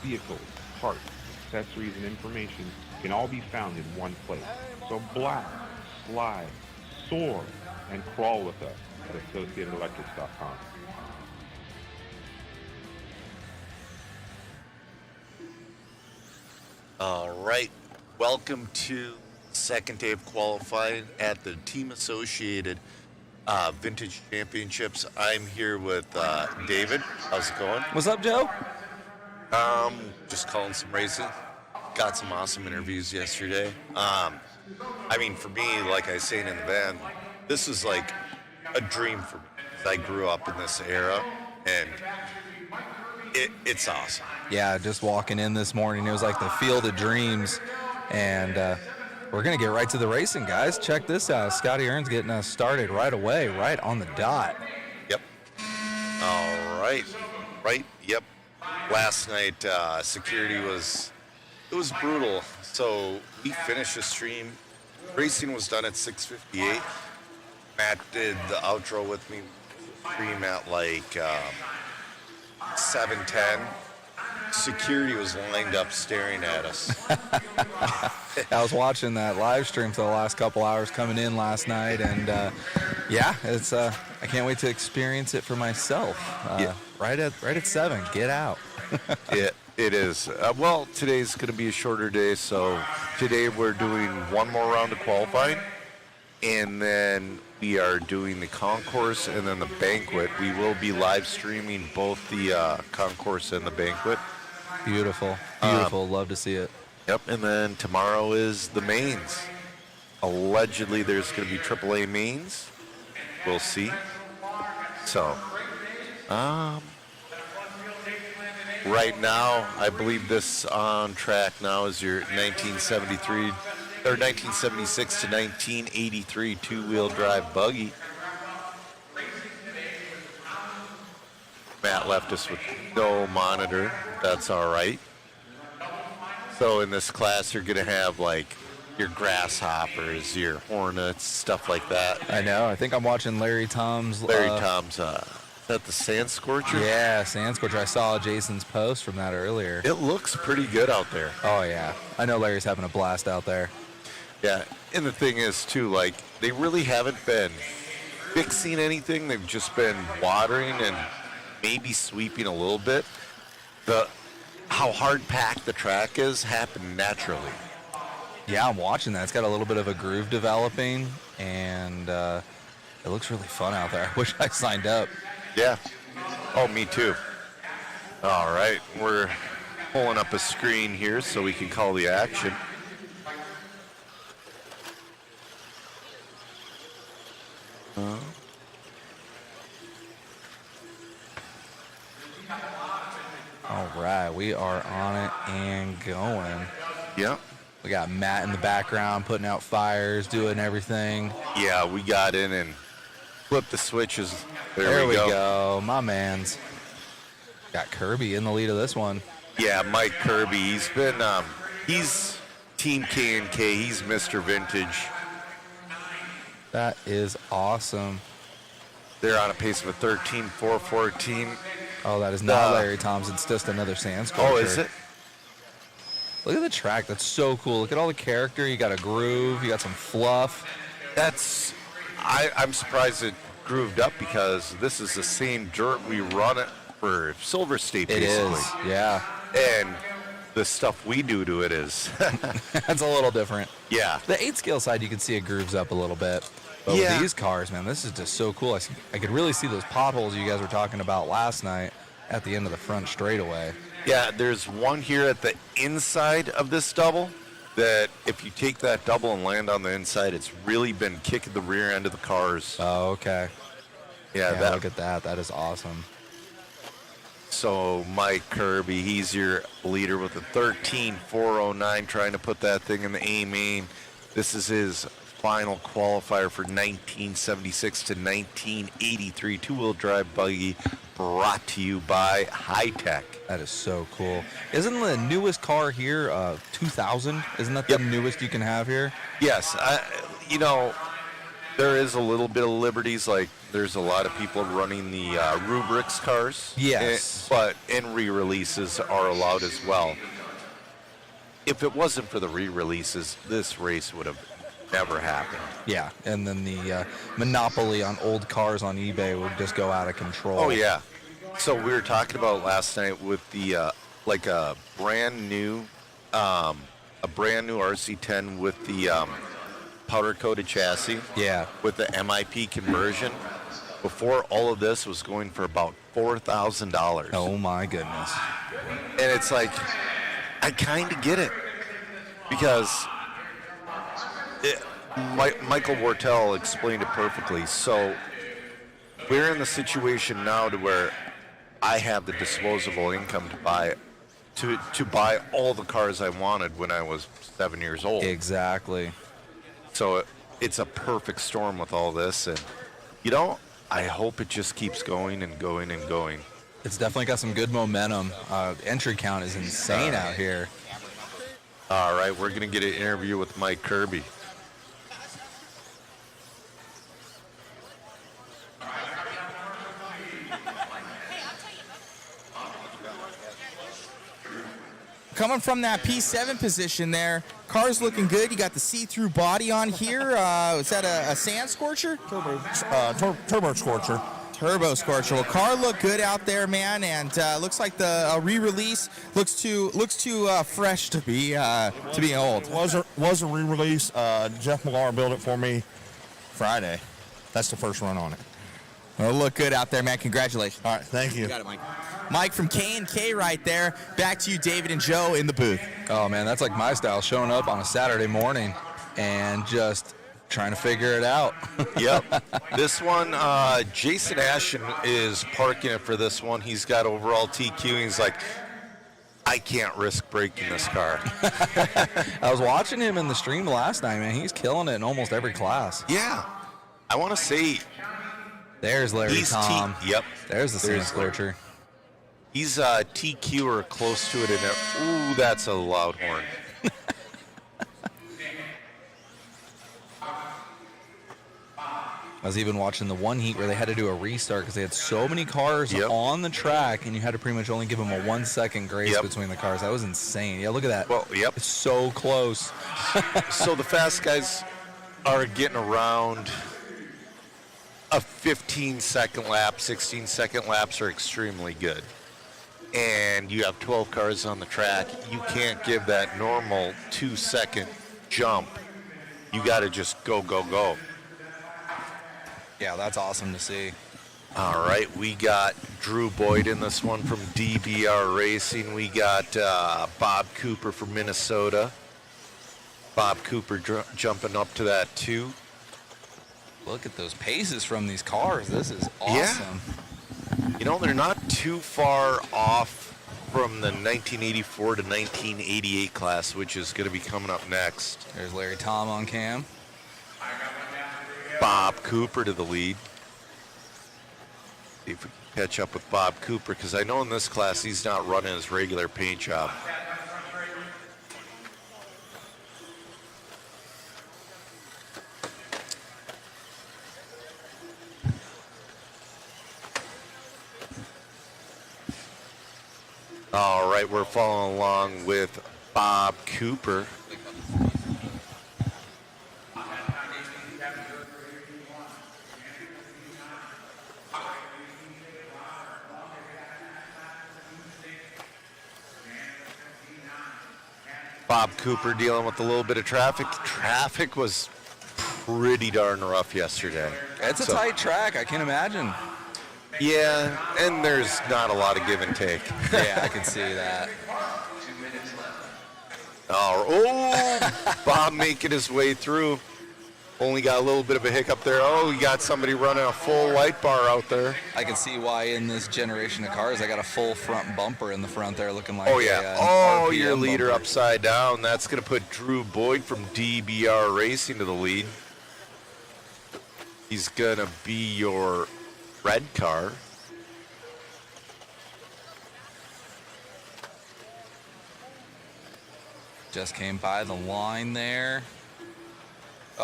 vehicles, parts, accessories, and information can all be found in one place. So blast, slide, soar, and crawl with us at AssociatedElectrics.com. All right. Welcome to second day of qualifying at the Team Associated Vintage Championships. I'm here with David. How's it going? What's up, Joe? Just calling some racing. Got some awesome interviews yesterday. For me, like I was saying in the van, this is like a dream for me. I grew up in this era, and it's awesome. Yeah, just walking in this morning, it was like the field of dreams, and we're going to get right to the racing, guys. Check this out. Scotty Earns getting us started right away, right on the dot. Yep. All right. Right, yep. Last night, security was brutal. So we finished the stream. Racing was done at 6:58. Matt did the outro with me. Stream at like 7:10. Security was lined up staring at us. I was watching that live stream for the last couple hours coming in last night, and it's I can't wait to experience it for myself. Right at 7. Get out. It is. Today's going to be a shorter day, so today we're doing one more round of qualifying, and then we are doing the concourse and then the banquet. We will be live streaming both the concourse and the banquet. Beautiful. Love to see it. Yep, and then tomorrow is the mains. Allegedly, there's going to be AAA mains. We'll see. So, right now, I believe this on track now is your 1973 or 1976 to 1983 two-wheel drive buggy. Matt left us with no monitor. That's all right. So in this class, you're going to have like your grasshoppers, your hornets, stuff like that. I know. I think I'm watching Larry Tom's. Is that the Sand Scorcher? Yeah, Sand Scorcher. I saw Jason's post from that earlier. It looks pretty good out there. Oh, yeah. I know Larry's having a blast out there. Yeah, and the thing is, too, like, they really haven't been fixing anything. They've just been watering and maybe sweeping a little bit. How hard-packed the track is happened naturally. Yeah, I'm watching that. It's got a little bit of a groove developing, and it looks really fun out there. I wish I signed up. Yeah. Oh, me too. All right, we're pulling up a screen here so we can call the action. All right, we are on it and going. Yep. We got Matt in the background putting out fires, doing everything. Yeah, we got in and flipped the switches. There we go. My man's got Kirby in the lead of this one. Yeah, Mike Kirby. He's been, he's Team K&K. He's Mr. Vintage. That is awesome. They're on a pace of a 13.414. Oh, that is not Larry Thompson. It's just another Sand Scorcher. Oh, is it? Look at the track. That's so cool. Look at all the character. You got a groove. You got some fluff. I'm surprised it grooved up because this is the same dirt we run it for Silver State, basically. It is, yeah. And the stuff we do to it is... That's a little different. Yeah. The 8-scale side, you can see it grooves up a little bit. But with these cars, man, this is just so cool. I could really see those potholes you guys were talking about last night at the end of the front straightaway. Yeah, there's one here at the inside of this double that if you take that double and land on the inside, it's really been kicking the rear end of the cars. Oh, okay. Yeah, look at that. That is awesome. So Mike Kirby, he's your leader with a 13.409, trying to put that thing in the A main. This is his final qualifier for 1976 to 1983 two-wheel drive buggy, brought to you by High Tech. That is so cool. Isn't the newest car here 2000? Isn't that the newest you can have here? Yes. There is a little bit of liberties, like there's a lot of people running the rubrics cars. Yes. And re-releases are allowed as well. If it wasn't for the re-releases, this race would have never happened. Yeah, and then the monopoly on old cars on eBay would just go out of control. Oh yeah. So we were talking about last night with the like a brand new RC10 with the powder coated chassis. Yeah. With the MIP conversion. Before all of this was going for about $4,000. Oh my goodness. And it's like, I kind of get it, because Michael Wortel explained it perfectly. So we're in the situation now to where I have the disposable income to buy all the cars I wanted when I was 7 years old. Exactly. So it's a perfect storm with all this, and I hope it just keeps going and going and going. It's definitely got some good momentum. Entry count is insane out here. All right, we're going to get an interview with Mike Kirby. Coming from that P7 position there, car's looking good. You got the see-through body on here. Is that a sand scorcher? Turbo Scorcher. Turbo scorcher. Well, car looked good out there, man, and looks like the re-release looks too fresh to be old. Was a re-release. Jeff Millar built it for me Friday. That's the first run on it. Well, look good out there, man. Congratulations. All right, thank you. You got it, Mike. Mike from K&K right there. Back to you, David and Joe, in the booth. Oh man, that's like my style, showing up on a Saturday morning and just trying to figure it out. Yep. This one, Jason Ashton is parking it for this one. He's got overall TQ. He's like, I can't risk breaking this car. I was watching him in the stream last night, man. He's killing it in almost every class. Yeah. I want to say There's Larry Tom. Yep. There's the sand scorcher. He's TQ or close to it in there. Ooh, that's a loud horn. I was even watching the one heat where they had to do a restart because they had so many cars on the track, and you had to pretty much only give them a 1 second grace between the cars. That was insane. Yeah, look at that. Well, yep. It's so close. So the fast guys are getting around a 15-second lap, 16-second laps are extremely good. And you have 12 cars on the track. You can't give that normal 2-second jump. You got to just go, go, go. Yeah, that's awesome to see. All right, we got Drew Boyd in this one from DBR Racing. We got Bob Cooper from Minnesota. Bob Cooper jumping up to that too. Look at those paces from these cars. This is awesome. Yeah. You know, they're not too far off from the 1984 to 1988 class, which is going to be coming up next. There's Larry Tom on cam. Bob Cooper to the lead. See if we can catch up with Bob Cooper, because I know in this class he's not running his regular paint job. All right, we're following along with Bob Cooper. Bob Cooper dealing with a little bit of traffic. Traffic was pretty darn rough yesterday. It's a tight track, I can imagine. Yeah, and there's not a lot of give and take. Yeah, I can see that. Oh, Bob making his way through. Only got a little bit of a hiccup there. Oh, you got somebody running a full white bar out there. I can see why in this generation of cars, I got a full front bumper in the front there looking like Oh, yeah. an Your RPM leader bumper. upside down. That's going to put Drew Boyd from DBR Racing to the lead. He's going to be your red car. Just came by the line there.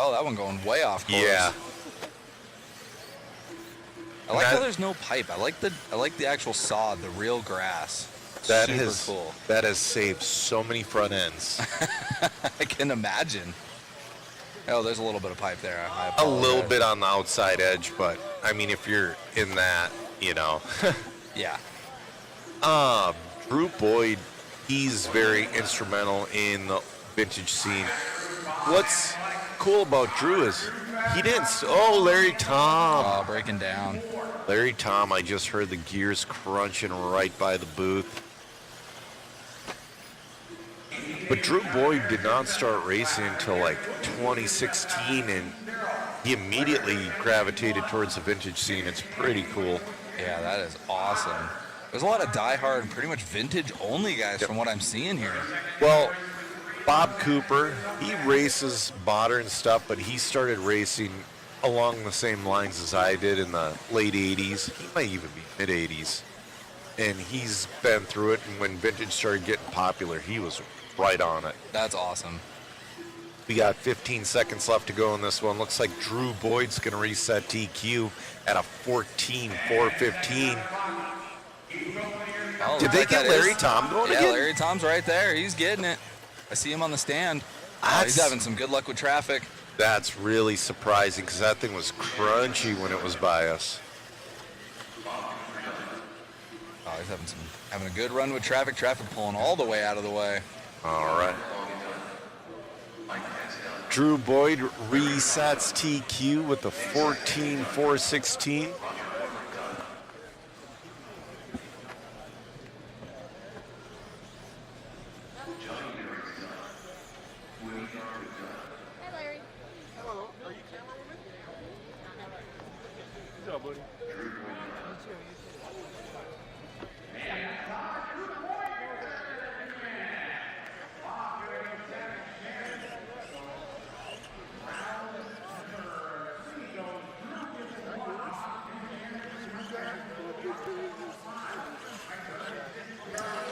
Oh, that one going way off course. Yeah. I like how there's no pipe. I like the actual sod, the real grass. That Super has cool. That has saved so many front ends. I can imagine. Oh, there's a little bit of pipe there. I A apologize. little bit on the outside edge, but I mean, if you're in that, you know. Yeah. Drew Boyd, he's very instrumental in the vintage scene. What's cool about Drew is he didn't. Oh, Larry Tom. Oh, breaking down. Larry Tom, I just heard the gears crunching right by the booth. But Drew Boyd did not start racing until like 2016, and he immediately gravitated towards the vintage scene. It's pretty cool. Yeah, that is awesome. There's a lot of diehard, pretty much vintage-only guys from what I'm seeing here. Well, Bob Cooper, he races modern stuff, but he started racing along the same lines as I did in the late 80s. He might even be mid-80s. And he's been through it, and when vintage started getting popular, he was right on it. That's awesome. We got 15 seconds left to go in this one. Looks like Drew Boyd's going to reset TQ at a 14.415. Oh, Did they get Larry Tom going yeah, again? Larry Tom's right there. He's getting it. I see him on the stand. Oh, he's having some good luck with traffic. That's really surprising because that thing was crunchy when it was by us. Oh, he's having a good run with traffic. Traffic pulling all the way out of the way. All right. Drew Boyd resets TQ with the 14.416.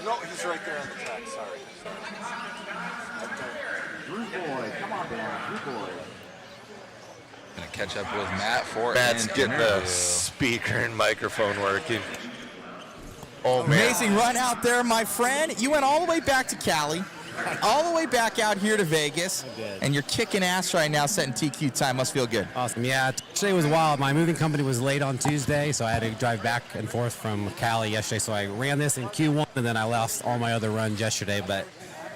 No, he's right there on the track. Sorry. Drew Boyd, come on down, Drew Boyd. Gonna catch up with Matt for Matt's an getting interview. the speaker and microphone working. Oh, man. Amazing run out there, my friend. You went all the way back to Cali, all the way back out here to Vegas, and you're kicking ass right now, setting TQ time. Must feel good. Awesome. Yeah, today was wild. My moving company was late on Tuesday, so I had to drive back and forth from Cali yesterday. So I ran this in Q1, and then I lost all my other runs yesterday. But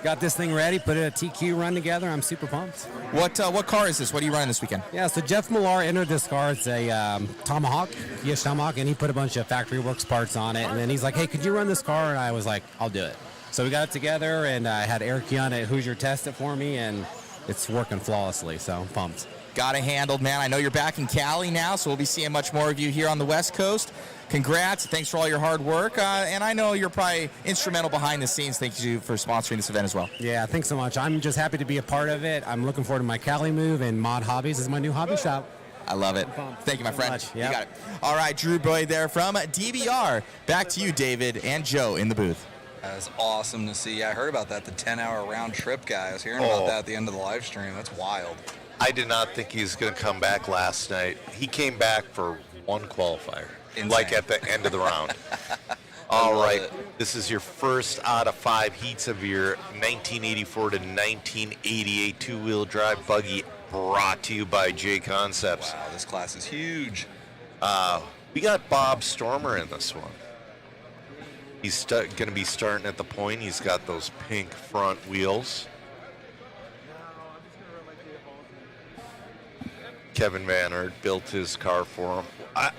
got this thing ready, put a TQ run together. I'm super pumped. What car is this? What are you running this weekend? Yeah, so Jeff Millar entered this car. It's a Tomahawk, yes, Tomahawk, and he put a bunch of Factory Works parts on it. And then he's like, hey, could you run this car? And I was like, I'll do it. So we got it together, and I had Eric Young at Hoosier test it for me, and it's working flawlessly, so I'm pumped. Got it handled, man. I know you're back in Cali now, so we'll be seeing much more of you here on the West Coast. Congrats. Thanks for all your hard work. And I know you're probably instrumental behind the scenes. Thank you for sponsoring this event as well. Yeah, thanks so much. I'm just happy to be a part of it. I'm looking forward to my Cali move, and Mod Hobbies is my new hobby shop. I love it. Thank you, my friend. Much. You Yep. got it. All right, Drew Boyd there from DBR. Back to you, David and Joe in the booth. That was awesome to see. I heard about that, the 10-hour round trip guy. I was hearing about that at the end of the live stream. That's wild. I did not think he was going to come back last night. He came back for one qualifier, Insane. like at the end of the round. All right, it. this is your first out of 5 heats of your 1984 to 1988 two-wheel drive buggy, brought to you by J Concepts. Wow, this class is huge. We got Bob Stormer in this one. He's going to be starting at the point. He's got those pink front wheels. Kevin Van Aert built his car for him.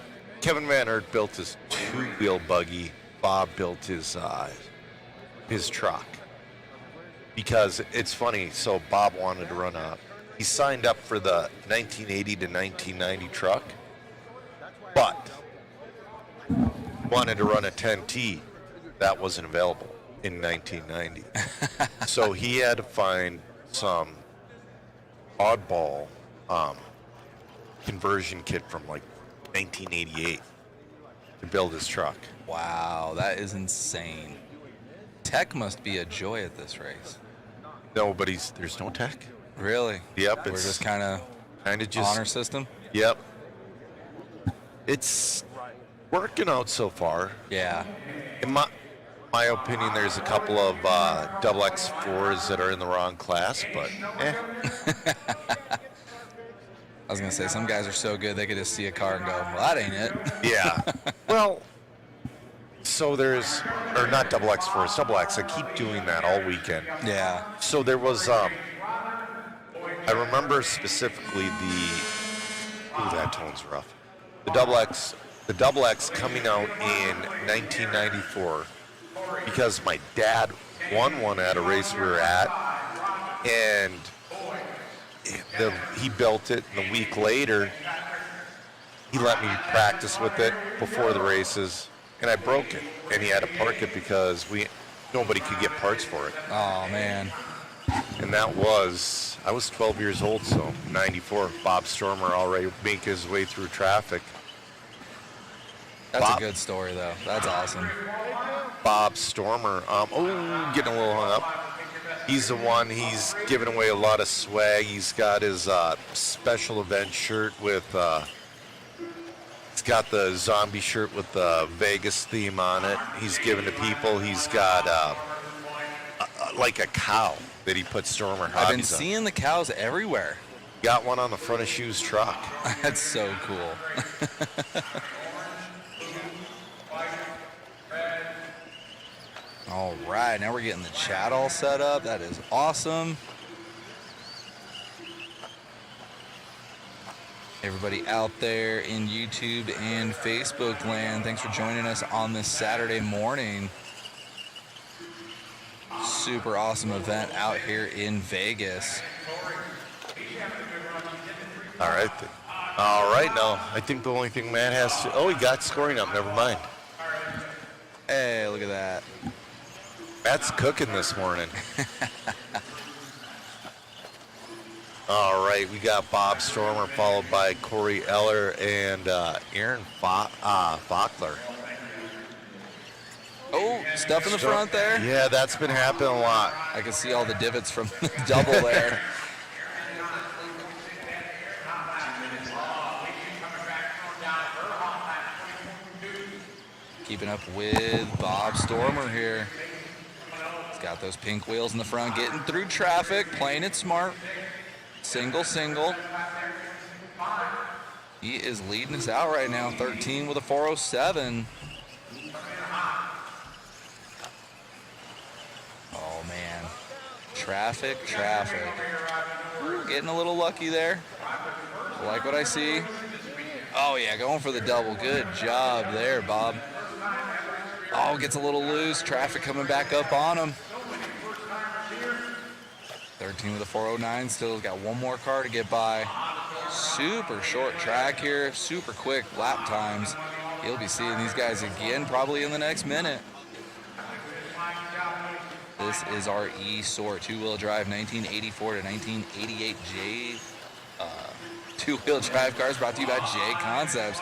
Kevin Van Aert built his two-wheel buggy. Bob built his truck. Because it's funny, so Bob wanted to run he signed up for the 1980 to 1990 truck, but wanted to run a 10T. That wasn't available in 1990. So he had to find some oddball conversion kit from like 1988 to build his truck. Wow, that is insane. Tech must be a joy at this race. No, but there's no tech. Really? Yep, We're it's just kind of just honor system? Yep. It's Working out so far. Yeah. In my opinion, there's a couple of double X4s that are in the wrong class, but I was going to say, some guys are so good they could just see a car and go, well, that ain't it. yeah. Well, so there's, or not double X4s, double X. I keep doing that all weekend. Yeah. So there was, I remember specifically that tone's rough. The double X coming out in 1994 because my dad won one at a race we were at, and he built it, and a week later he let me practice with it before the races, and I broke it, and he had to park it because nobody could get parts for it. Oh, man. And I was 12 years old, so 94. Bob Stormer already making his way through traffic. That's Bob. a good story, though. That's awesome. Bob Stormer, getting a little hung up. He's the one, he's giving away a lot of swag. He's got his special event shirt with, he's got the zombie shirt with the Vegas theme on it. He's giving to people. He's got like a cow that he put Stormer Hobbies on. I've been seeing the cows everywhere. Got one on the front of Shoe's truck. That's so cool. All right, now we're getting the chat all set up. That is awesome. Everybody out there in YouTube and Facebook land, thanks for joining us on this Saturday morning. Super awesome event out here in Vegas. All right. All right, now I think the only thing Matt has to... Oh, he got scoring up. Never mind. Hey, look at that. Matt's cooking this morning. All right, we got Bob Stormer followed by Corey Eller and Aaron Fockler. Oh, stuff in the front there. Yeah, that's been happening a lot. I can see all the divots from the double there. Keeping up with Bob Stormer here. He's got those pink wheels in the front, getting through traffic, playing it smart. Single. He is leading us out right now, 13 with a 407. Oh, man. Traffic. Ooh, getting a little lucky there. I like what I see. Oh, yeah, going for the double. Good job there, Bob. Oh, gets a little loose. Traffic coming back up on him. 13 with a 409. Still got one more car to get by. Super short track here. Super quick lap times. He'll be seeing these guys again probably in the next minute. This is our E-Sort two-wheel drive 1984 to 1988 J two-wheel drive cars brought to you by J Concepts.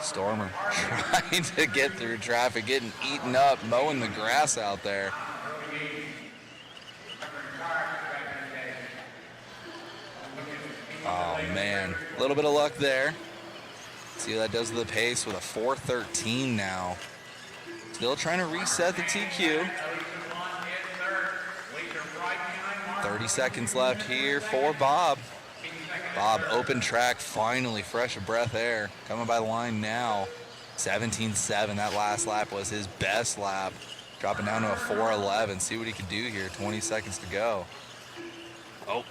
Stormer trying to get through traffic, getting eaten up, mowing the grass out there. Oh, man. A little bit of luck there. See what that does to the pace with a 413 now. Still trying to reset the TQ. 30 seconds left here for Bob. Bob, open track, finally fresh of breath air. Coming by the line now. 17.7. That last lap was his best lap. Dropping down to a 4.11. See what he can do here. 20 seconds to go. Oh.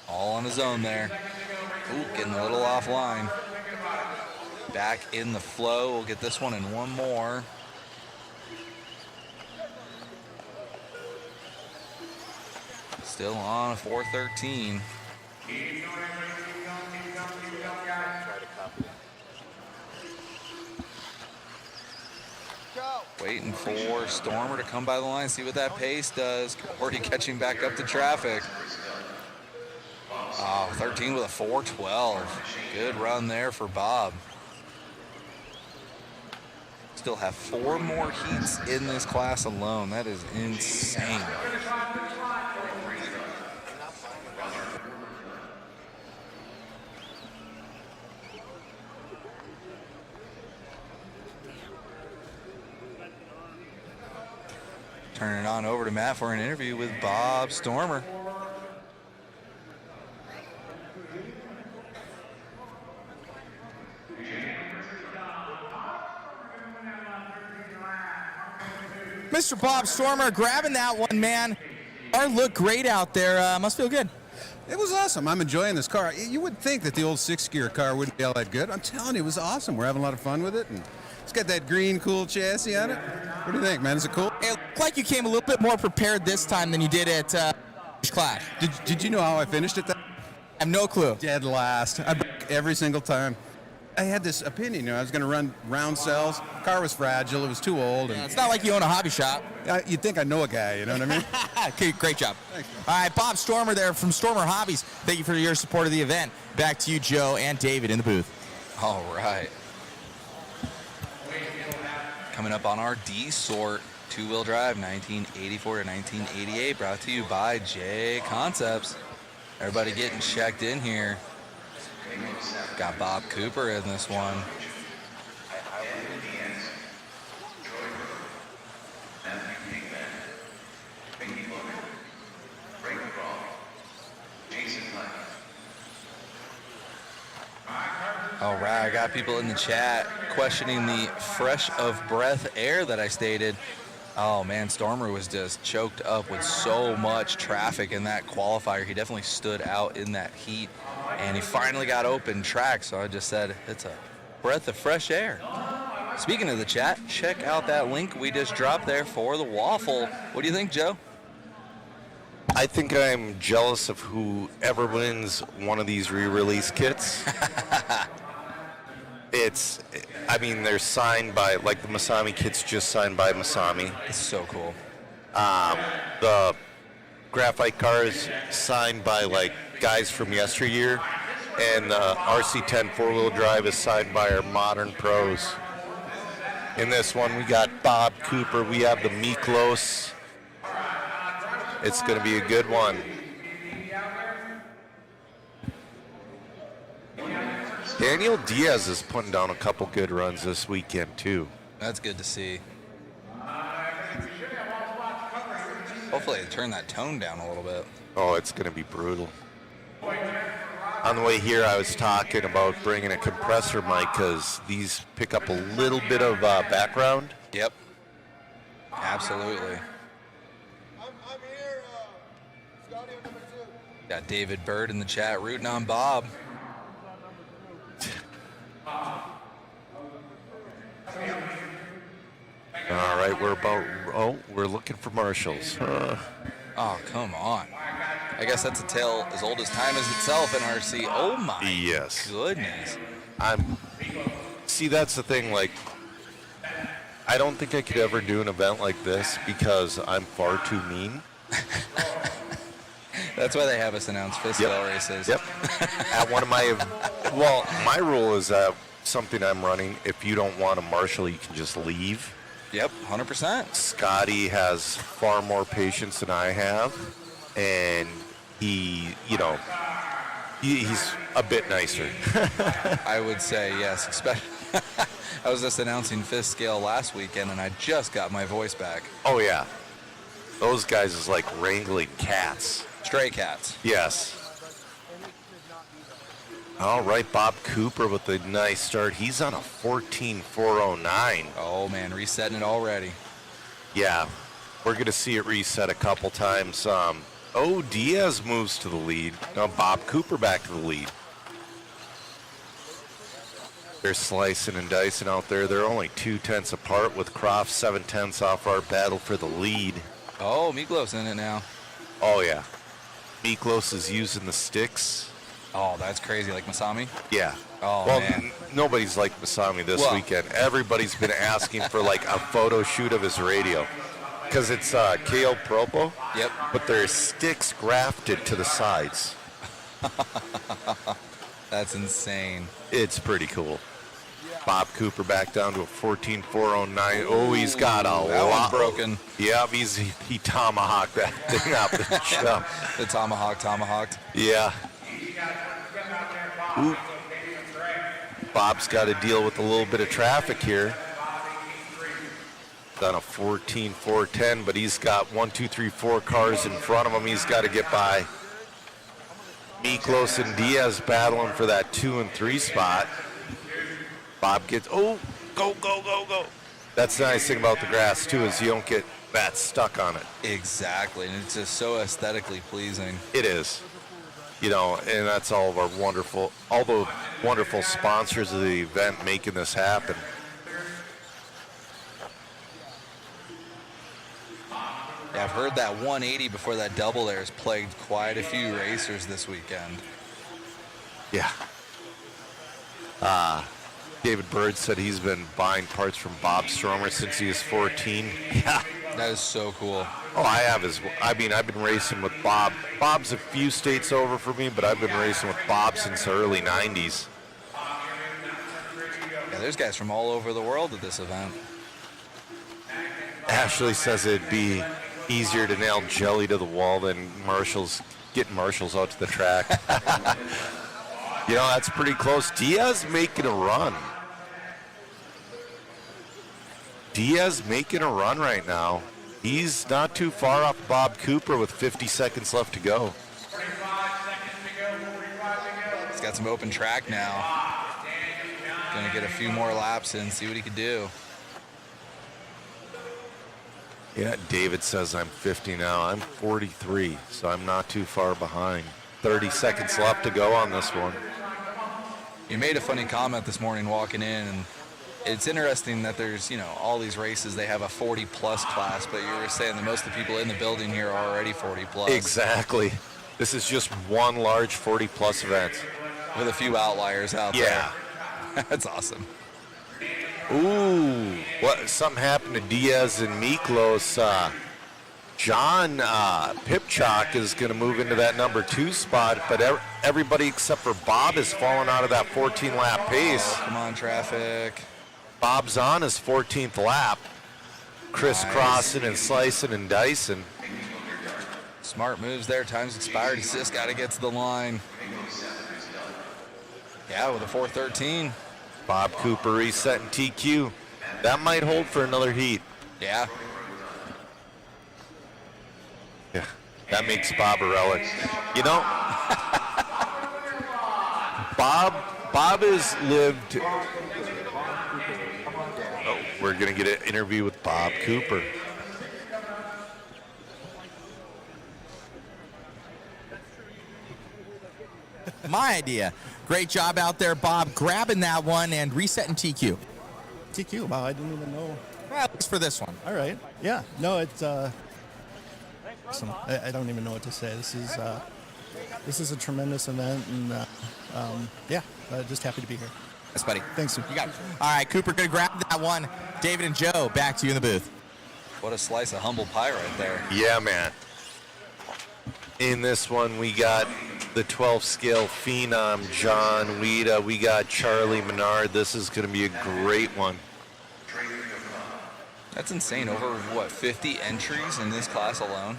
All on his own there. Ooh, getting a little offline. Back in the flow. We'll get this one in one more. Still on a 413. Waiting for Stormer to come by the line, see what that pace does. Already catching back up to traffic. Oh, 13 with a 412. Good run there for Bob. Still have 4 more heats in this class alone. That is insane. Turning it on over to Matt for an interview with Bob Stormer. Mr. Bob Stormer grabbing that one, man. Car looked great out there. Must feel good. It was awesome. I'm enjoying this car. You would think that the old 6-gear car wouldn't be all that good. I'm telling you, it was awesome. We're having a lot of fun with it, and it's got that green, cool chassis on it. What do you think, man? Is it cool? It looked like you came a little bit more prepared this time than you did at Clash. Did you know how I finished it? I have no clue. Dead last. I broke every single time. I had this opinion, I was going to run round cells. Car was fragile. It was too old. And It's not like you own a hobby shop. you'd think I know a guy, you know what I mean? Okay, great job. Thanks, man. All right, Bob Stormer there from Stormer Hobbies. Thank you for your support of the event. Back to you, Joe and David in the booth. All right. Coming up on our D-Sort two-wheel drive, 1984 to 1988, brought to you by J Concepts. Everybody getting checked in here. Got Bob Cooper in this one. All right, I got people in the chat questioning the fresh of breath air that I stated. Oh man, Stormer was just choked up with so much traffic in that qualifier. He definitely stood out in that heat, and he finally got open track. So I just said it's a breath of fresh air. Speaking of the chat, check out that link we just dropped there for the waffle. What do you think, Joe? I think I'm jealous of whoever wins one of these re-release kits. They're signed by, like the Masami kit's just signed by Masami. It's so cool. The graphite car is signed by like guys from yesteryear, and the RC10 four-wheel drive is signed by our modern pros. In this one, we got Bob Cooper. We have the Miklos. It's going to be a good one. Daniel Diaz is putting down a couple good runs this weekend, too. That's good to see. Hopefully they turn that tone down a little bit. Oh, it's going to be brutal. On the way here, I was talking about bringing a compressor mic because these pick up a little bit of background. Yep. Absolutely. I'm here, Scotty on number 2. Got David Bird in the chat rooting on Bob. All right, we're looking for marshals. Oh, come on. I guess that's a tale as old as time is itself in RC. Oh my Yes. goodness. See, that's the thing, like, I don't think I could ever do an event like this because I'm far too mean. That's why they have us announce fist scale races. Yep. At one of my rule is that something I'm running, if you don't want a marshal, you can just leave. Yep, 100%. Scotty has far more patience than I have, and he's a bit nicer. I would say yes, especially I was just announcing fist scale last weekend and I just got my voice back. Oh yeah. Those guys is like wrangling cats. Stray cats. Yes. All right, Bob Cooper with a nice start. He's on a 14.409. Oh man, resetting it already. Yeah, we're going to see it reset a couple times. Diaz moves to the lead. Now Bob Cooper back to the lead. They're slicing and dicing out there. They're only 2/10 apart with Croft 7/10 off our battle for the lead. Oh, Miklos in it now. Oh, yeah. Miklos is using the sticks. Oh, that's crazy. Like Masami? Yeah. Oh, well, man. Nobody's like Masami this weekend. Everybody's been asking for like a photo shoot of his radio. Because it's KO Propo. Yep. But there's sticks grafted to the sides. That's insane. It's pretty cool. Bob Cooper back down to a 14.409. Oh, he's got a that lot. One's broken. Yeah, he tomahawked that thing up the jump. The tomahawked. Yeah. Ooh. Bob's got to deal with a little bit of traffic here. on a 14-410, but he's got 1, 2, 3, 4 cars in front of him he's got to get by. Miklos and Diaz battling for that 2 and 3 spot. Bob gets, go, go, go, go. That's the nice thing about the grass, too, is you don't get that stuck on it. Exactly, and it's just so aesthetically pleasing. It is. You know, and that's all the wonderful sponsors of the event making this happen. Yeah, I've heard that 180 before that double there has plagued quite a few racers this weekend. Yeah. David Bird said he's been buying parts from Bob Stromer since he was 14. Yeah. That is so cool. Oh, I have I've been racing with Bob. Bob's a few states over for me, but I've been racing with Bob since the early 90s. Yeah, there's guys from all over the world at this event. Ashley says it'd be easier to nail jelly to the wall than getting Marshall's out to the track. You know, that's pretty close. Diaz making a run. Diaz making a run right now. He's not too far off Bob Cooper with 50 seconds left to go. He's got some open track now. Gonna get a few more laps in, see what he could do. Yeah, David says I'm 50 now. I'm 43, so I'm not too far behind. 30 seconds left to go on this one. You made a funny comment this morning walking in, and it's interesting that there's, all these races, they have a 40-plus class, but you were saying that most of the people in the building here are already 40-plus. Exactly. This is just one large 40-plus event. With a few outliers out there. Yeah. That's awesome. Ooh, something happened to Diaz and Miklos. John Pipchak is going to move into that number 2 spot, but everybody except for Bob has fallen out of that 14-lap pace. Come on, traffic. Bob's on his 14th lap, crisscrossing and slicing and dicing. Smart moves there. Time's expired. He's just got to get to the line. Yeah, with a 4:13. Bob Cooper resetting TQ. That might hold for another heat. Yeah. Yeah, that makes Bob a relic. You know, Bob has lived. Oh, we're going to get an interview with Bob Cooper. My idea. Great job out there, Bob, grabbing that one and resetting TQ. TQ, wow, I didn't even know. Well, at least for this one. All right. Yeah, no, it's awesome. I don't even know what to say. This is a tremendous event, and just happy to be here. Yes, buddy. Thanks. You got it. All right, Cooper, good grab that one. David and Joe, back to you in the booth. What a slice of humble pie right there. Yeah, man. In this one, we got the 12-scale phenom, John Weeda. We got Charlie Menard. This is going to be a great one. That's insane. Over, 50 entries in this class alone?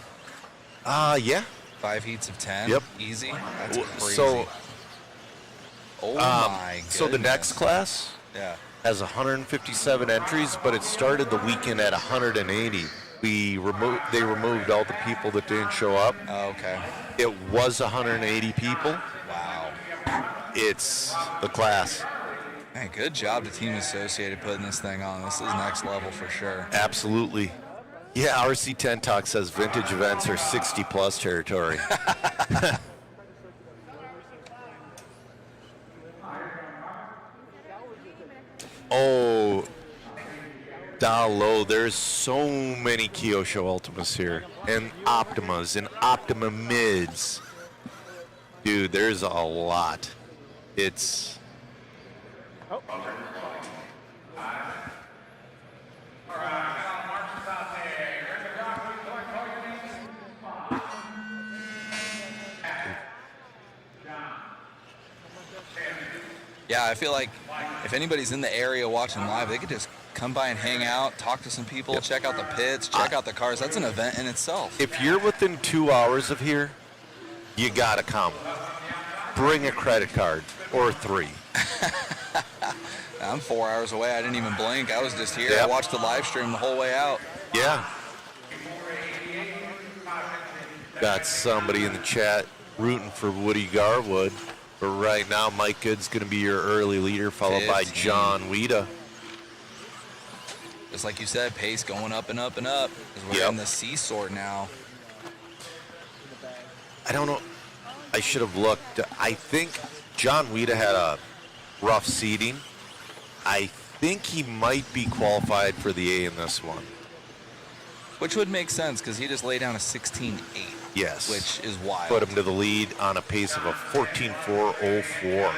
Yeah. 5 heats of 10? Yep. Easy? That's crazy. So, my goodness. so the next class has 157 entries, but it started the weekend at 180. They removed all the people that didn't show up. Oh, okay. It was 180 people. Wow. It's the class. Man, good job to Team Associated putting this thing on. This is next level for sure. Absolutely. Yeah, RC10 Talk says vintage events are 60-plus territory. Oh, Dalo, there's so many Kyosho Ultimas here, and Optimas, and Optima Mids. Dude, there's a lot. It's... Yeah, I feel like if anybody's in the area watching live, they could just come by and hang out, talk to some people, check out the pits, check out the cars. That's an event in itself. If you're within 2 hours of here, you gotta come. Bring a credit card or 3. I'm 4 hours away. I didn't even blink. I was just here. Yep. I watched the live stream the whole way out. Yeah. Got somebody in the chat rooting for Woody Garwood. But right now, Mike Good's going to be your early leader, followed by 15. John Weeda. Just like you said, pace going up and up and up. Because we're in the C sort now. I don't know. I should have looked. I think John Weeda had a rough seating. I think he might be qualified for the A in this one. Which would make sense because he just laid down a 16.8. Yes. Which is wild. Put him to the lead on a pace of a 14.404.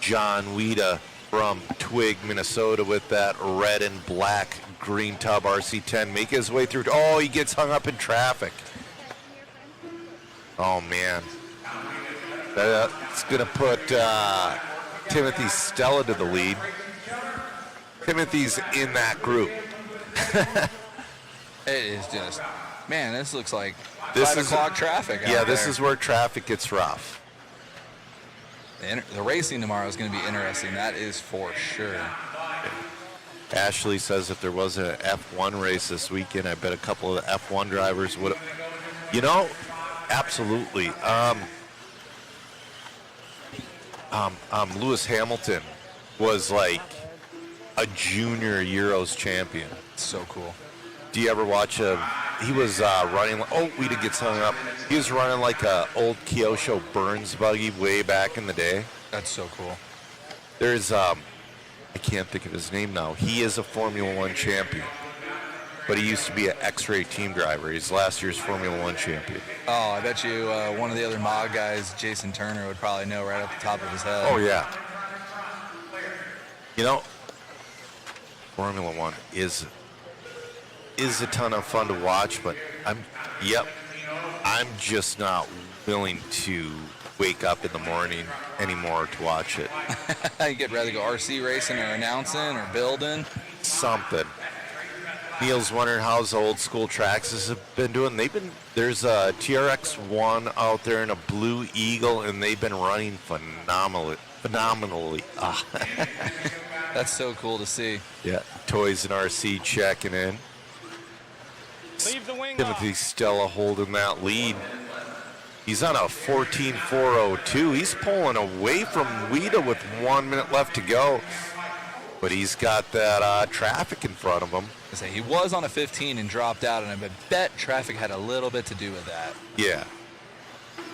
John Weeda from Twig, Minnesota with that red and black green tub RC10 make his way through. Oh, he gets hung up in traffic. Oh, man. That's going to put Timothy Stella to the lead. Timothy's in that group. It is just, man, this looks like This 5 is- o'clock traffic out Yeah, this there. is where traffic gets rough. The racing tomorrow is going to be interesting. That is for sure. Ashley says if there was an F1 race this weekend, I bet a couple of the F1 drivers would have. You know, absolutely. Lewis Hamilton was like a junior Euros champion. So cool. Do you ever watch he was running, Weeda gets hung up. He was running like a old Kyosho Burns buggy way back in the day. That's so cool. There's, I can't think of his name now. He is a Formula One champion, but he used to be an X-Ray team driver. He's last year's Formula One champion. Oh, I bet you one of the other mod guys, Jason Turner, would probably know right off the top of his head. Oh, yeah. You know, Formula One is a ton of fun to watch, but I'm just not willing to wake up in the morning anymore to watch it. You'd rather go RC racing or announcing or building. Something. Neil's wondering how's the old school tracks have been doing. There's a TRX-1 out there and a Blue Eagle, and they've been running phenomenally. That's so cool to see. Yeah. Toys and RC checking in. Leave the wing Timothy Stella holding that lead. He's on a 14.402. He's pulling away from Weeda with 1 minute left to go. But he's got that traffic in front of him. He was on a 15 and dropped out, and I bet traffic had a little bit to do with that. Yeah.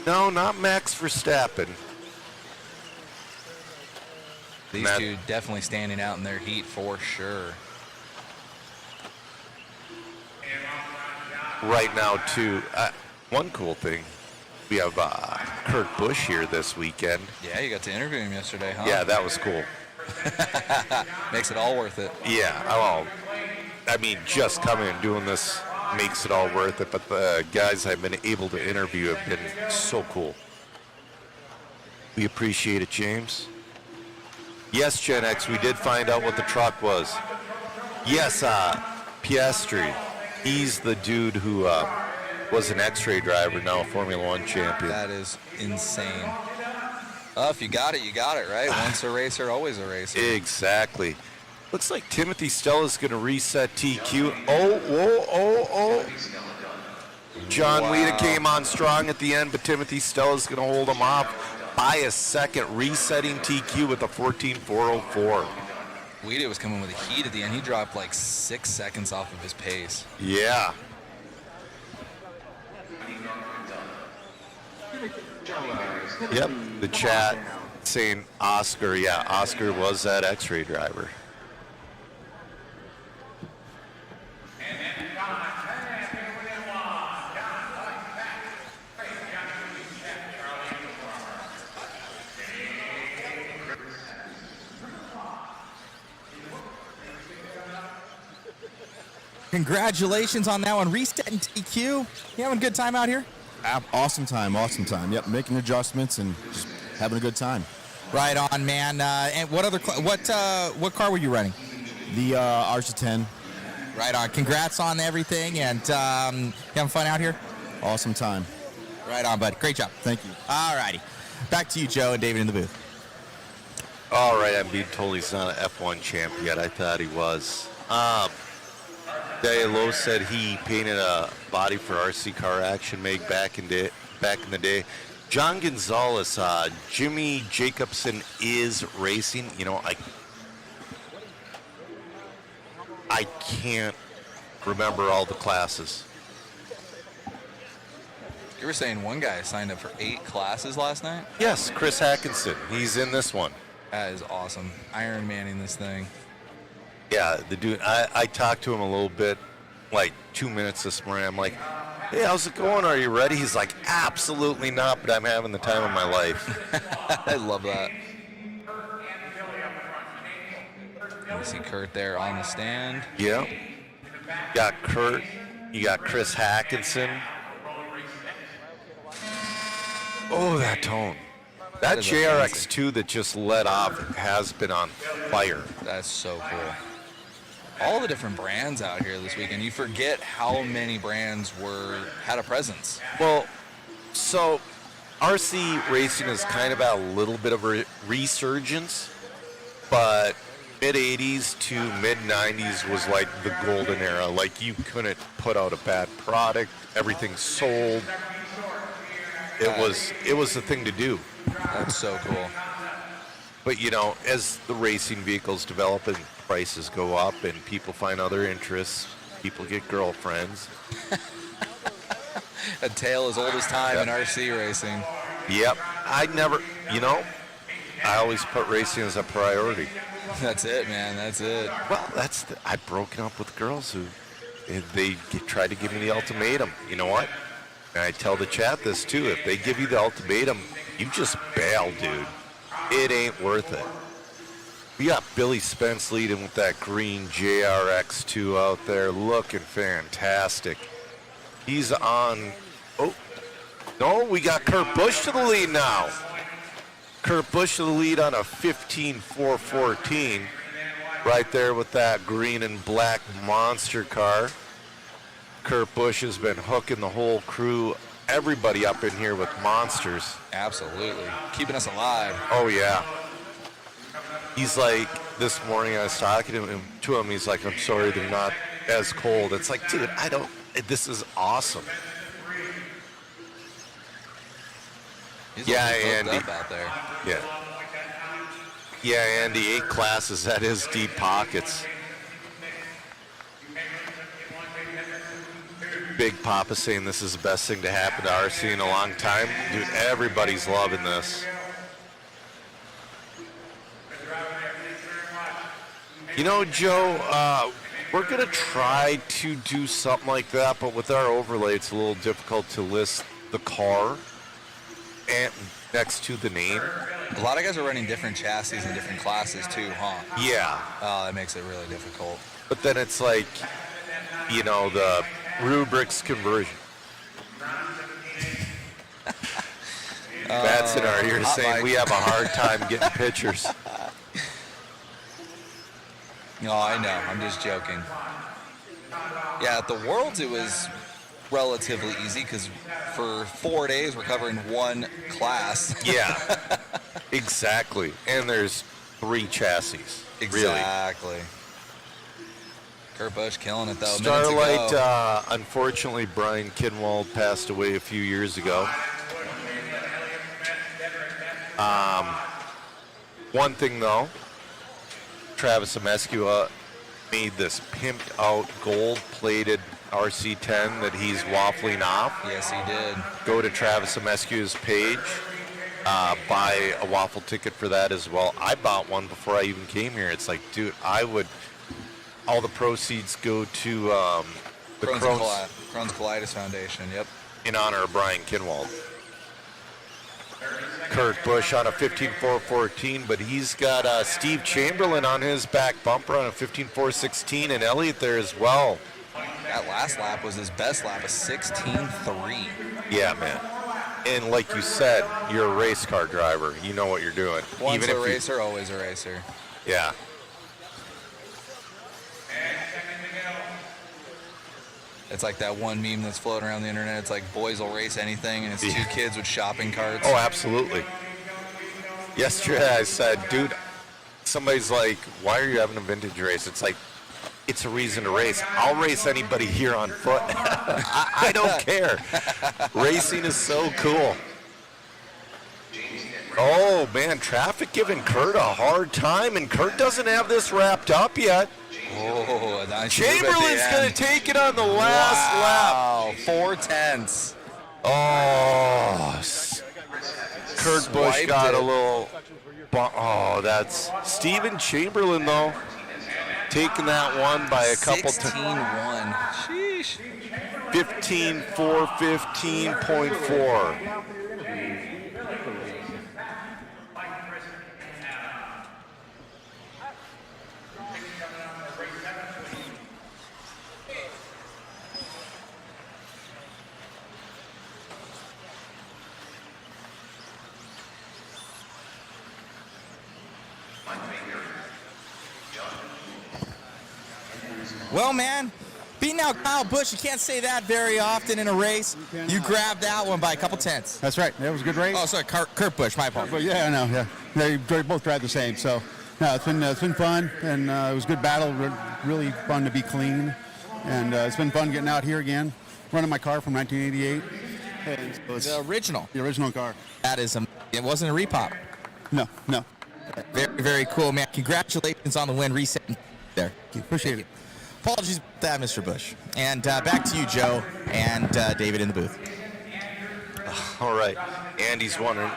No, not Max Verstappen. These two definitely standing out in their heat for sure. Right now, too, one cool thing, we have Kurt Busch here this weekend. Yeah, you got to interview him yesterday, huh? Yeah, that was cool. Makes it all worth it. Yeah, I mean, just coming and doing this makes it all worth it, but the guys I've been able to interview have been so cool. We appreciate it, James. Yes, Gen X, we did find out what the truck was. Yes, Piastri. He's the dude who was an X-ray driver, now a Formula One champion. That is insane. If you got it, you got it, right? Once a racer, always a racer. Exactly. Looks like Timothy Stella's going to reset TQ. Oh. John Weeda came on strong at the end, but Timothy Stella's going to hold him off by a second, resetting TQ with a 14.404. Weeda was coming with a heat at the end. He dropped like 6 seconds off of his pace. Yeah. Yep, the chat saying Oscar. Yeah, Oscar was that X-ray driver. Congratulations on that one. Resetting TQ. You having a good time out here? Awesome time. Yep, making adjustments and just having a good time. Right on, man. And what other what car were you running? The RC10. Right on. Congrats on everything, and you having fun out here? Awesome time. Right on, bud. Great job. Thank you. All righty. Back to you, Joe and David in the booth. All right, I'm being told he's not an F1 champ yet. I thought he was. Lowe said he painted a body for RC Car Action Mag back in the day. John Gonzalez, Jimmy Jacobson is racing. You know, I can't remember all the classes. You were saying one guy signed up for 8 classes last night? Yes, Chris Hackinson. He's in this one. That is awesome. Iron Manning this thing. Yeah, the dude, I talked to him a little bit, like 2 minutes this morning. I'm like, hey, how's it going? Are you ready? He's like, absolutely not, but I'm having the time of my life. I love that. You see Kurt there on the stand. Yeah. Got Kurt. You got Chris Hackinson. Oh, that tone. That JRX2 that just let off has been on fire. That's so cool. All the different brands out here this weekend. You forget how many brands had a presence. Well, so RC racing is kind of at a little bit of a resurgence, but mid-'80s to mid-'90s was like the golden era. Like, you couldn't put out a bad product. Everything sold. It was the thing to do. That's so cool. But, you know, as the racing vehicles develop and prices go up and people find other interests, people get girlfriends. A tale as old as time in RC racing. Yep. I always put racing as a priority. That's it, man. That's it. Well, I've broken up with girls who tried to give me the ultimatum. You know what? And I tell the chat this too. If they give you the ultimatum, you just bail, dude. It ain't worth it. We got Billy Spence leading with that green JRX2 out there, looking fantastic. He's on. Oh, no, we got Kurt Busch to the lead now. Kurt Busch to the lead on a 15.414, right there with that green and black monster car. Kurt Busch has been hooking the whole crew, everybody up in here with monsters. Absolutely. Keeping us alive. Oh, yeah. He's like, this morning I was talking to him, he's like, I'm sorry they're not as cold. It's like, dude, this is awesome. He's yeah, Andy. Andy. Up out there. Yeah. Yeah, Andy, 8 classes, that is deep pockets. Big Papa saying this is the best thing to happen to RC in a long time. Dude, everybody's loving this. You know, Joe, we're going to try to do something like that, but with our overlay, it's a little difficult to list the car and next to the name. A lot of guys are running different chassis and different classes too, huh? Yeah. Oh, that makes it really difficult. But then it's like, you know, the rubrics conversion. Matt's in our ear saying we have a hard time getting pictures. No, I know. I'm just joking. Yeah, at the Worlds, it was relatively easy because for 4 days we're covering one class. Yeah, exactly. And there's 3 chassis. Exactly. Really. Kurt Busch killing it, though. Starlight, unfortunately, Brian Kinwald passed away a few years ago. One thing, though, Travis Amescu made this pimped out gold-plated RC10 that he's waffling off. Yes, he did. Go to Travis Amescu's page, buy a waffle ticket for that as well. I bought one before I even came here. It's like, dude, all the proceeds go to the Crohn's Colitis Foundation, yep. In honor of Brian Kinwald. Kurt Busch on a 15.414, but he's got Steve Chamberlain on his back bumper on a 15.416, and Elliott there as well. That last lap was his best lap, a 16.3. Yeah, man. And like you said, you're a race car driver. You know what you're doing. Once a racer, always a racer. Yeah. It's like that one meme that's floating around the internet. It's like boys will race anything, and it's 2 kids with shopping carts. Oh, absolutely. Yesterday I said, dude, somebody's like, why are you having a vintage race? It's like, it's a reason to race. I'll race anybody here on foot. I don't care. Racing is so cool. Oh, man, traffic giving Kurt a hard time, and Kurt doesn't have this wrapped up yet. Oh, nice. Chamberlain's going to take it on the last lap. Wow, 4/10. Oh, Kurt Busch Swiped got it. a little. Oh, that's Steven Chamberlain, though, taking that one by a couple. 16-1. Sheesh. 15-4, 15.4. Well, man, beating out Kyle Busch, you can't say that very often in a race. You grabbed that one by a couple tenths. That's right. That was a good race. Oh, sorry, Kurt Busch, my apologies. But yeah, I know. Yeah, they both drive the same. So, no, it's been fun, and it was a good battle. Really fun to be clean, and it's been fun getting out here again, running my car from 1988. And so it's The original. the original car. That is, it wasn't a repop. No. Very, very cool, man. Congratulations on the win, resetting there. Appreciate it. Apologies about that, Mr. Busch. And back to you, Joe, and David in the booth. All right. Andy's wondering.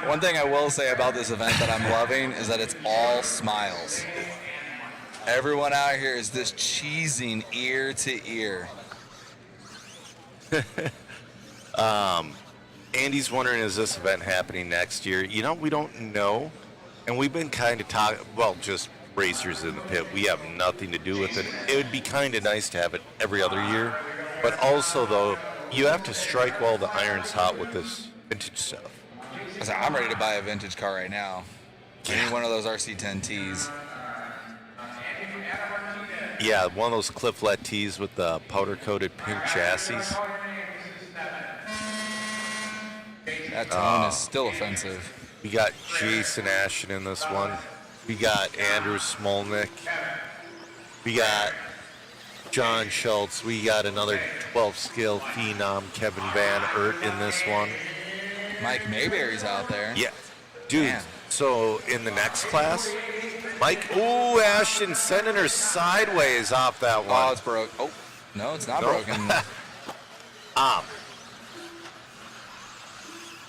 One thing I will say about this event that I'm loving is that it's all smiles. Everyone out here is just cheesing ear to ear. Andy's wondering, is this event happening next year? You know, we don't know. And we've been kind of talking, well, just racers in the pit. We have nothing to do with it. It would be kind of nice to have it every other year. But also, though, you have to strike while the iron's hot with this vintage stuff. I'm ready to buy a vintage car right now. I need one of those RC10Ts. Yeah, one of those Clifflet T's with the powder-coated pink chassis. That tone is still offensive. We got Jason Ashton in this one. We got Andrew Smolnick. We got John Schultz. We got another 12-scale phenom, Kevin Van Aert, in this one. Mike Mayberry's out there. Yeah. Dude, Man. So in the next class, Ashton sending her sideways off that one. Oh, it's broke. Oh, no, it's not Nope. broken.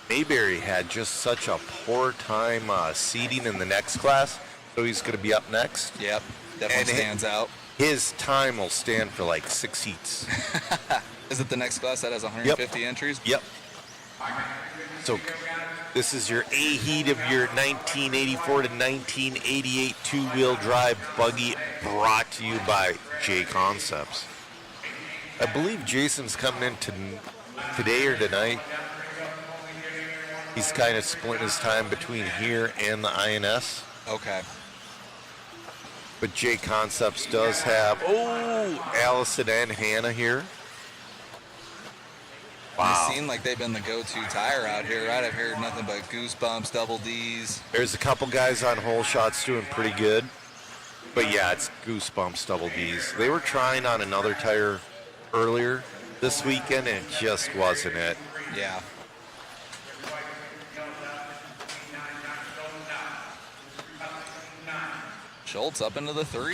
Mayberry had just such a poor time seating in the next class, so he's going to be up next. Yep, definitely stands out. His time will stand for like 6 heats. Is it the next class that has 150 entries? Yep. So this is your A heat of your 1984 to 1988 two-wheel drive buggy, brought to you by J Concepts. I believe Jason's coming in today or tonight. He's kind of splitting his time between here and the INS. Okay. But J Concepts does have, Allison and Hannah here. Wow. They seem like they've been the go-to tire out here, right? I've heard nothing but Goosebumps, Double D's. There's a couple guys on hole shots doing pretty good. But yeah, it's Goosebumps, Double D's. They were trying on another tire earlier this weekend, and it just wasn't it. Yeah. Schultz up into the 3.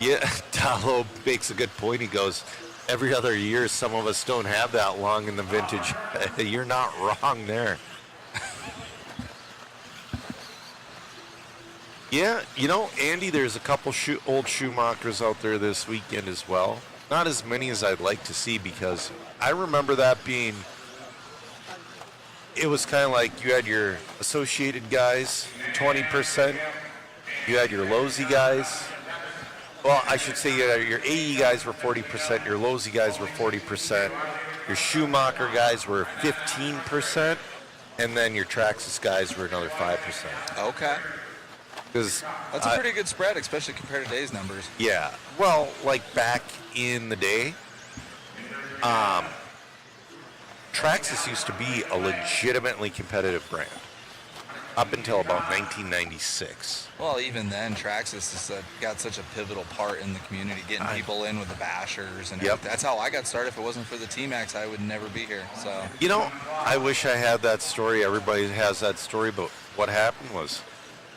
Yeah, Dalo makes a good point. He goes, every other year, some of us don't have that long in the vintage. You're not wrong there. Yeah, you know, Andy, there's a couple old Schumachers out there this weekend as well. Not as many as I'd like to see, because I remember that being, it was kind of like you had your associated guys, 20%. You had your Losey guys. Well, I should say your AE guys were 40%, your Losey guys were 40%, your Schumacher guys were 15%, and then your Traxxas guys were another 5%. Okay. That's a pretty good spread, especially compared to today's numbers. Yeah. Well, like back in the day, Traxxas used to be a legitimately competitive brand up until about 1996. Well, even then, Traxxas has got such a pivotal part in the community, getting people in with the bashers and Yep. everything. That's how I got started. If it wasn't for the T-Max, I would never be here. So, You know, I wish I had that story. Everybody has that story, but what happened was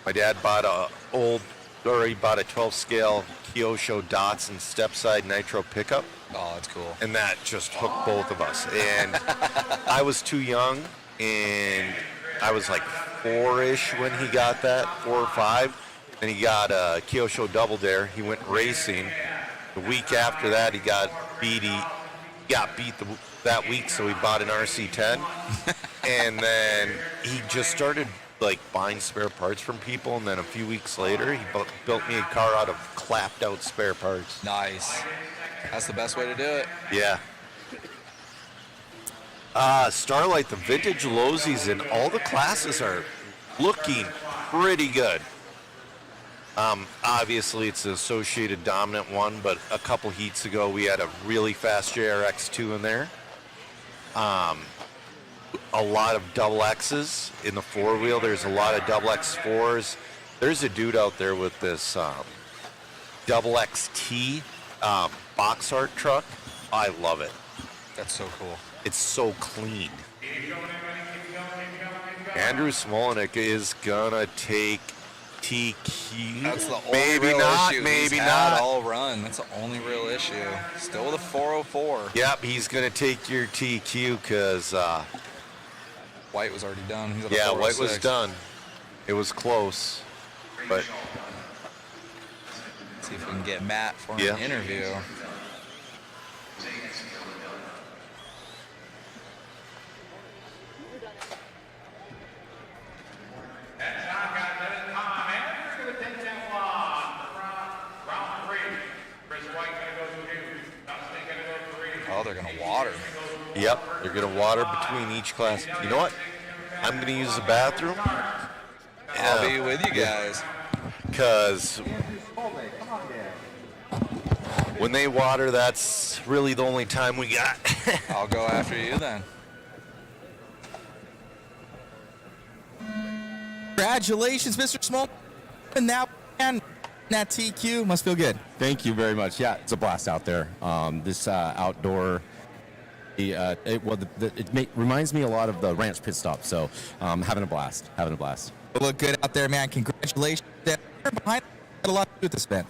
my dad bought a 12 scale Kyosho Datsun step-side nitro pickup. oh, that's cool. And that just hooked both of us. And I was too young, and I was like 4-ish when he got that, 4 or 5. And he got a Kyosho Double Dare. He went racing. The week after that, he got beat. He got beat that week, so he bought an RC10. And then he just started like buying spare parts from people. And then a few weeks later, he built me a car out of clapped out spare parts. Nice. That's the best way to do it. Yeah. Starlight, the vintage Losies in all the classes are looking pretty good. Obviously, it's the Associated Dominant one, but a couple heats ago, we had a really fast JRX2 in there. A lot of double X's in the 4-wheel. There's a lot of double X4s. There's a dude out there with this double XT box art truck. I love it. That's so cool. It's so clean. Andrew Smolenick is gonna take TQ. That's the only maybe real not, issue. maybe He's not. had all run. That's the only real issue. Still with a 404. Yep, he's gonna take your TQ because White was already done. He's at a yeah, White was 406. done. It was close, but See if we can get Matt for Yeah. an interview. Oh, they're gonna water. yep, they're gonna water between each class. You know what? I'm gonna use the bathroom. I'll be with you guys. Because when they water, that's really the only time we got. I'll go after you then. Congratulations, Mr. Small. And that TQ must feel good. Thank you very much. Yeah, it's a blast out there. This outdoor, it reminds me a lot of the ranch pit stop. So having a blast, Look good out there, man. Congratulations. Behind had a lot to do with this event.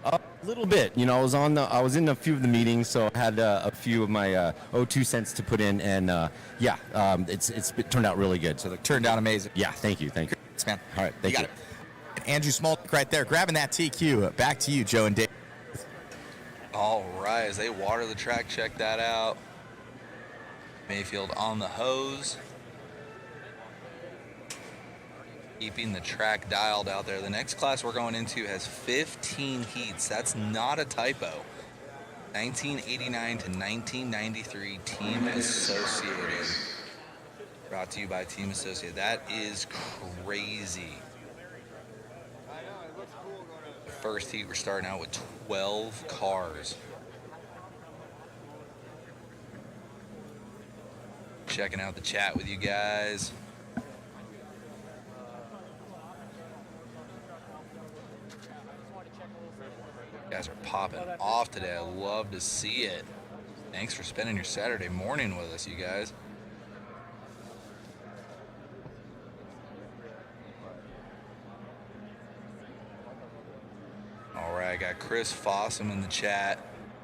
A little bit, you know. I was in a few of the meetings, so I had a few of my 2 cents to put in, and it turned out really good. So It turned out amazing. yeah, thank you. Thanks, man. All right, thank you. Got it. Andrew Smolnick right there, grabbing that TQ. Back to you, Joe and Dave. All right, as they water the track, check that out. Mayfield on the hose. Keeping the track dialed out there. The next class we're going into has 15 heats. That's not a typo. 1989 to 1993 Team Associated. Brought to you by Team Associated. That is crazy. The first heat, we're starting out with 12 cars. Checking out the chat with you guys. You guys are popping off today. I love to see it. Thanks for spending your Saturday morning with us, you guys. All right, I got Chris Fossum in the chat.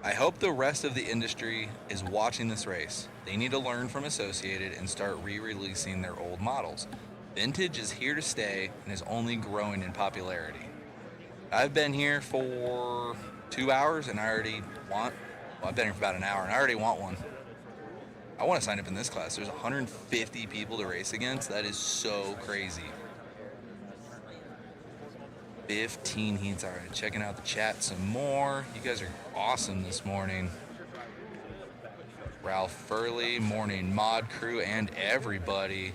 I hope the rest of the industry is watching this race. They need to learn from Associated and start re-releasing their old models. Vintage is here to stay and is only growing in popularity. I've been here for 2 hours and I already want, well, I've been here for about an hour and I already want one. I want to sign up in this class. There's 150 people to race against. That is so crazy. 15 heats. All right, checking out the chat some more. You guys are awesome this morning. Ralph Furley, morning mod crew, and everybody.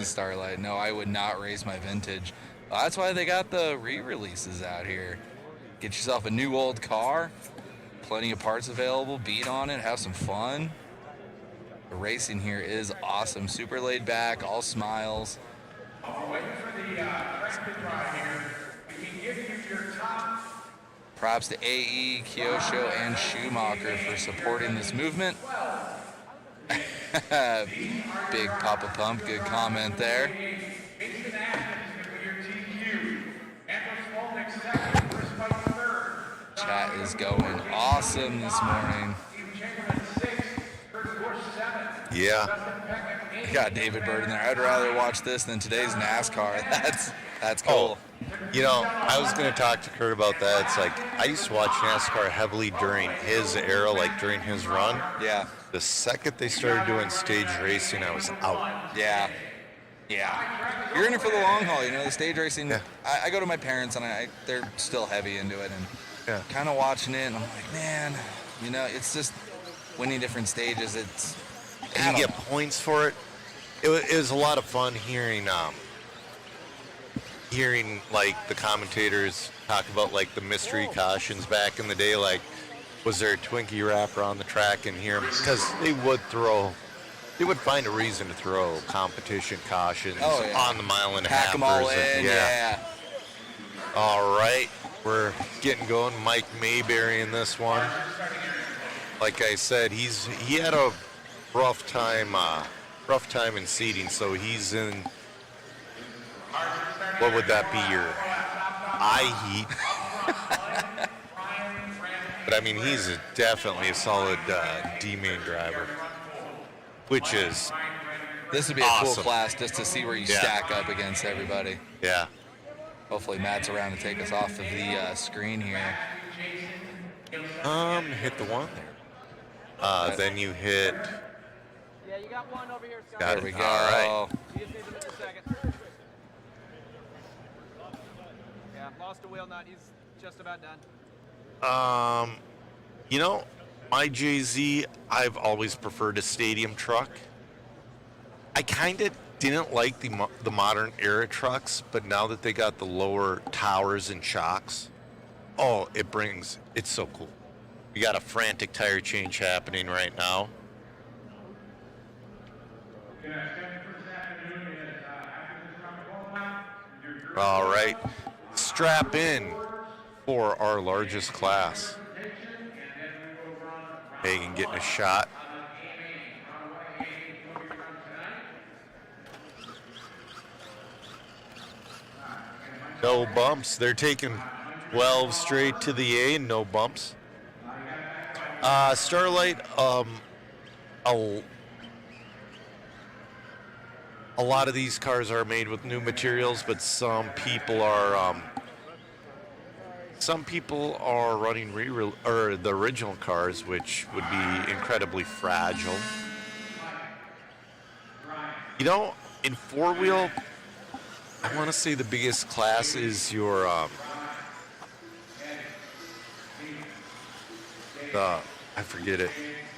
Starlight, no, I would not race my vintage. That's why they got the re-releases out here. Get yourself a new old car. Plenty of parts available. Beat on it. Have some fun. The racing here is awesome. Super laid back. All smiles. Props to AE, Kyosho, and Schumacher for supporting this movement. Big Papa Pump, good comment there. Chat is going awesome this morning. Yeah. Got David Bird in there. I'd rather watch this than today's NASCAR. That's cool. You know, I was going to talk to Kurt about that. It's like, I used to watch NASCAR heavily during his era, like during his run. Yeah. The second they started doing stage racing, I was out. Yeah. Yeah. You're in it for the long haul, you know, the stage racing. Yeah. I go to my parents, and they're still heavy into it, and kind of watching it, and I'm like, man, you know, it's just winning different stages. And you get points for it. It was a lot of fun hearing like the commentators talk about like the mystery cautions back in the day, like was there a Twinkie wrapper on the track, and hear them, because they would find a reason to throw competition cautions on the mile and a half. Pack them all in, yeah. All right, we're getting going. Mike Mayberry in this one. Like I said, he had a rough time in seating, so he's in, what would that be, your eye heat? But I mean, he's definitely a solid D-main driver, which is this would be awesome. A cool class just to see where you stack up against everybody. Yeah. Hopefully Matt's around to take us off of the screen here. Hit the one there. Then you hit. Yeah, you got one over here, Scott. Got there we it. go. All right. You just need to miss a second. Yeah, lost a wheel nut. He's just about done. You know, my JZ, I've always preferred a stadium truck. I kind of didn't like the modern era trucks, but now that they got the lower towers and shocks, it's so cool. We got a frantic tire change happening right now. All right, strap in for our largest class. Hagen getting a shot. No bumps. They're taking 12 straight to the A and no bumps. Starlight, a lot of these cars are made with new materials, but some people are running the original cars, which would be incredibly fragile. You know, in four-wheel, I want to say the biggest class is your I forget it.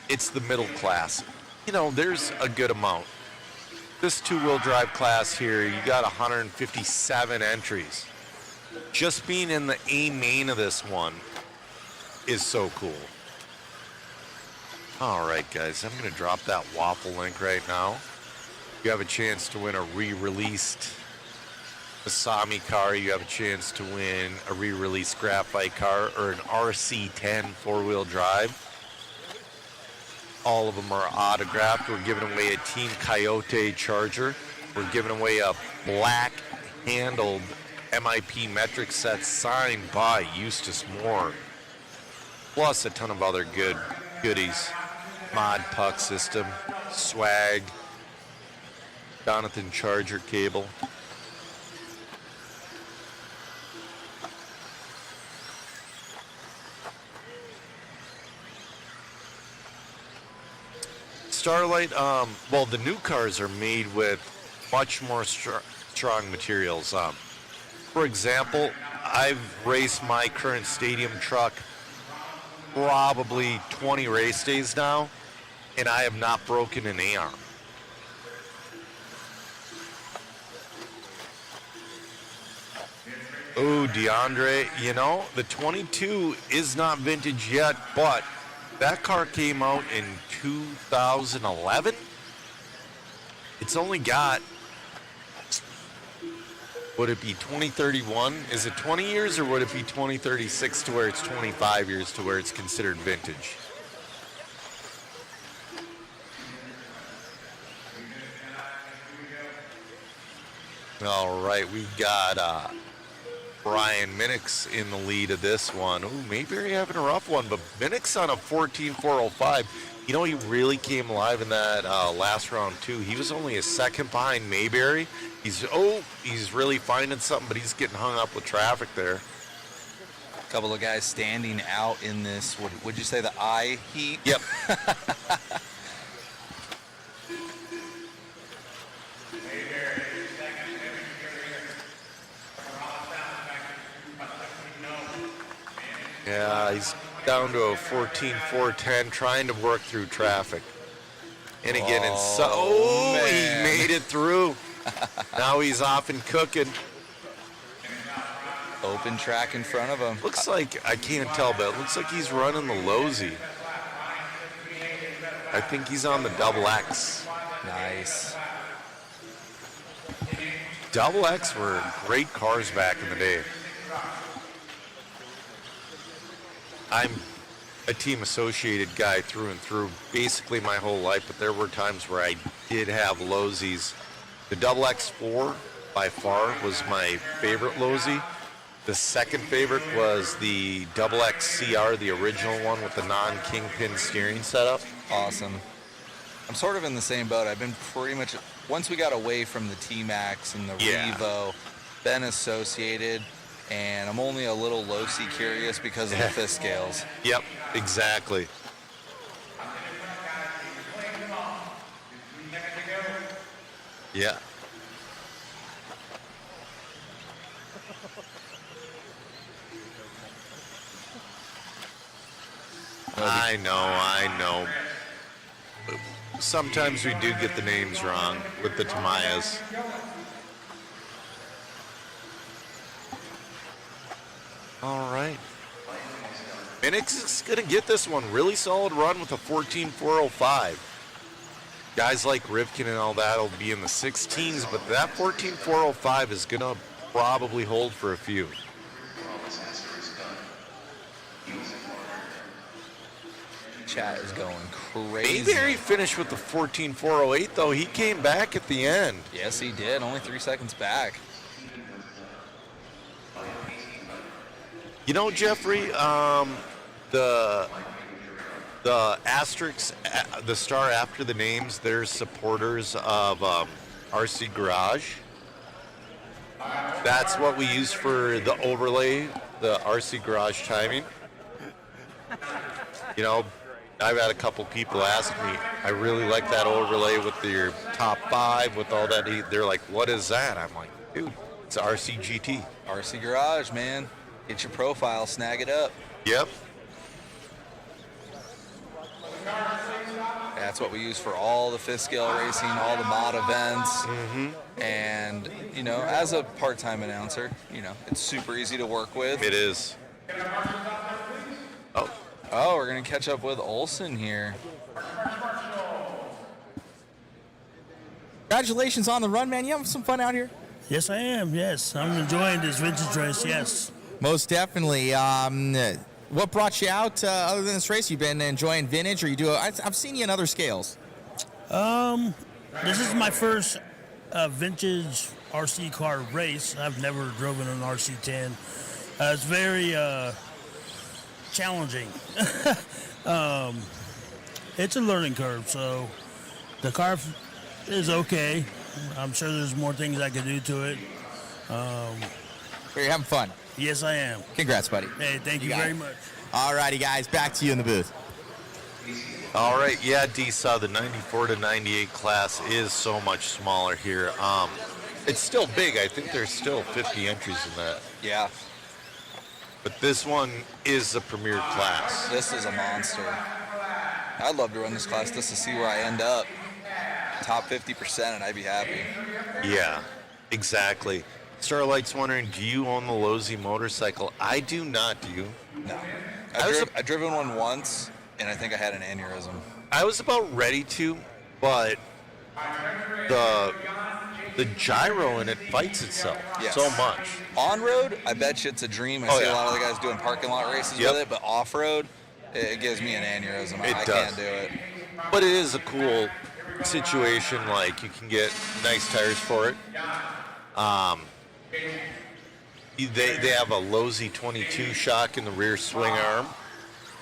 It's the middle class. You know, there's a good amount. This two-wheel drive class here, you got 157 entries. Just being in the A main of this one is so cool. All right, guys, I'm going to drop that waffle link right now. You have a chance to win a re-released Asami car. You have a chance to win a re-released graphite car or an RC10 four-wheel drive. All of them are autographed. We're giving away a Team Coyote Charger. We're giving away a black-handled MIP metric set signed by Eustace Moore. Plus a ton of other goodies. Mod puck system, swag, Jonathan Charger cable. Starlight, well, the new cars are made with much more strong materials. For example, I've raced my current stadium truck probably 20 race days now, and I have not broken an A-arm. Oh, DeAndre, you know, the 22 is not vintage yet, but that car came out in 2011. It's only got, would it be 2031? Is it 20 years, or would it be 2036 to where it's 25 years to where it's considered vintage? All right, we got Brian Minix in the lead of this one. Ooh, Mayberry having a rough one, but Minix on a 14.405. You know, he really came alive in that last round, too. He was only a second behind Mayberry. He's really finding something, but he's getting hung up with traffic there. A couple of guys standing out in this, would you say the eye heat? Yep. Yeah, he's down to a 14.410, trying to work through traffic. And again, he made it through. Now he's off and cooking. Open track in front of him. Looks like, I can't tell, but it looks like he's running the Lozy. I think he's on the Double X. Nice. Double X were great cars back in the day. I'm a team associated guy through and through basically my whole life, but there were times where I did have Lozys. The Double X4 by far was my favorite Lozy. The second favorite was the Double X CR, the original one with the non-kingpin steering setup. Awesome. I'm sort of in the same boat. I've been pretty much, once we got away from the T-Max and the Revo, been associated. And I'm only a little low-C curious because of the fifth scales. Yep, exactly. Yeah. I know. Sometimes we do get the names wrong with the Tamayas. All right. Minix is going to get this one. Really solid run with a 14.405. Guys like Rivkin and all that will be in the 16s, but that 14.405 is going to probably hold for a few. Chat is going crazy. Mayberry finished with the 14.408, though. He came back at the end. Yes, he did. Only 3 seconds back. You know, Jeffrey, the asterisks, the star after the names, they're supporters of RC Garage. That's what we use for the overlay, the RC Garage timing. You know, I've had a couple people ask me, I really like that overlay with your top 5, with all that. They're like, what is that? I'm like, dude, it's RC GT. RC Garage, man. Get your profile, snag it up. Yep. That's what we use for all the fifth scale racing, all the mod events. Mm-hmm. And, you know, as a part-time announcer, you know, it's super easy to work with. It is. Oh, we're going to catch up with Olson here. Congratulations on the run, man. You having some fun out here? Yes, I am. Yes, I'm enjoying this vintage race. Yes. Most definitely. What brought you out other than this race? You've been enjoying vintage, or I've seen you in other scales. This is my first vintage RC car race. I've never driven an RC10. It's very challenging. It's a learning curve, so the car is okay. I'm sure there's more things I could do to it. Are you having fun? Yes, I am. Congrats, buddy. Hey, thank you very much. All righty, guys. Back to you in the booth. All right, yeah, D-Saw, the 94 to 98 class is so much smaller here. It's still big. I think there's still 50 entries in that. Yeah. But this one is the premier class. This is a monster. I'd love to run this class just to see where I end up. Top 50%, and I'd be happy. Yeah, exactly. Starlight's wondering, do you own the Lozy motorcycle? I do not. Do you? No. I've driven one once, and I think I had an aneurysm. I was about ready to, but the gyro in it fights itself so much. On road, I bet you it's a dream. I see a lot of the guys doing parking lot races with it, but off road, it gives me an aneurysm. I can't do it. But it is a cool situation. Like, you can get nice tires for it. They have a Lozy 22 shock in the rear swing arm.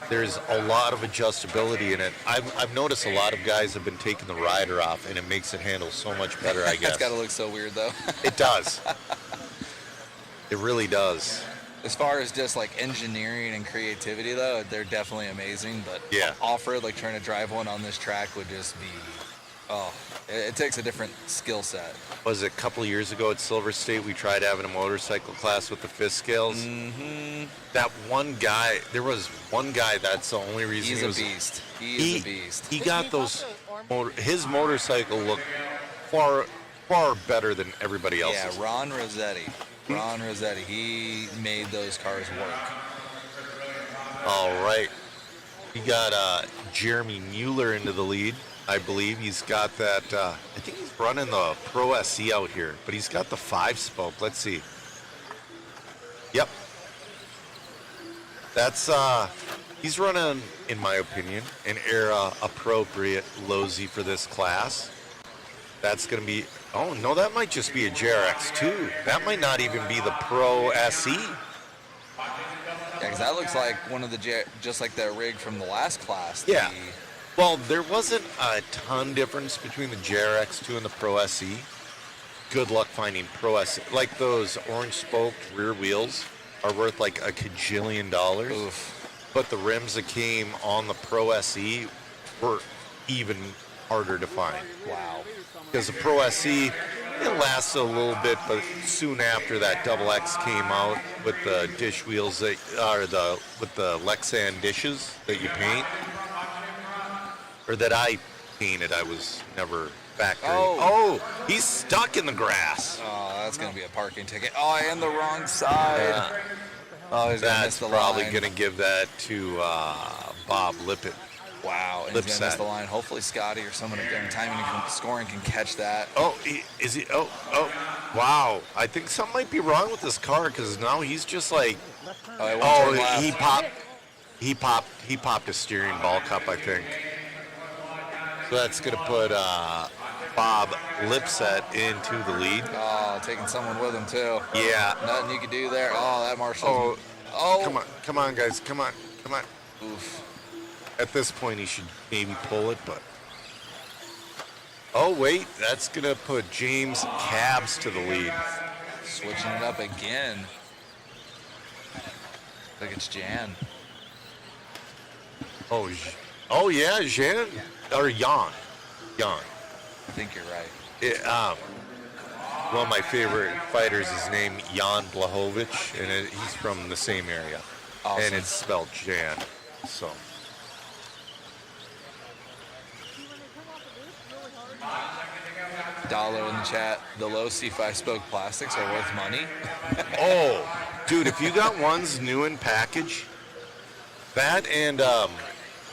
There's a lot of adjustability in it. I've noticed a lot of guys have been taking the rider off, and it makes it handle so much better, I guess. It's got to look so weird, though. It does. It really does. As far as just like engineering and creativity, though, they're definitely amazing. But yeah, off-road, like trying to drive one on this track would just be, it takes a different skill set. Was it a couple of years ago at Silver State, we tried having a motorcycle class with the fifth scales? Mm-hmm. That one guy, there was one guy, that's the only reason He's a beast. He is a beast. He got those, his motorcycle looked far better than everybody else's. Yeah, Ron Rossetti, he made those cars work. All right. We got Jeremy Mueller into the lead. I believe he's got that, I think he's running the Pro SC out here, but he's got the 5-spoke. Let's see. Yep. That's, he's running, in my opinion, an era-appropriate Lozy for this class. That's going to be, oh, no, that might just be a JRX2. That might not even be the Pro SE. Yeah, because that looks like one of the, just like the rig from the last class. Yeah. Well, there wasn't a ton difference between the JRX2 and the Pro SE. Good luck finding Pro SE. Like, those orange-spoked rear wheels are worth like a $1 gajillion. Oof. But the rims that came on the Pro SE were even harder to find. Wow. Because the Pro SE, it lasted a little bit, but soon after that Double X came out with the dish wheels that are with the Lexan dishes that you paint. Or that I painted, I was never factory. Oh, he's stuck in the grass. Oh, that's going to be a parking ticket. Oh, and the wrong side. Oh, he's going to miss the line. That's probably going to give that to Bob Lippett. Wow, and he's going to miss the line. Hopefully Scotty or someone up there in timing and scoring can catch that. Oh, is he? Oh, wow. I think something might be wrong with this car because now he's just like, he popped a steering ball cup, I think. So that's going to put Bob Lipset into the lead. Oh, taking someone with him, too. Yeah. Nothing you can do there. Oh, that Marshall. Oh. Come on, guys. Come on. Oof. At this point, he should maybe pull it, but... Oh, wait. That's going to put James Cabs to the lead. Switching it up again. I think it's Jan. Oh, yeah, Jan. Or Jan. I think you're right. One of my favorite fighters is named Jan Blachowicz, and he's from the same area. Awesome. And it's spelled Jan. So. Dollar in the chat. The low C5-spoke plastics are worth money. Oh, dude, if you got ones new in package, that and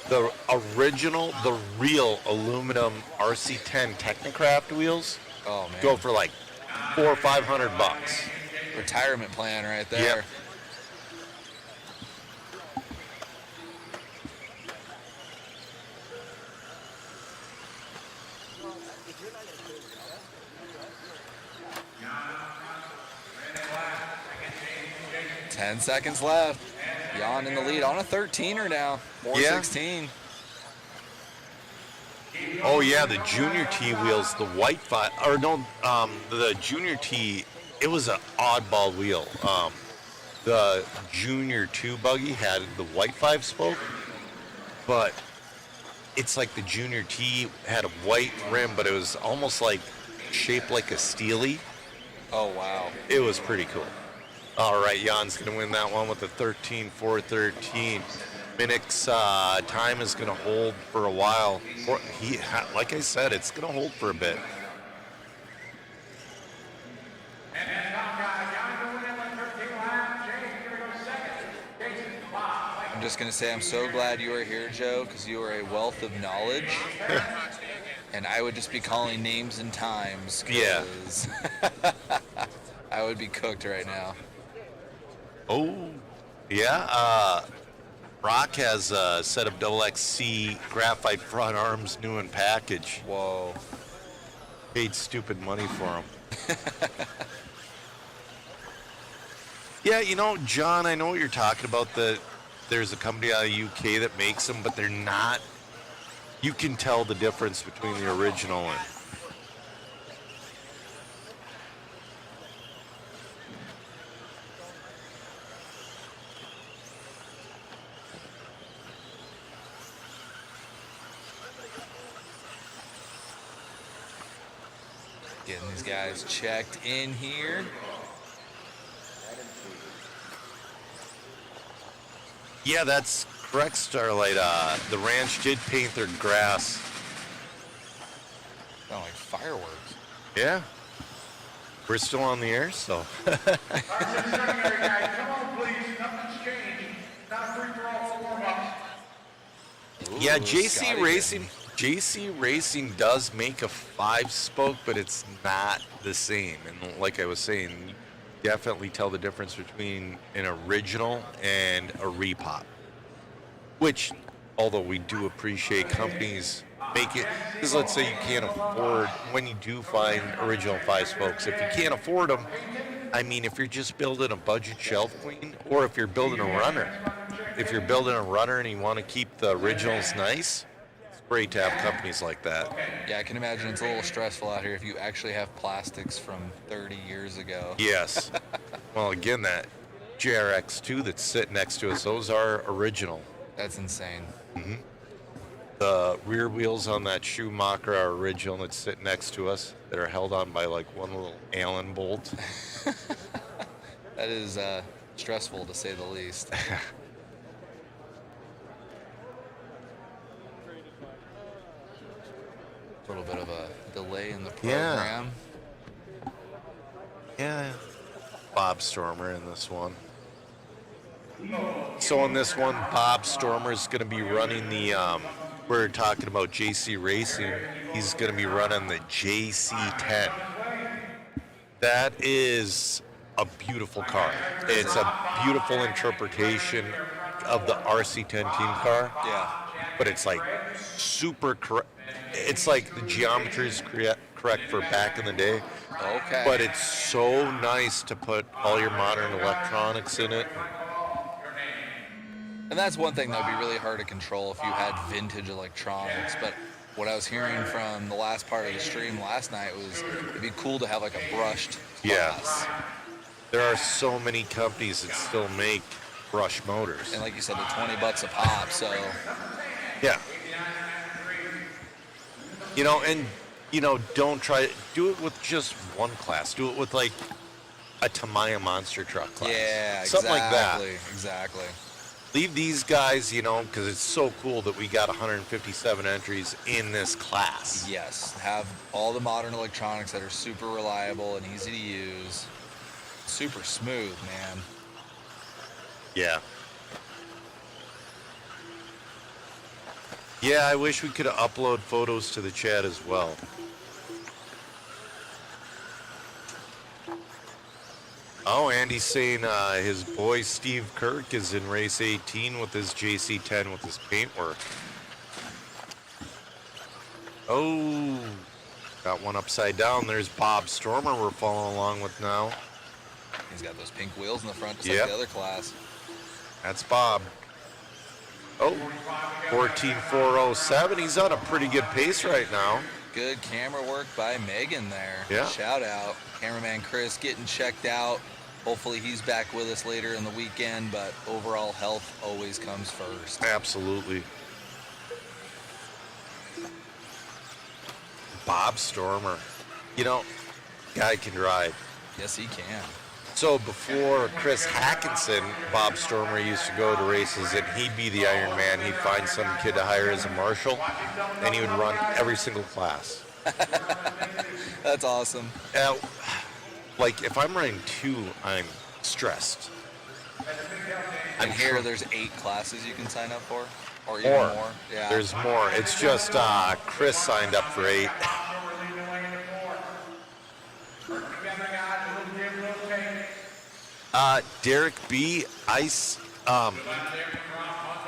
the real aluminum RC10 Technocraft wheels, oh man, go for like $400 or $500. Retirement plan right there. Yep. Ten seconds left. Jan in the lead on a 13er now. 416. Oh yeah, the Junior T wheels, the white the Junior T, it was an oddball wheel. The Junior 2 buggy had the white 5-spoke, but it's like the Junior T had a white rim, but it was almost like shaped like a Steely. Oh wow. It was pretty cool. All right, Jan's going to win that one with a 13.413. Minnick's time is going to hold for a while. Like I said, it's going to hold for a bit. just going to say I'm so glad you are here, Joe, because you are a wealth of knowledge. And I would just be calling names and times. Yeah. I would be cooked right now. Oh, yeah. Rock has a set of XC graphite front arms new in package. Whoa. Paid stupid money for them. Yeah, you know, John, I know what you're talking about. There's a company out of the UK that makes them, but they're not. You can tell the difference between the original and. Getting these guys checked in here. Yeah, that's correct, Starlight. The ranch did paint their grass. Sound like fireworks. Yeah. We're still on the air, so. Yeah, JC Racing does make a 5-spoke, but it's not the same. And like I was saying, you definitely tell the difference between an original and a repop. Which, although we do appreciate companies make it, because let's say you can't afford, when you do find original 5-spokes, if you can't afford them, I mean, if you're just building a budget shelf queen, or if you're building a runner. If you're building a runner and you want to keep the originals nice, it's great to have companies like that. Yeah, I can imagine it's a little stressful out here if you actually have plastics from 30 years ago. Yes. Well, again, that JRX2 that's sitting next to us, those are original. That's insane. Mm-hmm. The rear wheels on that Schumacher are original that's sitting next to us that are held on by like one little Allen bolt. That is stressful to say the least. A little bit of a delay in the program. Yeah. Bob Stormer in this one. So in this one, Bob Stormer is going to be running the, we're talking about JC Racing. He's going to be running the JC10. That is a beautiful car. It's a beautiful interpretation of the RC10 team car. Yeah. But it's like super correct. It's like the geometry is correct for back in the day. Okay. But it's so nice to put all your modern electronics in it. And that's one thing that would be really hard to control if you had vintage electronics. But what I was hearing from the last part of the stream last night was it'd be cool to have like a brushed glass. There are so many companies that still make brush motors. And like you said, they're $20 a pop, so. Yeah. You know, and, you know, don't try, do it with just one class. Do it with like a Tamiya monster truck class. Yeah, something like that. Exactly. Leave these guys, you know, because it's so cool that we got 157 entries in this class. Yes, have all the modern electronics that are super reliable and easy to use. Super smooth, man. Yeah. Yeah, I wish we could upload photos to the chat as well. Oh, Andy's saying his boy Steve Kirk is in race 18 with his JC10 with his paintwork. Oh, got one upside down. There's Bob Stormer we're following along with now. He's got those pink wheels in the front, just like the other class. That's Bob. Oh, 14.407. He's on a pretty good pace right now. Good camera work by Megan there. Yeah. Shout out. Cameraman Chris getting checked out. Hopefully he's back with us later in the weekend, but overall health always comes first. Absolutely. Bob Stormer. You know, guy can ride. Yes, he can. So before Chris Hackinson, Bob Stormer used to go to races and he'd be the Iron Man. He'd find some kid to hire as a marshal and he would run every single class. That's awesome. Like if I'm running 2, I'm stressed. And here, there's 8 classes you can sign up for, or even More. more. Yeah. There's more. It's just Chris signed up for 8. Derek B.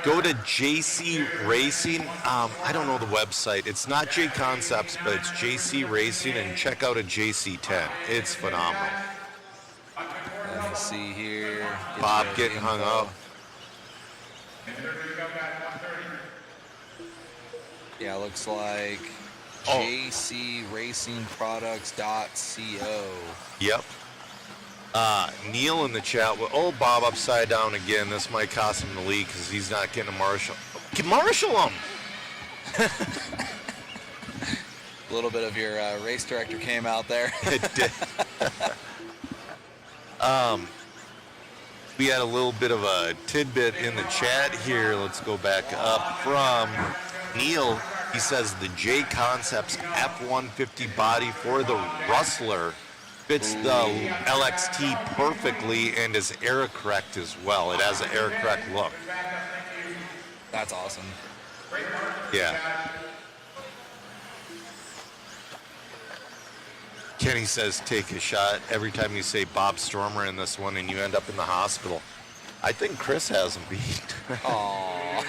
Go to JC Racing. I don't know the website. It's not J Concepts, but it's JC Racing, and check out a JC10. It's phenomenal. Let me see here. Bob getting hung up. Yeah, looks like jcracingproducts.co. Yep. Neil in the chat. Oh, Bob upside down again. This might cost him the lead because he's not getting a marshal. Marshal him! A little bit of your race director came out there. It did. We had a little bit of a tidbit in the chat here. Let's go back up from Neil. He says the J Concepts F-150 body for the Rustler fits the LXT perfectly and is air correct as well. It has an air correct look. That's awesome. Yeah. Kenny says take a shot every time you say Bob Stormer in this one and you end up in the hospital. I think Chris has him beat. Aww.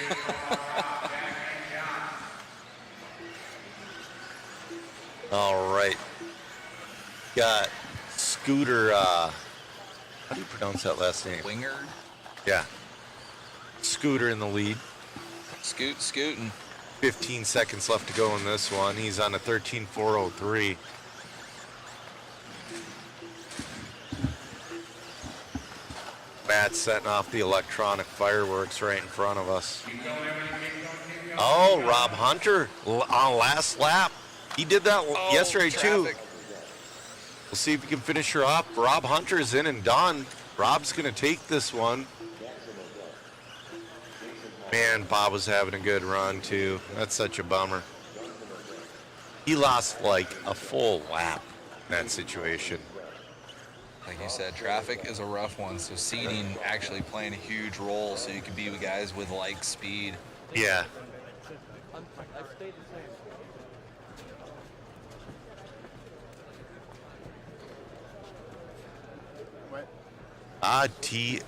All right. Got Scooter, how do you pronounce that last name? Wingard? Yeah. Scooter in the lead. Scooting. 15 seconds left to go in this one. He's on a 13.403. Matt's setting off the electronic fireworks right in front of us. Oh, Rob Hunter on last lap. He did that yesterday traffic. too. We'll see if he can finish her off. Rob Hunter's in and done. Rob's going to take this one. Man, Bob was having a good run too. That's such a bummer. He lost like a full lap in that situation. Like you said, traffic is a rough one, so seating actually playing a huge role so you can be with guys with like speed. Yeah. TBG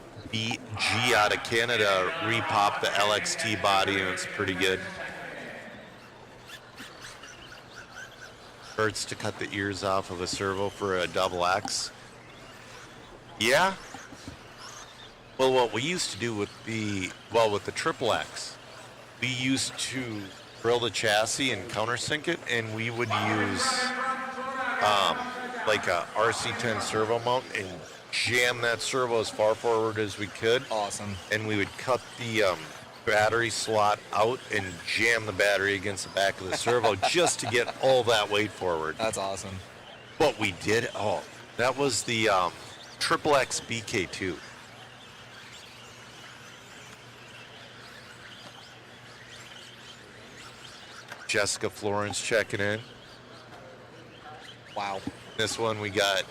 out of Canada repopped the LXT body and it's pretty good. Hurts to cut the ears off of a servo for a double X. Yeah. Well, what we used to do with the triple X, we used to drill the chassis and countersink it, and we would use like a RC10 servo mount and jam that servo as far forward as we could. Awesome. And we would cut the battery slot out and jam the battery against the back of the servo just to get all that weight forward. That's awesome. What we did, that was the Triple X BK2. Jessica Florence checking in. Wow. This one we got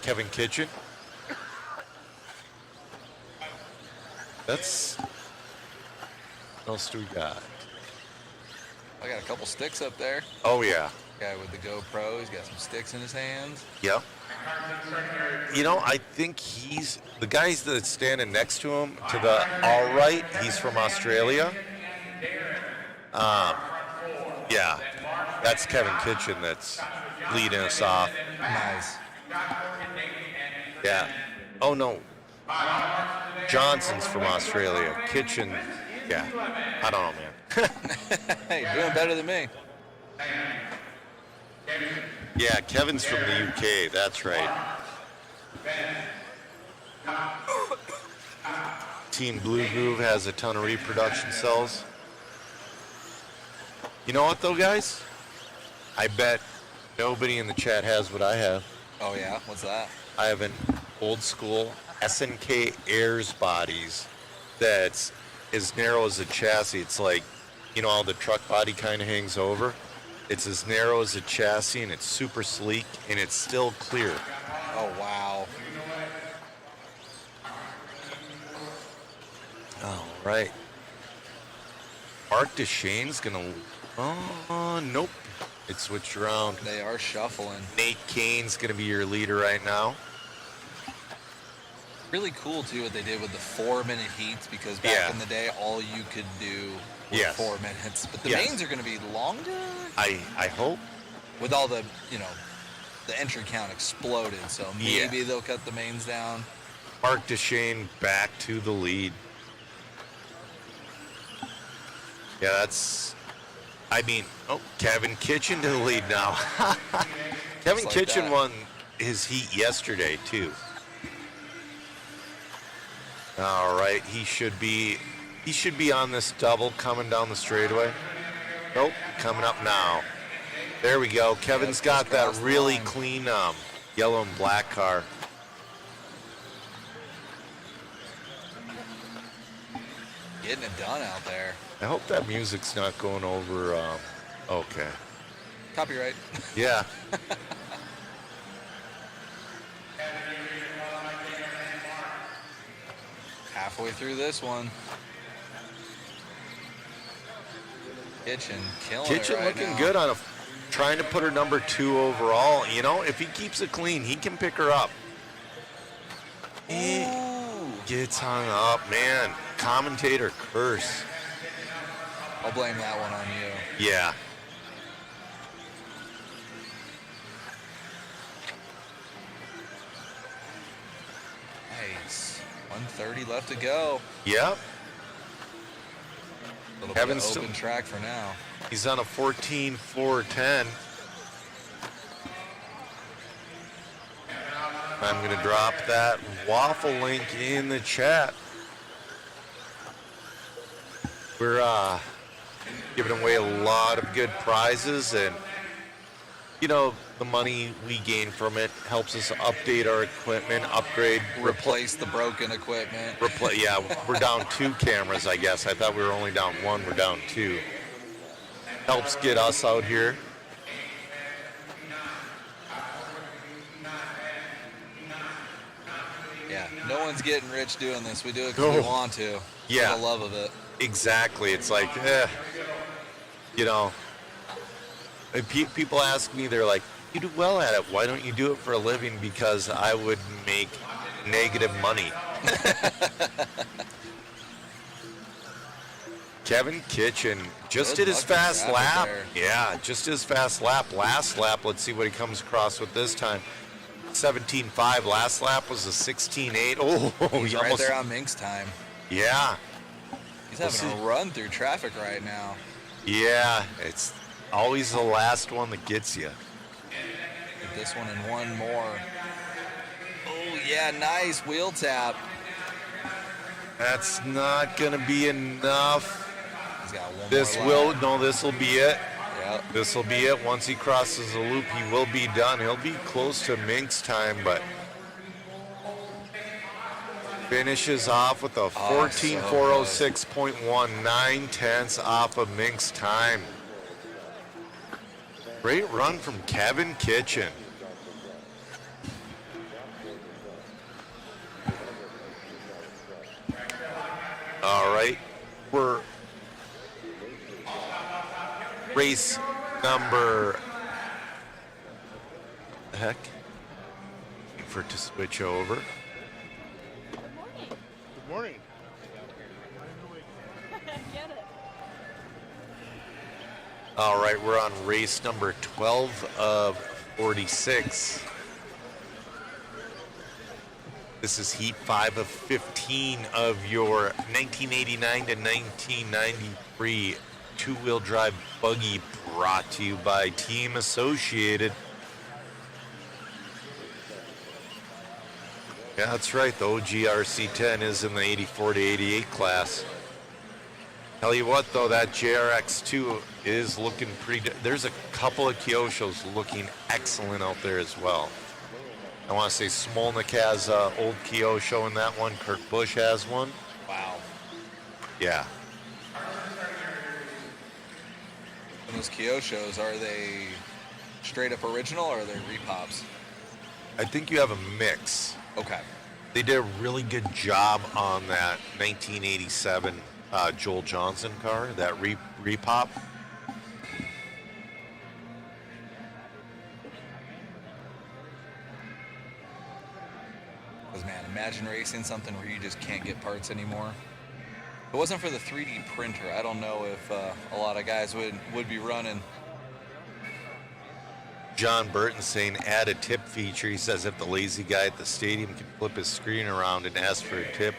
Kevin Kitchen. What else do we got? I got a couple sticks up there. Oh, yeah. Guy with the GoPro, he's got some sticks in his hands. Yep. You know, I think he's the guys that's standing next to him to the all right. He's from Australia. Yeah, that's Kevin Kitchen that's leading us off. Nice. Yeah. Oh no, Johnson's from Australia. Kitchen. Yeah. I don't know, man. Hey, you're doing better than me. Yeah, Kevin's from the UK. That's right. Team Blue Groove has a ton of reproduction cells. You know what, though, guys? I bet nobody in the chat has what I have. Oh, yeah? What's that? I have an old school SNK Airs bodies that's as narrow as a chassis. It's like, you know how the truck body kind of hangs over? It's as narrow as a chassis, and it's super sleek, and it's still clear. Oh, wow. All right. Mark Deshane's going to... nope. It switched around. They are shuffling. Nate Kane's going to be your leader right now. Really cool, too, what they did with the 4-minute heats, because back in the day, all you could do was 4 minutes. But the mains are going to be longer? I hope. With all the, the entry count exploded, so maybe they'll cut the mains down. Mark Deshane back to the lead. Yeah, that's... Kevin Kitchen to the lead now. Kevin Kitchen won his heat yesterday, too. All right, he should be on this double coming down the straightaway. Nope, coming up now. There we go. Kevin's got that really clean yellow and black car. Getting it done out there. I hope that music's not going over. Okay. Copyright. Yeah. Halfway through this one. Kitchen killing it right looking now. good on trying to put her number 2 overall. If he keeps it clean, he can pick her up. Gets hung up, man. Commentator curse. I'll blame that one on you. Yeah. Nice. 130 left to go. Yep. A little bit of open track for now. He's on a 14.410. I'm going to drop that waffle link in the chat. We're giving away a lot of good prizes, and the money we gain from it helps us update our equipment, upgrade, replace the broken equipment. Yeah, we're down 2 cameras, I guess. I thought we were only down 1. We're down 2. Helps get us out here. Yeah, no one's getting rich doing this. We do it because we want to. Yeah. For the love of it. Exactly. It's like, people ask me, they're like, you do well at it. Why don't you do it for a living? Because I would make negative money. Kevin Kitchen just did his fast lap. Yeah, just his fast lap. Last lap, let's see what he comes across with this time. 17.5. Last lap was a 16.8. Oh, he's right there on Mink's time. Yeah. He's having a run through traffic right now. Yeah, it's always the last one that gets you. Get this one and one more. Oh, yeah, nice wheel tap. That's not going to be enough. He's got one this more lap. this will be it. Yep. This will be it. Once he crosses the loop, he will be done. He'll be close to Mink's time, but finishes off with a 14.406.1, 9/10 off of Mink's time. Great run from Kevin Kitchen. All right, we're race number. The heck? Wait for it to switch over. Good morning. Get it. All right, we're on race number 12 of 46. This is heat 5 of 15 of your 1989 to 1993 two-wheel drive buggy, brought to you by Team Associated. Yeah, that's right. The OG RC10 is in the 84 to 88 class. Tell you what, though, that JRX2 is looking pretty... There's a couple of Kyoshos looking excellent out there as well. I want to say Smolnik has an old Kyosho in that one. Kurt Busch has one. Wow. Yeah. And those Kyoshos, are they straight up original or are they repops? I think you have a mix. Okay. They did a really good job on that 1987 Joel Johnson car, that repop. Because, man, imagine racing something where you just can't get parts anymore. If it wasn't for the 3D printer, I don't know if a lot of guys would be running. John Burton saying add a tip feature. He says if the lazy guy at the stadium can flip his screen around and ask for a tip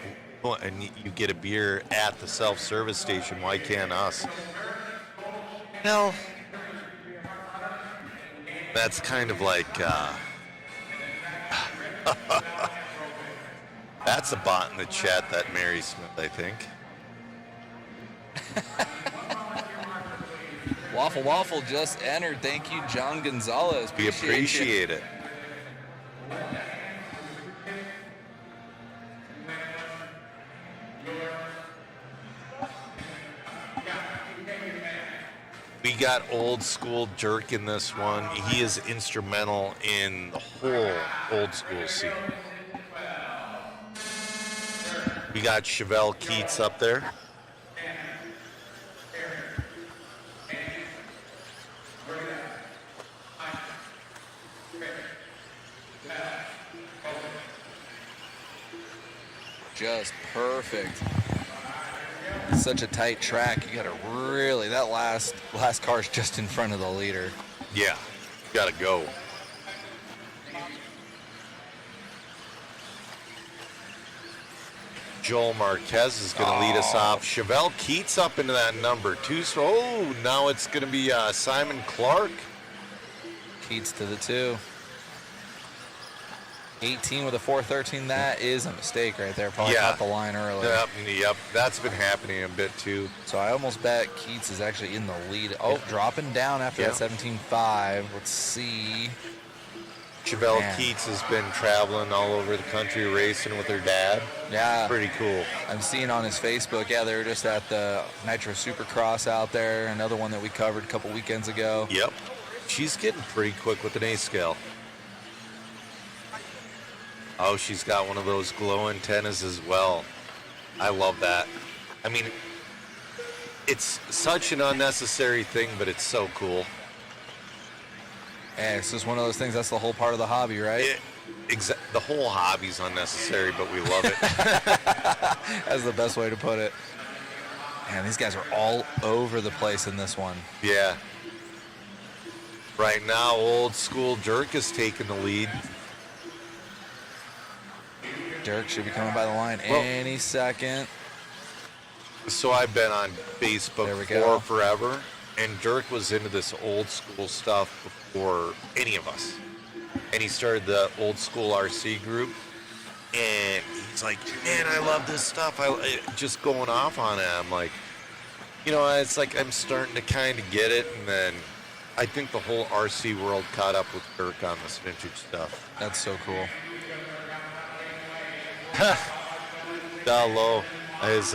and you get a beer at the self-service station, why can't us? Well, that's kind of like that's a bot in the chat, that Mary Smith, I think. Waffle just entered. Thank you, John Gonzalez. We appreciate it. We got old school Dirk in this one. He is instrumental in the whole old school scene. We got Chevelle Keats up there. Just perfect. Such a tight track. You gotta really, that last car's just in front of the leader. Yeah, gotta go. Joel Marquez is going to lead us off. Chevelle Keats up into that number 2. So, now it's going to be Simon Clark. Keats to the 2. 18 with a 413. That is a mistake right there. Probably caught the line early. Yep, that's been happening a bit too. So I almost bet Keats is actually in the lead. Oh, dropping down after that 17.5. Let's see. Chevelle Keats has been traveling all over the country racing with her dad. Yeah. Pretty cool. I'm seeing on his Facebook, they were just at the Nitro Supercross out there, another one that we covered a couple weekends ago. Yep. She's getting pretty quick with an A scale. Oh, she's got one of those glow antennas as well. I love that. I mean, it's such an unnecessary thing, but it's so cool. Yeah, it's just one of those things. That's the whole part of the hobby, right? The whole hobby's unnecessary, but we love it. That's the best way to put it. Man, these guys are all over the place in this one. Yeah. Right now, old school Dirk is taking the lead. Dirk should be coming by the line any second. So I've been on Facebook for forever, and Dirk was into this old school stuff before any of us. And he started the old school RC group, and he's like, man, I love this stuff. Just going off on it. I'm like, it's like I'm starting to kind of get it, and then I think the whole RC world caught up with Dirk on this vintage stuff. That's so cool. Low. His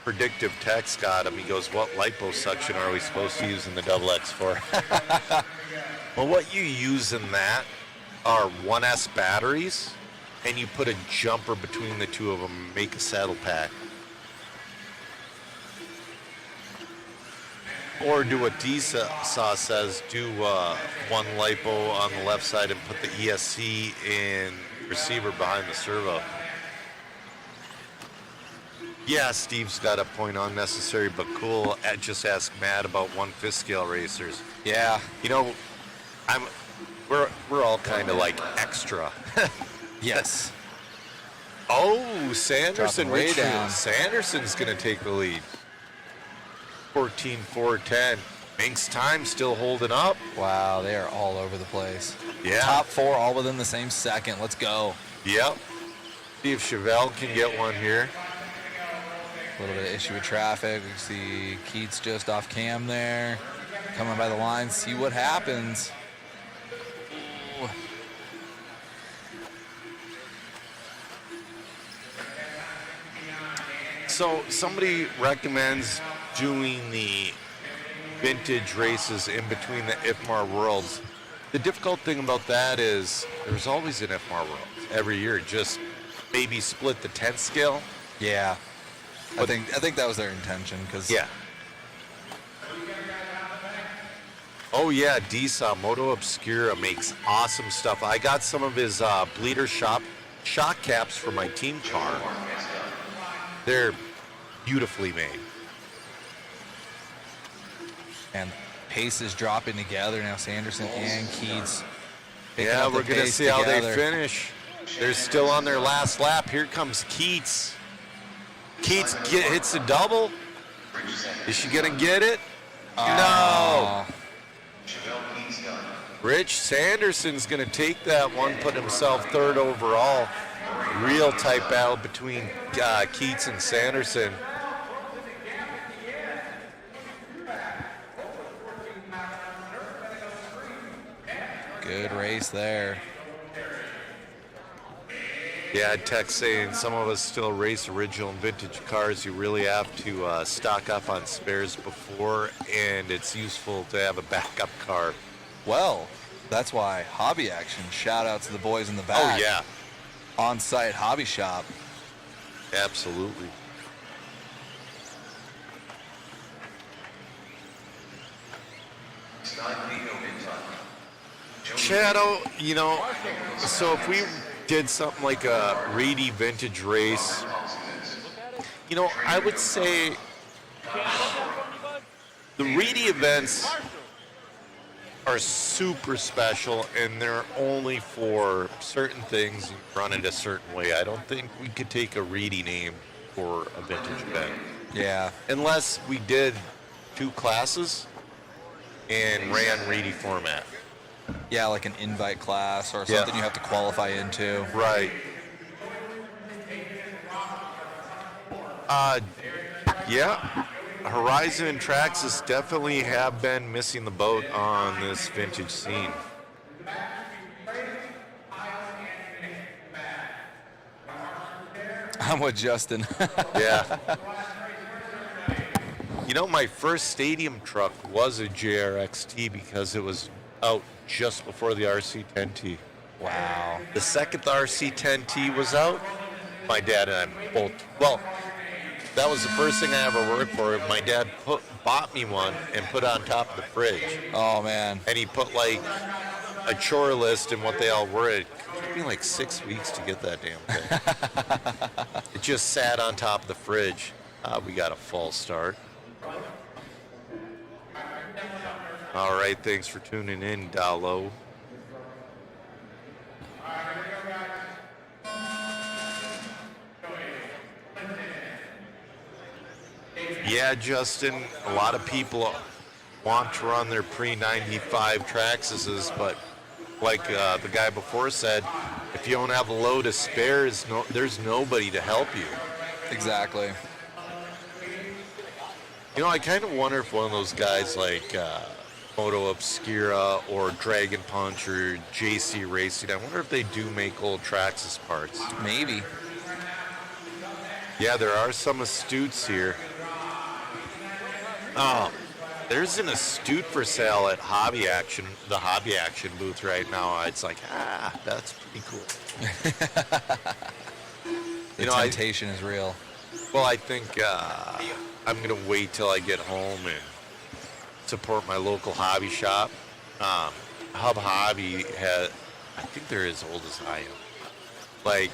predictive text got him. He goes, what liposuction are we supposed to use in the XX for? Well, what you use in that are 1S batteries, and you put a jumper between the two of them and make a saddle pack. Or do what D-Saw says, do one lipo on the left side and put the ESC in receiver behind the servo. Yeah, Steve's got a point on necessary but cool. Just ask Matt about 1/5 scale racers. Yeah. We're all kind of like extra. Yes. Oh, Sanderson way Richards. down. Sanderson's going to take the lead. 14.410. Mink's time still holding up. Wow, they are all over the place. Yeah. Top 4 all within the same second. Let's go. Yep. See if Chevelle can get one here. A little bit of issue with traffic. We see Keats just off cam there. Coming by the line. See what happens. Ooh. So somebody recommends doing the vintage races in between the IFMAR Worlds. The difficult thing about that is there's always an FMR World every year. Just maybe split the 10th scale. Yeah. I think that was their intention. Cause yeah. Oh yeah, Disa Moto Obscura makes awesome stuff. I got some of his bleeder shock caps for my team car. They're beautifully made. And pace is dropping together now. Sanderson and Keats. Yeah, we're going to see how they finish. They're still on their last lap. Here comes Keats. Keats hits a double. Is she going to get it? No. Rich Sanderson's going to take that one, put himself third overall. Real tight battle between Keats and Sanderson. Good race there. Yeah, I'd text saying some of us still race original and vintage cars. You really have to stock up on spares before, and it's useful to have a backup car. Well, that's why Hobby Action. Shout out to the boys in the back. Oh, yeah. On-site hobby shop. Absolutely. Shadow, you know, so if we did something like a Reedy vintage race, you know, I would say the Reedy events are super special, and they're only for certain things and run it a certain way. I don't think we could take a Reedy name for a vintage event. Yeah. Unless we did 2 classes and ran Reedy format. Yeah, like an invite class or something you have to qualify into. Right. Yeah. Horizon and Traxxas definitely have been missing the boat on this vintage scene. I'm with Justin. Yeah. You know, my first stadium truck was a JRXT because it was out just before the RC10T. Wow. The second the RC10T was out, my dad and I both, well, that was the first thing I ever worked for. My dad bought me one and put it on top of the fridge. Oh, man. And he put like a chore list and what they all were. It took me like 6 weeks to get that damn thing. It just sat on top of the fridge. We got a false start. All right, thanks for tuning in, Dalo. Yeah, Justin, a lot of people want to run their pre-95 Traxxases, but like the guy before said, if you don't have a load of spares, there's nobody to help you. Exactly. You know, I kind of wonder if one of those guys like Moto Obscura or Dragon Punch or JC Racing, I wonder if they do make old Traxxas parts. Maybe. Yeah, there are some Astutes here. There's an Astute for sale at Hobby Action, the Hobby Action booth right now. It's like, that's pretty cool. The temptation is real. Well, I think I'm going to wait till I get home and support my local hobby shop. Hub Hobby has, I think they're as old as I am. Like,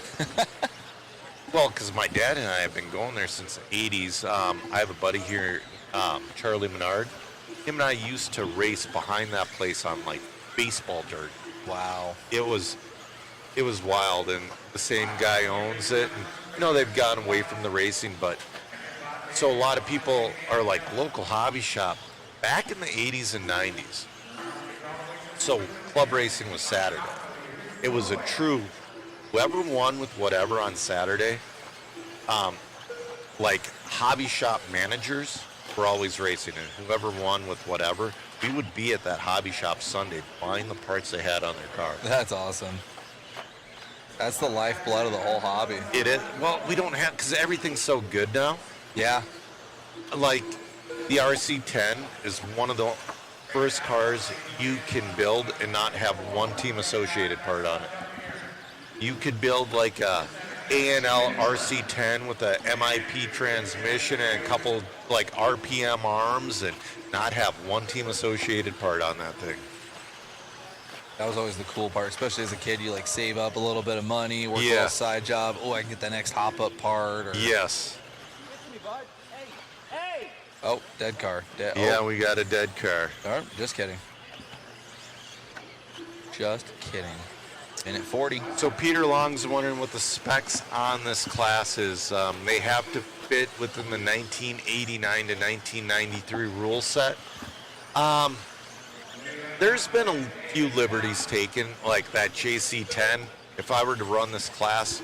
well, because my dad and I have been going there since the 80s. I have a buddy here, Charlie Menard. Him and I used to race behind that place on like baseball dirt. Wow. It was wild, and the same guy owns it. And, you know, they've gotten away from the racing, but so a lot of people are like local hobby shop. Back in the 80s and 90s, so club racing was Saturday. It was a true, whoever won with whatever on Saturday, like hobby shop managers were always racing, and whoever won with whatever, we would be at that hobby shop Sunday buying the parts they had on their car. That's awesome. That's the lifeblood of the whole hobby. It is. Well, we don't have, because everything's so good now. Yeah. Like, the RC10 is one of the first cars you can build and not have one team associated part on it. You could build like a A&L RC10 with a MIP transmission and a couple like RPM arms and not have one team associated part on that thing. That was always the cool part, especially as a kid. You like save up a little bit of money, work a Yeah. little side job. Oh, I can get the next hop-up part. Or, Yes. oh, dead car. Yeah, oh. we got a dead car. Oh, just kidding. Just kidding. Minute 40. So Peter Long's wondering what the specs on this class is. They have to fit within the 1989 to 1993 rule set. There's been a few liberties taken, like that JC10. If I were to run this class,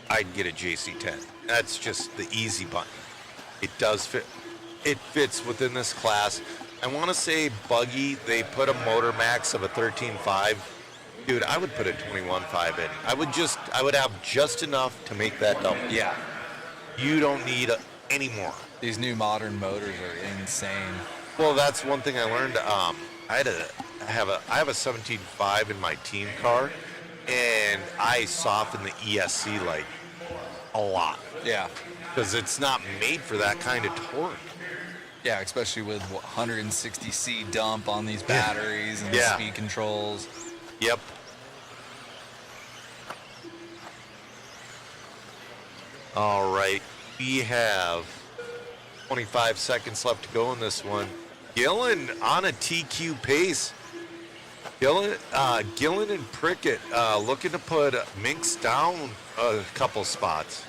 I'd get a JC10. That's just the easy button. It does fit. It fits within this class. I want to say buggy, they put a motor max of a 13.5. Dude, I would put a 21.5 in. I would have just enough to make that double. Yeah. You don't need any more. These new modern motors are insane. Well, that's one thing I learned. I have a 17.5 in my team car, and I soften the ESC like a lot. Yeah. Because it's not made for that kind of torque. Yeah, especially with 160C dump on these batteries and the speed controls. Yep. All right, we have 25 seconds left to go in this one. Gillen on a TQ pace. Gillen and Prickett looking to put Minx down a couple spots.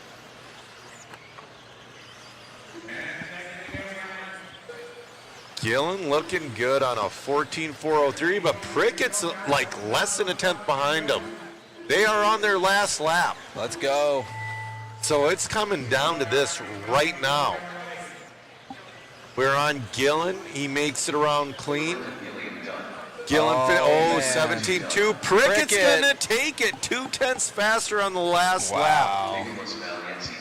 Gillen looking good on a 14.403, but Prickett's like less than a tenth behind him. They are on their last lap. Let's go. So it's coming down to this right now. We're on Gillen. He makes it around clean. Gillen, 17.2. Prickett's going to take it 0.2 faster on the last lap.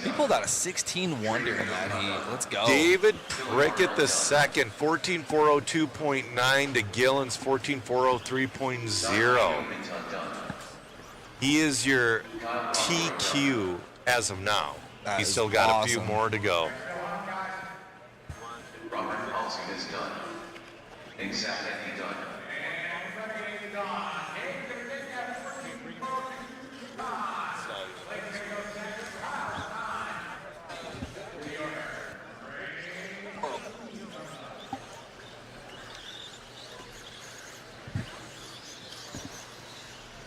He pulled out a 16 wonder in that heat. Let's go. David Prickett the second, 14.402.9 to Gillen's 14.403.0. He is your TQ as of now. He's still got a few more to go. Robert Halsey is done. Exactly done.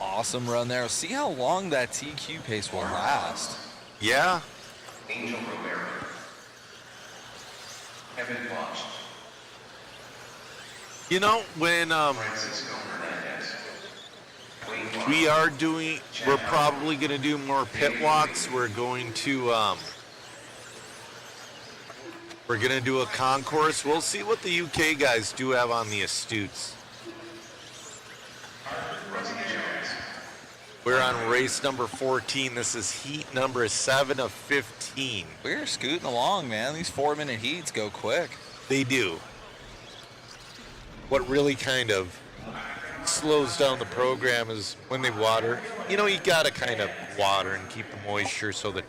Awesome run there. See how long that TQ pace will last. Yeah. Angel Romero. Kevin Bosch. You know, when we're probably going to do more pit walks. We're going to do a concourse. We'll see what the UK guys do have on the Astutes. We're on race number 14. This is heat number 7 of 15. We're scooting along, man. These 4-minute heats go quick. They do. What really kind of slows down the program is when they water. You know, you got to kind of water and keep the moisture so that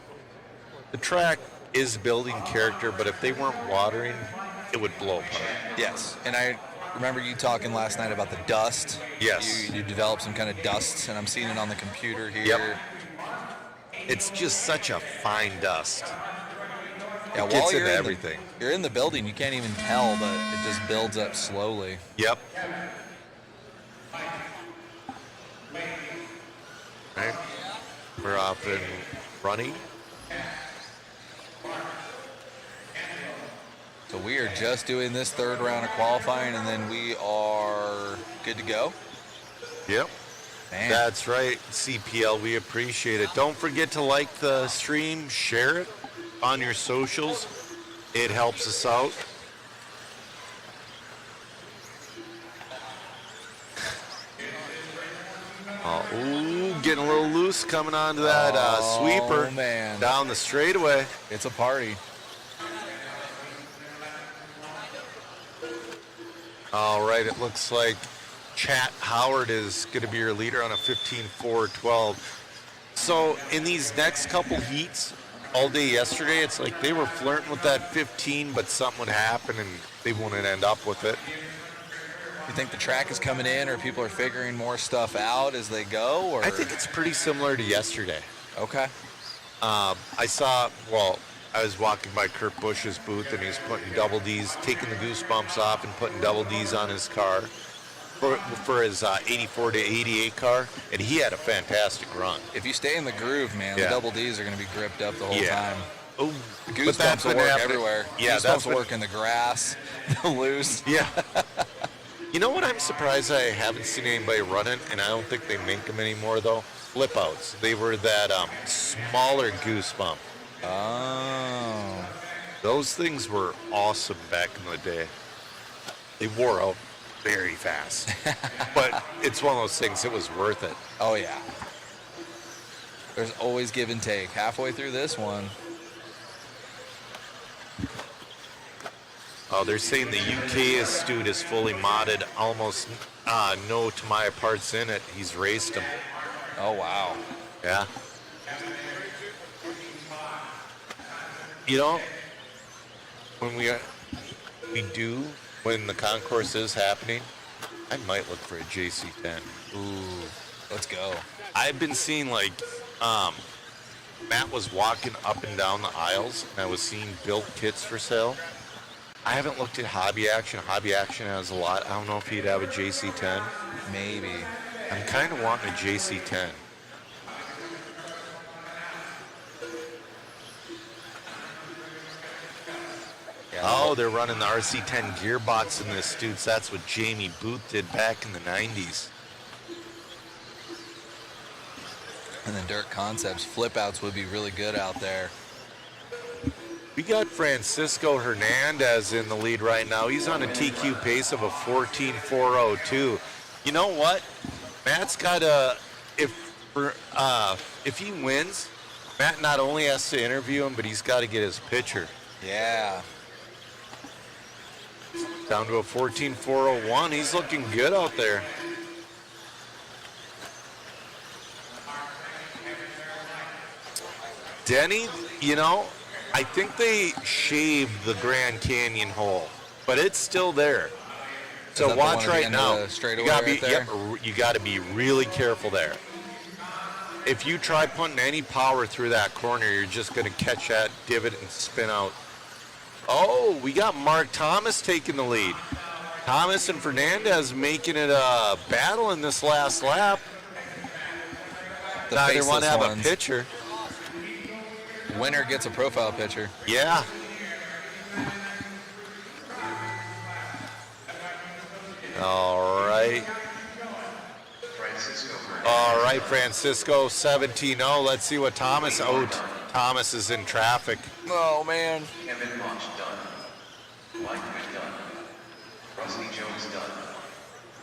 the track is building character, but if they weren't watering, it would blow apart. Yes, and I remember you talking last night about the dust. Yes. You developed some kind of dust, and I'm seeing it on the computer here. Yep. It's just such a fine dust. Yeah, It gets while you're into in everything. You're in the building, you can't even tell, but it just builds up slowly. Yep. Right. We're off and running. So we are just doing this third round of qualifying, and then we are good to go. Yep. Man. That's right, CPL. We appreciate it. Don't forget to like the stream, share it on your socials. It helps us out. Ooh, getting a little loose coming onto that sweeper man. down the straightaway. It's a party. All right, it looks like Chat Howard is going to be your leader on a 15-4-12. So in these next couple heats, all day yesterday, it's like they were flirting with that 15, but something would happen and they wouldn't end up with it. You think the track is coming in, or people are figuring more stuff out as they go? Or I think it's pretty similar to yesterday. Okay. I was walking by Kurt Busch's booth, and he's putting double Ds, taking the goosebumps off and putting double Ds on his car for his 84 to 88 car, and he had a fantastic run. If you stay in the groove, man, Yeah. the double Ds are going to be gripped up the whole time. Oh, The but that's goosebumps will been work happening. everywhere. Yeah, Goosebumps will work in the grass, loose. Yeah. You know what I'm surprised I haven't seen anybody running, and I don't think they make them anymore, though? Flip outs. They were that smaller goosebump. Oh. Those things were awesome back in the day. They wore out very fast. But it's one of those things, it was worth it. Oh, yeah. There's always give and take. Halfway through this one. Oh, they're saying the UK Astute is fully modded, almost no Tamiya parts in it. He's raced them. Oh, wow. Yeah. You know, when when the concourse is happening, I might look for a JC10. Ooh, let's go. I've been seeing, like, Matt was walking up and down the aisles, and I was seeing built kits for sale. I haven't looked at Hobby Action. Hobby Action has a lot. I don't know if he'd have a JC10. Maybe. I'm kind of wanting a JC10. Yeah, oh, they're running the RC10 gearbox in this, dudes. That's what Jamie Booth did back in the 90s. And then Dirt Concepts flip outs would be really good out there. We got Francisco Hernandez in the lead right now. He's on a TQ pace of a 14.402. You know what? Matt's got if he wins, Matt not only has to interview him, but he's got to get his picture. Yeah. Down to a 14.401. He's looking good out there. Denny, you know, I think they shaved the Grand Canyon hole, but it's still there. So watch right now. You gotta be, you got to be really careful there. If you try putting any power through that corner, you're just going to catch that divot and spin out. Oh, we got Mark Thomas taking the lead. Thomas and Fernandez making it a battle in this last lap. Neither one have a picture. Winner gets a profile picture. Yeah. All right. All right, Francisco, 17-0. Let's see what Thomas. Oh, Thomas is in traffic. Oh, man. Kevin March done. Mike done. Rusty Jones done.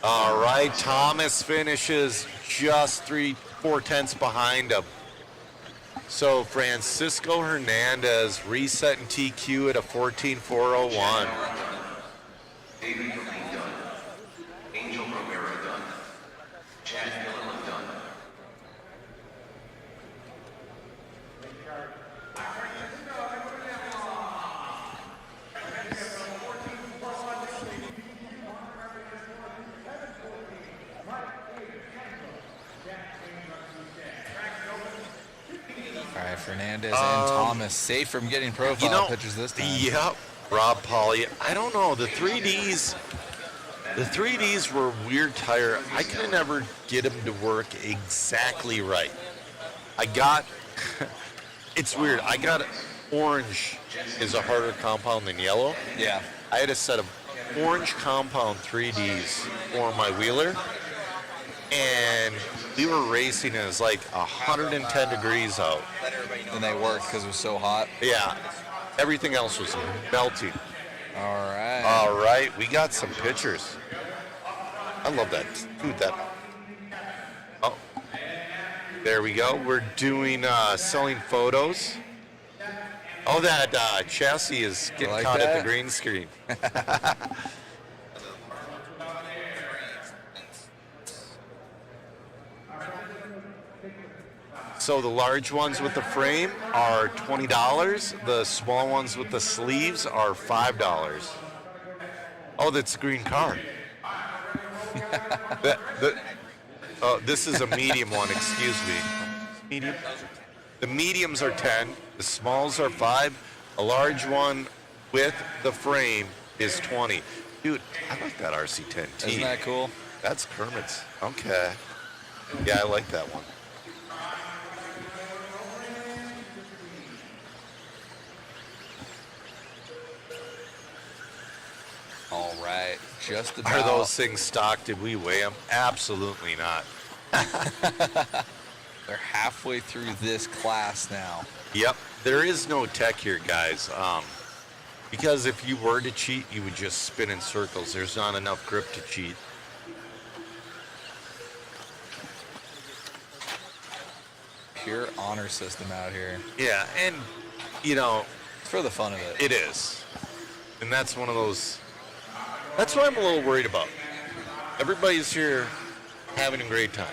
All right, Thomas finishes just 3/4 tenths behind him. So Francisco Hernandez resetting TQ at a 14.401. David Green done. Angel Romero done. Chad Gilliland done. All right, Fernandez and Thomas safe from getting profile pictures this time. Yep, Rob Polly. I don't know, the 3Ds were weird tire. I could never get them to work exactly right. It's weird. I got orange is a harder compound than yellow. Yeah. I had a set of orange compound 3Ds for my wheeler, and we were racing and it was like 110 degrees out. And they worked because it was so hot. Yeah. Everything else was melting. All right. All right. We got some pictures. I love that. Dude, that. Oh. There we go. We're doing selling photos. Oh, that chassis is getting caught at the green screen. So the large ones with the frame are $20. The small ones with the sleeves are $5. Oh, that's a green car. This is a medium one, excuse me. Medium? The mediums are 10, the smalls are 5, a large one with the frame is 20. Dude, I like that RC10T. Isn't that cool? That's Kermit's. Okay. Yeah, I like that one. All right, just about. Are those things stock? Did we weigh them? Absolutely not. They're halfway through this class now. Yep. There is no tech here, guys. Because if you were to cheat, you would just spin in circles. There's not enough grip to cheat. Pure honor system out here. Yeah, and, you know... It's for the fun of it. It is. And that's one of those... That's what I'm a little worried about. Everybody's here having a great time.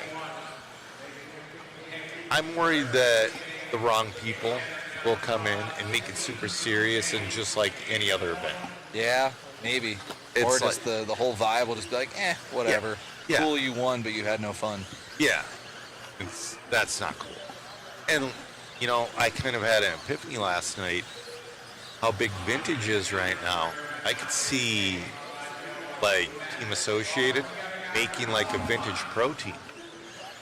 I'm worried that the wrong people will come in and make it super serious and just like any other event. Yeah, maybe. It's or just like, the whole vibe will just be like, whatever. Yeah. Cool, you won, but you had no fun. Yeah. That's not cool. And, you know, I kind of had an epiphany last night how big vintage is right now. I could see, like, Team Associated making, like, a vintage pro team.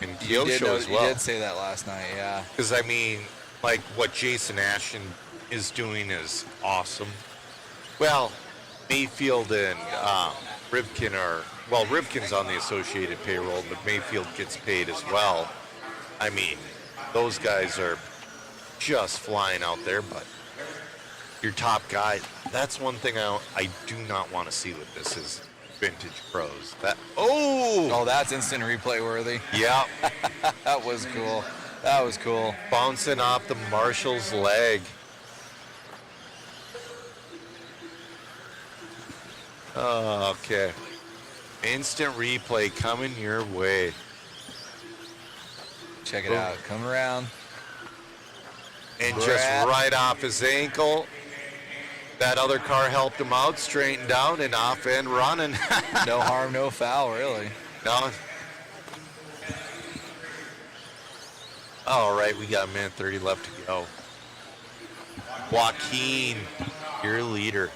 And Kyosho as well. You did say that last night, yeah. Because, I mean, like, what Jason Ashton is doing is awesome. Well, Mayfield and Rivkin are... Well, Rivkin's on the Associated payroll, but Mayfield gets paid as well. I mean, those guys are just flying out there, but your top guy, that's one thing I do not want to see with this is vintage pros. Oh, that's instant replay worthy. Yeah. That was cool. That was cool. Bouncing off the Marshall's leg. Oh, okay. Instant replay coming your way. Check it out. Come around. And just right off his ankle. That other car helped him out, straightened down, and off and running. No harm, no foul, really. No. All right, we got a minute 30 left to go. Joaquin, your leader.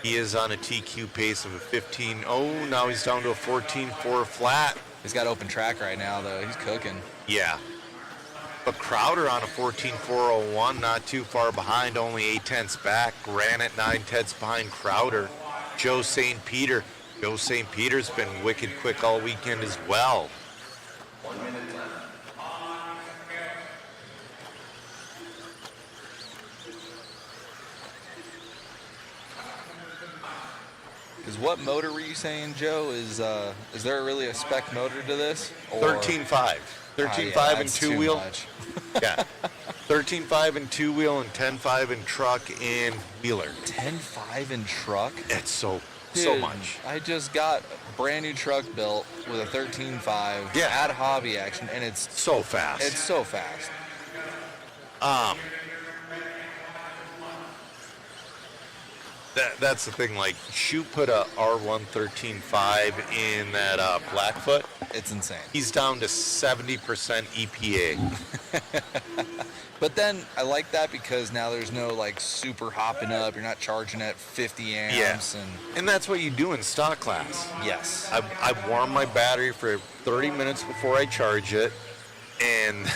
He is on a TQ pace of a 15. Oh, now he's down to a 14.4 flat. He's got open track right now, though. He's cooking. Yeah. But Crowder on a 14.401, not too far behind, only 8/10ths back. Granite 9/10ths behind Crowder. Joe St. Peter. Joe St. Peter's been wicked quick all weekend as well. 1 minute left. Because what motor were you saying, Joe? Is there really a spec motor to this? 13.5. 13.5 and two-wheel. Yeah. 13.5 and two-wheel and 10.5 in truck and wheeler. 10.5 in truck? It's so Dude, much. I just got a brand new truck built with a 13.5 at Hobby Action, and it's so fast. It's so fast. That's the thing. Like, Shu put a R1 13.5 in that Blackfoot. It's insane. He's down to 70% EPA. But then I like that because now there's no like super hopping up. You're not charging at 50 amps. Yeah. And that's what you do in stock class. Yes. I warm my battery for 30 minutes before I charge it. And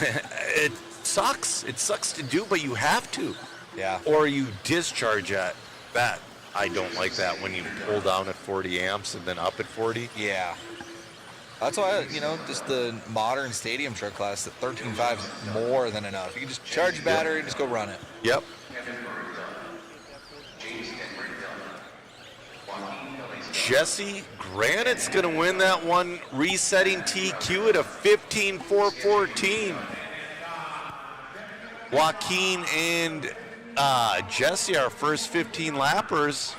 it sucks. It sucks to do, but you have to. Yeah. Or you discharge at that. I don't like that when you pull down at 40 amps and then up at 40. Yeah. That's why, just the modern stadium truck class, that 13.5 is more than enough. You can just charge your battery and just go run it. Yep. Jesse Granite's going to win that one, resetting TQ at a 15.414. Joaquin and Jesse, our first 15 lappers.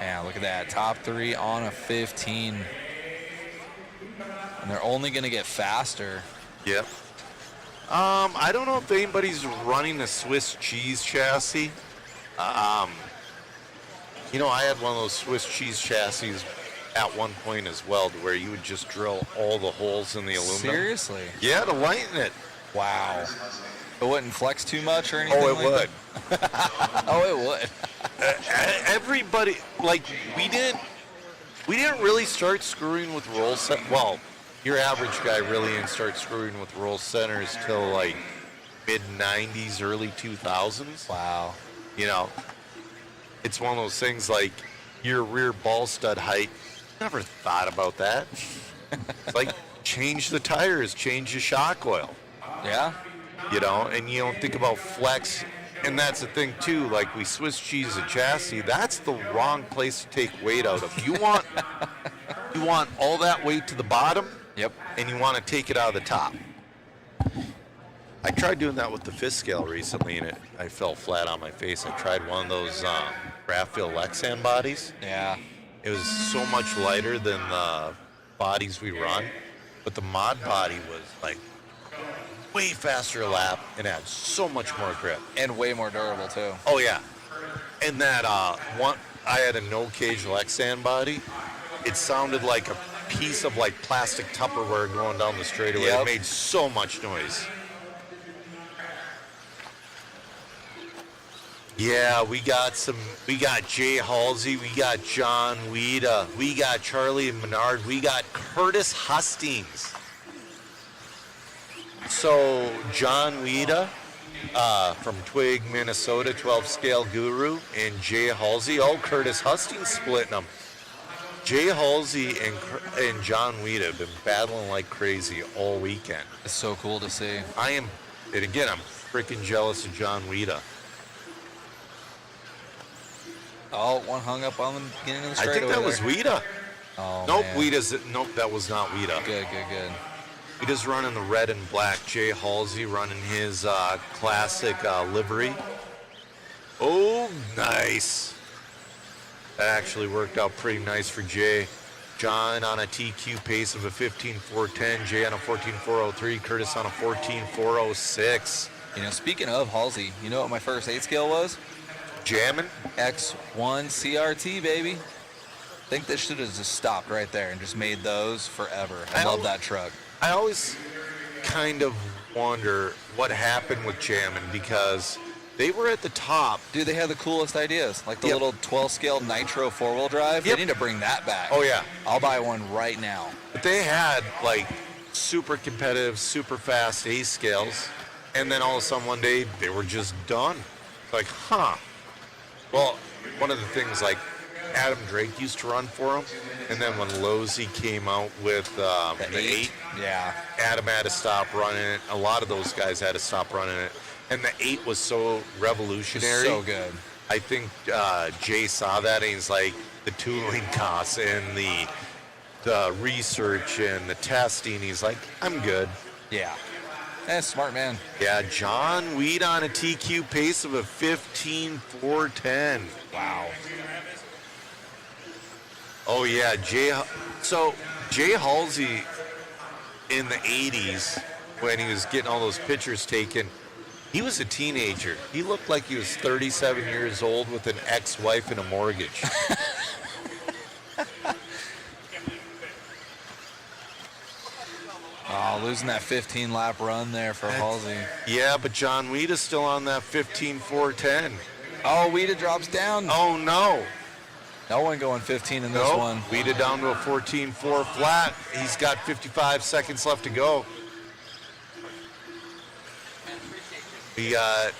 Yeah, look at that. Top three on a 15. And they're only going to get faster. Yep. I don't know if anybody's running a Swiss cheese chassis. You know, I had one of those Swiss cheese chassis at one point as well, to where you would just drill all the holes in the aluminum. Seriously? Yeah, to lighten it. Wow. It wouldn't flex too much or anything? Oh, it like would. That? Oh, it would. Everybody, like, we didn't really start screwing with roll set. Well, your average guy really didn't start screwing with roll centers till like mid 90s, early 2000s. Wow. You know, it's one of those things like your rear ball stud height. Never thought about that. It's like change the tires, change the shock oil. Yeah. You know, and you don't think about flex. And that's the thing too, like we Swiss cheese a chassis, that's the wrong place to take weight out of. You want all that weight to the bottom. Yep. And you want to take it out of the top. I tried doing that with the fifth scale recently, and I fell flat on my face. I tried one of those Rafael Lexan bodies. Yeah. It was so much lighter than the bodies we run, but the mod body was like way faster lap and had so much more grip. And way more durable, too. Oh, yeah. And that one, I had a no-cage Lexan body. It sounded like a piece of like plastic Tupperware going down the straightaway. Yep. It made so much noise. Yeah, we got Jay Halsey, we got John Weeda, we got Charlie Menard, we got Curtis Hustings. So John Weeda from Twig, Minnesota, 12 scale guru, and Jay Halsey. Oh, Curtis Hustings splitting them. Jay Halsey and John Weeda have been battling like crazy all weekend. It's so cool to see. And again, I'm freaking jealous of John Weeda. Oh, one hung up on the beginning of the straightaway. I think that was Weeda. Oh, nope, man. Nope, that was not Weeda. Good. Weeda's running the red and black. Jay Halsey running his classic livery. Oh, nice. That actually worked out pretty nice for Jay. John on a TQ pace of a 15.410. Jay on a 14.403. Curtis on a 14.406. You know, speaking of Halsey, you know what my first 8 scale was? Jamming? X1 CRT, baby. I think this should have just stopped right there and just made those forever. I love that truck. I always kind of wonder what happened with jamming, because they were at the top. Dude, they had the coolest ideas. Like the little 12 scale nitro 4-wheel drive. Yep. They need to bring that back. Oh, yeah. I'll buy one right now. But they had like super competitive, super fast A scales. And then all of a sudden one day they were just done. Like, huh. Well, one of the things like Adam Drake used to run for him. And then when Losey came out with the 8, yeah, Adam had to stop running it. A lot of those guys had to stop running it. And the 8 was so revolutionary. So good. I think Jay saw that and he's like, the tooling costs and the research and the testing, he's like, I'm good. Yeah. That's smart, man. Yeah, John Weed on a TQ pace of a 15.410. Wow. Oh, yeah, So, Jay Halsey in the 80s, when he was getting all those pictures taken, he was a teenager. He looked like he was 37 years old with an ex-wife and a mortgage. Oh, losing that 15-lap run there for Halsey. Yeah, but John Weeda's still on that 15.410. Oh, Weeda drops down. Oh, no. No one going 15 in this one. Weeda down to a 14.4 flat. He's got 55 seconds left to go. We got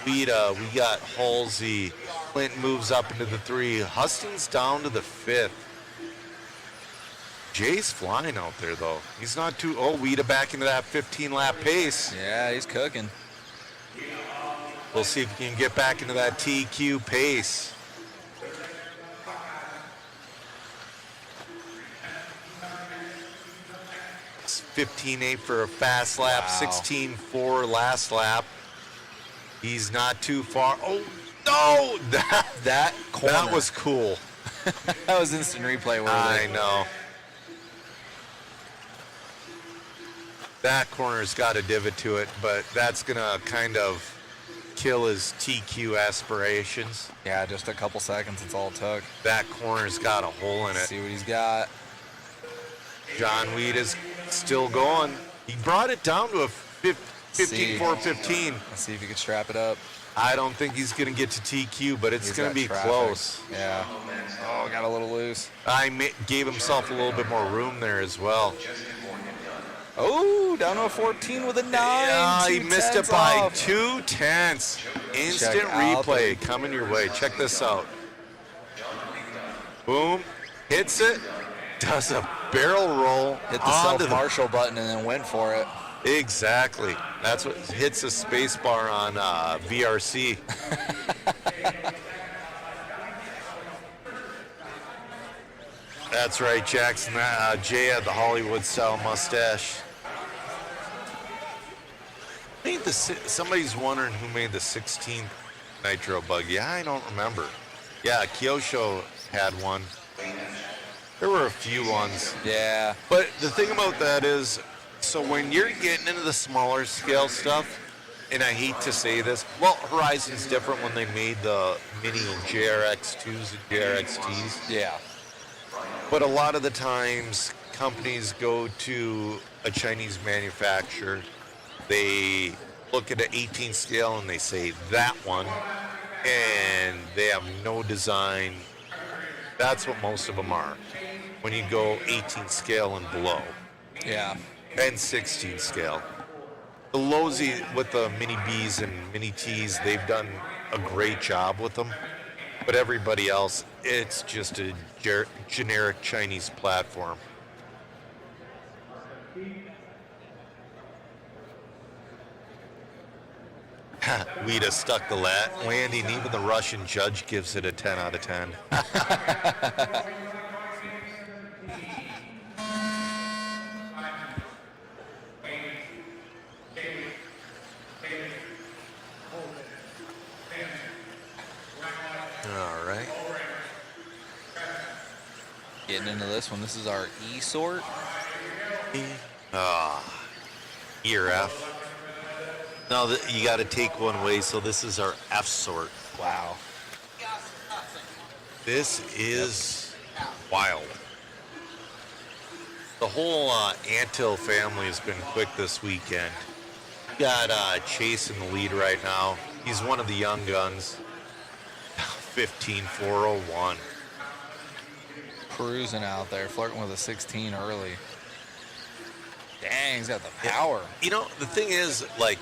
Weeda, we got Halsey. Clinton moves up into the 3. Huston's down to the 5th. Jay's flying out there, though. He's not too... Oh, Weeda back into that 15-lap pace. Yeah, he's cooking. We'll see if he can get back into that TQ pace. It's 15.8 for a fast lap, Wow. 16.4 last lap. He's not too far. Oh, no! That corner. That was cool. That was instant replay worthy. I know. That corner's got a divot to it, but that's going to kind of kill his TQ aspirations. Yeah, just a couple seconds. It's all it took. That corner's got a hole in it. See what he's got. John Weed is still going. He brought it down to a 15-4-15. Let's see if he can strap it up. I don't think he's going to get to TQ, but it's going to be close. Yeah. Oh, got a little loose. Gave himself a little bit more room there as well. Oh, down to a 14 with a 9. Yeah, he missed it by off. 0.2. Instant Check out replay coming your way. Check this out. Boom. Hits it. Does a barrel roll. Hit the self-marshal button and then went for it. Exactly. That's what hits the space bar on VRC. That's right, Jackson. Jay had the Hollywood-style mustache. Somebody's wondering who made the 16th Nitro bug. Yeah, I don't remember. Yeah, Kyosho had one. There were a few ones. Yeah. But the thing about that is, so when you're getting into the smaller scale stuff, and I hate to say this, well, Horizon's different when they made the mini JRX2s and JRXTs. Yeah. But a lot of the times, companies go to a Chinese manufacturer, they look at an 18 scale and they say that one, and they have no design. That's what most of them are. When you go 18 scale and below. Yeah. And 16 scale. The Lozi with the mini Bs and mini Ts, they've done a great job with them. But everybody else, it's just a generic Chinese platform. We'd have stuck the landing. Even the Russian judge gives it a 10 out of 10. All right. Getting into this one. This is our E sort. E or F. No, you got to take one away. So this is our F sort. Wow. This is wild. The whole Antil family has been quick this weekend. We got Chase in the lead right now. He's one of the young guns. 15-401. Cruising out there, flirting with a 16 early. Dang, he's got the power. You know, the thing is, like,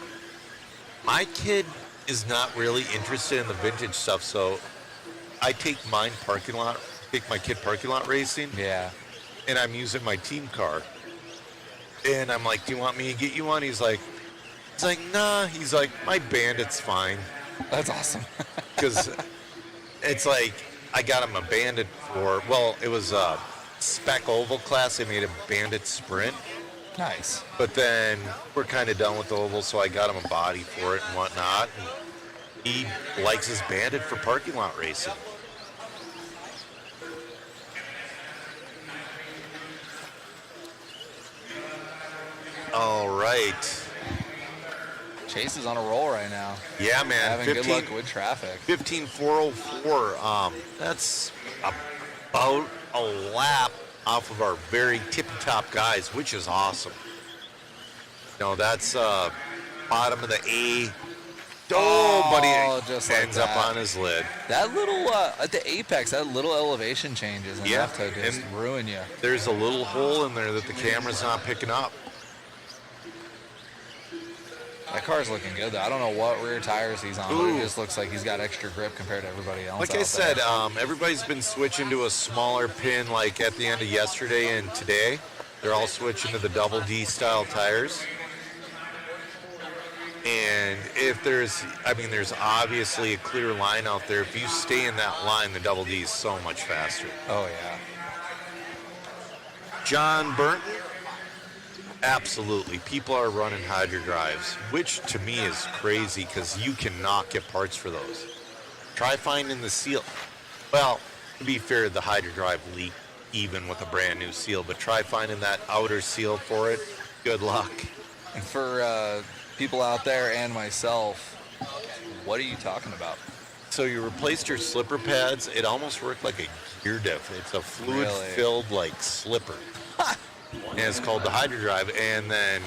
my kid is not really interested in the vintage stuff, so I take my kid parking lot racing. Yeah. And I'm using my team car. And I'm like, do you want me to get you one? He's like, nah. He's like, my Bandit's fine. That's awesome. Because it's like, I got him a Bandit for, well, it was a spec oval class. They made a Bandit Sprint. Nice. But then we're kind of done with the oval, so I got him a body for it and whatnot. And he likes his Bandit for parking lot racing. All right. Chase is on a roll right now. Yeah, man. Having good luck with traffic. 15-404. That's about a lap off of our very tippy-top guys, which is awesome. No, that's bottom of the A. But he just ends like up on his lid. That little, at the apex, that little elevation change is enough to just ruin you. There's a little hole in there that the camera's not picking up. That car's looking good, though. I don't know what rear tires he's on, but it just looks like he's got extra grip compared to everybody else. Like I said, everybody's been switching to a smaller pin, like at the end of yesterday and today. They're all switching to the double D style tires. And if there's obviously a clear line out there. If you stay in that line, the double D is so much faster. Oh, yeah. John Burton? Absolutely. People are running Hydro drives, which to me is crazy because you cannot get parts for those. Try finding the seal. Well, to be fair, the Hydro drive leaked even with a brand new seal, but try finding that outer seal for it. Good luck. And for people out there and myself, what are you talking about? So you replaced your slipper pads. It almost worked like a gear diff. It's a fluid-filled like slipper, and it's called the Hydro Drive. And then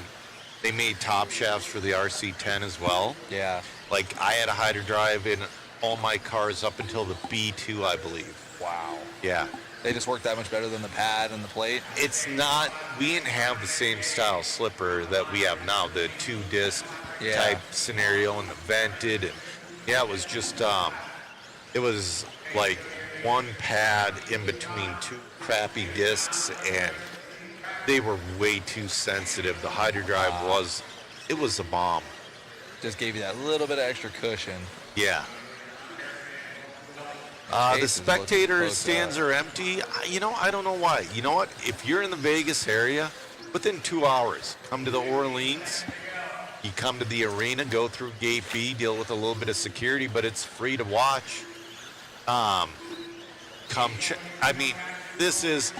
they made top shafts for the RC10 as well. Yeah. Like I had a Hydro Drive in all my cars up until the B2, I believe. Wow. Yeah. They just work that much better than the pad and the plate? It's not, we didn't have the same style slipper that we have now, the 2-disc type scenario and the vented. And yeah, it was just, it was like one pad in between two crappy discs, and they were way too sensitive. The Hydro Drive it was a bomb. Just gave you that little bit of extra cushion. Yeah. The spectator stands are empty. I don't know why. You know what? If you're in the Vegas area, within 2 hours, come to the Orleans. You come to the arena, go through Gate B, deal with a little bit of security, but it's free to watch. This is,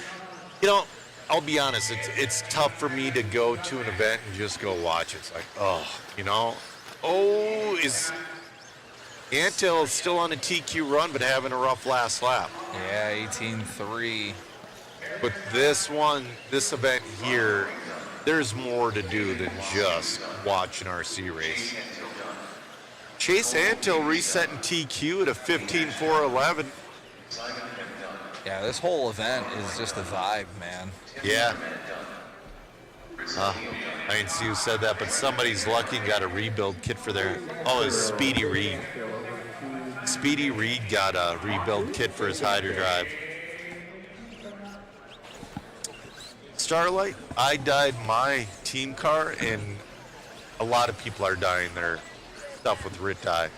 I'll be honest. It's tough for me to go to an event and just go watch. It's like, is Antil still on a TQ run, but having a rough last lap. Yeah, 18-3. But this event here, there's more to do than just watch an RC race. Chase Antil resetting TQ at a 15.411. Yeah, this whole event is just a vibe, man. Yeah. I didn't see who said that, but somebody's lucky and got a rebuild kit for their... Oh, it's Speedy Reed. Speedy Reed got a rebuild kit for his Hydro Drive. Starlight, I dyed my team car, and a lot of people are dyeing their stuff with Rit dye.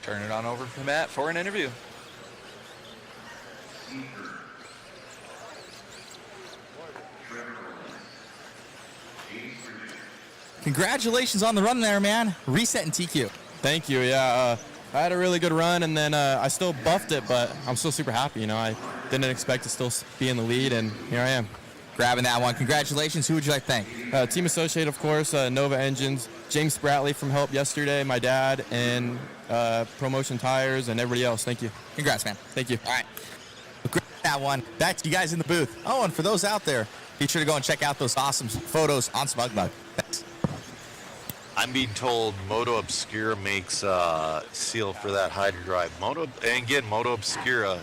Turn it on over to Matt for an interview. Congratulations on the run there, man. Reset in TQ. Thank you. Yeah, I had a really good run, and then I still buffed it, but I'm still super happy. I didn't expect to still be in the lead, and here I am. Grabbing that one. Congratulations. Who would you like to thank? Team Associate, of course, Nova Engines, James Spratley from help yesterday, my dad, and Promotion Tires, and everybody else. Thank you. Congrats, man. Thank you. All right. Grab that one. Back to you guys in the booth. Oh, and for those out there, be sure to go and check out those awesome photos on SmugBug. Thanks. I'm being told Moto Obscura makes seal for that Hydro Drive. Moto Obscura,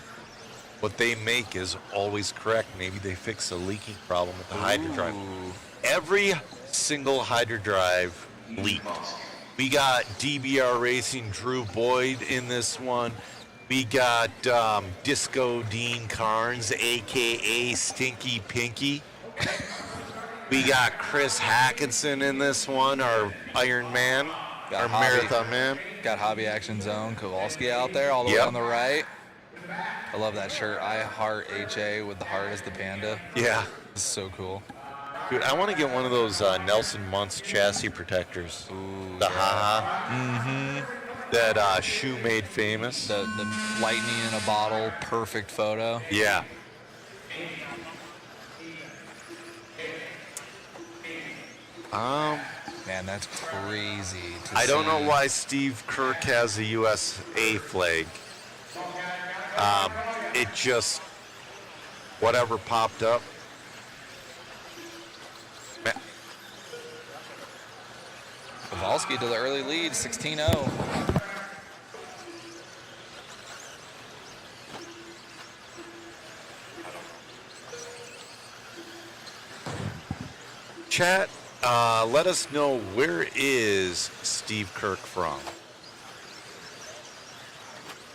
what they make is always correct. Maybe they fix a leaking problem with the Hydro Drive. Every single Hydro Drive leaked. We got DBR Racing Drew Boyd in this one. We got Disco Dean Carnes, a.k.a. Stinky Pinky. We got Chris Hackinson in this one, our Iron Man, our Marathon Man. Got Hobby Action Zone Kowalski out there all the way on the right. I love that shirt. I heart HA with the heart as the panda. Yeah. This is so cool. Dude, I want to get one of those Nelson Muntz chassis protectors. Ooh, the haha. That Shoe made famous. The lightning in a bottle, perfect photo. Yeah. Man, that's crazy. I don't know why Steve Kirk has the USA flag. It just, whatever popped up. Kowalski to the early lead, 16-0. Chat, let us know, where is Steve Kirk from?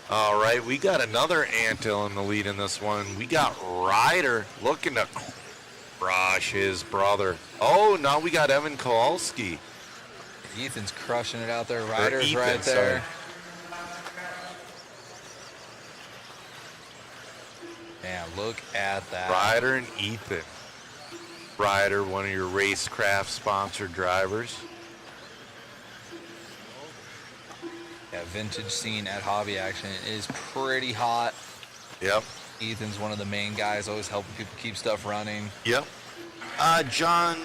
All right, we got another Antil in the lead in this one. We got Ryder looking to crush his brother. Oh, now we got Evan Kowalski. Ethan's crushing it out there. Ryder's right there. Man, look at that. Ryder and Ethan. Ryder, one of your Racecraft sponsored drivers. Yeah, vintage scene at Hobby Action is pretty hot. Yep. Ethan's one of the main guys, always helping people keep stuff running. Yep. John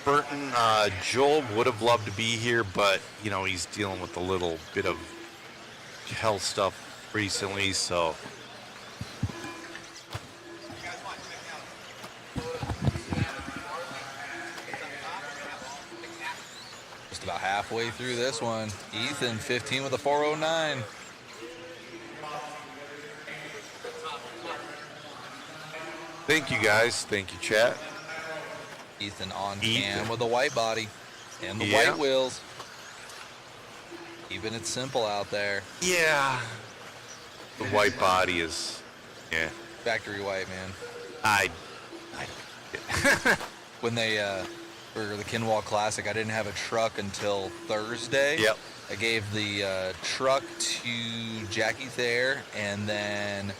Burton, Joel would have loved to be here, but, you know, he's dealing with a little bit of health stuff recently, so. Just about halfway through this one. Ethan, 15 with a 409. Thank you, guys. Thank you, chat. Ethan on cam with the white body and the Yeah. white wheels. Keeping it simple out there. Yeah. The white body is, yeah. Factory white, man. I When they, for the Kinwall Classic, I didn't have a truck until Thursday. Yep. I gave the truck to Jackie Thayer, and then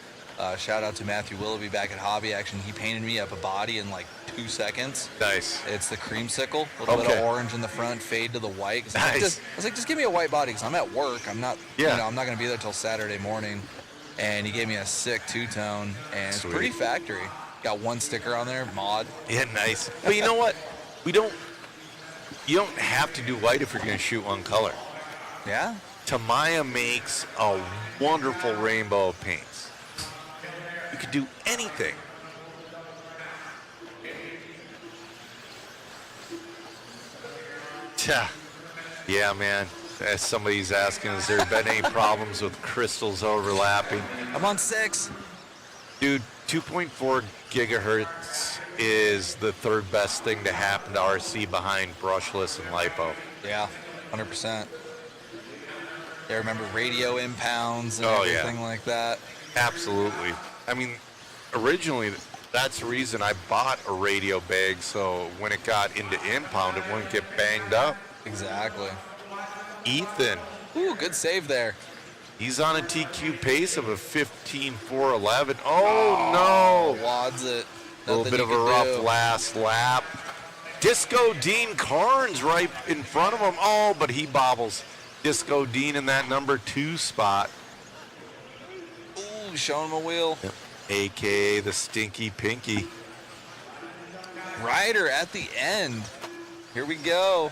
shout out to Matthew Willoughby back at Hobby Action. He painted me up a body in like 2 seconds. Nice. It's the creamsicle, a little bit of orange in the front, fade to the white. Nice. I was like, just give me a white body because I'm at work. I'm not, you know, I'm not going to be there till Saturday morning. And he gave me a sick two-tone, and it's pretty factory. Got one sticker on there, mod. Yeah, nice. But you know what? You don't have to do white if you're going to shoot one color. Yeah? Tamiya makes a wonderful rainbow of paints. You could do anything. Yeah, man. As somebody's asking, has there been any problems with crystals overlapping? I'm on 6. Dude, 2.4 gigahertz is the third best thing to happen to RC behind brushless and lipo. Yeah, 100%. I remember radio impounds and Oh, everything yeah. like that. Absolutely. I mean, originally, that's the reason I bought a radio bag, so when it got into impound, it wouldn't get banged up. Exactly. Ethan. Ooh, good save there. He's on a TQ pace of a 15.411. Oh, no. Wads it. A little bit of a rough last lap. Disco Dean Carnes right in front of him. Oh, but he bobbles. Disco Dean in that number 2 spot. Ooh, showing him a wheel. Yep. AKA the Stinky Pinky. Ryder at the end. Here we go.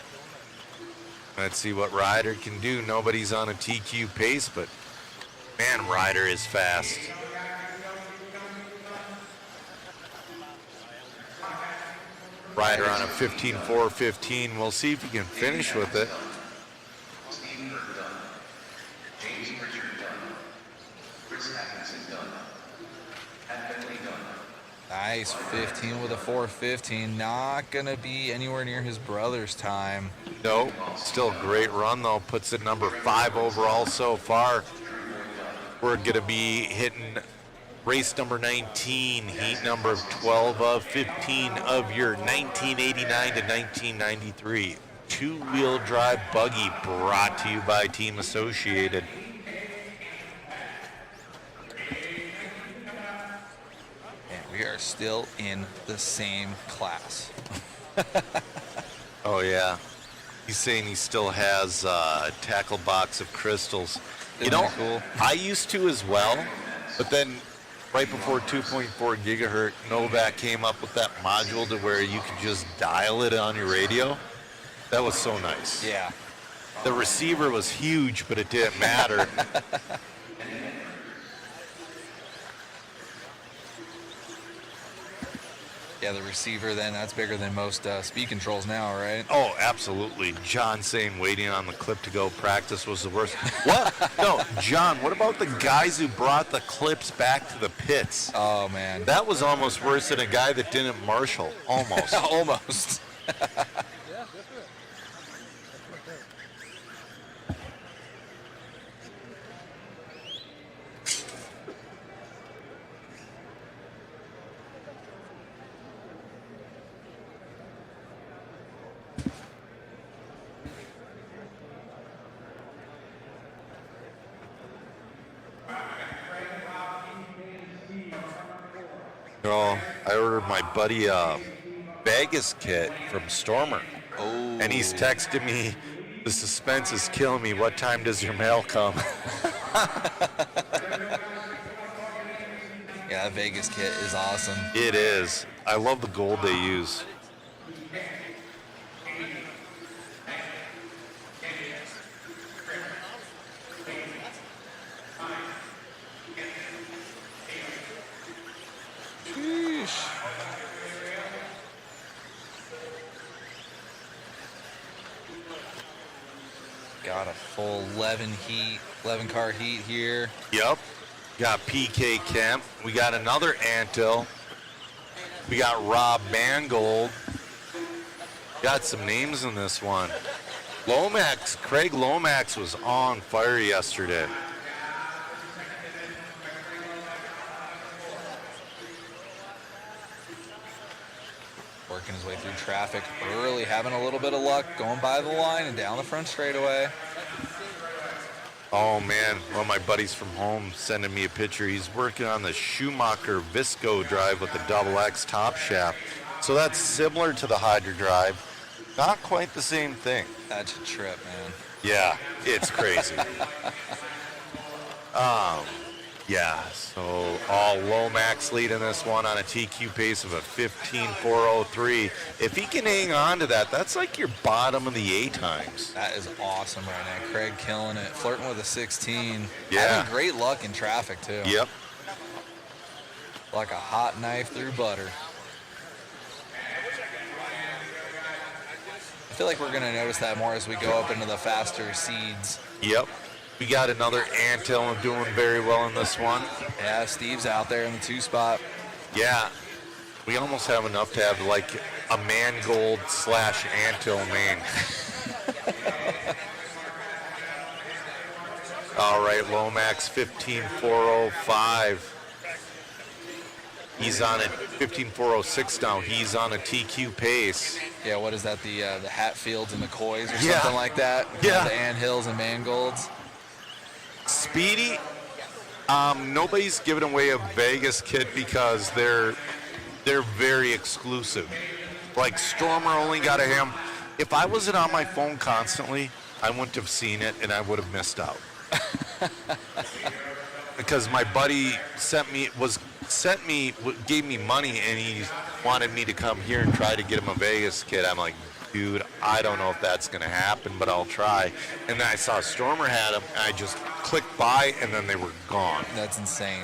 Let's see what Ryder can do. Nobody's on a TQ pace, but man, Ryder is fast. Ryder on a 15.415. We'll see if he can finish with it. Nice, 15 with a 415. Not going to be anywhere near his brother's time. Nope. Still a great run, though. Puts it number 5 overall so far. We're going to be hitting race number 19, heat number 12 of 15 of your 1989 to 1993 two-wheel drive buggy, brought to you by Team Associated. And we are still in the same class. Oh, yeah. He's saying he still has a tackle box of crystals. Isn't that cool? I used to as well, but then right before 2.4 gigahertz, Novak came up with that module to where you could just dial it on your radio. That was so nice. Yeah. The receiver was huge, but it didn't matter. Yeah, the receiver then, that's bigger than most speed controls now, right? Oh, absolutely. John saying waiting on the clip to go practice was the worst. What? No, John, what about the guys who brought the clips back to the pits? Oh, man. That was almost worse than a guy that didn't marshal. Almost. Almost. Oh, I ordered my buddy a Vegas kit from Stormer. Oh. And he's texted me, the suspense is killing me. What time does your mail come? Yeah, that Vegas kit is awesome. It is. I love the gold they use. Sheesh. Got a full 11 car heat here. Yep. Got PK Kemp. We got another Antil. We got Rob Mangold. Got some names in this one. Lomax, Craig Lomax was on fire yesterday. Working his way through traffic early, having a little bit of luck, going by the line and down the front straightaway. Oh man, one of my buddies from home sending me a picture. He's working on the Schumacher Visco drive with the double X top shaft. So that's similar to the Hydra drive. Not quite the same thing. That's a trip, man. Yeah, it's crazy. Yeah, so all Lomax leading this one on a TQ pace of a 15.403. If he can hang on to that, that's like your bottom of the A times. That is awesome right now. Craig killing it, flirting with a 16. Yeah. Having great luck in traffic, too. Yep. Like a hot knife through butter. I feel like we're going to notice that more as we go up into the faster seeds. Yep. We got another Antil doing very well in this one. Yeah, Steve's out there in the 2 spot. Yeah. We almost have enough to have like a Mangold / Antil main. All right, Lomax 15.405. He's on a 15.406 now. He's on a TQ pace. Yeah, what is that? The Hatfields and the Coys or Yeah. something like that? Yeah. The Anhills and Mangolds. Speedy, nobody's giving away a Vegas kit because they're very exclusive. Like Stormer only got a ham. If I wasn't on my phone constantly, I wouldn't have seen it and I would have missed out. Because my buddy gave me money and he wanted me to come here and try to get him a Vegas kit. I'm like, dude, I don't know if that's going to happen, but I'll try. And then I saw Stormer had them, and I just clicked buy, and then they were gone. That's insane.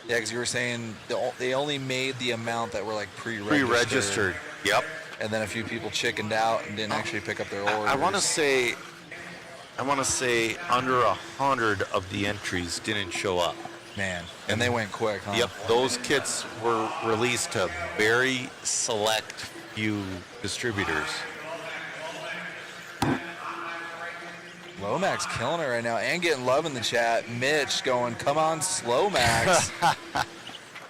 Yeah, because you were saying they only made the amount that were like pre-registered. Yep. And then a few people chickened out and didn't actually pick up their orders. I want to say under 100 of the entries didn't show up. Man, and they went quick, huh? Yep, those kits were released to very select few distributors. Lomax killing it right now and getting love in the chat. Mitch going, come on, Slomax.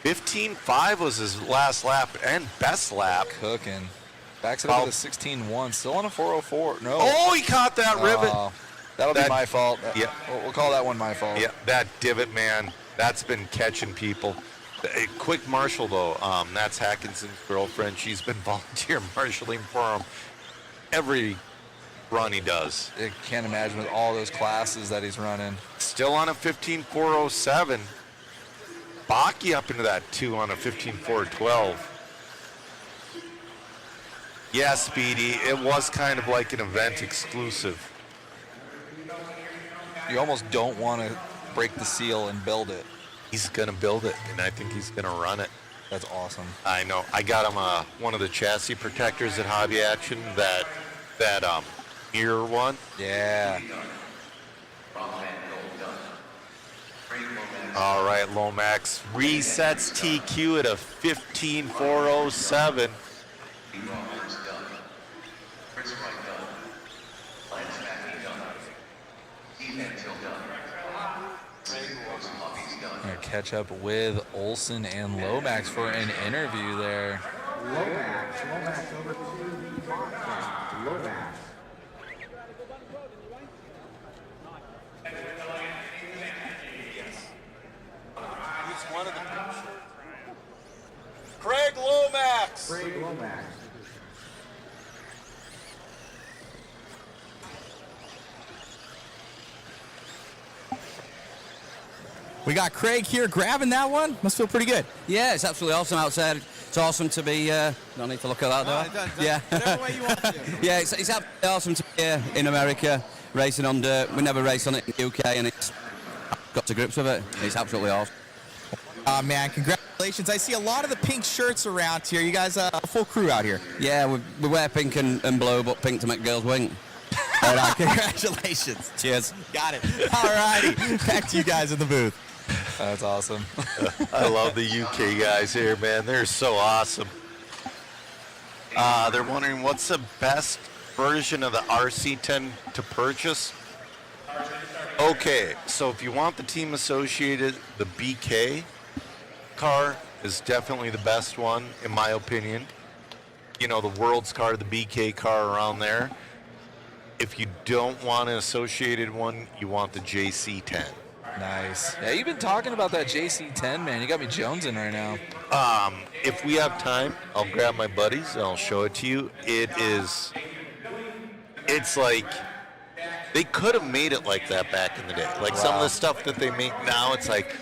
15.5 was his last lap and best lap. Cooking. Backs it up to 16.1. Still on a 404. No. Oh, he caught that rivet. That'll be my fault. Yeah. We'll call that one my fault. Yeah, that divot, man, that's been catching people. A quick marshal, though, that's Hackinson's girlfriend. She's been volunteer marshaling for him every run he does. I can't imagine with all those classes that he's running. Still on a 15.407. Baki up into that, too, on a 15.412. Yeah, Speedy, it was kind of like an event exclusive. You almost don't want to break the seal and build it. He's going to build it, and I think he's going to run it. That's awesome. I know. I got him one of the chassis protectors at Hobby Action, that mirror one. Yeah. All right, Lomax resets TQ at a 15.407. Gonna catch up with Olson and Lomax for an interview there. Lomax over to Lomax. He's one of the Craig Lomax. Craig Lomax. We got Craig here grabbing that one. Must feel pretty good. Yeah, it's absolutely awesome outside. It's awesome to be. Don't need to look at that though. Yeah. Whatever way you want to. Yeah, it's absolutely awesome to be here in America racing on dirt. We never raced on it in the UK, and it's got to grips with it. It's absolutely awesome. Man, congratulations. I see a lot of the pink shirts around here. You guys a full crew out here. Yeah, we wear pink and blue, but pink to make girls wink. Right on. Congratulations. Cheers. Got it. All righty. Back to you guys in the booth. That's awesome. I love the UK guys here, man. They're so awesome. They're wondering what's the best version of the RC10 to purchase. Okay, so if you want the team associated, the BK car is definitely the best one, in my opinion. You know, the world's car, the BK car around there. If you don't want an associated one, you want the JC10. Nice. Yeah, you've been talking about that JC10, man. You got me jonesing right now. If we have time, I'll grab my buddies and I'll show it to you. It's like, they could have made it like that back in the day. Like some of the stuff that they make now, it's like,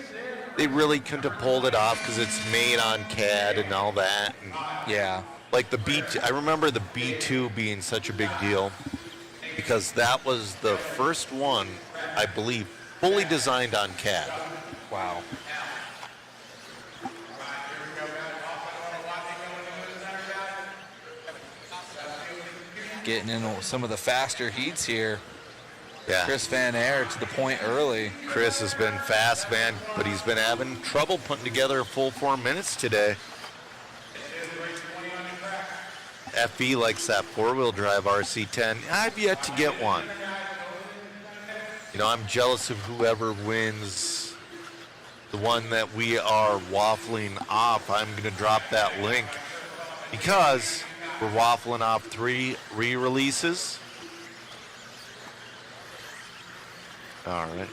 they really couldn't have pulled it off because it's made on CAD and all that. And yeah. Like the B2, I remember the B2 being such a big deal because that was the first one, I believe, fully designed on CAD. Wow. Getting in some of the faster heats here. Yeah. Chris Van Air to the point early. Chris has been fast, man, but he's been having trouble putting together a full 4 minutes today. FE likes that four-wheel drive RC10. I've yet to get one. You know, I'm jealous of whoever wins the one that we are waffling off. I'm going to drop that link because we're waffling off 3 re-releases. All right.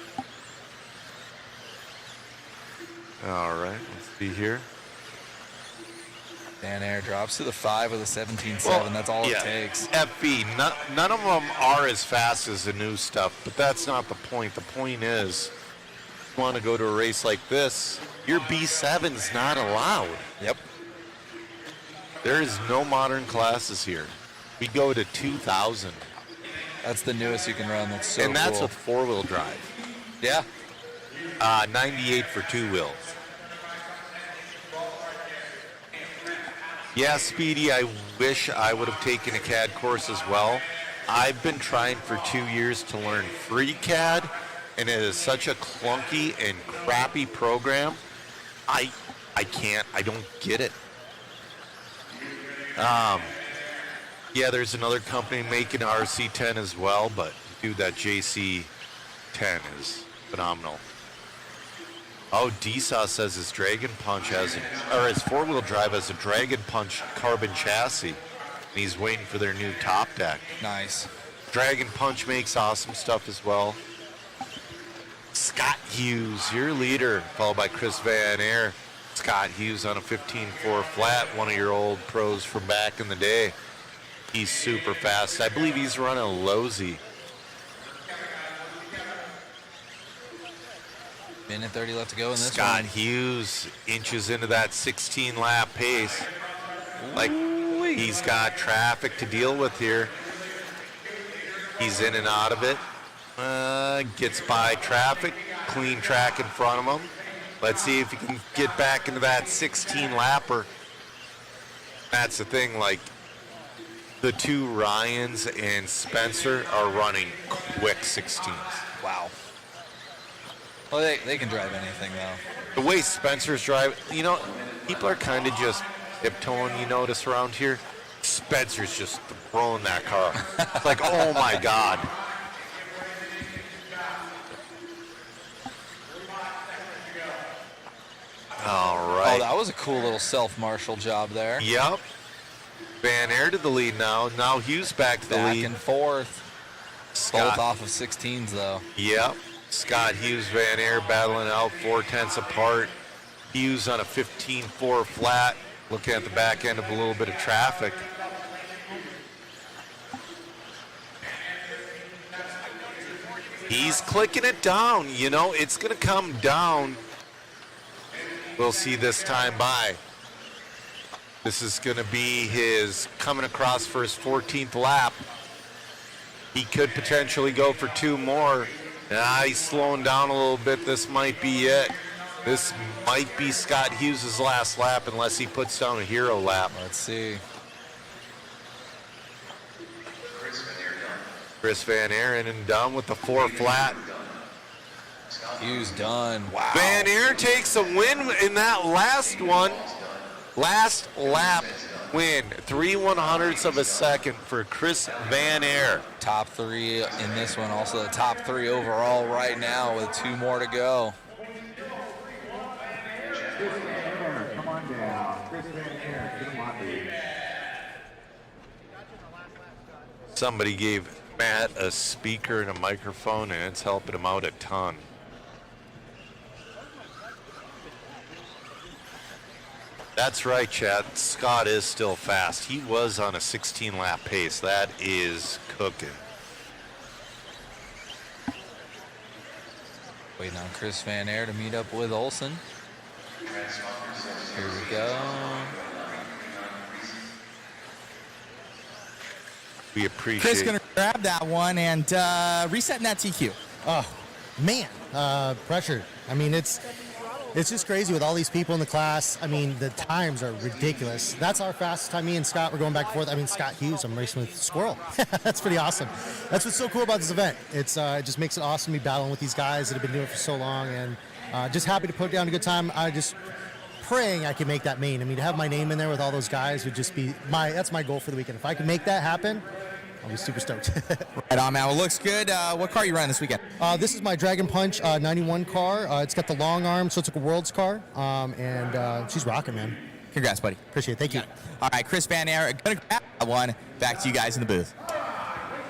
All right, let's see here. Van Air drops to the 5 with a 17.7. That's all it takes. FB, none of them are as fast as the new stuff, but that's not the point. The point is, if you want to go to a race like this, your B7's not allowed. Yep. There is no modern classes here. We go to 2,000. That's the newest you can run. That's so and that's cool. with four-wheel drive. Yeah. 98 for 2 wheels. Yeah, Speedy, I wish I would have taken a CAD course as well. I've been trying for 2 years to learn free CAD, and it is such a clunky and crappy program. I don't get it. Yeah, there's another company making RC10 as well, but dude, that JC10 is phenomenal. Oh, DSA says his Dragon Punch his four-wheel drive has a Dragon Punch carbon chassis, and he's waiting for their new top deck. Nice. Dragon Punch makes awesome stuff as well. Scott Hughes, your leader, followed by Chris Van Air. Scott Hughes on a 15.4 flat, one of your old pros from back in the day. He's super fast. I believe he's running a Lozy. Minute 30 left to go in this Scott one. Hughes inches into that 16-lap pace. Like, he's got traffic to deal with here. He's in and out of it. Gets by traffic. Clean track in front of him. Let's see if he can get back into that 16-lapper. That's the thing, like, the two Ryans and Spencer are running quick 16s. Wow. Well, they can drive anything, though. The way Spencer's driving, you know, people are kind of just tiptoeing, you notice, around here. Spencer's just throwing that car. It's like, oh, my God. All right. Oh, that was a cool little self-marshal job there. Yep. Van Air to the lead now. Now Hughes back to the lead. Back and forth. Scott. Both off of 16s, though. Yep. Scott Hughes, Van Air battling out 4/10 apart. Hughes on a 15.4 flat. Looking at the back end of a little bit of traffic. He's clicking it down. You know, it's going to come down. We'll see this time by. This is going to be his coming across for his 14th lap. He could potentially go for 2 more. He's slowing down a little bit. This might be it. This might be Scott Hughes' last lap unless he puts down a hero lap. Let's see. Chris Van Aaron and done with the 4 flat. Hughes done. Wow. Van Aaron takes a win in that last one. Last lap win. 3/100ths of a second for Chris Van Aaron. Top 3 in this one. Also the top 3 overall right now with 2 more to go. Come on down. Chris Van Aaron, come on, please. Somebody gave Matt a speaker and a microphone, and it's helping him out a ton. That's right, Chad. Scott is still fast. He was on a 16-lap pace. That is cooking. Waiting on Chris Van Air to meet up with Olsen. Here we go. We appreciate Chris going to grab that one and resetting that TQ. Oh, man, pressure. I mean, it's just crazy with all these people in the class. I mean, the times are ridiculous. That's our fastest time. Me and Scott, we're going back and forth. I mean, Scott Hughes, I'm racing with Squirrel. That's pretty awesome. That's what's so cool about this event. It's it just makes it awesome to be battling with these guys that have been doing it for so long, and just happy to put down a good time. I just praying I can make that main. I mean, to have my name in there with all those guys would just be that's my goal for the weekend. If I can make that happen, I'll be super stoked. Right on, man. Well, looks good. What car are you running this weekend? This is my Dragon Punch 91 car. It's got the long arm, so it's like a world's car. And she's rocking, man. Congrats, buddy. Appreciate it. Thank you. All right, Chris Van Air, gonna grab that one. Back to you guys in the booth.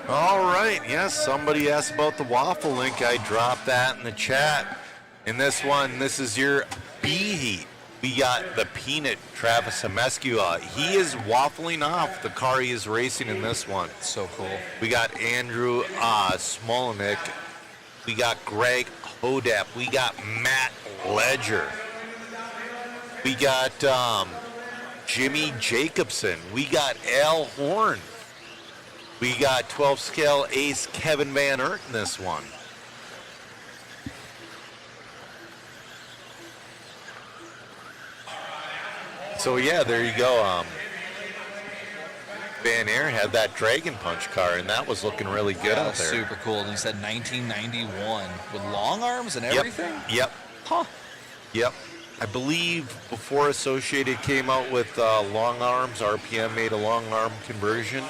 All right. Yes, somebody asked about the waffle link. I dropped that in the chat. In this one, this is your B heat. We got the Peanut Travis Amescua. He is waffling off the car he is racing in this one. So cool. We got Andrew Smolenick. We got Greg Hodep. We got Matt Ledger. We got Jimmy Jacobson. We got Al Horn. We got 12 scale ace Kevin Van Aert in this one. So yeah, there you go. Van Aert had that Dragon Punch car, and that was looking really good out there. Super cool. And he said 1991 with long arms and everything? Yep. Huh. Yep. I believe before Associated came out with long arms, RPM made a long arm conversion.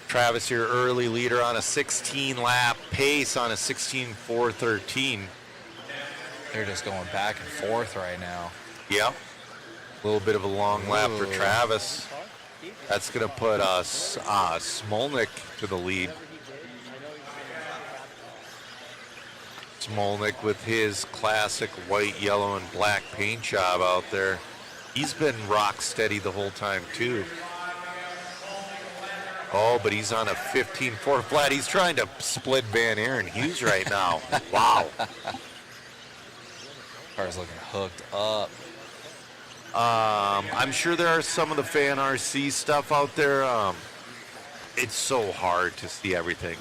Travis here, early leader on a 16-lap pace on a 16.413. They're just going back and forth right now. Yep. A little bit of a long lap for Travis. That's going to put Smolenick to the lead. Smolenick with his classic white, yellow, and black paint job out there. He's been rock steady the whole time, too. Oh, but he's on a 15.4 flat. He's trying to split Van Aaron Hughes right now. Wow. Car's looking hooked up. I'm sure there are some of the fan RC stuff out there. It's so hard to see everything.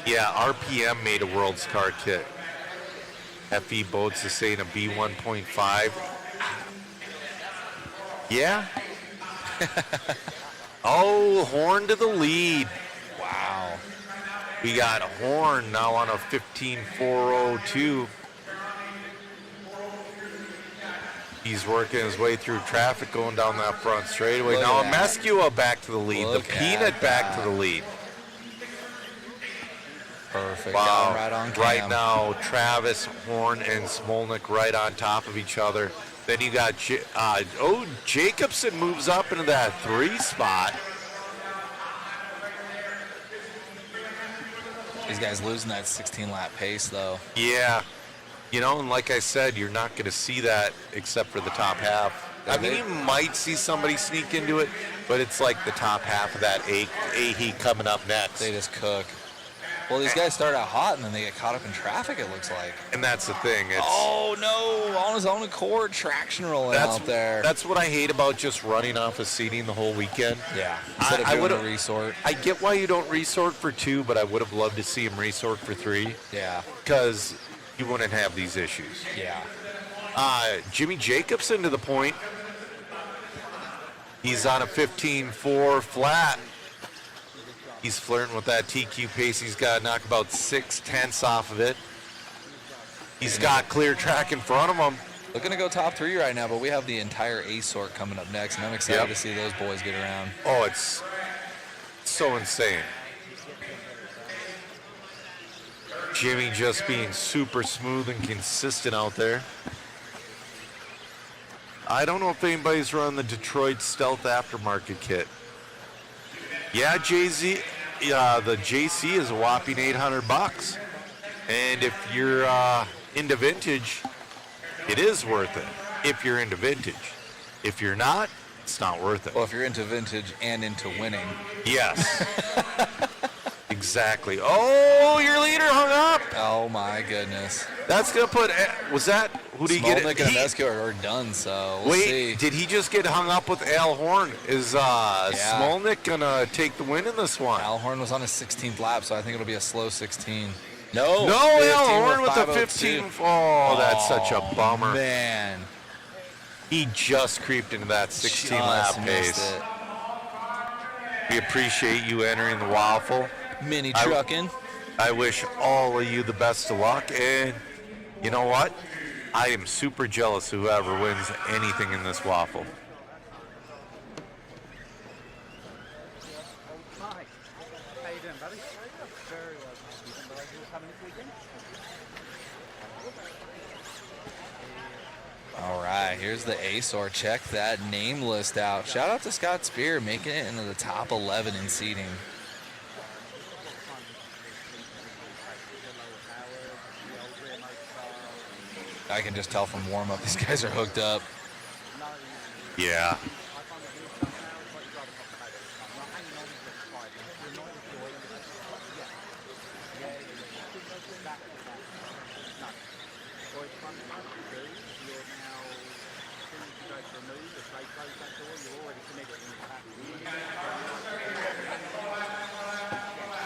Yeah, RPM made a World's Car kit. FE Boats is saying a B1.5. Yeah. Oh, Horn to the lead. Wow. We got Horn now on a 15.402. He's working his way through traffic going down that front straightaway. Look now at that. Amescua back to the lead. Look the Peanut back to the lead. Perfect. Wow. Got him right on cam. Right now, Travis, Horn, and Smolenick right on top of each other. Then you got, Jacobson moves up into that 3 spot. These guys losing that 16-lap pace, though. Yeah. You know, and like I said, you're not going to see that except for the top half. I mean, you might see somebody sneak into it, but it's like the top half of that A heat coming up next. They just cook. Well, these guys start out hot and then they get caught up in traffic, it looks like. And that's the thing. It's, oh, no. On his own accord, traction rolling out there. That's what I hate about just running off of seating the whole weekend. Yeah. Instead of doing a resort. I get why you don't resort for 2, but I would have loved to see him resort for 3. Yeah. Because you wouldn't have these issues. Yeah. Jimmy Jacobson to the point. He's on a 15.4 flat. He's flirting with that TQ pace. He's got to knock about 0.6 off of it. He's got clear track in front of him. Looking to go top 3 right now, but we have the entire A sort coming up next, and I'm excited to see those boys get around. Oh, it's so insane. Jimmy just being super smooth and consistent out there. I don't know if anybody's run the Detroit Stealth Aftermarket kit. Yeah, the JC is a whopping $800, and if you're into vintage, it is worth it. If you're into vintage, if you're not, it's not worth it. Well, if you're into vintage and into winning, yes, exactly. Oh, your leader hung up. Oh my goodness. That's gonna put. Was that who did he get? Smolnick and Amesco are done, so we'll see. Did he just get hung up with Al Horn? Is Smolnick gonna take the win in this one? Al Horn was on his 16th lap, so I think it'll be a slow 16. No, Al Horn with the 15. Oh, that's such a bummer. Man, he just creeped into that 16 lap pace. We appreciate you entering the waffle. Mini trucking. I wish all of you the best of luck, and you know what? I am super jealous of whoever wins anything in this waffle. How you doing, buddy? Very well. Coming this weekend? All right, here's the ASOR. Check that name list out. Shout out to Scott Spear making it into the top 11 in seating. I can just tell from warm-up, these guys are hooked up. Yeah.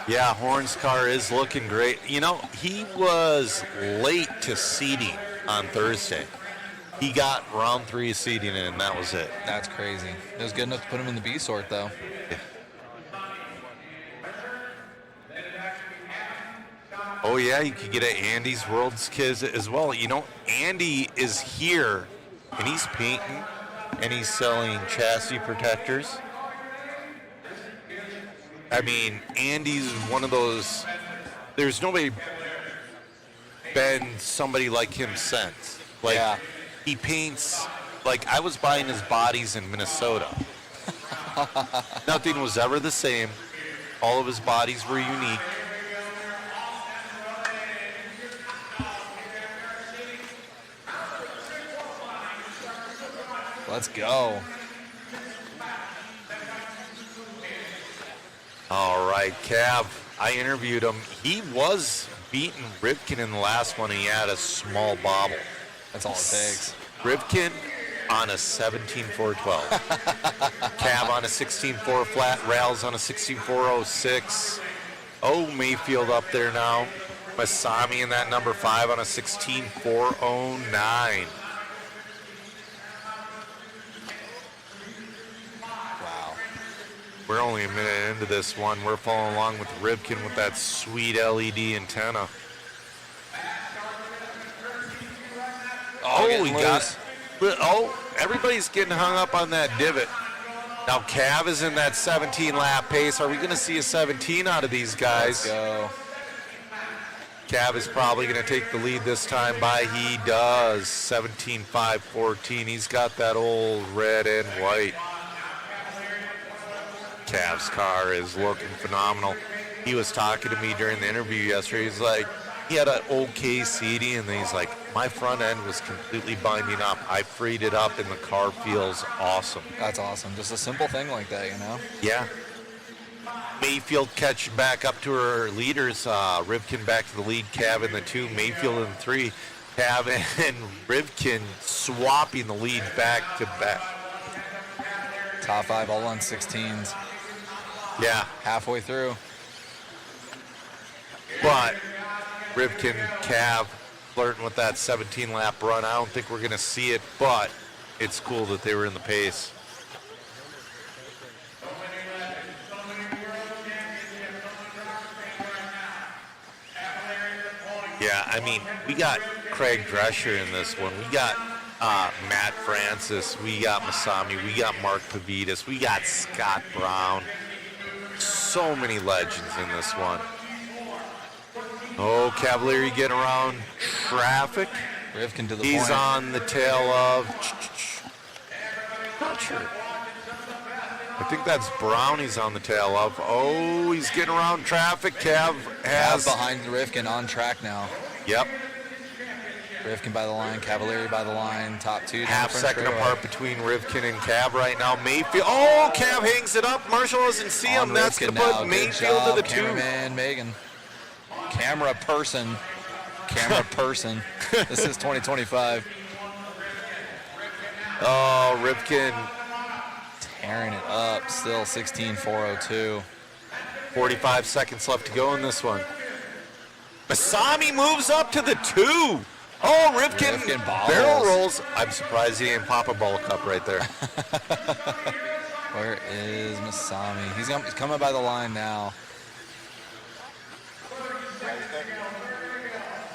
Yeah, Horn's car is looking great. You know, he was late to seating on Thursday. He got round 3 of seating in, and that was it. That's crazy. It was good enough to put him in the B sort, though. Yeah. Oh, yeah, you could get at Andy's World's Kids as well. You know, Andy is here, and he's painting, and he's selling chassis protectors. I mean, Andy's one of those, there's nobody been somebody like him since. Like, he paints, like, I was buying his bodies in Minnesota. Nothing was ever the same. All of his bodies were unique. Let's go. All right, Cav, I interviewed him. He was beating Rivkin in the last one, and he had a small bobble. That's all it takes. Rivkin on a 17.412. Cav on a 16.4 flat. Rails on a 16.406. Oh, Mayfield up there now. Masami in that number 5 on a 16.409. We're only a minute into this one. We're following along with Rivkin with that sweet LED antenna. Oh, we got it. Oh, everybody's getting hung up on that divot. Now, Cav is in that 17-lap pace. Are we going to see a 17 out of these guys? Let's go. Cav is probably going to take the lead this time by. He does. 17.514. He's got that old red and white. Cav's car is looking phenomenal. He was talking to me during the interview yesterday. He's like, he had an okay seating, and then he's like, my front end was completely binding up. I freed it up, and the car feels awesome. That's awesome. Just a simple thing like that, you know? Yeah. Mayfield catching back up to her leaders. Rivkin back to the lead, Cav in the 2, Mayfield in the 3. Cav and Rivkin swapping the lead back to back. Top 5 all on 16s. Yeah. Halfway through. But Rivkin, Cav flirting with that 17-lap run. I don't think we're going to see it, but it's cool that they were in the pace. Yeah, I mean, we got Craig Drescher in this one. We got Matt Francis. We got Masami. We got Mark Pavitas. We got Scott Brown. So many legends in this one. Oh, Cavalieri getting around traffic. Rivkin to the He's point. on the tail of... Not sure. I think that's Brown he's on the tail of. Oh, he's getting around traffic. Cav has... behind Rivkin on track now. Yep. Rivkin by the line, Cavalieri by the line, top 2. Half second apart between Rivkin and Cav right now. Mayfield. Oh, Cav hangs it up. Marshall doesn't see him. That's going to put Mayfield to the 2. Cameraman Megan. Camera person. This is 2025. Oh, Rivkin tearing it up. Still 16.402. 45 seconds left to go in this one. Masami moves up to the 2. Oh, Rivkin barrel rolls. I'm surprised he didn't pop a ball cup right there. Where is Masami? He's coming by the line now.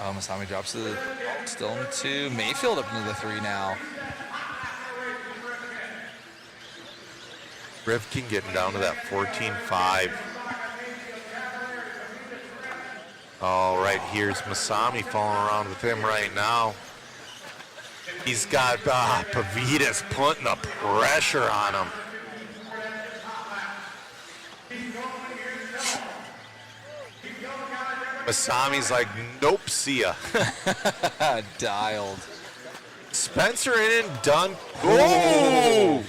Oh, Masami drops to the, still in 2. Mayfield up into the 3 now. Rivkin getting down to that 14.5. All right, here's Masami falling around with him right now. He's got Pavitas putting the pressure on him. Masami's like, nope, see ya. Dialed. Spencer in and done. Oh!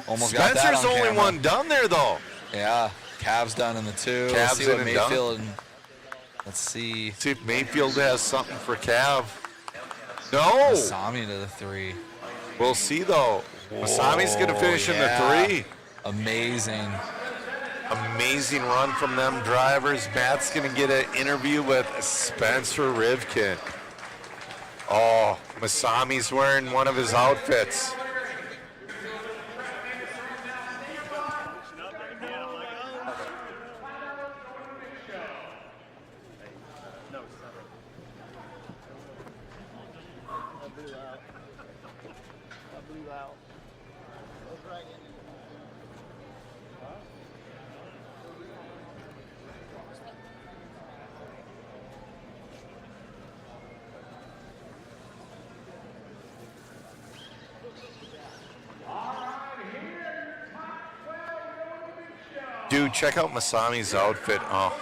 Almost got that Spencer's on only camera. one done there, though. Yeah, Cav's done in the 2. Cav's Let's see what in and Mayfield done. and let's see. See if Mayfield has something for Cav. No. Masami to the 3. We'll see, though. Masami's going to finish in the 3. Amazing. Amazing run from them drivers. Matt's going to get an interview with Spencer Rivkin. Oh, Masami's wearing one of his outfits. Dude, check out Masami's outfit. Oh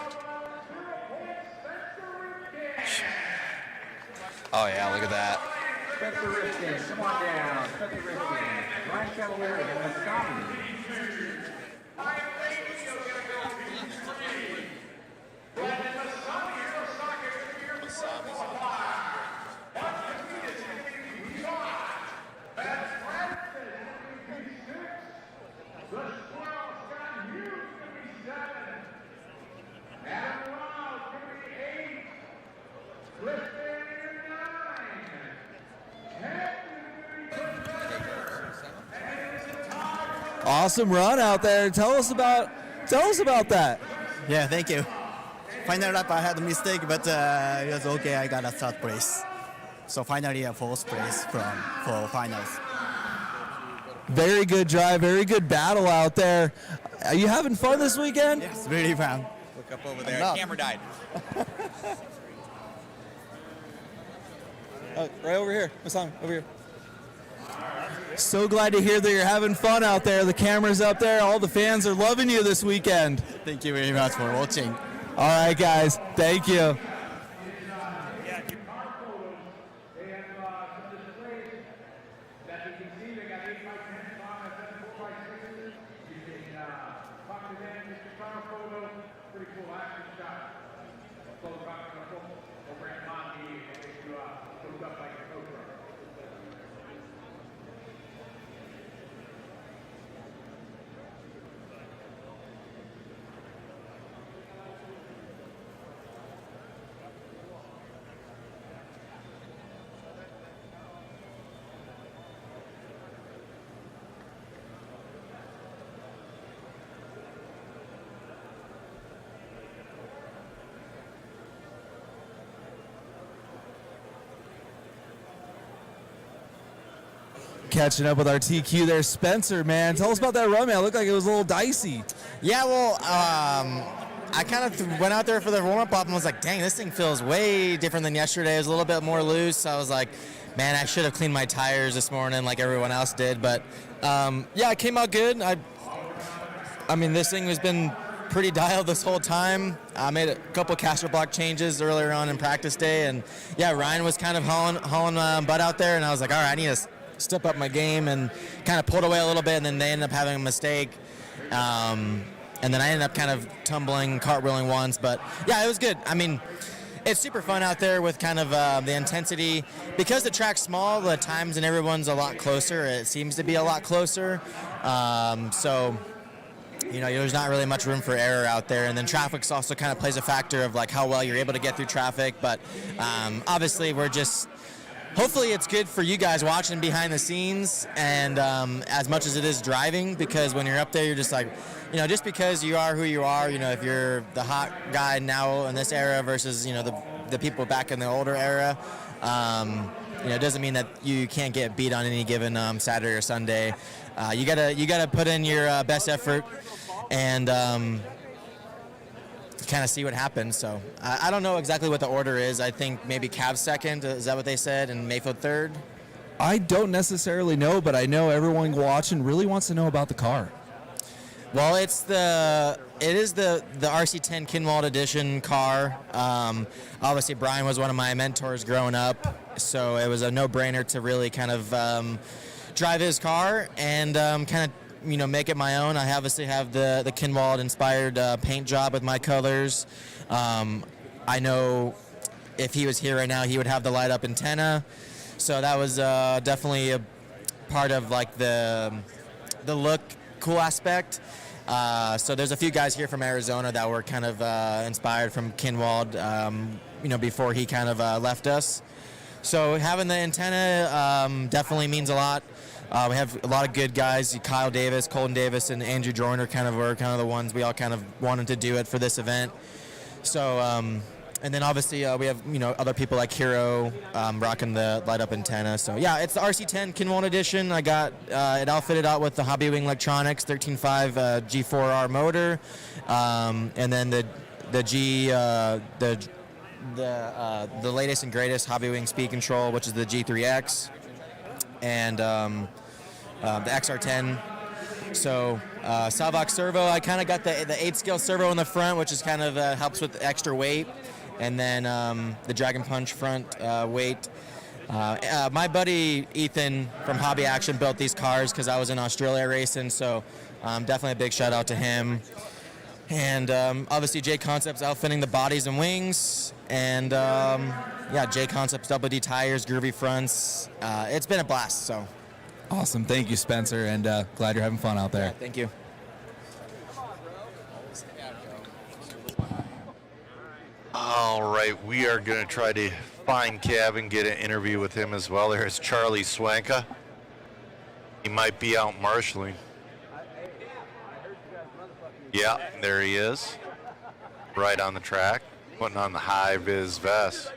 yeah, look at that. Spencer Rivkin, come on down. Spencer Rivkin, Ryan Cavalieri, and Masami. Awesome run out there. Tell us about that. Yeah, thank you. Final lap I had a mistake, but it was okay. I got a third place. So finally a fourth place for finals. Very good drive, very good battle out there. Are you having fun this weekend? Yes, really fun. Look up over there. Camera died. Right over here. Masami, over here. So glad to hear that you're having fun out there. The camera's up there. All the fans are loving you this weekend. Thank you very much for watching. All right, guys. Thank you. Catching up with our TQ there, Spencer, man. Tell us about that run, man. It looked like it was a little dicey. Yeah, well, I kind of went out there for the warm-up pop and was like, dang, this thing feels way different than yesterday. It was a little bit more loose. I was like, man, I should have cleaned my tires this morning like everyone else did. But, yeah, it came out good. I mean, this thing has been pretty dialed this whole time. I made a couple caster block changes earlier on in practice day. And, yeah, Ryan was kind of hauling butt out there. And I was like, all right, I need to step up my game, and kind of pulled away a little bit, and then they ended up having a mistake. And then I ended up kind of tumbling, cartwheeling once. But, yeah, it was good. I mean, it's super fun out there with kind of the intensity. Because the track's small, the times and everyone's a lot closer. It seems to be a lot closer. So, you know, there's not really much room for error out there. And then traffic also kind of plays a factor of, like, how well you're able to get through traffic. But obviously we're just... Hopefully it's good for you guys watching behind the scenes, and as much as it is driving, because when you're up there, you're just like, you know, just because you are who you are, you know, if you're the hot guy now in this era versus, you know, the people back in the older era, you know, it doesn't mean that you can't get beat on any given Saturday or Sunday. You gotta put in your best effort and kind of see what happens. So I don't know exactly what the order is. I think maybe Cavs second. Is that what they said? And Mayfield third? I don't necessarily know, but I know everyone watching really wants to know about the car. Well, it is the RC10 Kinwald Edition car. Obviously, Brian was one of my mentors growing up, so it was a no-brainer to really kind of drive his car and kind of, you know, make it my own. I obviously have the Kinwald inspired paint job with my colors. I know if he was here right now, he would have the light up antenna. So that was definitely a part of like the look cool aspect. So there's a few guys here from Arizona that were kind of inspired from Kinwald, you know, before he kind of left us. So having the antenna definitely means a lot. We have a lot of good guys. Kyle Davis, Colton Davis, and Andrew Joyner were kind of the ones we all kind of wanted to do it for this event. So, and then obviously we have, you know, other people like Hero rocking the light up antenna. So yeah, it's the RC10 Kinwald Edition. I got it outfitted out with the Hobby Wing Electronics 13.5 G4R motor, and then the latest and greatest Hobby Wing speed control, which is the G3X. And the XR10. So Salvox servo, I kind of got the 8-scale servo in the front, which is kind of helps with extra weight. And then the Dragon Punch front weight. My buddy Ethan from Hobby Action built these cars because I was in Australia racing, so definitely a big shout out to him. And obviously J Concepts outfitting the bodies and wings. And yeah, J Concepts Double D tires, groovy fronts. It's been a blast. So awesome. Thank you, Spencer, and glad you're having fun out there. Yeah, thank you. All right, we are going to try to find Cav and get an interview with him as well. There's Charlie Swanka. He might be out marshaling. Yeah, there he is. Right on the track, putting on the high-vis vest.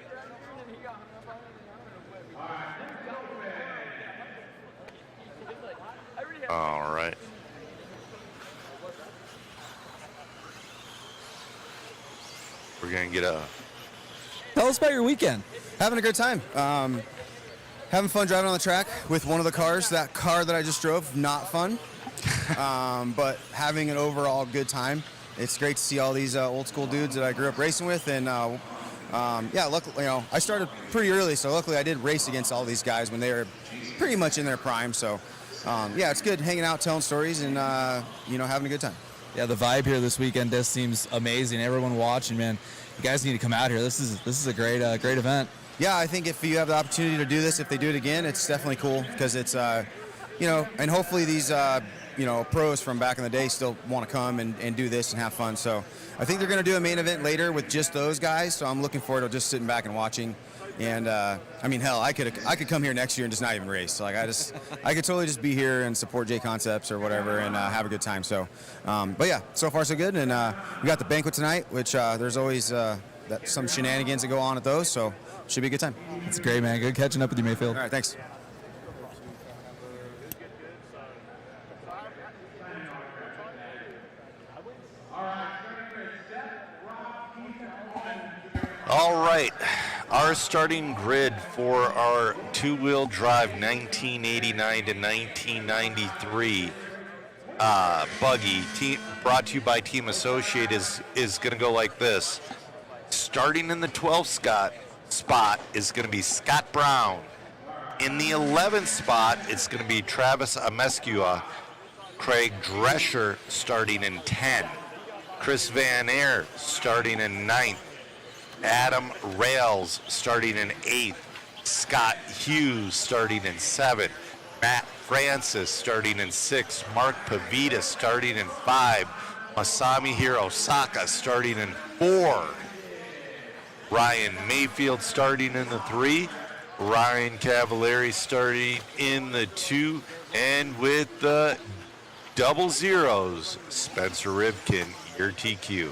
All right. We're going to get a... Tell us about your weekend. Having a good time. Having fun driving on the track with one of the cars. That car that I just drove, not fun. But having an overall good time. It's great to see all these old school dudes that I grew up racing with, and yeah, luckily, you know, I started pretty early, so luckily I did race against all these guys when they were pretty much in their prime. So yeah, it's good hanging out, telling stories, and you know, having a good time. Yeah, the vibe here this weekend just seems amazing. Everyone watching, man, you guys need to come out here. This is a great event. Yeah, I think if you have the opportunity to do this, if they do it again, it's definitely cool because it's you know, and hopefully these you know, pros from back in the day still want to come and do this and have fun. So I think they're going to do a main event later with just those guys. So I'm looking forward to just sitting back and watching. And I mean, hell, I could come here next year and just not even race. So, like I could totally just be here and support J Concepts or whatever and have a good time. So, but yeah, so far so good. And we got the banquet tonight, which there's always some shenanigans that go on at those. So should be a good time. It's great, man. Good catching up with you, Mayfield. All right, thanks. All right, our starting grid for our two-wheel drive 1989 to 1993 buggy, brought to you by Team Associate, is going to go like this. Starting in the 12th spot is going to be Scott Brown. In the 11th spot, it's going to be Travis Amescua. Craig Drescher starting in 10. Chris Van Air starting in 9th. Adam Rails starting in 8th. Scott Hughes starting in 7th. Matt Francis starting in 6th. Mark Pavita starting in 5. Masami Hirosaka starting in 4. Ryan Mayfield starting in the 3. Ryan Cavallari starting in the 2. And with the double zeros, Spencer Rivkin, your TQ.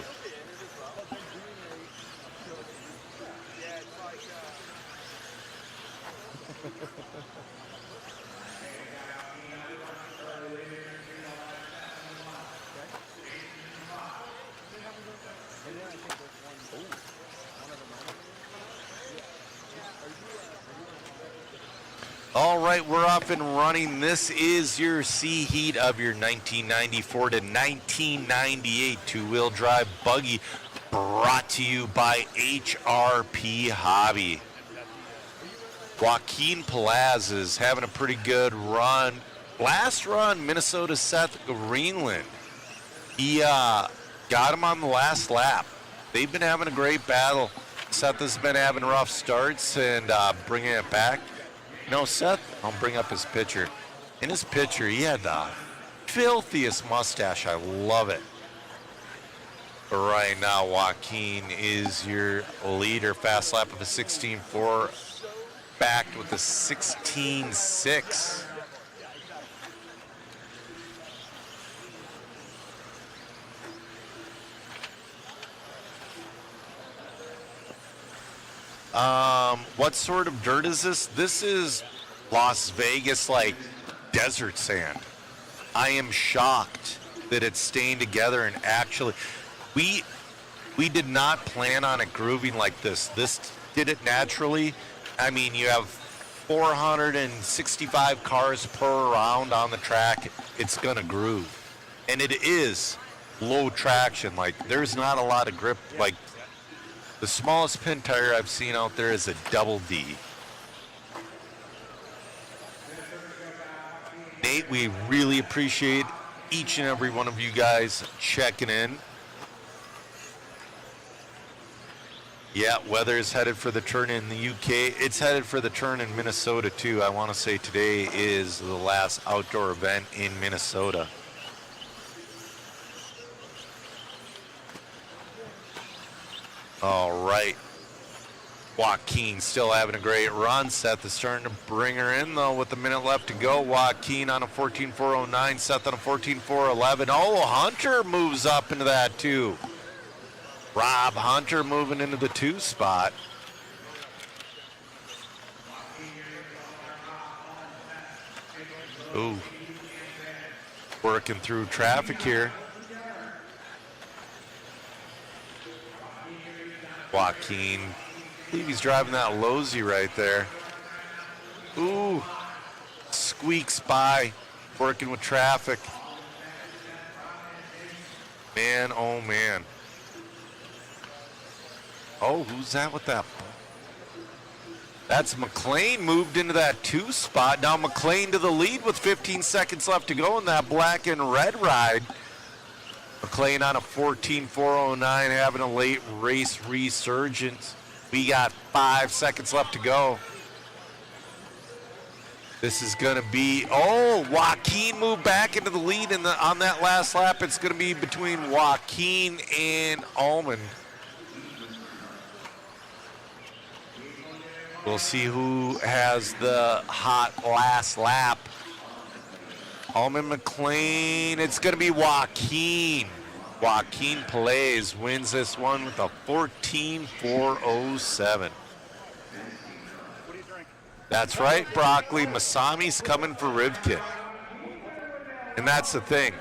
All right, we're off and running. This is your C heat of your 1994 to 1998 two-wheel drive buggy, brought to you by HRP Hobby. Joaquin Palaz is having a pretty good run. Last run, Minnesota Seth Greenland. He got him on the last lap. They've been having a great battle. Seth has been having rough starts and bringing it back. No, Seth, I'll bring up his picture. In his picture, he had the filthiest mustache. I love it. But right now, Joaquin is your leader. Fast lap of a 16.4, backed with a 16.6. What sort of dirt is this? This is Las Vegas, like desert sand. I am shocked that it's staying together, and actually, we did not plan on it grooving like this. This did it naturally. I mean, you have 465 cars per round on the track. It's gonna groove, and it is low traction. Like, there's not a lot of grip. Like, the smallest pin tire I've seen out there is a double D. Nate, we really appreciate each and every one of you guys checking in. Yeah, weather is headed for the turn in the UK. It's headed for the turn in Minnesota too. I want to say today is the last outdoor event in Minnesota. All right. Joaquin still having a great run. Seth is starting to bring her in, though, with a minute left to go. Joaquin on a 14.409. Seth on a 14.411. Oh, Hunter moves up into that, too. Rob Hunter moving into the 2 spot. Ooh. Working through traffic here. Joaquin, I believe he's driving that Lozy right there. Ooh, squeaks by, working with traffic. Man, oh man. Oh, who's that with that? That's McLean, moved into that 2 spot. Now McLean to the lead with 15 seconds left to go in that black and red ride. McLean on a 14.409, having a late race resurgence. We got 5 seconds left to go. This is going to be, oh, Joaquin moved back into the lead on that last lap. It's going to be between Joaquin and Allman. We'll see who has the hot last lap. Allman McLean, it's going to be Joaquin. Joaquin Palaz wins this one with a 14.407. That's right, Broccoli. Masami's coming for Rivkin. And that's the thing.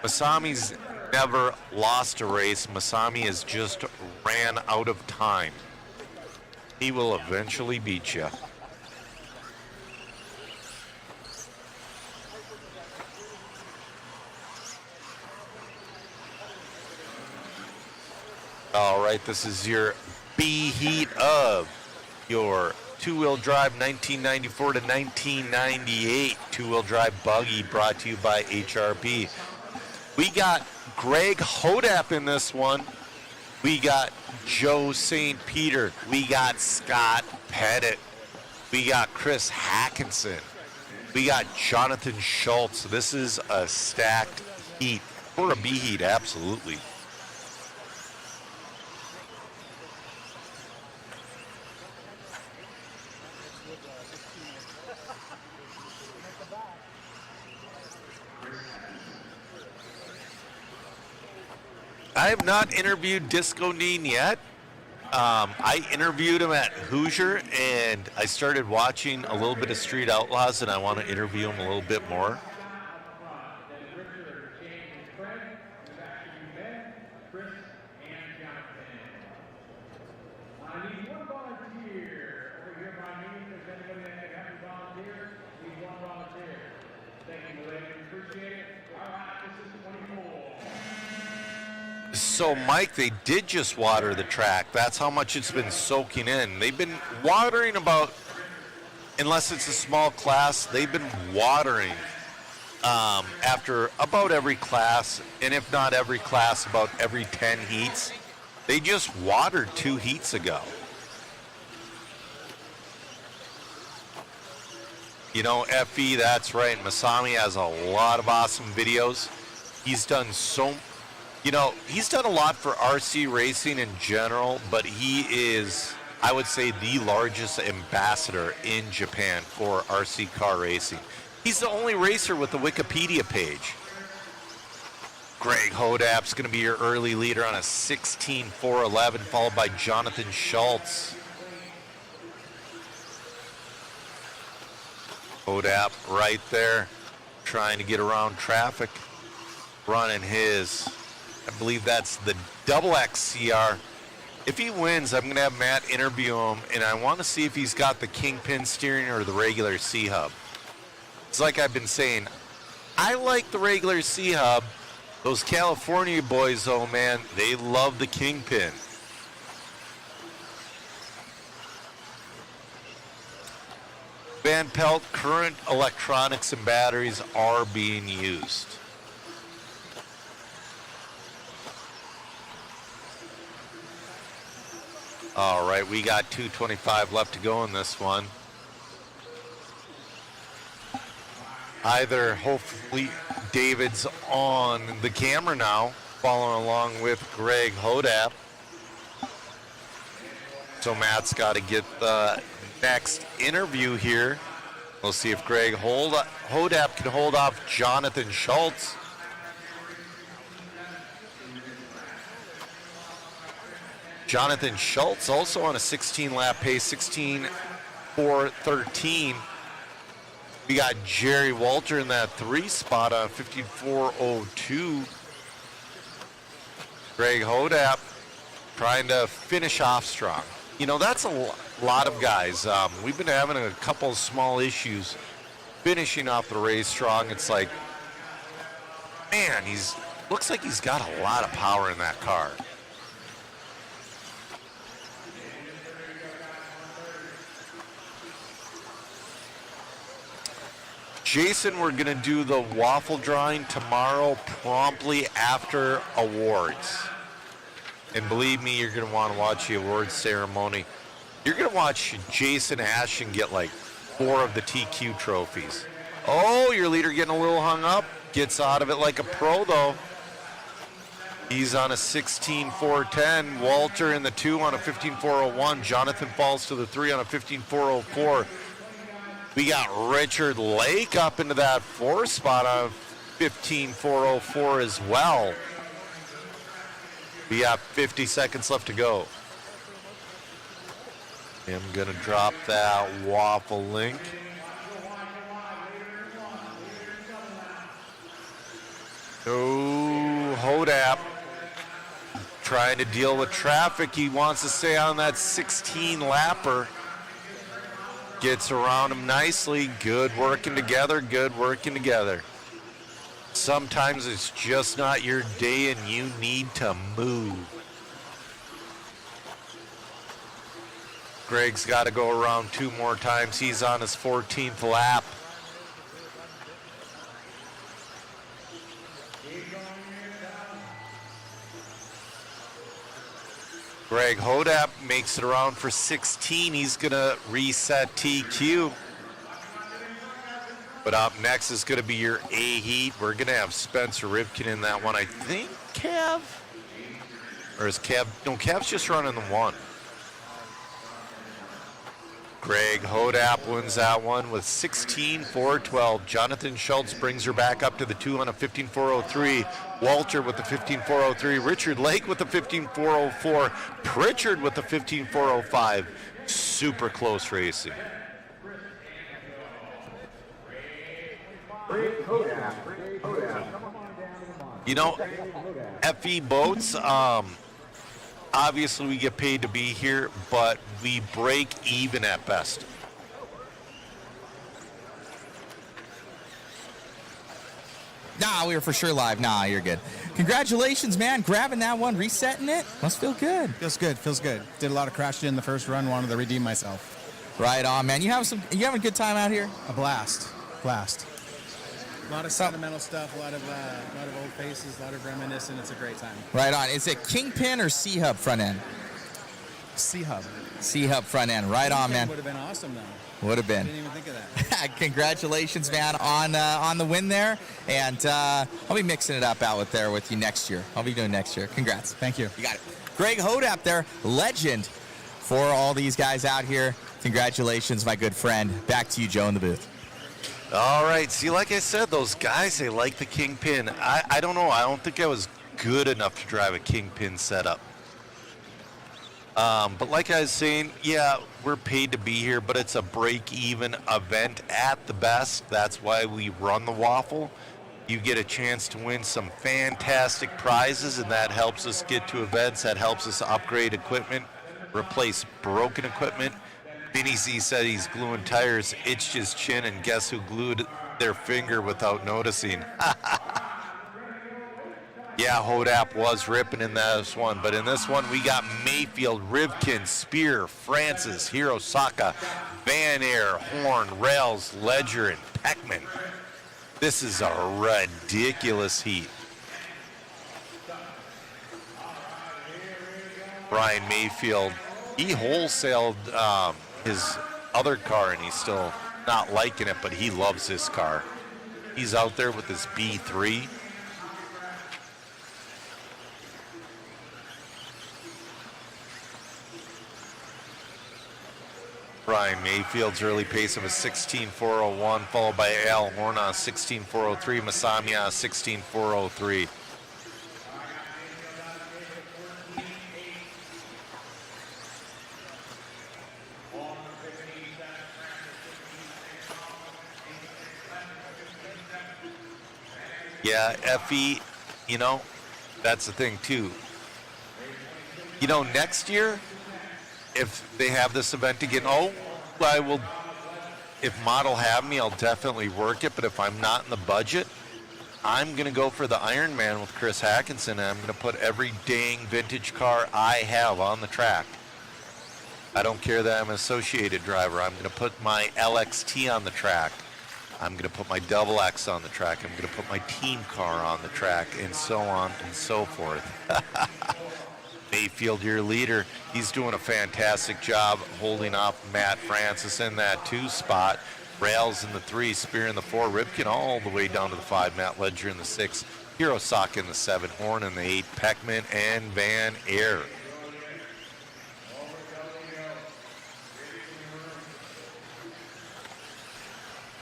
Masami's never lost a race. Masami has just ran out of time. He will eventually beat you. All right, this is your B heat of your two-wheel drive 1994 to 1998 two-wheel drive buggy brought to you by HRB. We got Greg Hodap in this one. We got Joe St. Peter. We got Scott Pettit. We got Chris Hackinson. We got Jonathan Schultz. This is a stacked heat. For a B heat, absolutely. I have not interviewed Disco Dean yet. I interviewed him at Hoosier, and I started watching a little bit of Street Outlaws, and I want to interview him a little bit more. So, Mike, they did just water the track. That's how much it's been soaking in. They've been watering about, unless it's a small class, they've been watering after about every class, and if not every class, about every 10 heats. They just watered 2 heats ago. You know, FE, that's right. Masami has a lot of awesome videos. He's done he's done a lot for RC racing in general, but he is, I would say, the largest ambassador in Japan for RC car racing. He's the only racer with a Wikipedia page. Greg Hodap's going to be your early leader on a 16.411, followed by Jonathan Schultz. Hodap right there, trying to get around traffic, running his, I believe that's the double XCR. If he wins, I'm going to have Matt interview him, and I want to see if he's got the Kingpin steering or the regular C-Hub. It's like I've been saying, I like the regular C-Hub. Those California boys, though, man, they love the Kingpin. Van Pelt, current electronics and batteries are being used. All right, we got 2:25 left to go in this one. Hopefully, David's on the camera now, following along with Greg Hodap. So Matt's got to get the next interview here. We'll see if Greg Hodap can hold off Jonathan Schultz. Jonathan Schultz also on a 16-lap pace, 16.413. We got Jerry Walter in that 3 spot on 15.402. Greg Hodap trying to finish off strong. You know, that's a lot of guys. We've been having a couple of small issues finishing off the race strong. It's like, man, looks like he's got a lot of power in that car. Jason, we're going to do the waffle drawing tomorrow promptly after awards. And believe me, you're going to want to watch the awards ceremony. You're going to watch Jason Ashton get like 4 of the TQ trophies. Oh, your leader getting a little hung up. Gets out of it like a pro, though. He's on a 16.410. Walter in the 2 on a 15.401. Jonathan falls to the 3 on a 15.404. We got Richard Lake up into that 4 spot on 15.404 as well. We got 50 seconds left to go. I'm going to drop that waffle link. Oh, Hodap trying to deal with traffic. He wants to stay on that 16 lapper. Gets around him nicely. Good working together. Good working together. Sometimes it's just not your day and you need to move. Greg's got to go around 2 more times. He's on his 14th lap. Greg Hodap makes it around for 16. He's going to reset TQ. But up next is going to be your A heat. We're going to have Spencer Rivkin in that one. I think Cav. Or is Cav? No, Cav's just running the 1. Greg Hodap wins that one with 16.412. Jonathan Schultz brings her back up to the 2 on a 15.403. Walter with the 15.403. Richard Lake with the 15.404. Pritchard with the 15.405. Super close racing. You know, FE Boats, obviously we get paid to be here, but we break even at best. Nah, we were for sure live. Nah, you're good. Congratulations, man. Grabbing that one, resetting it. Must feel good. Feels good. Feels good. Did a lot of crashing in the first run. Wanted to redeem myself. Right on, man. You having a good time out here? A blast. Blast. A lot of sentimental stuff. A lot of old faces. A lot of reminiscing. It's a great time. Right on. Is it Kingpin or C-Hub front end? C-Hub. C-Hub front end. Right on, man. Would have been awesome, though. Would have been. Didn't even think of that. Congratulations, man, on the win there. And I'll be mixing it up out there with you next year. I'll be doing next year. Congrats. Thank you. You got it. Greg Hodap there, legend for all these guys out here. Congratulations, my good friend. Back to you, Joe, in the booth. All right. See, like I said, those guys, they like the Kingpin. I don't know. I don't think I was good enough to drive a Kingpin setup. But like I was saying, yeah, we're paid to be here, but it's a break-even event at the best. That's why we run the waffle. You get a chance to win some fantastic prizes, and that helps us get to events. That helps us upgrade equipment, replace broken equipment. Vinny Z said he's gluing tires, itched his chin, and guess who glued their finger without noticing? Yeah, Hodap was ripping in this one, but in this one we got Mayfield, Rivkin, Spear, Francis, Hirosaka, Van Air, Horn, Rails, Ledger, and Peckman. This is a ridiculous heat. Brian Mayfield, he wholesaled his other car, and he's still not liking it, but he loves this car. He's out there with his B3. Brian Mayfield's early pace of a 16.401, followed by Al Horn on 16.403, Masami on 16.403. Yeah, FE, you know, that's the thing too. You know, next year, if they have this event again, I will, if Mod will have me, I'll definitely work it. But if I'm not in the budget, I'm going to go for the Iron Man with Chris Hackinson, and I'm going to put every dang vintage car I have on the track. I don't care that I'm an associated driver. I'm going to put my LXT on the track. I'm going to put my Double X on the track. I'm going to put my team car on the track, and so on and so forth. Mayfield, your leader, he's doing a fantastic job holding off Matt Francis in that 2 spot. Rails in the 3, Spear in the 4, Ripken all the way down to the 5, Matt Ledger in the 6, Hirosaka in the 7, Horn in the 8, Peckman and Van Air.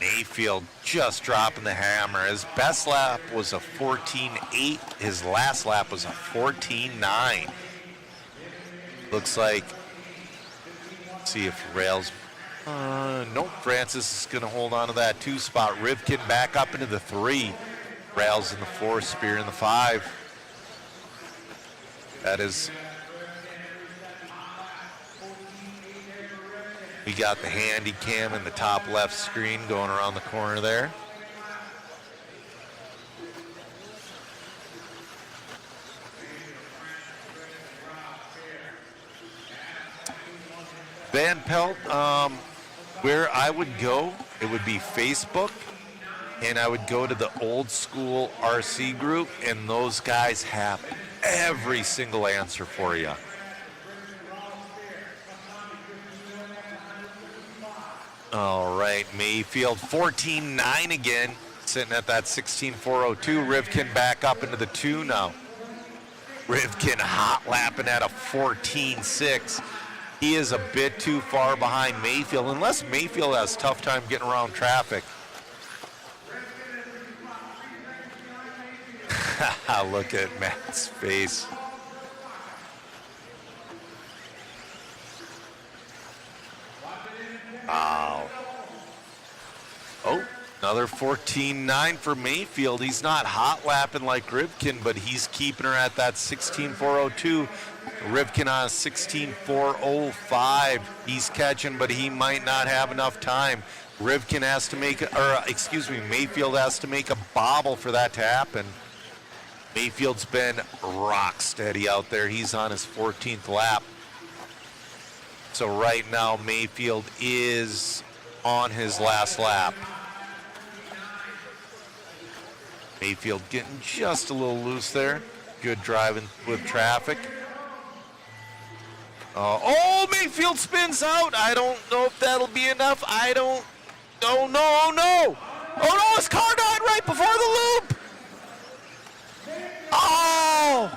Mayfield just dropping the hammer. His best lap was a 14.8. His last lap was a 14.9. Looks like, let's see if Rails, nope, Francis is going to hold on to that 2 spot. Rivkin back up into the 3. Rails in the 4, Spear in the 5. That is. We got the handy cam in the top left screen going around the corner there. Van Pelt, where I would go, it would be Facebook, and I would go to the old school RC group, and those guys have every single answer for you. All right, Mayfield 14.9 again, sitting at that 16.402. Rivkin back up into the 2 now. Rivkin hot lapping at a 14.6. He is a bit too far behind Mayfield, unless Mayfield has a tough time getting around traffic. Look at Matt's face. Wow. Oh, another 14.9 for Mayfield. He's not hot lapping like Rivkin, but he's keeping her at that 16.402. Rivkin on 16.405. He's catching, but he might not have enough time. Rivkin has to make, Mayfield has to make a bobble for that to happen. Mayfield's been rock steady out there. He's on his 14th lap. So right now, Mayfield is on his last lap. Mayfield getting just a little loose there. Good driving with traffic. Mayfield spins out. I don't know if that'll be enough. Oh no, his car died right before the loop. Oh!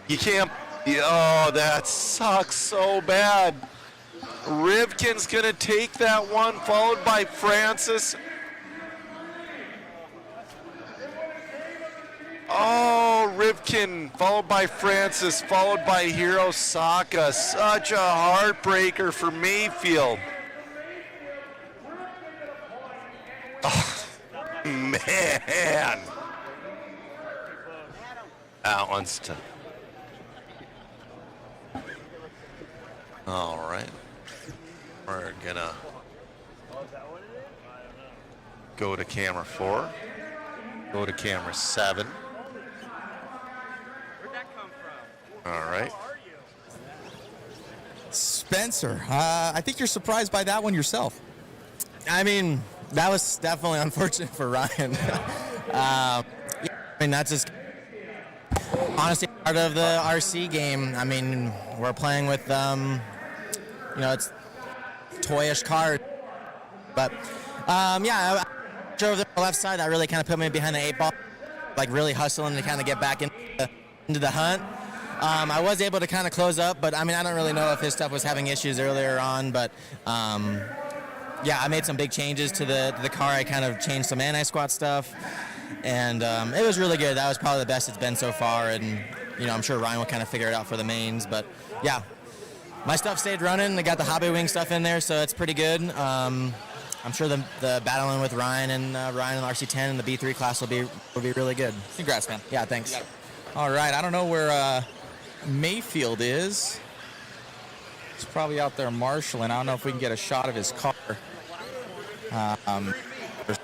You can't, that sucks so bad. Rivkin's gonna take that one, followed by Francis. Oh, Rivkin, followed by Francis, followed by Hirosaka. Such a heartbreaker for Mayfield. Oh, man. That one's tough. All right. We're gonna go to camera 4. Go to camera 7. All right. Spencer, I think you're surprised by that one yourself. I mean, that was definitely unfortunate for Ryan. That's just honestly part of the RC game. I mean, we're playing with, it's toyish cars. But, I drove the left side. That really kind of put me behind the 8-ball, like really hustling to kind of get back into the hunt. I was able to kind of close up, but I mean, I don't really know if his stuff was having issues earlier on, but I made some big changes to the car. I kind of changed some anti-squat stuff, and it was really good. That was probably the best it's been so far, and I'm sure Ryan will kind of figure it out for the mains, but yeah, my stuff stayed running. I got the hobby wing stuff in there, so it's pretty good. I'm sure the battling with Ryan and RC10 and the B3 class will be really good. Congrats, man. Yeah, thanks. All right, I don't know where Mayfield is. He's probably out there marshaling. I don't know if we can get a shot of his car. Or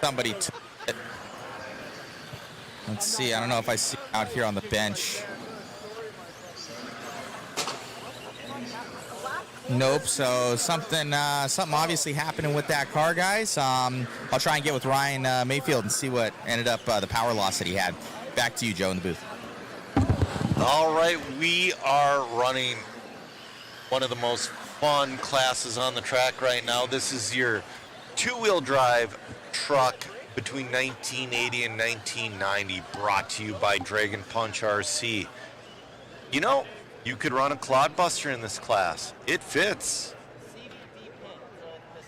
somebody to it. Let's see. I don't know if I see him out here on the bench. Nope. So something obviously happening with that car, guys. I'll try and get with Ryan Mayfield and see what ended up the power loss that he had. Back to you, Joe, in the booth. All right, we are running one of the most fun classes on the track right now. This is your two-wheel drive truck between 1980 and 1990, brought to you by Dragon Punch RC. You could run a Clodbuster in this class. It fits.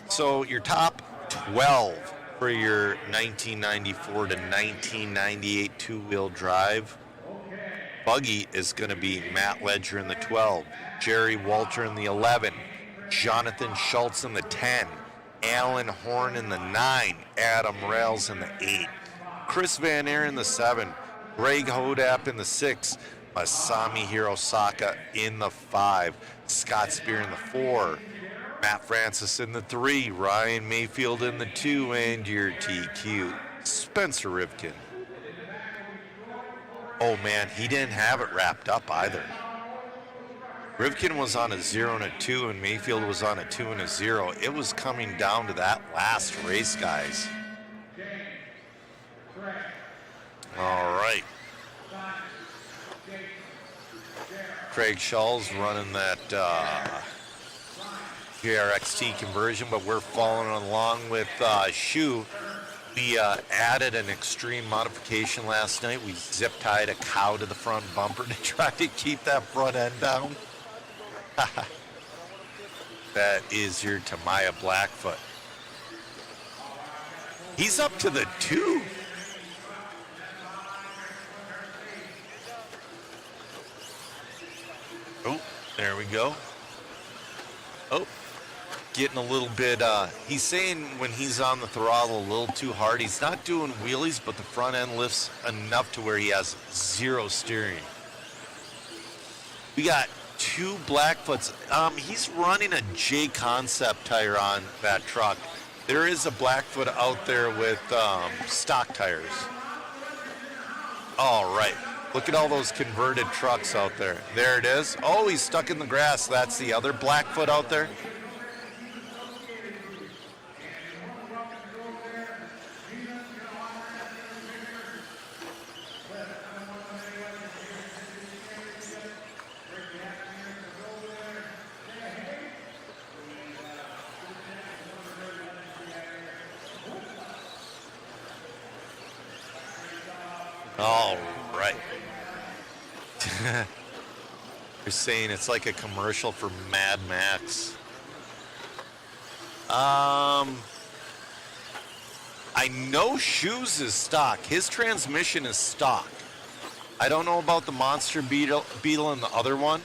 So your top 12 for your 1994 to 1998 two-wheel drive buggy is going to be Matt Ledger in the 12, Jerry Walter in the 11, Jonathan Schultz in the 10, Alan Horn in the 9, Adam Rails in the 8, Chris Van Aer in the 7, Greg Hodap in the 6, Masami Hirosaka in the 5, Scott Spear in the 4, Matt Francis in the 3, Ryan Mayfield in the 2, and your TQ, Spencer Rivkin. Oh man, he didn't have it wrapped up either. Rivkin was on a 0 and a 2, and Mayfield was on a 2 and a 0. It was coming down to that last race, guys. All right. Craig Schall's running that JRXT conversion, but we're following along with Shu. We added an extreme modification last night. We zip tied a cow to the front bumper to try to keep that front end down. That is your Tamaya Blackfoot. He's up to the 2. Oh, there we go. Oh, getting a little bit, he's saying when he's on the throttle a little too hard. He's not doing wheelies, but the front end lifts enough to where he has 0 steering. We got 2 Blackfoots. He's running a J Concept tire on that truck. There is a Blackfoot out there with stock tires. All right. Look at all those converted trucks out there. There it is. Oh, he's stuck in the grass. That's the other Blackfoot out there. All right. You're saying it's like a commercial for Mad Max. I know Shoes is stock. His transmission is stock. I don't know about the Monster Beetle and the other one,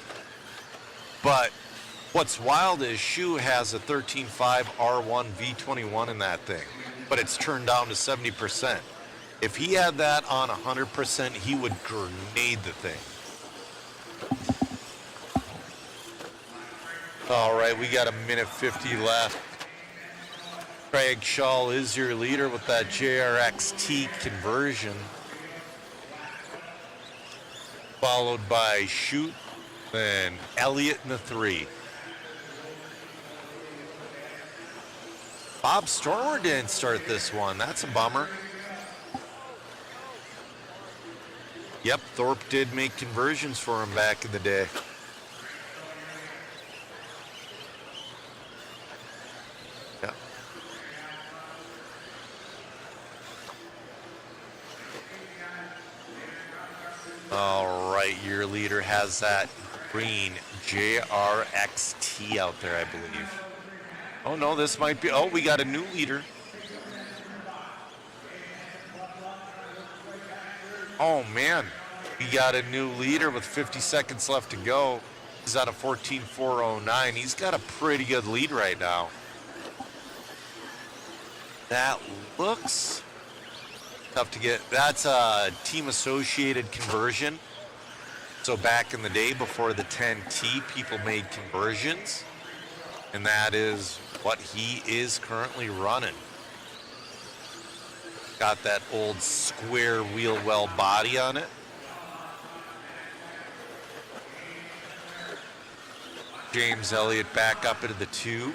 but what's wild is Shoe has a 13.5 R1 V21 in that thing, but it's turned down to 70%. If he had that on 100%, he would grenade the thing. All right, we got 1:50 left. Craig Schall is your leader with that JRXT conversion. Followed by Shoot and Elliott in the 3. Bob Stormer didn't start this one. That's a bummer. Yep, Thorpe did make conversions for him back in the day. Yep. All right, your leader has that green JRXT out there, I believe. Oh no, this might be, oh, we got a new leader. Oh man, we got a new leader with 50 seconds left to go. He's on a 14.409. He's got a pretty good lead right now. That looks tough to get. That's a team associated conversion. So back in the day before the 10T, people made conversions. And that is what he is currently running. Got that old square wheel well body on it. James Elliott back up into the 2.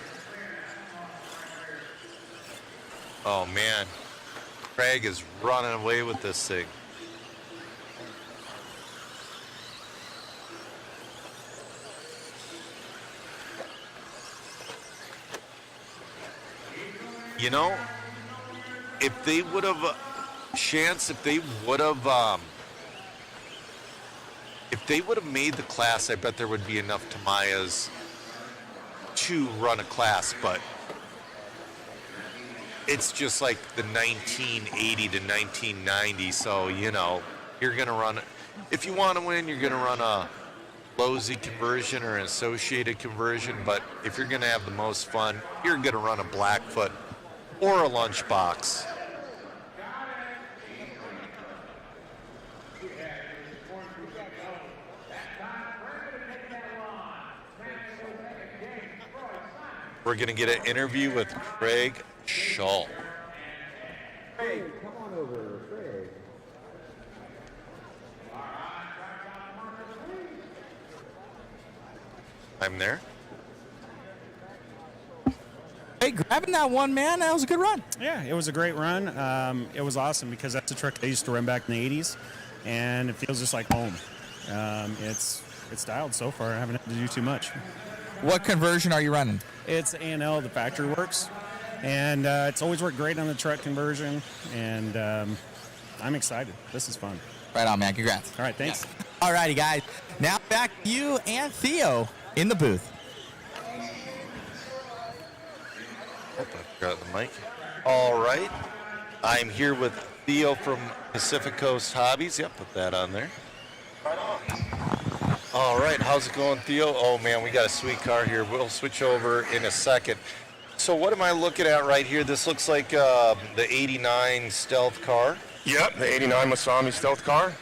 Oh man, Craig is running away with this thing. You know, if they would have made the class, I bet there would be enough Tamayas to run a class, but it's just like the 1980 to 1990, so, you know, you're going to run, if you want to win, you're going to run a Lozy conversion or an associated conversion, but if you're going to have the most fun, you're going to run a Blackfoot or a Lunchbox. we're going to get an interview with Craig Shull. Hey, come on over, Craig. I'm there. Hey, grabbing that one, man. That was a good run. Yeah, it was a great run. It was awesome because that's a truck I used to run back in the 80s, and it feels just like home. It's dialed so far. I haven't had to do too much. What conversion are you running? It's A&L, the factory works, and it's always worked great on the truck conversion, and I'm excited. This is fun. Right on, man. Congrats. All right, thanks. All righty, guys. Now back to you and Theo in the booth. Got the mic. All right. I'm here with Theo from Pacific Coast Hobbies. Yep, put that on there. All right, how's it going, Theo? Oh, man, we got a sweet car here. We'll switch over in a second. So what am I looking at right here? This looks like the 89 Stealth car. Yep, the 89 Masami Stealth car.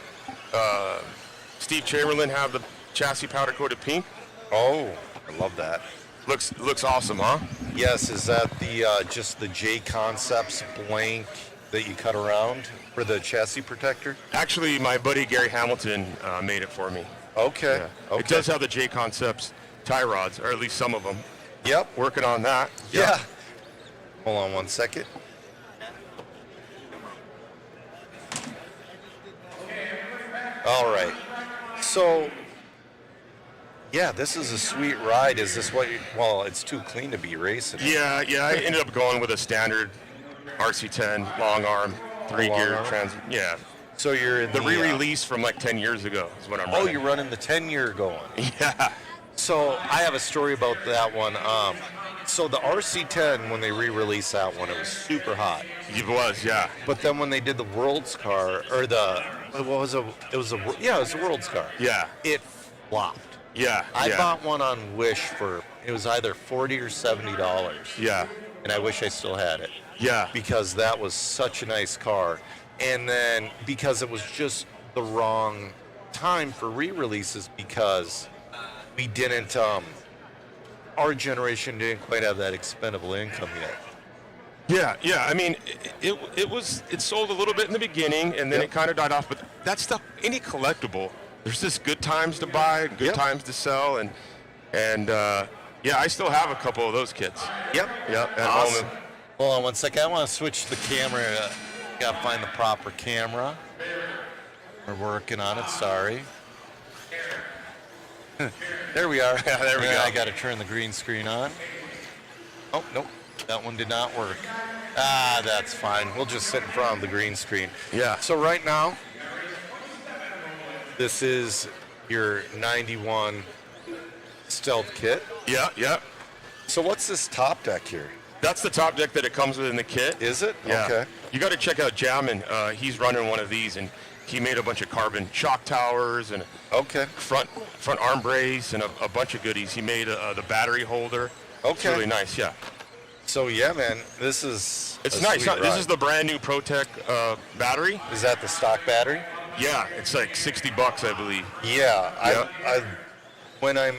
Steve Chamberlain have the chassis powder-coated pink. Oh, I love that. Looks awesome, huh? Yes, is that the just the J Concepts blank that you cut around for the chassis protector? Actually, my buddy Gary Hamilton made it for me. Okay. Yeah. It does have the J Concepts tie rods, or at least some of them. Yep. Working on that. Yeah. Hold on one second. All right. So, yeah, this is a sweet ride. Is this what you, well, it's too clean to be racing. Yeah, I ended up going with a standard RC10 long arm, 3-gear trans. Yeah. So you're in the re-release from like 10 years ago is what I'm running. Oh, you're running the 10-year going. Yeah. So I have a story about that one. So the RC10, when they re-released that one, it was super hot. It was, yeah. But then when they did the World's car, or it was a World's car. Yeah. It flopped. Yeah. I bought one on Wish for, it was either $40 or $70. Yeah. And I wish I still had it. Yeah. Because that was such a nice car. And then because it was just the wrong time for re-releases, because we didn't, our generation didn't quite have that expendable income yet. Yeah. I mean, it sold a little bit in the beginning, and then it kind of died off. But that stuff, any collectible, there's just good times to buy, good times to sell, and yeah, I still have a couple of those kits. Yep. At Awesome. home. Hold on one second. I want to switch the camera. Got to find the proper camera. We're working on it. Sorry. There we are. Yeah, there we go. I got to turn the green screen on. Oh, nope. That one did not work. That's fine. We'll just sit in front of the green screen. Yeah. So right now, this is your 91 Stealth kit. Yeah. So what's this top deck here? That's the top deck that it comes with in the kit. Is it? Yeah. Okay. You got to check out Jammin. He's running one of these, and he made a bunch of carbon shock towers and front arm brace and a bunch of goodies. He made the battery holder. Okay. It's really nice. Yeah. So yeah, man, this is It's a nice. sweet This ride. is the brand new ProTech battery. Is that the stock battery? Yeah, it's like $60, I believe. Yeah. Yeah. I when I'm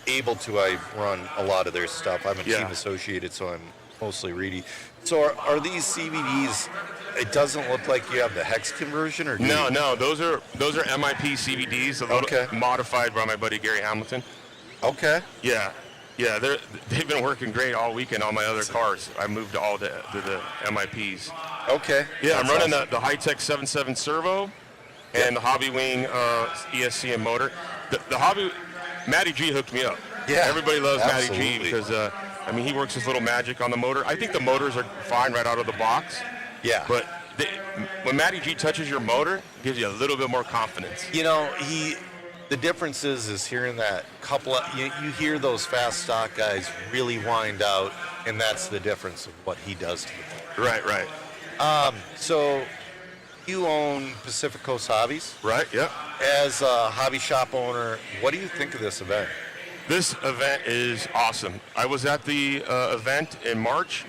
able to, I run a lot of their stuff. I'm a Yeah. team associated, so I'm mostly reedy. So are these CVDs? It doesn't look like you have the hex conversion, or do No, you? those are MIP CVDs, a little modified by my buddy Gary Hamilton. Okay. Yeah, they've been working great all weekend on my other cars. I moved all to the MIPs. Okay. Yeah, I'm That's running awesome. the High-Tech 7.7 servo and the Hobby Wing ESC and motor. The Hobby, Matty G hooked me up. Yeah, Everybody loves Matty G absolutely. because, he works his little magic on the motor. I think the motors are fine right out of the box. Yeah. But when Matty G touches your motor, it gives you a little bit more confidence. You know, the difference is hearing that couple of, you hear those fast stock guys really wind out, and that's the difference of what he does to the motor. Right. So you own Pacific Coast Hobbies. Right, yeah. As a hobby shop owner, what do you think of this event? This event is awesome. I was at the event in March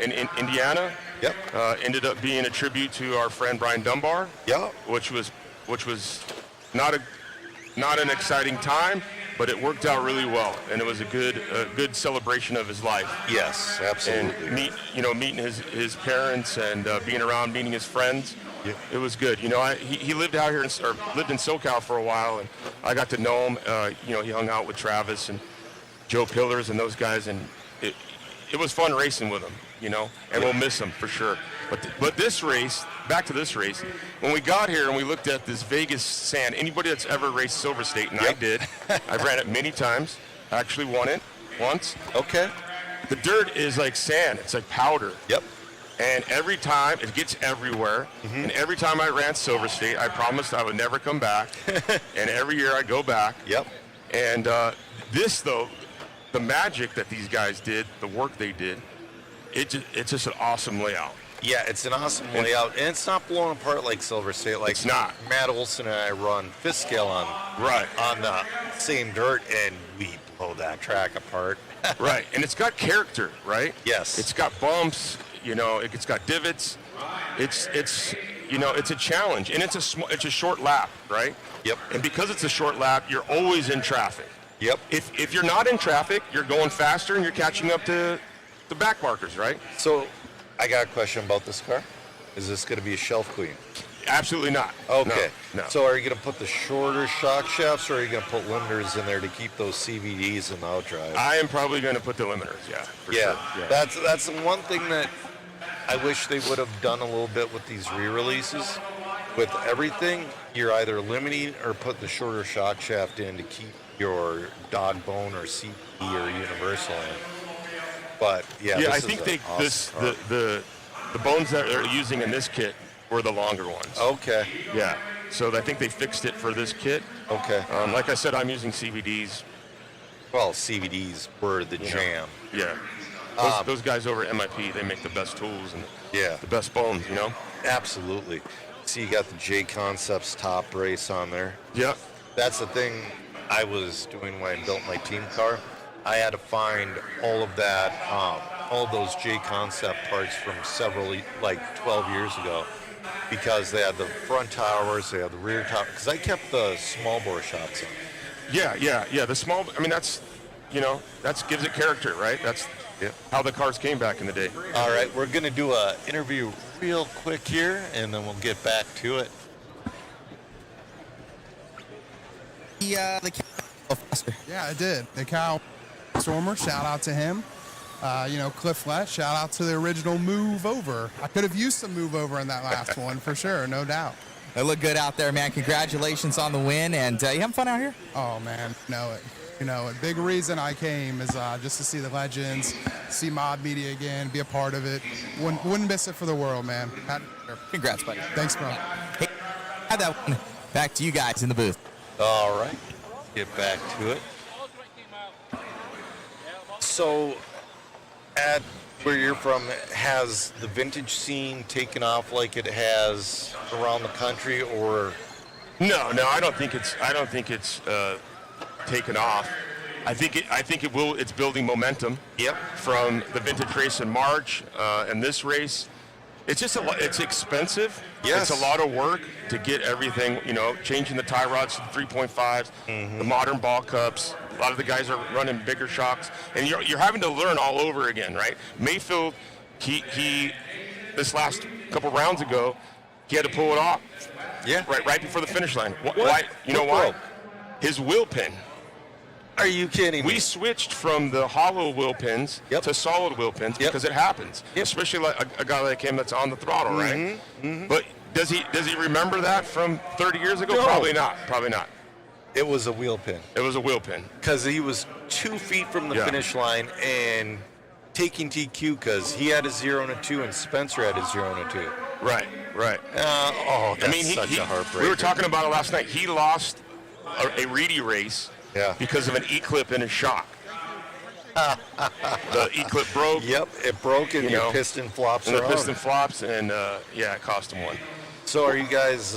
in Indiana. Yep. Ended up being a tribute to our friend Brian Dunbar. Yep. Which was not an exciting time, but it worked out really well, and it was a good celebration of his life. Yes, absolutely. And meeting his parents and meeting his friends. Yeah. It was good. He lived out here lived in SoCal for a while, and I got to know him. He hung out with Travis and Joe Pillars and those guys, and it was fun racing with him. And we'll miss him for sure. But this race, back to this race, when we got here and we looked at this Vegas sand, anybody that's ever raced Silver State, and I did, I've ran it many times. I actually won it once. Okay. The dirt is like sand. It's like powder. Yep. And every time, it gets everywhere. Mm-hmm. And every time I ran Silver State, I promised I would never come back. And every year I go back. Yep. And this, though, the magic that these guys did, the work they did, it's just an awesome layout. Yeah, it's an awesome layout, and it's not blown apart like Silver State. Like it's not. Matt Olson and I run fifth scale on the same dirt, and we blow that track apart. Right, and it's got character, right? Yes. It's got bumps. It's got divots. It's a challenge, and it's a short lap, right? Yep. And because it's a short lap, you're always in traffic. Yep. If you're not in traffic, you're going faster and you're catching up to the back markers, right? So, I got a question about this car. Is this going to be a shelf queen? Absolutely not. Okay. No. So, are you going to put the shorter shock shafts, or are you going to put limiters in there to keep those CVDs in the outdrive? I am probably going to put the limiters. Yeah. For sure. Yeah. That's the one thing that I wish they would have done a little bit with these re-releases. With everything, you're either limiting or put the shorter shock shaft in to keep your dog bone or CP or universal in. But I think the bones that they're using in this kit were the longer ones. Okay. Yeah. So I think they fixed it for this kit. Okay. Like I said, I'm using CVDs. Well, CVDs were the jam. Yeah. Those guys over at MIP, they make the best tools and the best bones, Absolutely. See, you got the J Concepts top race on there. Yeah. That's the thing I was doing when I built my team car. I had to find all of that, all those J Concept parts from 12 years ago, because they had the front towers, they had the rear tower, because I kept the small bore shots in. Yeah. The small, that gives it character, right? That's how the cars came back in the day. All right, we're going to do an interview real quick here, and then we'll get back to it. Yeah, I did. The Kyle Stormer, shout out to him. Cliff Flesh, shout out to the original Move Over. I could have used some Move Over in that last one for sure, no doubt. They look good out there, man. Congratulations on the win, and you having fun out here? Oh, man, a big reason I came is just to see the legends, see Mob Media again, be a part of it. Wouldn't miss it for the world, man. Congrats, buddy. Thanks, bro. Hey, have that one back to you guys in the booth. All right, get back to it. So, at where you're from, has the vintage scene taken off like it has around the country, or? No, I don't think it's taken off. I think it will. It's building momentum. Yep. From the vintage race in March and this race, it's just it's expensive. Yes. It's a lot of work to get everything. Changing the tie rods to the 3.5s, the modern ball cups. A lot of the guys are running bigger shocks, and you're having to learn all over again, right? Mayfield, he this last couple rounds ago, he had to pull it off. Yeah. Right before the finish line. What? Why? You know why? Broke? His wheel pin. Are you kidding me? We switched from the hollow wheel pins to solid wheel pins because it happens, especially like a guy like him that's on the throttle, right? Mm-hmm. But does he remember that from 30 years ago? No. Probably not. It was a wheel pin. It was a wheel pin. Because he was 2 feet from the finish line and taking TQ because he had a 0 and a 2 and Spencer had a 0 and a 2. Right. That's such a heartbreaker. We were talking about it last night. He lost a Reedy race because of an E-clip in his shock. The E-clip broke. Yep, it broke and your piston flops and are the piston flops, and it cost him one. So are you guys,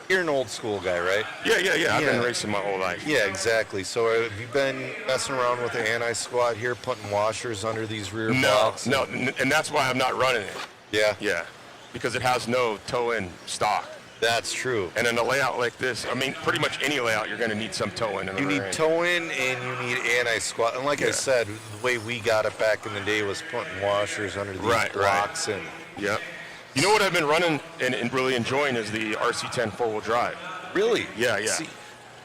you're an old school guy, right? Yeah. I've been racing my whole life. Yeah, exactly. So have you been messing around with the anti-squat here, putting washers under these rear blocks? No, and that's why I'm not running it. Yeah. Yeah, because it has no toe-in stock. That's true. And in a layout like this, I mean, pretty much any layout, you're going to need some toe-in. You need toe-in and you need anti-squat. And like I said, the way we got it back in the day was putting washers under these blocks. And yeah. You know what I've been running and really enjoying is the RC10 four-wheel drive. Really? Yeah. See,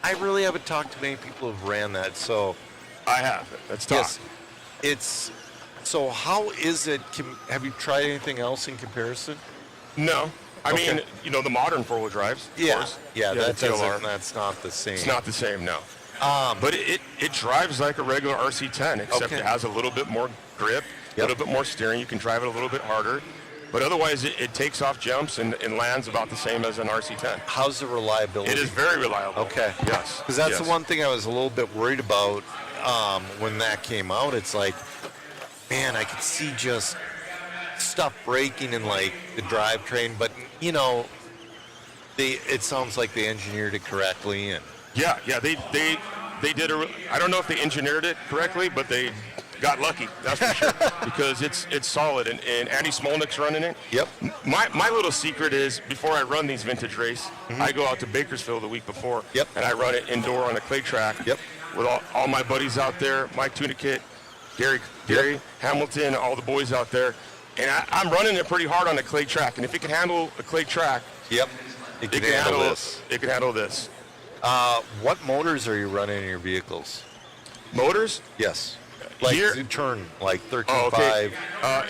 I really haven't talked to many people who've ran that, so. I have. That's tough. Yes. So how is it, have you tried anything else in comparison? No. I mean, the modern four-wheel drives. Of course. Yeah, that's not the same. It's not the same, no. But it drives like a regular RC10, except it has a little bit more grip, a little bit more steering. You can drive it a little bit harder. But otherwise, it takes off jumps and lands about the same as an RC10. How's the reliability? It is very reliable. Okay. Yes. Because that's the one thing I was a little bit worried about when that came out. It's like, man, I could see just stuff breaking in like the drivetrain, but it sounds like they engineered it correctly. And yeah, they did I don't know if they engineered it correctly, but they got lucky, that's for sure, because it's solid, and Andy Smolnick's running it. Yep. My little secret is, before I run these vintage race, I go out to Bakersfield the week before, and I run it indoor on a clay track with all my buddies out there, Mike Tunikit, Gary Hamilton, all the boys out there, and I'm running it pretty hard on a clay track, and if it can handle a clay track, it can handle this. It can handle this. What motors are you running in your vehicles? Motors? Yes. Like Here, turn like 13.5. Oh, okay.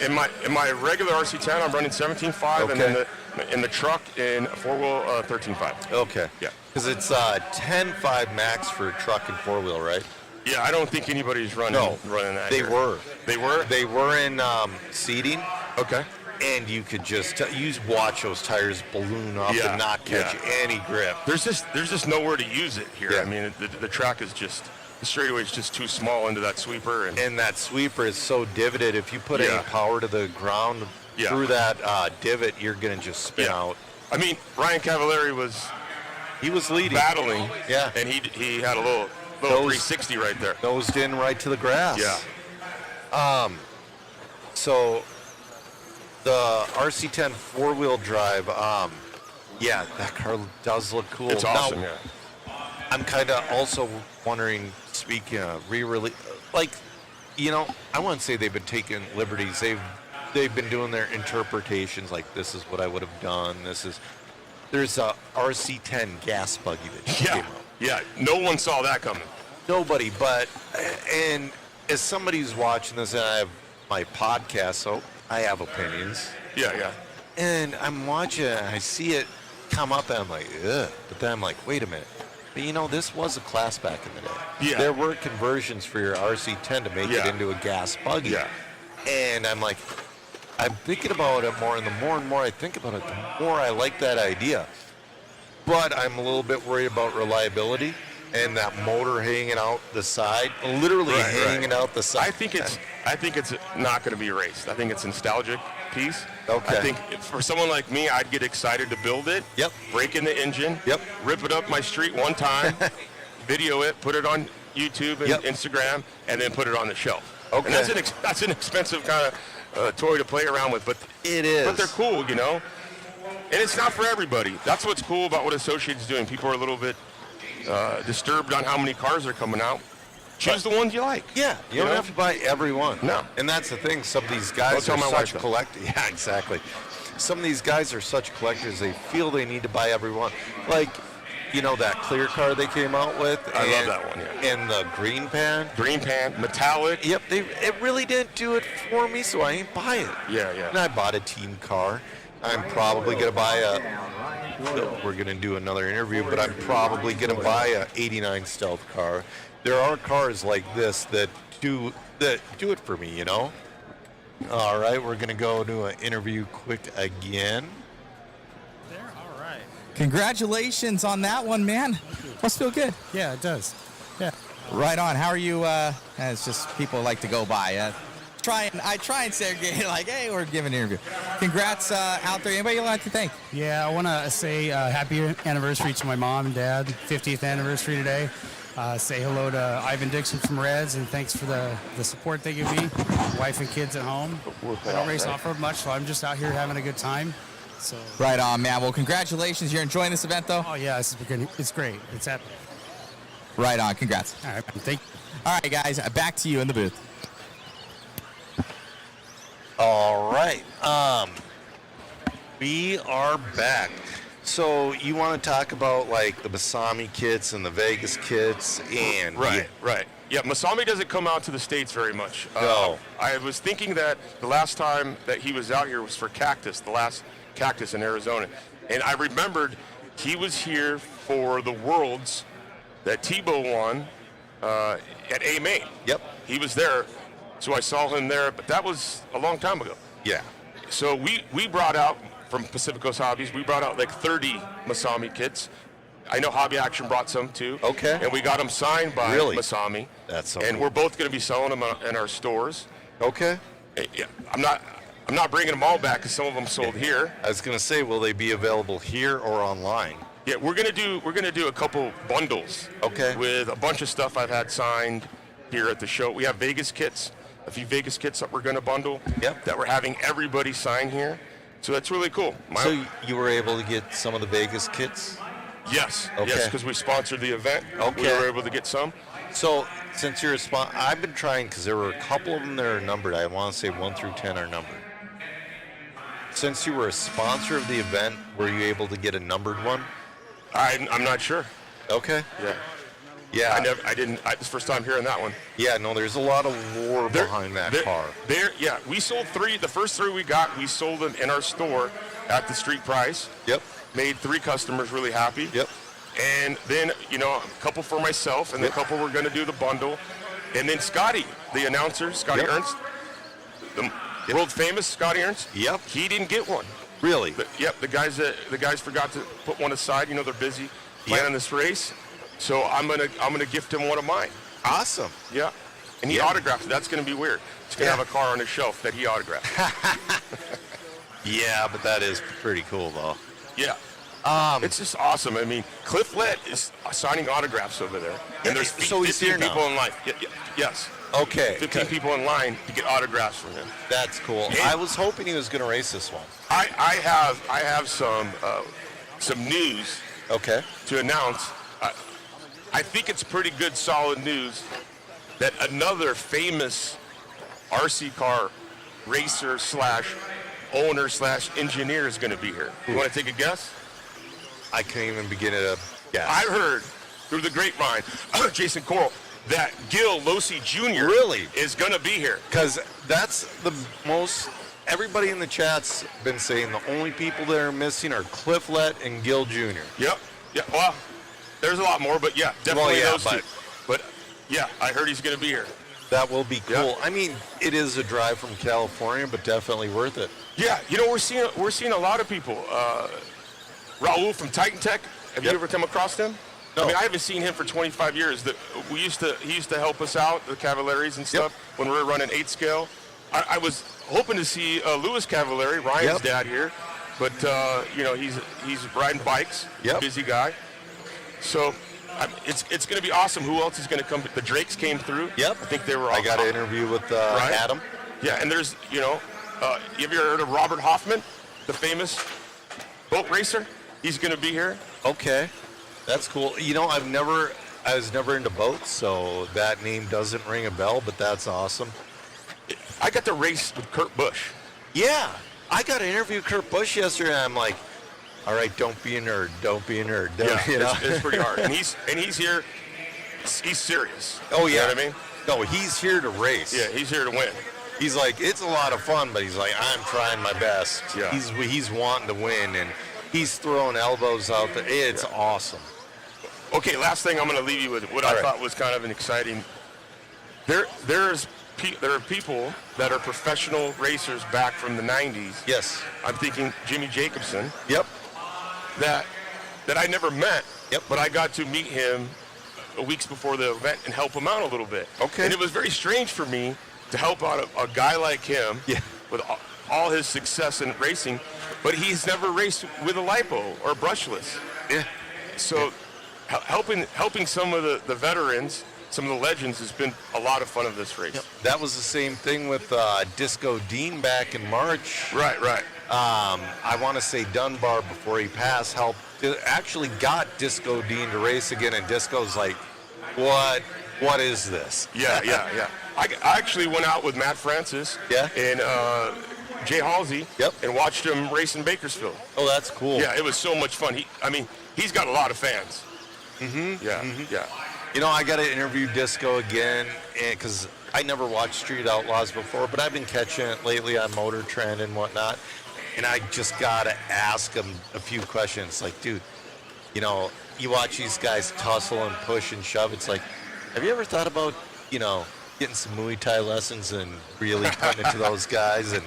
In my regular RC10, I'm running 17.5, and then in the truck in four-wheel 13.5. Okay. Yeah. Because it's 10.5 max for truck and four-wheel, right? Yeah, I don't think anybody's running that. They here. were. They were? They were in seating. Okay. And you could just watch those tires balloon up and not catch any grip. There's just nowhere to use it here. I mean, the track is just. The straightaway is just too small into that sweeper. And that sweeper is so divoted. If you put any power to the ground through that divot, you're going to just spin out. I mean, Ryan Cavallari was leading. Battling. Yeah. And he had a little 360 right there. Nosed in right to the grass. Yeah. So the RC10 four-wheel drive, that car does look cool. It's awesome, I'm kind of also wondering, speaking of re-release, I wouldn't say they've been taking liberties. They've been doing their interpretations, like this is what I would have done. There's a RC10 gas buggy that just came out. Yeah, no one saw that coming. Nobody, and as somebody who's watching this, and I have my podcast, so I have opinions. Yeah. And I'm watching, and I see it come up, and I'm like, ugh. But then I'm like, wait a minute. But this was a class back in the day. Yeah. There were conversions for your RC10 to make it into a gas buggy. Yeah. And I'm like, I'm thinking about it more, and the more and more I think about it, the more I like that idea. But I'm a little bit worried about reliability and that motor hanging out the side, literally hanging out the side. I think it's not going to be raced. I think it's a nostalgic piece. Okay. I think for someone like me, I'd get excited to build it. Yep. Break in the engine. Yep. Rip it up my street one time. Video it. Put it on YouTube and Instagram, and then put it on the shelf. Okay. And that's an expensive kind of toy to play around with, but it is. But they're cool, And it's not for everybody. That's what's cool about what Associated's doing. People are a little bit disturbed on how many cars are coming out. Choose the ones you like. Yeah, you don't have to buy every one. No. And that's the thing. Some of these guys are such collectors. Yeah, exactly. Some of these guys are such collectors, they feel they need to buy every one. Like, that clear car they came out with. I love that one, And the green pan. Green pan, metallic. Yep, it really didn't do it for me, so I ain't buy it. Yeah. And I bought a team car. I'm probably going to buy we're going to do another interview, but I'm probably going to buy a 89 Stealth car. There are cars like this that do it for me, All right, we're going to go to an interview quick again. All right. Congratulations on that one, man. Must feel good. Yeah, it does. Yeah. Right on. How are you? It's just people like to go by. I try and segregate like, hey, we're giving an interview. Congrats out there. Anybody you'd like to thank? Yeah, I want to say happy anniversary to my mom and dad. 50th anniversary today. Say hello to Ivan Dixon from Reds, and thanks for the support they give me. Wife and kids at home. I don't race off-road much, so I'm just out here having a good time. So. Right on, man. Well, congratulations. You're enjoying this event, though? Oh, yeah, it's great. It's happening. Right on. Congrats. All right, thank you. All right, guys, back to you in the booth. All right. We are back. So you want to talk about like the Masami kits and the Vegas kits and Right. Yeah, Masami doesn't come out to the States very much. No. I was thinking that the last time that he was out here was for Cactus, the last Cactus in Arizona. And I remembered he was here for the Worlds that Tebow won at A-Main. Yep. He was there, so I saw him there, but that was a long time ago. Yeah. So we brought out, from Pacific Coast Hobbies, we brought out like 30 Masami kits. I know Hobby Action brought some too. Okay. And we got them signed by Really? Masami. That's so And cool. we're both going to be selling them in our stores. Okay. Yeah, I'm not bringing them all back because some of them sold here. I was going to say, will they be available here or online? Yeah, we're gonna do a couple bundles. Okay. With a bunch of stuff I've had signed here at the show. We have Vegas kits, a few Vegas kits that we're gonna bundle. Yep. That we're having everybody sign here. So that's really cool. So you were able to get some of the Vegas kits? Yes. Okay. Yes, because we sponsored the event. Okay. We were able to get some. So since you're a sponsor, I've been trying because there were a couple of them that are numbered. I want to say 1 through 10 are numbered. Since you were a sponsor of the event, were you able to get a numbered one? I'm not sure. Okay. Yeah. Yeah. I didn't. It's the first time hearing that one. Yeah, no, there's a lot of lore behind that car. Yeah, we sold 3. The first 3 we got, we sold them in our store at the street price. Yep. Made 3 customers really happy. Yep. And then, a couple for myself, and a couple we're going to do the bundle. And then Scotty, the announcer, Scotty Ernst, the world famous Scotty Ernst. Yep. He didn't get one. Really? The guys forgot to put one aside. They're busy planning this race. So I'm gonna gift him one of mine. Awesome. Yeah. And he autographed it. That's gonna be weird. He's gonna have a car on his shelf that he autographed. Yeah, but that is pretty cool though. Yeah. It's just awesome. I mean, Cliff Lett is signing autographs over there, and there's So he's 15 here now? people in line. Yes. Okay. 15 people in line to get autographs from him. That's cool. And I was hoping he was going to race this one. I have some news. Okay. To announce. I think it's pretty good, solid news that another famous RC car racer / owner / engineer is going to be here. You want to take a guess? I can't even begin to guess. I heard through the grapevine, Jason Coral, that Gil Losi Jr. Really is going to be here. Because that's the most. Everybody in the chat's been saying the only people that are missing are Cliff Lett and Gil Jr. Yep. Yeah. Well, there's a lot more, but yeah, definitely those two. but But yeah, I heard he's going to be here. that will be cool. Yeah. I mean, it is a drive from California, but definitely worth it. Yeah, we're seeing a lot of people. Raul from Titan Tech. Have you ever come across him? No. I mean, I haven't seen him for 25 years. He used to help us out, the Cavaliers and stuff, when we were running 8 scale. I was hoping to see Louis Cavalieri, Ryan's dad here, but he's riding bikes. Busy guy. So it's going to be awesome. Who else is going to come? The Drakes came through. Yep. I think they were. I got an interview with Adam. Yeah, and there's have you ever heard of Robert Hoffman, the famous boat racer? He's going to be here. Okay. That's cool. I was never into boats, so that name doesn't ring a bell, but that's awesome. I got to race with Kurt Busch. Yeah. I got to interview Kurt Busch yesterday, and I'm like, all right, don't be a nerd. Don't be a nerd. It's pretty hard. And he's here. He's serious. Oh, yeah. You know what I mean? No, he's here to race. Yeah, he's here to win. He's like, it's a lot of fun, but he's like, I'm trying my best. Yeah. He's wanting to win, and he's throwing elbows out there. It's awesome. Okay, last thing I'm going to leave you with what I thought was kind of an exciting. There are people that are professional racers back from the 90s. Yes. I'm thinking Jimmy Jacobson. Yep. That I never met. Yep. But I got to meet him weeks before the event and help him out a little bit. Okay. And it was very strange for me to help out a guy like him with all his success in racing, but he's never raced with a lipo or brushless. Yeah. So helping some of the veterans, some of the legends, has been a lot of fun of this race. That was the same thing with Disco Dean back in March. Right. I want to say Dunbar before he passed actually got Disco Dean to race again, and Disco's like, what is this? Yeah. I actually went out with Matt Francis and Jay Halsey and watched him race in Bakersfield. Oh, that's cool. Yeah, it was so much fun. He's got a lot of fans. Yeah. You know, I got to interview Disco again because I never watched Street Outlaws before, but I've been catching it lately on Motor Trend and whatnot, and I just got to ask him a few questions. Like, dude, you know, you watch these guys tussle and push and shove. It's like, have you ever thought about, you know, getting some Muay Thai lessons and really putting it to those guys? And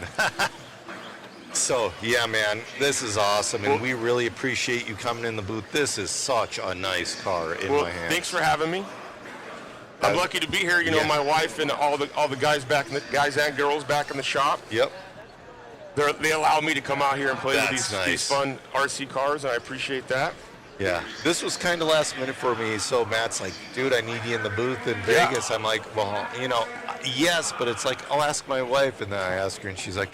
so, yeah, man, this is awesome, and we really appreciate you coming in the booth. This is such a nice car in my hands. Thanks for having me. I'm lucky to be here. You know, my wife and all the guys guys and girls back in the shop. Yep. They allow me to come out here and play with That's these fun RC cars, and I appreciate that. Yeah, this was kind of last minute for me. So Matt's like, dude, I need you in the booth in Vegas. I'm like, well, you know, yes, but it's like, I'll ask my wife. And then I ask her, and she's like,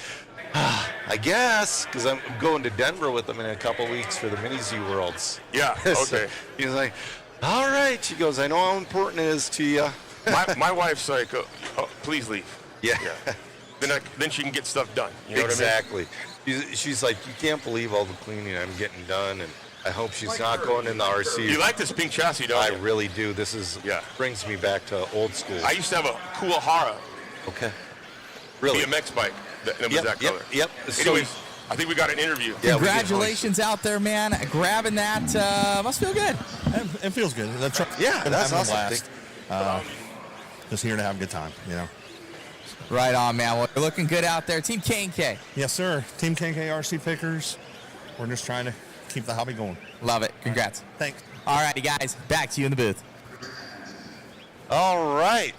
I guess, because I'm going to Denver with them in a couple weeks for the Mini Z Worlds. Yeah, okay. So he's like, all right. She goes, I know how important it is to you. my wife's like, please leave. Yeah. Then she can get stuff done. You know Exactly. What I mean? She's like, you can't believe all the cleaning I'm getting done, and I hope she's not going in the RC. You like this pink chassis, don't you? I really do. This is brings me back to old school. I used to have a Kuwahara. Okay. Really? BMX bike. That was that color. Yep. Anyways, I think we got an interview. Yeah, Congratulations out there, man. Grabbing that must feel good. It feels good. Yeah, that's having awesome. a blast. Just here to have a good time, you know. Right on, man. Well, you're looking good out there. Team K&K. Yes, sir. Team K&K RC Pickers. We're just trying to keep the hobby going. Love it. Congrats. Thanks. All righty, guys. Back to you in the booth. All right.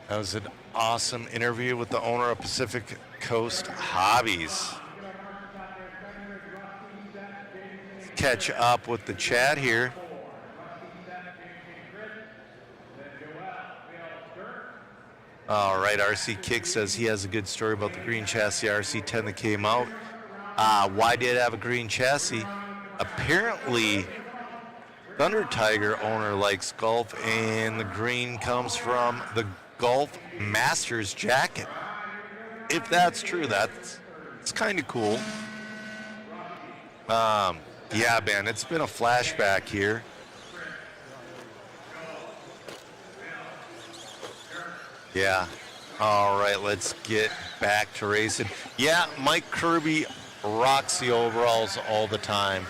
That was an awesome interview with the owner of Pacific Coast Hobbies. Let's catch up with the chat here. All right, RC Kick says he has a good story about the green chassis RC10 that came out. Why did it have a green chassis? Apparently, Thunder Tiger owner likes golf, and the green comes from the Golf Masters jacket. If that's true, it's kind of cool. Yeah, man, it's been a flashback here. Yeah. All right, let's get back to racing. Yeah, Mike Kirby rocks the overalls all the time.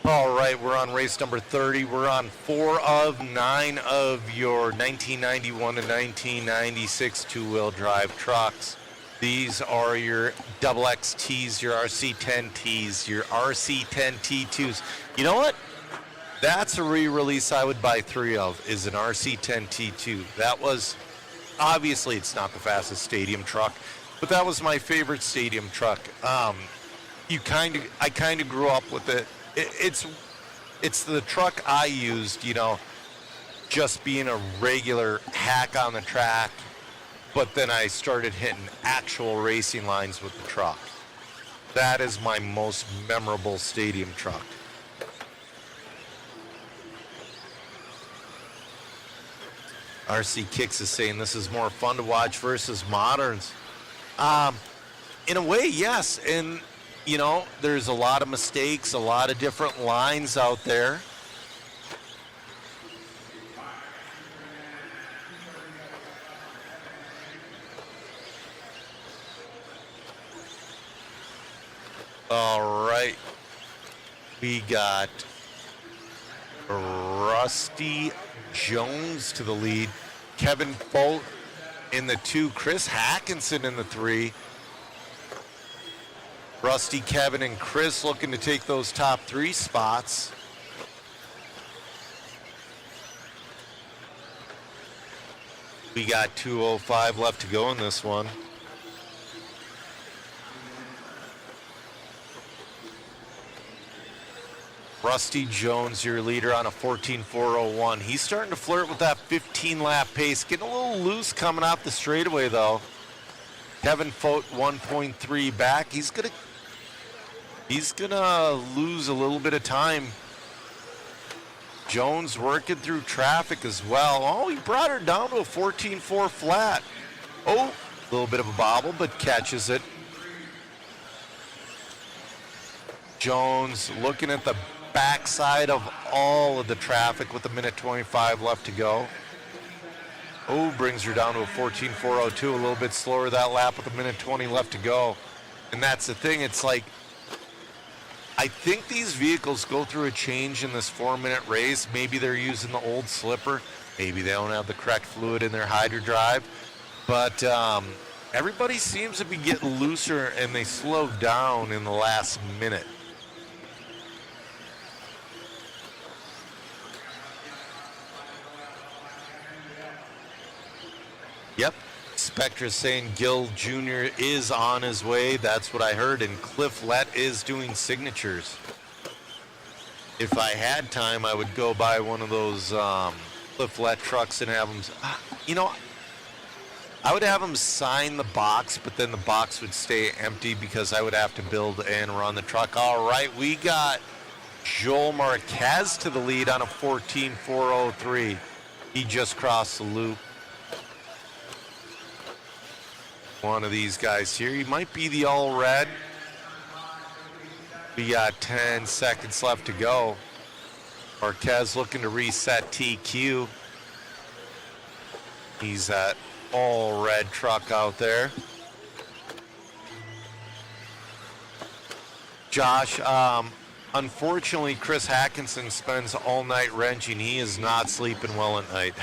All right, we're on race number 30. We're on 4 of 9 of your 1991 to 1996 two-wheel drive trucks. These are your XXTs, your RC10Ts, your RC10 T2s. You know what? That's a re-release I would buy 3 of, is an RC10 T2. That was, obviously it's not the fastest stadium truck, but that was my favorite stadium truck. I kind of grew up with it. It's the truck I used, you know, just being a regular hack on the track, but then I started hitting actual racing lines with the truck. That is my most memorable stadium truck. RC Kicks is saying this is more fun to watch versus moderns. In a way, yes. And, you know, there's a lot of mistakes, a lot of different lines out there. All right. We got Rusty Jones to the lead. Kevin Bolt in the 2. Chris Hackinson in the 3. Rusty, Kevin, and Chris looking to take those top 3 spots. We got 2:05 left to go in this one. Rusty Jones, your leader on a 14.401. He's starting to flirt with that 15-lap pace. Getting a little loose coming off the straightaway, though. Kevin Fote 1.3 back. He's gonna lose a little bit of time. Jones working through traffic as well. Oh, he brought her down to a 14.4 flat. Oh, a little bit of a bobble, but catches it. Jones looking at the backside of all of the traffic with a minute 25 left to go. Oh, brings her down to a 14.402, a little bit slower that lap with a minute 20 left to go. And that's the thing, it's like, I think these vehicles go through a change in this 4-minute race. Maybe they're using the old slipper. Maybe they don't have the correct fluid in their hydro drive. But everybody seems to be getting looser, and they slow down in the last minute. Yep. Spectra saying Gill Jr. is on his way. That's what I heard. And Cliff Lett is doing signatures. If I had time, I would go buy one of those Cliff Lett trucks and have them. You know, I would have them sign the box, but then the box would stay empty because I would have to build and run the truck. All right, we got Joel Marquez to the lead on a 14.403. He just crossed the loop. One of these guys here. He might be the all red. We got 10 seconds left to go. Marquez looking to reset TQ. He's that all red truck out there. Josh, unfortunately, Chris Hackinson spends all night wrenching. He is not sleeping well at night.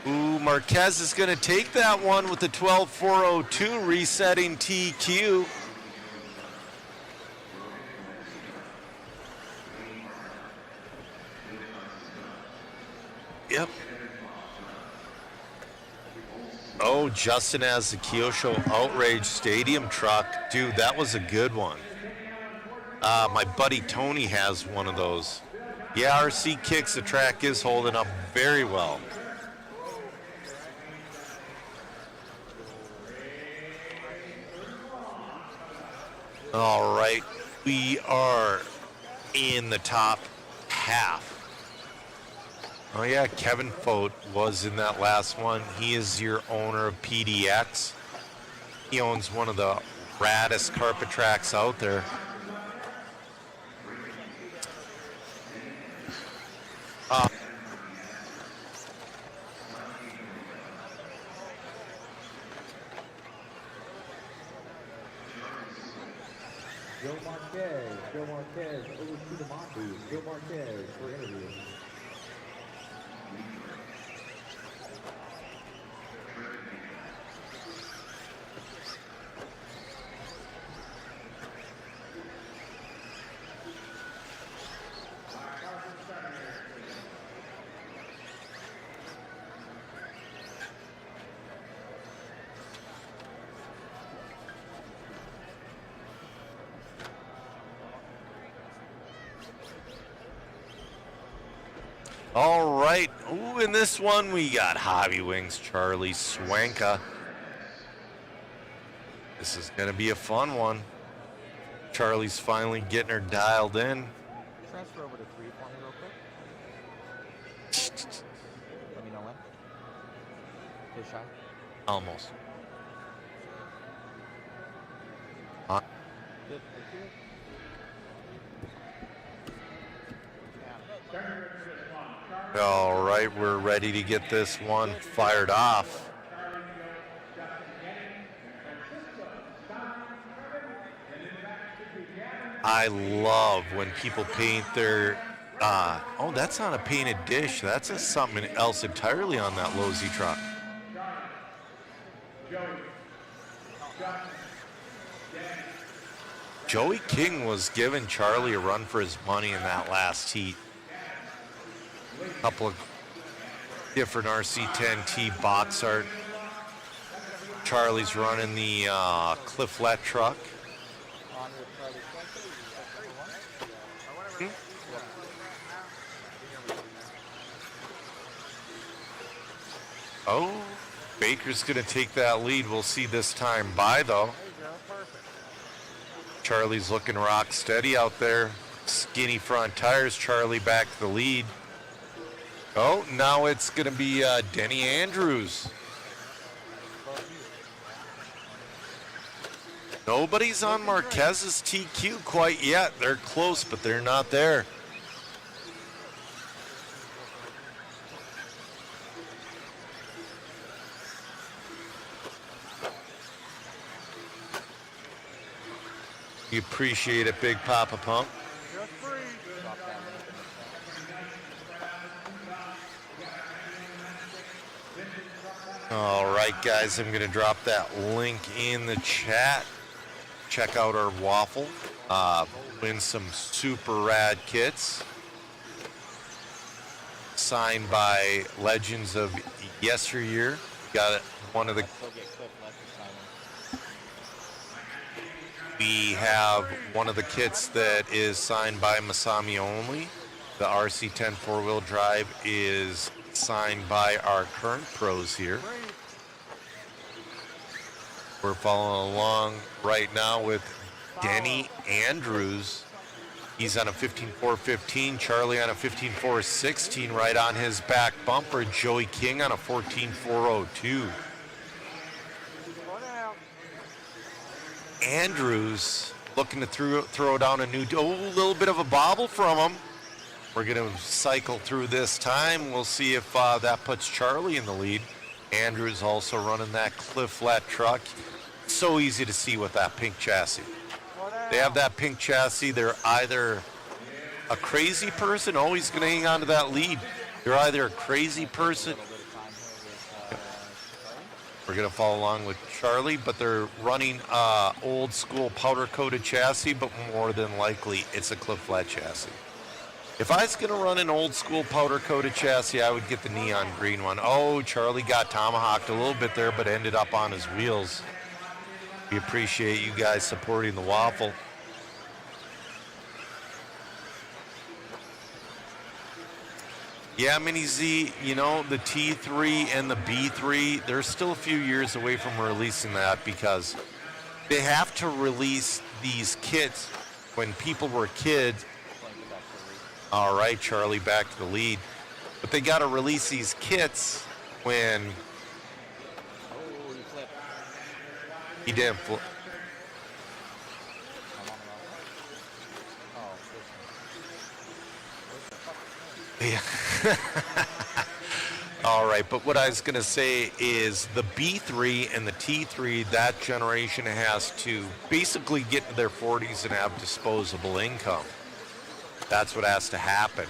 Ooh, Marquez is going to take that one with the 12.402, resetting TQ. Yep. Oh, Justin has the Kyosho Outrage Stadium truck. Dude, that was a good one. My buddy Tony has one of those. Yeah, RC Kicks, the track is holding up very well. All right, we are in the top half. Oh yeah, Kevin Fote was in that last one. He is your owner of PDX. He owns one of the raddest carpet tracks out there. Joe Marquez, over to the mock booth. Joe Marquez for interview. All right. Ooh, in this one, we got Hobby Wings Charlie Swanka. This is going to be a fun one. Charlie's finally getting her dialed in. Transfer over to 3 for me real quick. Let me know when. Too shy. Almost. Good. All right, we're ready to get this one fired off. I love when people paint their, oh, that's not a painted dish. That's something else entirely on that Lozy truck. Joey King was giving Charlie a run for his money in that last heat. A couple of different RC10T box art. Charlie's running the Cliff Lett truck. Oh, Baker's going to take that lead. We'll see this time by, though. Charlie's looking rock steady out there. Skinny front tires. Charlie back to the lead. Oh, now it's going to be Denny Andrews. Nobody's on Marquez's TQ quite yet. They're close, but they're not there. You appreciate it, Big Papa Pump. All right, guys, I'm going to drop that link in the chat. Check out our waffle. Win some super rad kits. Signed by legends of yesteryear. Got one of the... We have one of the kits that is signed by Masami only. The RC10 four-wheel drive is signed by our current pros here. We're following along right now with Denny Andrews. He's on a 15.415. Charlie on a 15.416 right on his back bumper. Joey King on a 14.402. Andrews looking to throw down a new, little bit of a bobble from him. We're going to cycle through this time. We'll see if that puts Charlie in the lead. Andrews also running that Cliff Flat truck. So easy to see with that pink chassis. They have that pink chassis. They're either a crazy person, always going to hang on to that lead. You're either a crazy person. We're going to follow along with Charlie, but they're running old school powder coated chassis, but more than likely it's a Cliff Flat chassis. If I was going to run an old school powder coated chassis, I would get the neon green one. Oh, Charlie got tomahawked a little bit there, but ended up on his wheels. We appreciate you guys supporting the waffle. Yeah, Mini Z, you know, the T3 and the B3, they're still a few years away from releasing that because they have to release these kits when people were kids. All right, Charlie back to the lead. But they got to release these kits when he didn't flip. Yeah. All right, but what I was going to say is the B3 and the T3, that generation has to basically get to their 40s and have disposable income. That's what has to happen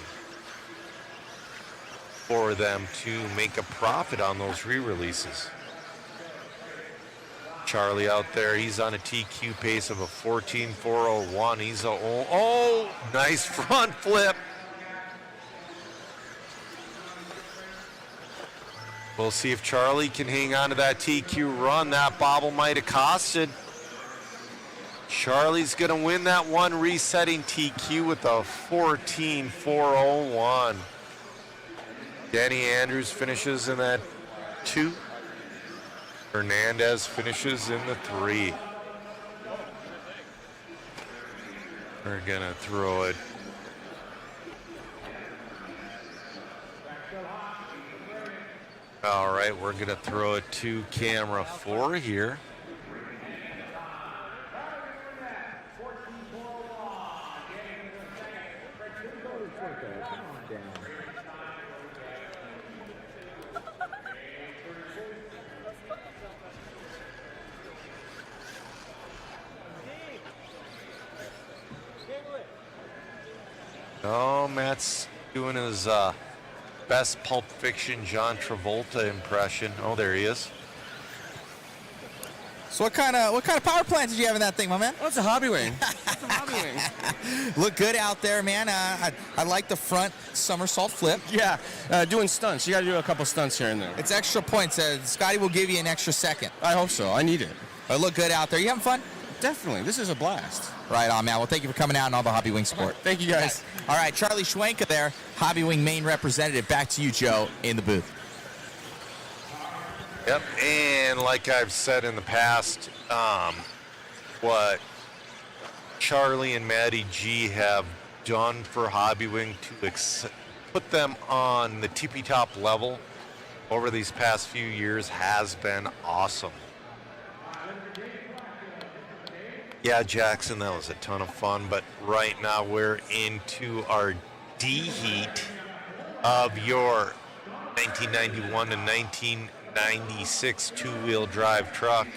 for them to make a profit on those re-releases. Charlie out there, he's on a TQ pace of a 14.401. He's a, nice front flip. We'll see if Charlie can hang on to that TQ run. That bobble might have costed. Charlie's going to win that one, resetting TQ with a 14.401. Danny Andrews finishes in that 2. Hernandez finishes in the 3. We're going to throw it. All right, we're going to throw it to camera 4 here. Oh, Matt's doing his best Pulp Fiction John Travolta impression. Oh, there he is. So what kind of power plant did you have in that thing, my man? Oh, it's a hobby wing. It's a hobby wing. Look good out there, man. I like the front somersault flip. Yeah, doing stunts. You got to do a couple stunts here and there. It's extra points. Scotty will give you an extra second. I hope so. I need it. But look good out there. You having fun? Definitely. This is a blast. Right on, man. Well, thank you for coming out and all the Hobby Wing support. Thank you, guys. All right, Charlie Schwenka there, Hobby Wing main representative. Back to you, Joe, in the booth. Yep, and like I've said in the past, what Charlie and Maddie G have done for Hobbywing to put them on the tippy top level over these past few years has been awesome. Yeah, Jackson, that was a ton of fun, but right now we're into our D heat of your 1991 to 1996 two-wheel drive truck.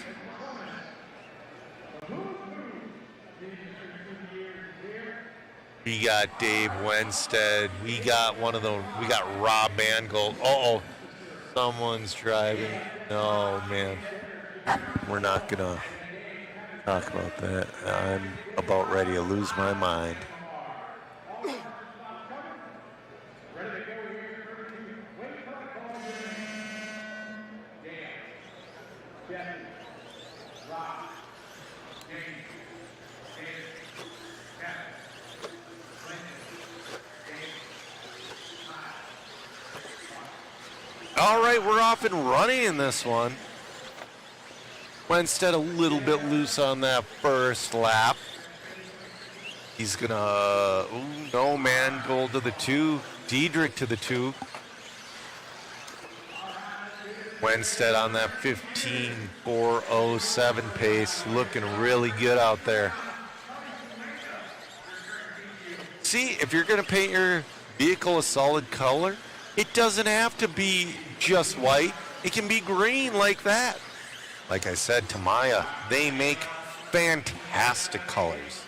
We got Dave Wenstead. We got Rob Mangold. Uh-oh, someone's driving. No, man. We're not gonna talk about that. I'm about ready to lose my mind. All right, we're off and running in this one. Wenstead a little bit loose on that first lap. He's gonna, no man, goal to the 2. Diedrich to the 2. Wenstead on that 15.407 pace, looking really good out there. See, if you're gonna paint your vehicle a solid color, it doesn't have to be just white. It can be green like that. Like I said, Tamiya, they make fantastic colors.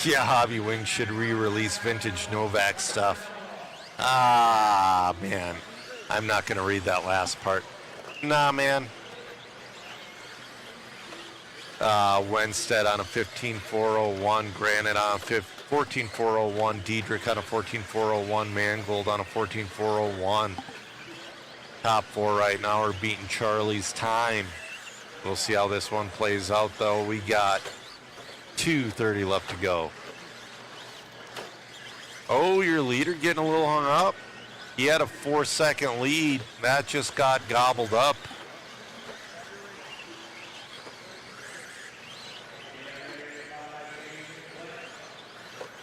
Yeah, Hobbywing should re-release vintage Novak stuff. Ah, man. I'm not going to read that last part. Nah, man. Wenstead on a 15.401, Granite on a 14.401, Diedrich on a 14.401, Mangold on a 14.401. Top 4 right now are beating Charlie's time. We'll see how this one plays out, though. We got 2:30 left to go. Oh, your leader getting a little hung up. He had a 4-second lead. That just got gobbled up.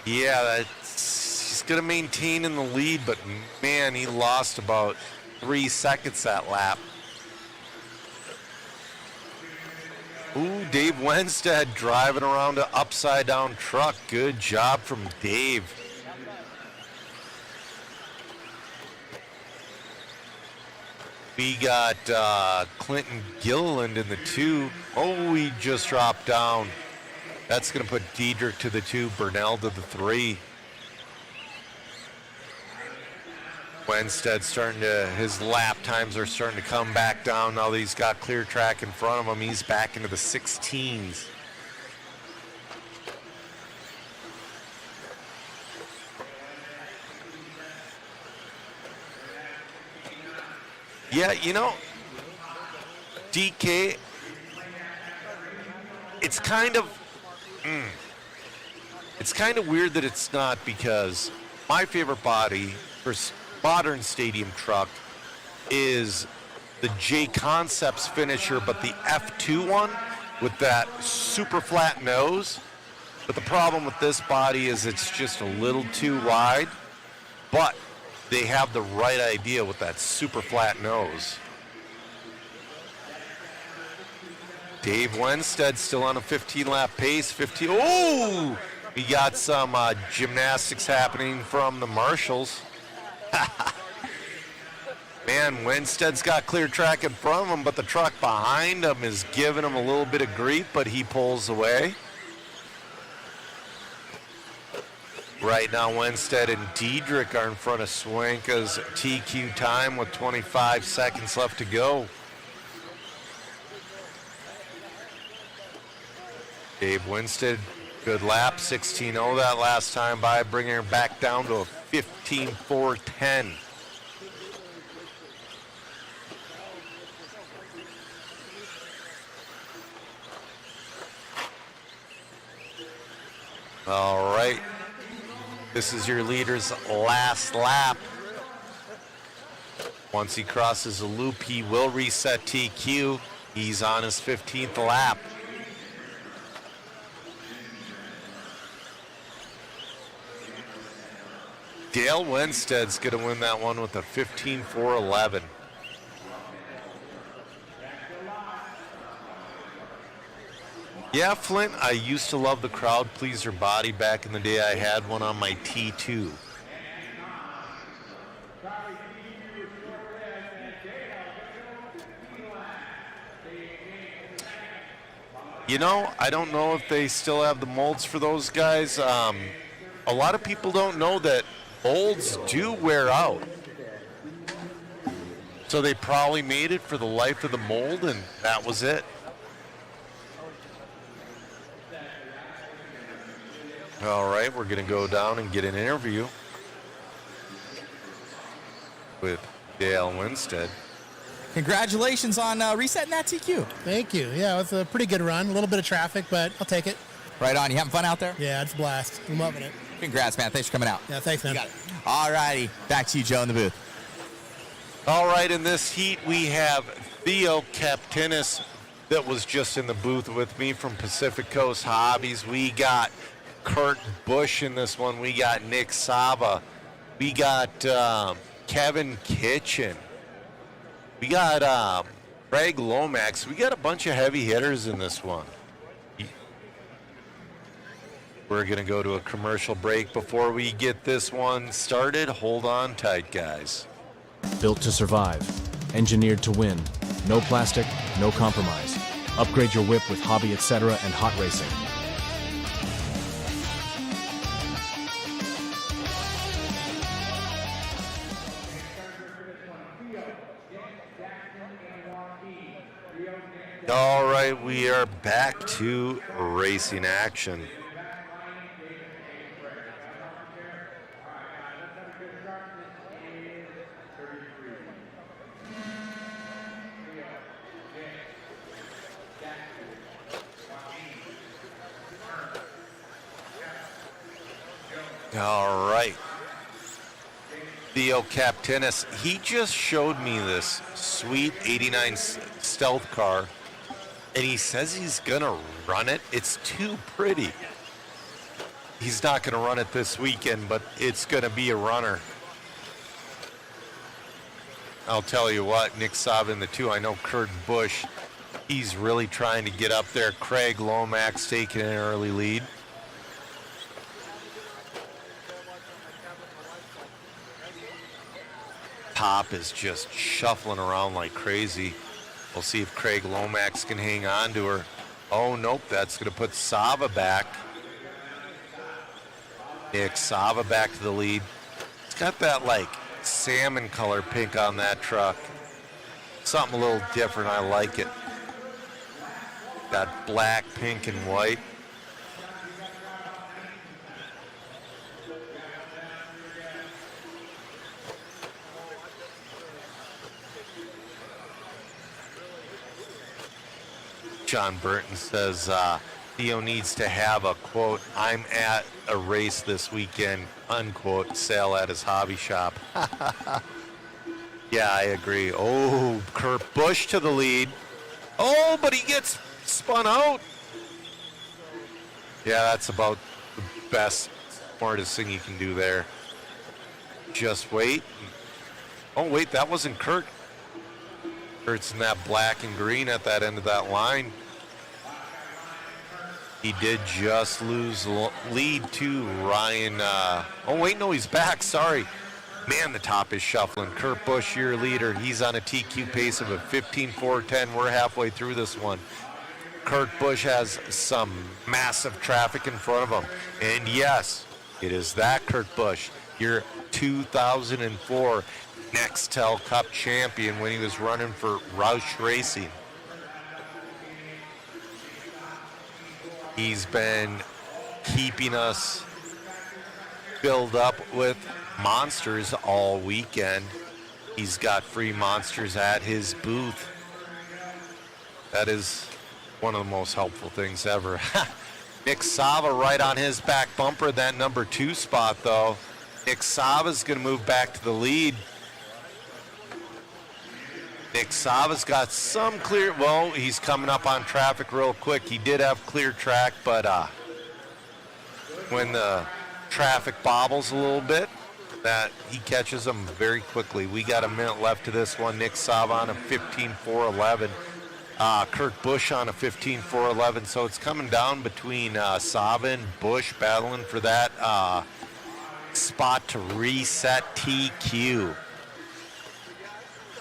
Yeah, he's going to maintain in the lead, but man, he lost about 3 seconds that lap. Ooh, Dave Wenstead driving around an upside-down truck. Good job from Dave. We got Clinton Gilliland in the 2. Oh, he just dropped down. That's going to put Diedrich to the 2, Burnell to the 3. Wenstead his lap times are starting to come back down now that he's got clear track in front of him. He's back into the 16s. Yeah, you know, DK, it's kind of weird that it's not, because my favorite body for modern stadium truck is the J Concepts finisher, but the F2 one with that super flat nose. But the problem with this body is it's just a little too wide, but they have the right idea with that super flat nose. Dave Wenstead still on a 15-lap pace. Oh! We got some gymnastics happening from the marshals. Man, Wenstead's got clear track in front of him, but the truck behind him is giving him a little bit of grief, but he pulls away. Right now, Wenstead and Diedrich are in front of Swanka's TQ time with 25 seconds left to go. Dave Wenstead, good lap, 16.0 that last time by, bringing her back down to a 15.410. All right. This is your leader's last lap. Once he crosses the loop, he will reset TQ. He's on his 15th lap. Dale Winstead's going to win that one with a 15.411. Yeah, Flint, I used to love the crowd pleaser body back in the day. I had one on my T2. You know, I don't know if they still have the molds for those guys. A lot of people don't know that molds do wear out. So they probably made it for the life of the mold, and that was it. All right, we're going to go down and get an interview with Dale Winstead. Congratulations on resetting that TQ. Thank you. Yeah, it was a pretty good run. A little bit of traffic, but I'll take it. Right on. You having fun out there? Yeah, it's a blast. I'm loving it. Congrats, man. Thanks for coming out. Yeah, thanks, man. You got it. All righty. Back to you, Joe, in the booth. All right, in this heat, we have Theo Kaptinis that was just in the booth with me from Pacific Coast Hobbies. We got Kurt Busch in this one. We got Nick Sava. We got Kevin Kitchen. We got Craig Lomax. We got a bunch of heavy hitters in this one. We're going to go to a commercial break. Before we get this one started, hold on tight, guys. Built to survive. Engineered to win. No plastic, no compromise. Upgrade your whip with Hobby Etc. and Hot Racing. All right, we are back to racing action. All right. Theo Kaptinis, he just showed me this sweet 89 stealth car, and he says he's going to run it. It's too pretty. He's not going to run it this weekend, but it's going to be a runner. I'll tell you what, Nick Sava in the 2, I know Kurt Busch, he's really trying to get up there. Craig Lomax taking an early lead. Top is just shuffling around like crazy. We'll see if Craig Lomax can hang on to her. Oh, nope, that's going to put Sava back. Nick Sava back to the lead. It's got that, like, salmon color pink on that truck. Something a little different. I like it. Got black, pink, and white. John Burton says Theo needs to have a, quote, I'm at a race this weekend, unquote, sale at his hobby shop. Yeah, I agree. Oh, Kurt Busch to the lead. Oh, but he gets spun out. Yeah, that's about the best, smartest thing you can do there. Just wait. Oh, wait, that wasn't Kurt. Kurt's in that black and green at that end of that line. He did just lose lead to Ryan. Oh, wait, no, he's back. Sorry. Man, the top is shuffling. Kurt Busch, your leader. He's on a TQ pace of a 15.410. We're halfway through this one. Kurt Busch has some massive traffic in front of him. And yes, it is that Kurt Busch, your 2004 Nextel Cup champion when he was running for Roush Racing. He's been keeping us filled up with monsters all weekend. He's got free monsters at his booth. That is one of the most helpful things ever. Nick Sava right on his back bumper, that number 2 spot, though. Nick Sava's going to move back to the lead. Nick Sava's got some clear, well, he's coming up on traffic real quick. He did have clear track, but when the traffic bobbles a little bit, that he catches them very quickly. We got a minute left to this one. Nick Sava on a 15.411. Kurt Busch on a 15.411. So it's coming down between Sava and Busch battling for that spot to reset TQ.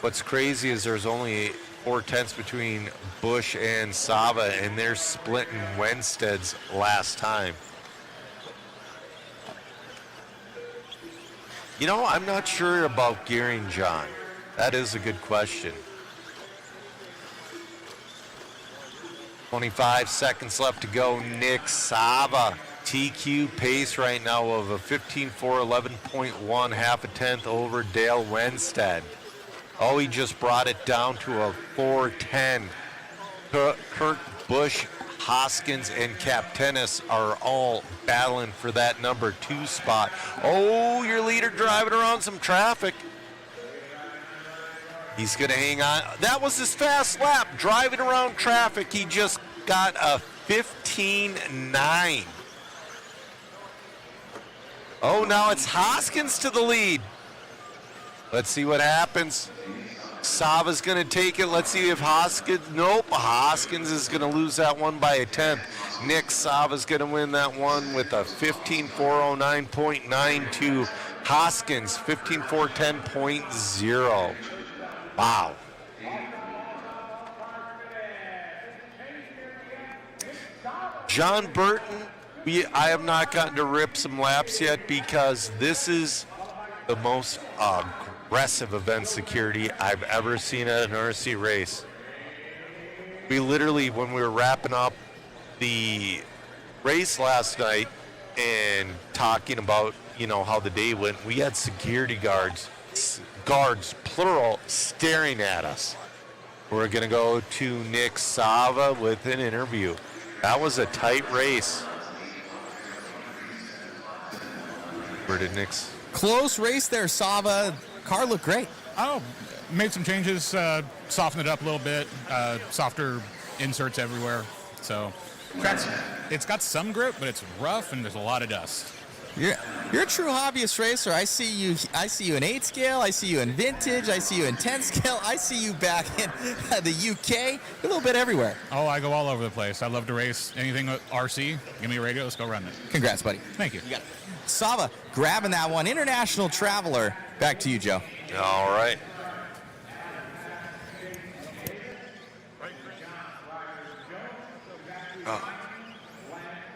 What's crazy is there's only 4/10 between Busch and Sava, and they're splitting Wensted's last time. You know, I'm not sure about gearing, John. That is a good question. 25 seconds left to go. Nick Sava, TQ pace right now of a 15.411.1, half a tenth over Dale Wensted. Oh, he just brought it down to a 4:10. Kurt Busch, Hoskins, and Captenis are all battling for that number 2 spot. Oh, your leader driving around some traffic. He's going to hang on. That was his fast lap, driving around traffic. He just got a 15.9. Oh, now it's Hoskins to the lead. Let's see what happens. Sava's going to take it. Let's see if Hoskins, nope, Hoskins is going to lose that one by a tenth. Nick Sava's going to win that one with a 15.409.92. Hoskins, 15.410.0. Wow. John Burton, I have not gotten to rip some laps yet because this is the most aggressive event security I've ever seen at an RC race. We literally, when we were wrapping up the race last night and talking about, you know, how the day went, we had security guards, plural, staring at us. We're going to go to Nick Sava with an interview. That was a tight race. Where did Nick's? Close race there, Sava. Car looked great. Oh, made some changes, softened it up a little bit, softer inserts everywhere. So it's got some grip, but it's rough and there's a lot of dust. You're a true hobbyist racer. I see you in 8 scale. I see you in vintage. I see you in 10 scale. I see you back in the UK. A little bit everywhere. Oh, I go all over the place. I love to race anything with RC. Give me a radio. Let's go run it. Congrats, buddy. Thank you. You got it. Sava grabbing that one. International Traveler. Back to you, Joe. All right.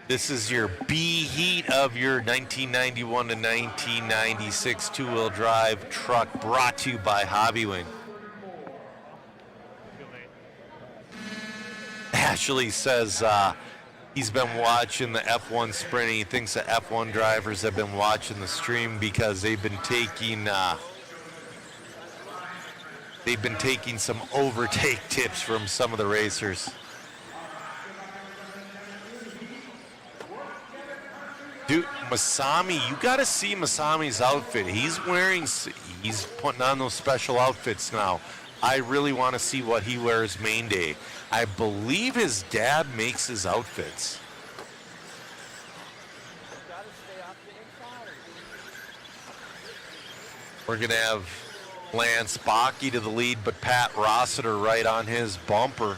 This is your B heat of your 1991 to 1996 two-wheel drive truck, brought to you by Hobbywing. Ashley says he's been watching the F1 sprint, and he thinks the F1 drivers have been watching the stream because they've been taking some overtake tips from some of the racers. Dude, Masami, you got to see Masami's outfit. He's putting on those special outfits now. I really want to see what he wears main day. I believe his dad makes his outfits. We're going to have Lance Bakke to the lead, but Pat Rossiter right on his bumper.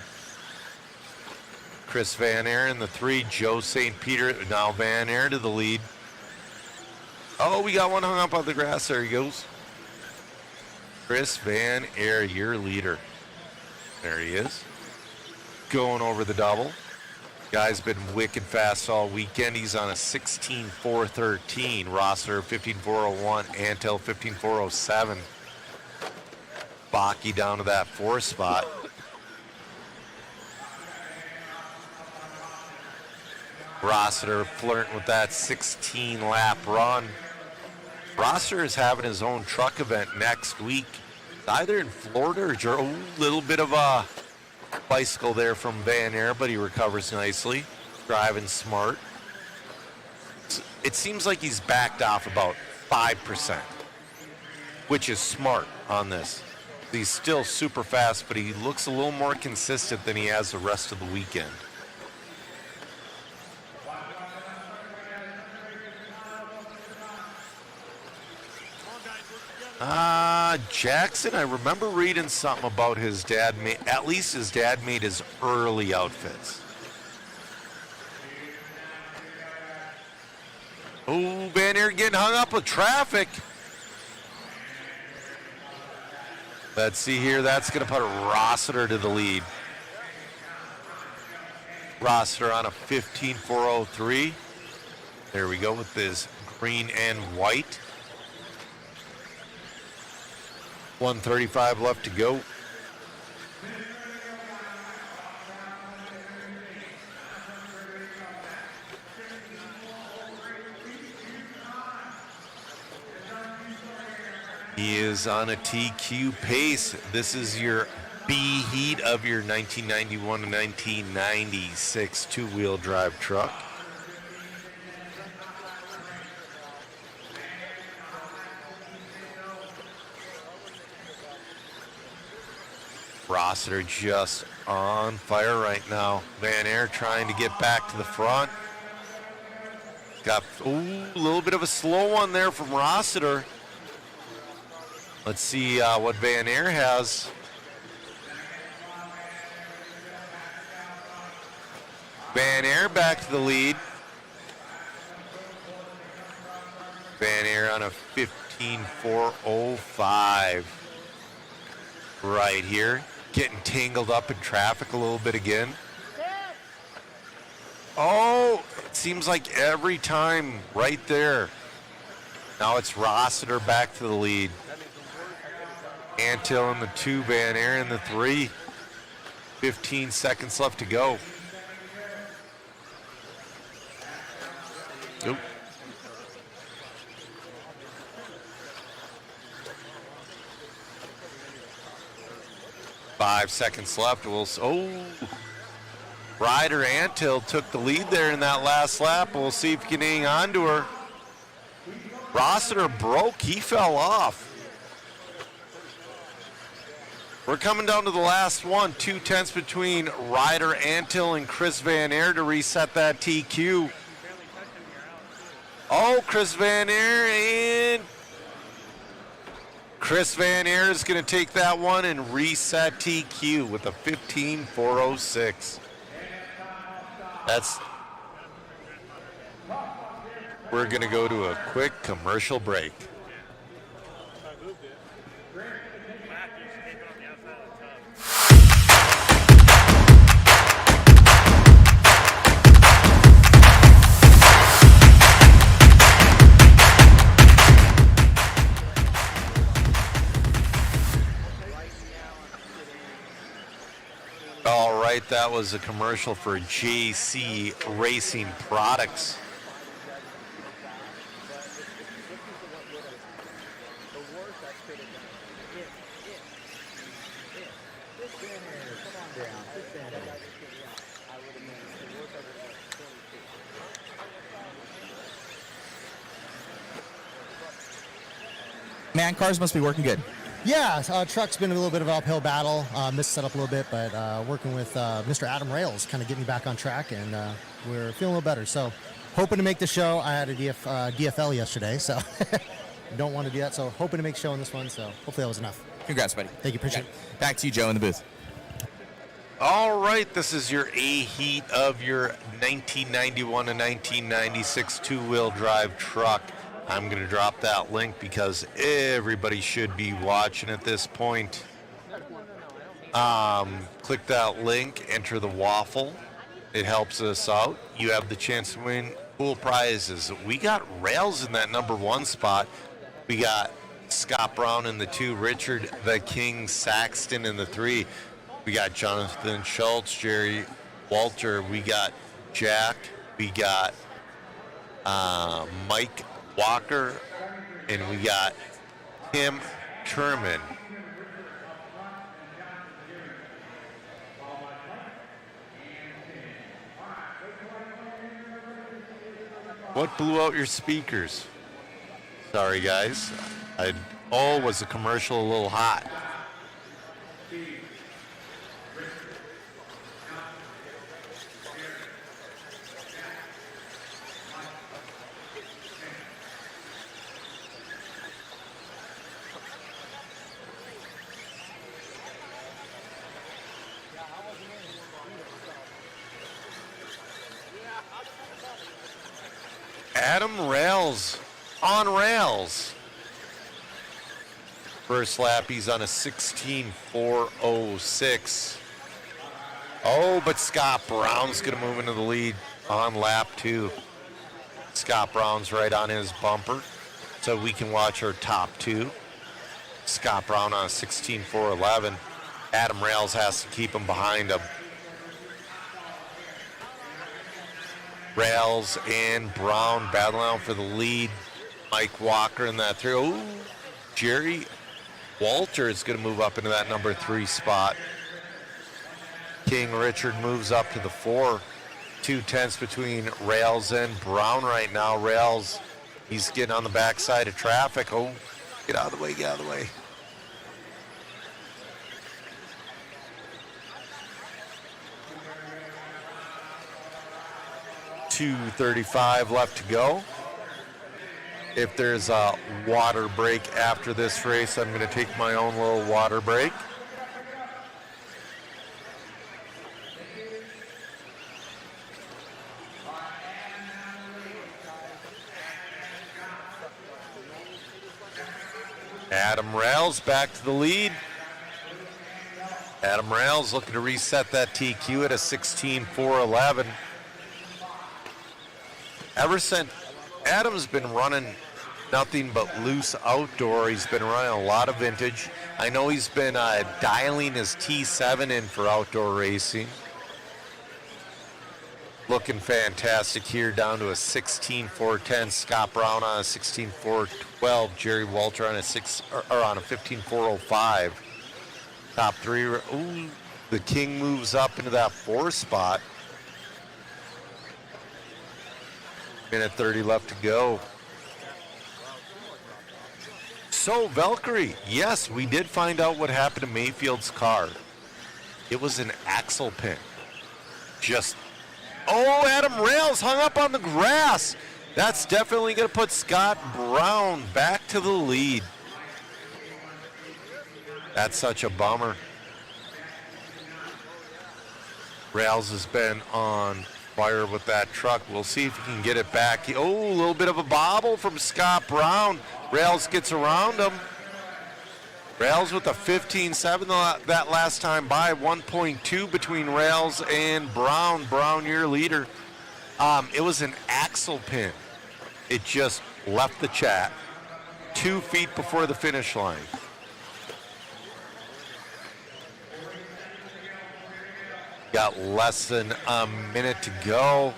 Chris Van Aeren, the 3. Joe St. Peter, now Van Aeren to the lead. Oh, we got one hung up on the grass. There he goes. Chris Van Aeren, your leader. There he is. Going over the double. Guy's been wicked fast all weekend. He's on a 16.413. Rossiter 15.401. Antel 15.407. Bakke down to that 4 spot. Rossiter flirting with that 16-lap run. Rossiter is having his own truck event next week, either in Florida or a little bit of a bicycle there from Van Aeren, but he recovers nicely. driving smart. It seems like he's backed off about 5%, which is smart on this. He's still super fast, but he looks a little more consistent than he has the rest of the weekend. Jackson, I remember reading something about his dad. At least his dad made his early outfits. Oh, Van Aert getting hung up with traffic. Let's see here. That's going to put Rossiter to the lead. Rossiter on a 15.403. There we go with this green and white. 1:35 left to go. He is on a TQ pace. This is your B heat of your 1991 to 1996 two-wheel drive truck. Rossiter just on fire right now. Van Aert trying to get back to the front. Got a little bit of a slow one there from Rossiter. Let's see what Van Aert has. Van Aert back to the lead. Van Aert on a 15.405 right here. Getting tangled up in traffic a little bit again. Oh, it seems like every time right there. Now it's Rossiter back to the lead. Antill in the 2, Van Aert in the 3. 15 seconds left to go. Nope. Five seconds left. Ryder Antill took the lead there in that last lap. We'll see if he can hang on to her. Rossiter broke. He fell off. We're coming down to the last one. 2/10 between Ryder Antill and Chris Van Aert to reset that TQ. Oh, Chris Van Aert and Chris Van Aert is going to take that one and reset TQ with a 15.406. We're going to go to a quick commercial break. All right, that was a commercial for JC Racing Products. Man, cars must be working good. Yeah, truck's been a little bit of an uphill battle. Missed setup a little bit, but working with Mr. Adam Rails, kind of getting me back on track, and we're feeling a little better. So, hoping to make the show. I had a DFL yesterday, so don't want to do that. So, hoping to make show on this one. So, hopefully that was enough. Congrats, buddy. Thank you. Appreciate it. Back to you, Joe, in the booth. All right, this is your A heat of your 1991 to 1996 two-wheel drive truck. I'm going to drop that link because everybody should be watching at this point. Click that link, enter the waffle. It helps us out. You have the chance to win cool prizes. We got Rails in that number 1 spot. We got Scott Brown in the 2, Richard the King Saxton in the 3. We got Jonathan Schultz, Jerry Walter. We got Jack. We got Mike Walker, and we got Tim Turman. What blew out your speakers? Sorry, guys. Was the commercial a little hot? Adam Rails on rails. First lap, he's on a 16.406. Oh, but Scott Brown's going to move into the lead on lap 2. Scott Brown's right on his bumper, so we can watch our top 2. Scott Brown on a 16.411. Adam Rails has to keep him behind him. Rails and Brown battling out for the lead. Mike Walker in that 3. Oh, Jerry Walter is going to move up into that number 3 spot. King Richard moves up to the 4. 2/10 between Rails and Brown right now. Rails, he's getting on the backside of traffic. Oh, get out of the way, get out of the way. .235 left to go. If there's a water break after this race, I'm going to take my own little water break. Adam Rails back to the lead. Adam Rails looking to reset that TQ at a 16.411. Ever since Adam's been running nothing but loose outdoor, he's been running a lot of vintage. I know he's been dialing his T7 in for outdoor racing. Looking fantastic here, down to a 16.410. Scott Brown on a 16.412. Jerry Walter on a 15.405. Top 3. Ooh, the King moves up into that 4 spot. Minute 30 left to go. So, Valkyrie, yes, we did find out what happened to Mayfield's car. It was an axle pin. Oh, Adam Rails hung up on the grass. That's definitely going to put Scott Brown back to the lead. That's such a bummer. Rails has been on fire with that truck. We'll see if he can get it back. Oh, a little bit of a bobble from Scott Brown. Rails gets around him. Rails with a 15.7 that last time by. 1.2 between Rails and Brown. Brown, your leader. It was an axle pin. It just left the chat 2 feet before the finish line. Got less than a minute to go.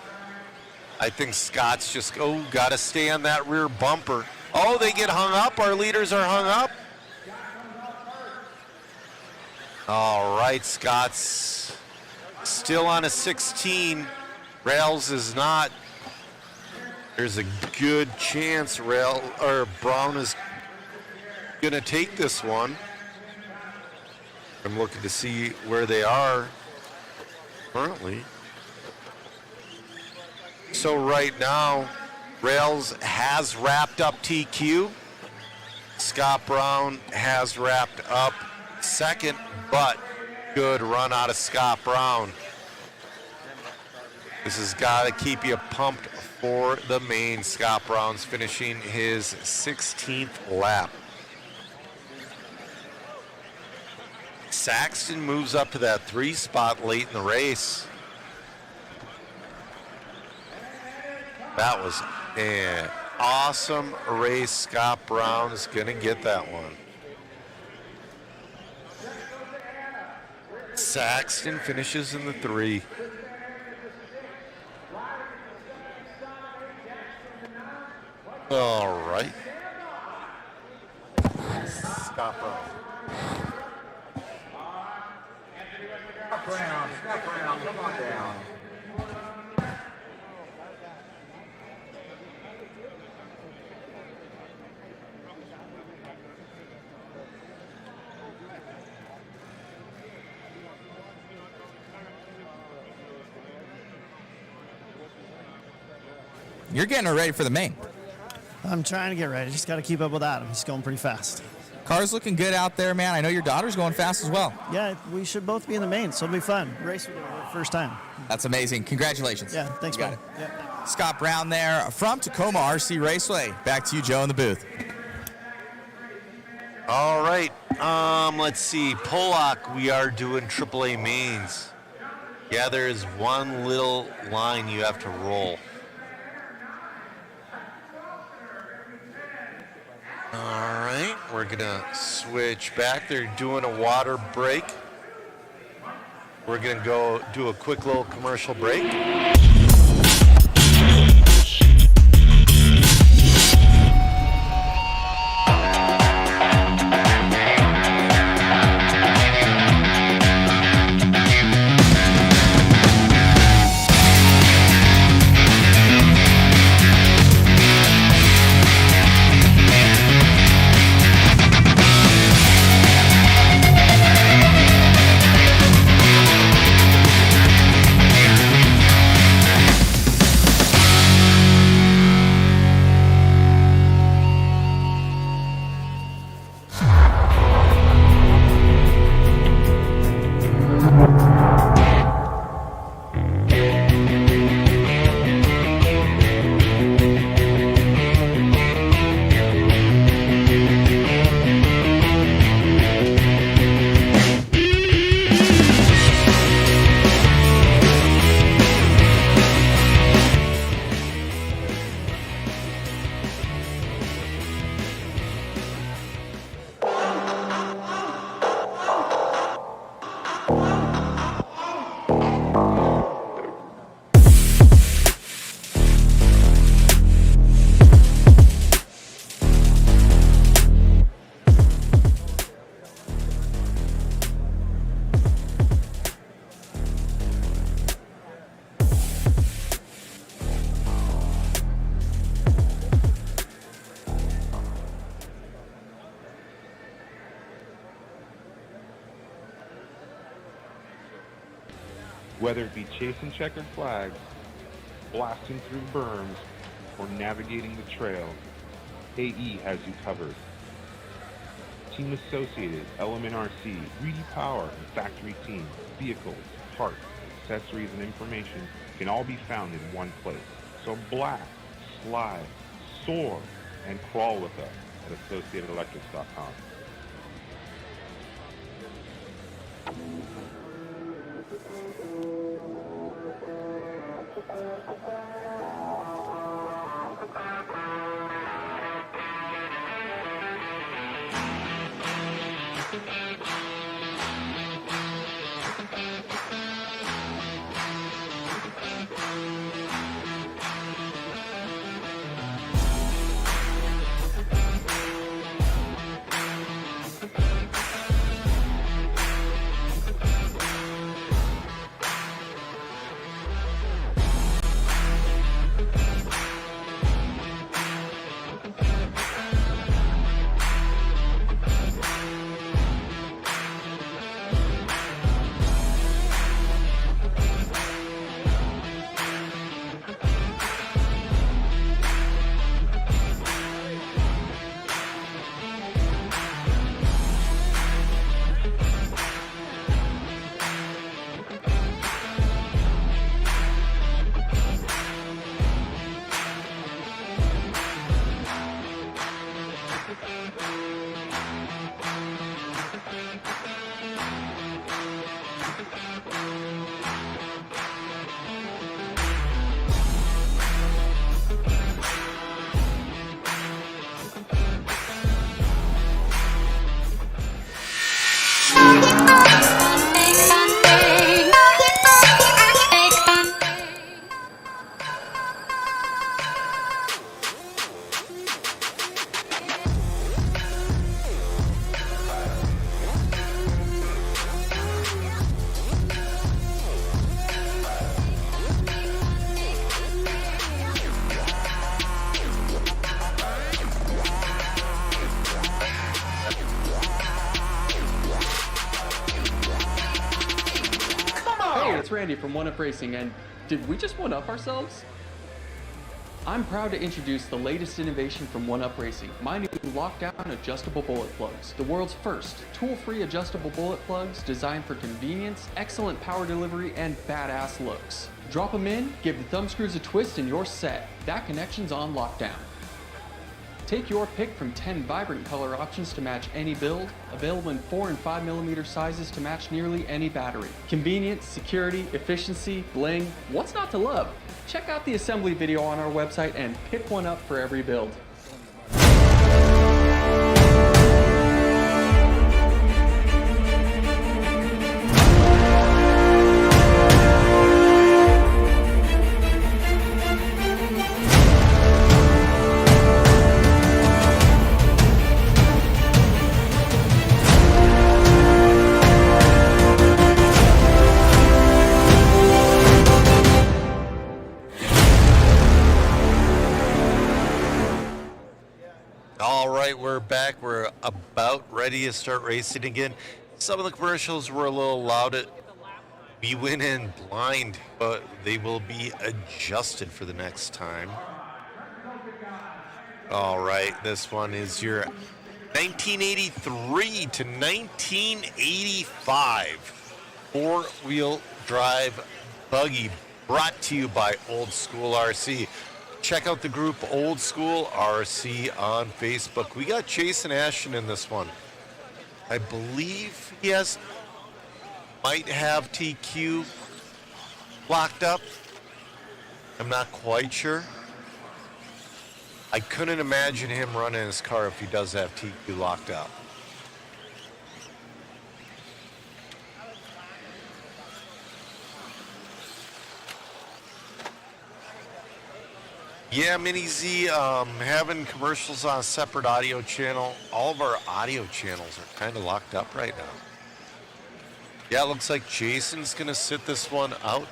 I think Scott's just, got to stay on that rear bumper. Oh, they get hung up. Our leaders are hung up. All right, Scott's still on a 16. Rails is not. There's a good chance Brown is going to take this one. I'm looking to see where they are currently. So right now, Rails has wrapped up TQ. Scott Brown has wrapped up second, but good run out of Scott Brown. This has got to keep you pumped for the main. Scott Brown's finishing his 16th lap. Saxton moves up to that 3 spot late in the race. That was an awesome race. Scott Brown is going to get that one. Saxton finishes in the 3. All right. Scott Brown. Scott Brown, come on down. you're getting her ready for the main. I'm trying to get ready. Just got to keep up with Adam. He's going pretty fast. Car's looking good out there, man. I know your daughter's going fast as well. Yeah, we should both be in the main, so it'll be fun. Race with her first time. That's amazing. Congratulations. Yeah, thanks, You got man. it. Yeah. Scott Brown there from Tacoma RC Raceway. Back to you, Joe, in the booth. All right. Let's see. Pollock, we are doing AAA mains. Yeah, there is one little line you have to roll. All right, we're gonna switch back. They're doing a water break. We're gonna go do a quick little commercial break. Whether it be chasing checkered flags, blasting through berms, or navigating the trail, AE has you covered. Team Associated, Element RC, Reedy Power, and Factory Team, vehicles, parts, accessories, and information can all be found in one place. So blast, slide, soar, and crawl with us at AssociatedElectrics.com. It's Randy from One Up Racing, and did we just one up ourselves? I'm proud to introduce the latest innovation from 1UP Racing, my new lockdown adjustable bullet plugs. The world's first tool-free adjustable bullet plugs designed for convenience, excellent power delivery, and badass looks. Drop them in, give the thumb screws a twist, and you're set. That connection's on lockdown. Take your pick from 10 vibrant color options to match any build, available in 4 and 5mm sizes to match nearly any battery. Convenience, security, efficiency, bling, what's not to love? Check out the assembly video on our website and pick one up for every build. All right, we're back. We're about ready to start racing again. Some of the commercials were a little loud. We went in blind, but they will be adjusted for the next time. All right, this one is your 1983 to 1985 four-wheel drive buggy, brought to you by Old School RC. Check out the group Old School RC on Facebook. We got Jason Ashton in this one. I believe he might have TQ locked up. I'm not quite sure. I couldn't imagine him running his car if he does have TQ locked up. Yeah, Mini Z, having commercials on a separate audio channel. All of our audio channels are kind of locked up right now. Yeah, it looks like Jason's going to sit this one out.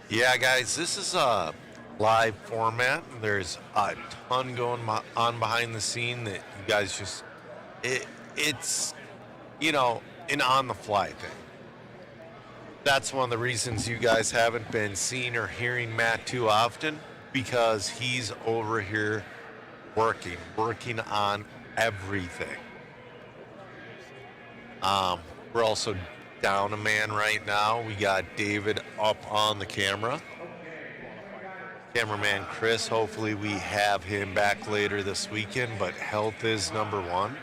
Yeah, guys, this is a live format. There's a ton going on behind the scene that you guys just, it's, you know, an on-the-fly thing. That's one of the reasons you guys haven't been seeing or hearing Matt too often, because he's over here working on everything. We're also down a man right now. We got David up on the camera. Cameraman Chris, hopefully we have him back later this weekend, but health is number one.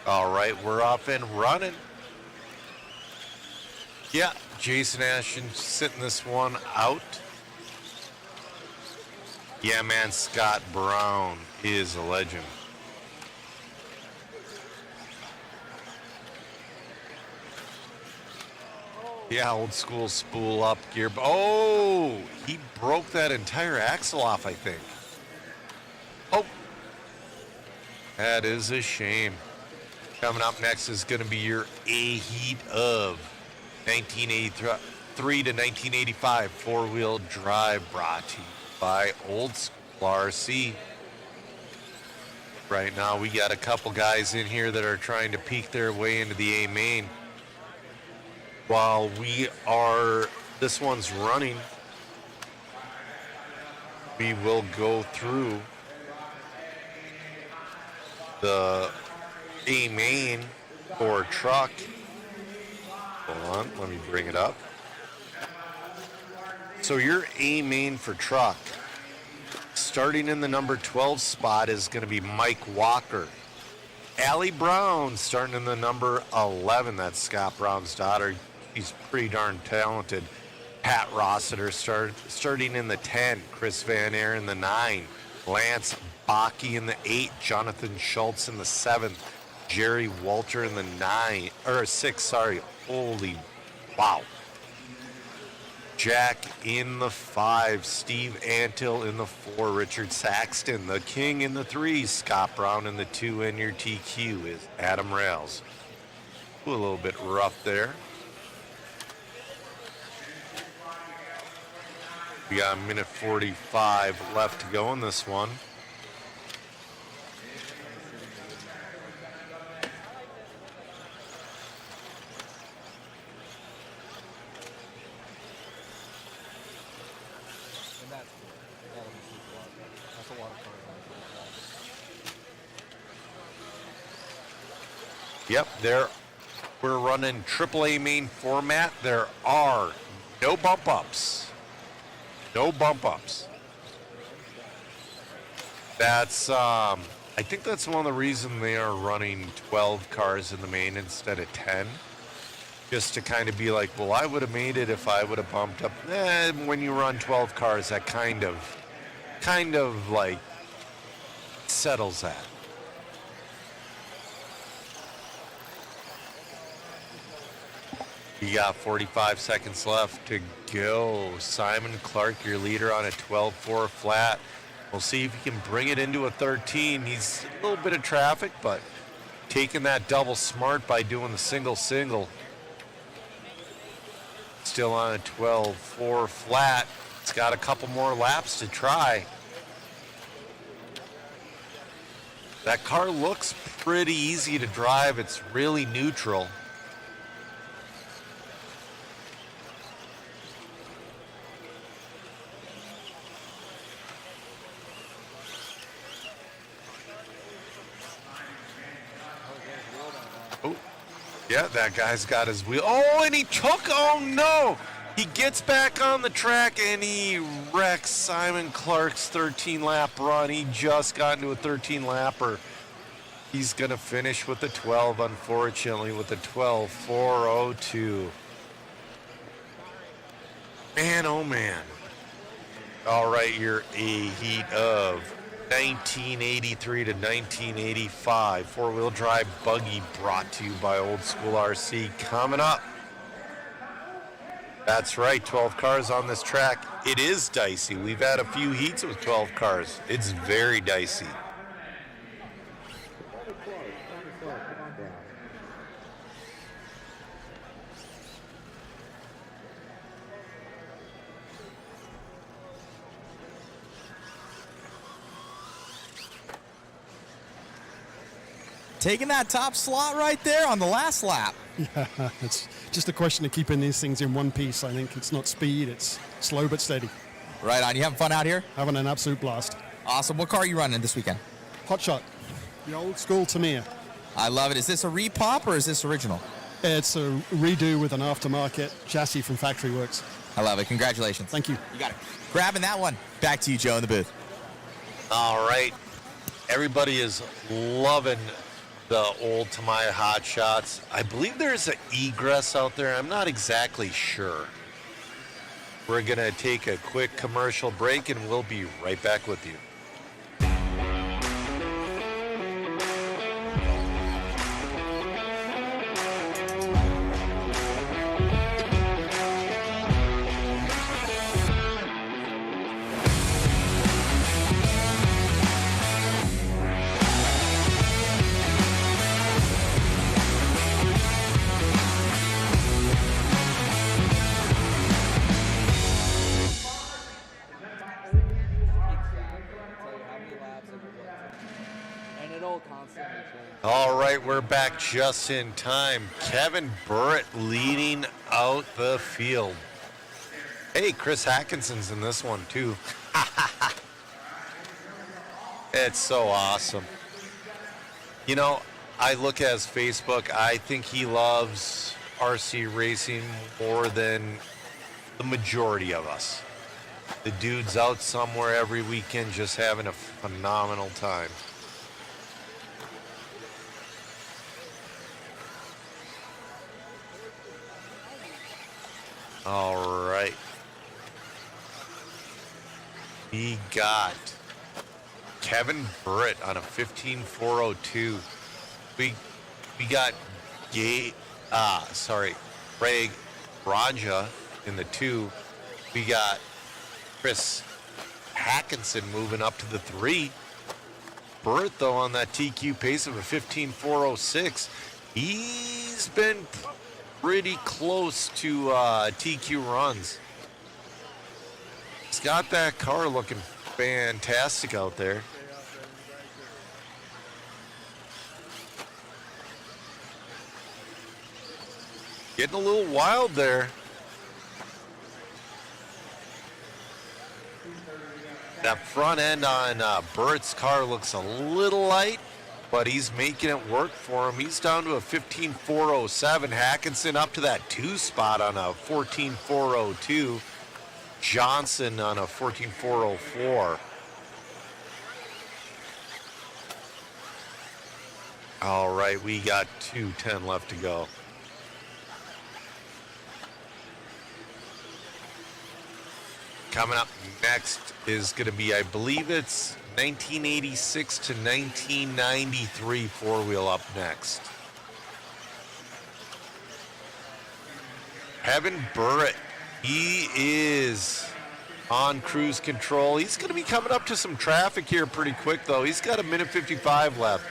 All right, we're off and running. Yeah, Jason Ashton sitting this one out. Yeah, man, Scott Brown is a legend. Yeah, Old School spool up gear. Oh, he broke that entire axle off, I think. Oh, that is a shame. Coming up next is going to be your A-Heat of 1983 to 1985 four-wheel drive, brought to you by Old School RC. Right now, we got a couple guys in here that are trying to peek their way into the A-main. While this one's running, we will go through the A-main for truck. Hold on, let me bring it up. So your A-main for truck starting in the number 12 spot is going to be Mike Walker. Allie Brown starting in the number 11. That's Scott Brown's daughter. She's pretty darn talented. Pat Rossiter starting in the 10. Chris Van Air in the 9. Lance Baki in the 8. Jonathan Schultz in the 7th. Jerry Walter in the 6. Holy wow. Jack in the 5, Steve Antill in the 4, Richard Saxton, the King in the 3, Scott Brown in the 2, and your TQ is Adam Rails. A little bit rough there. We got a minute 45 left to go in this one. Yep, we're running AAA main format. There are no bump ups. No bump ups. That's, I think that's one of the reasons they are running 12 cars in the main instead of 10. Just to kind of be like, well, I would have made it if I would have bumped up. When you run 12 cars, that kind of like settles that. You got 45 seconds left to go. Simon Clark, your leader on a 12-4 flat. We'll see if he can bring it into a 13. He's a little bit of traffic, but taking that double smart by doing the single. Still on a 12-4 flat. It's got a couple more laps to try. That car looks pretty easy to drive. It's really neutral. Yeah, that guy's got his wheel. Oh, and he took, oh no! He gets back on the track and he wrecks Simon Clark's 13-lap run. He just got into a 13-lapper. He's going to finish with the 12, unfortunately, with the 12.402. Man, oh man. All right, you're a heat of 1983 to 1985. Four-wheel drive buggy brought to you by Old School RC. Coming up. That's right, 12 cars on this track. It is dicey. We've had a few heats with 12 cars. It's very dicey. Taking that top slot right there on the last lap. Yeah, it's just a question of keeping these things in one piece. I think it's not speed, it's slow but steady. Right on. You having fun out here? Having an absolute blast. Awesome. What car are you running this weekend? Hot Shot, the old school Tamiya. I love it. Is this a repop or is this original? It's a redo with an aftermarket chassis from Factory Works. I love it. Congratulations. Thank you. You got it. Grabbing that one. Back to you, Joe, in the booth. All right. Everybody is loving the old Tamiya Hot Shots. I believe there's an egress out there. I'm not exactly sure. We're going to take a quick commercial break and we'll be right back with you. All right, we're back just in time. Kevin Burrett leading out the field. Hey, Chris Atkinson's in this one too. It's so awesome. You know, I look at his Facebook. I think he loves RC racing more than the majority of us. The dude's out somewhere every weekend just having a phenomenal time. All right. We got Kevin Burrett on a 15.402. We got Craig Raja in the 2. We got Chris Hackinson moving up to the 3. Burrett, though, on that TQ pace of a 15.406. He's been pretty close to TQ runs. He's got that car looking fantastic out there. Getting a little wild there. That front end on Burrett's car looks a little light, but he's making it work for him. He's down to a 15.407. Hackinson up to that 2 spot on a 14.402. Johnson on a 14.404. All right, we got 2:10 left to go. Coming up next is going to be, I believe it's 1986 to 1993 four-wheel up next. Kevin Burrett, he is on cruise control. He's going to be coming up to some traffic here pretty quick, though. He's got a minute 55 left.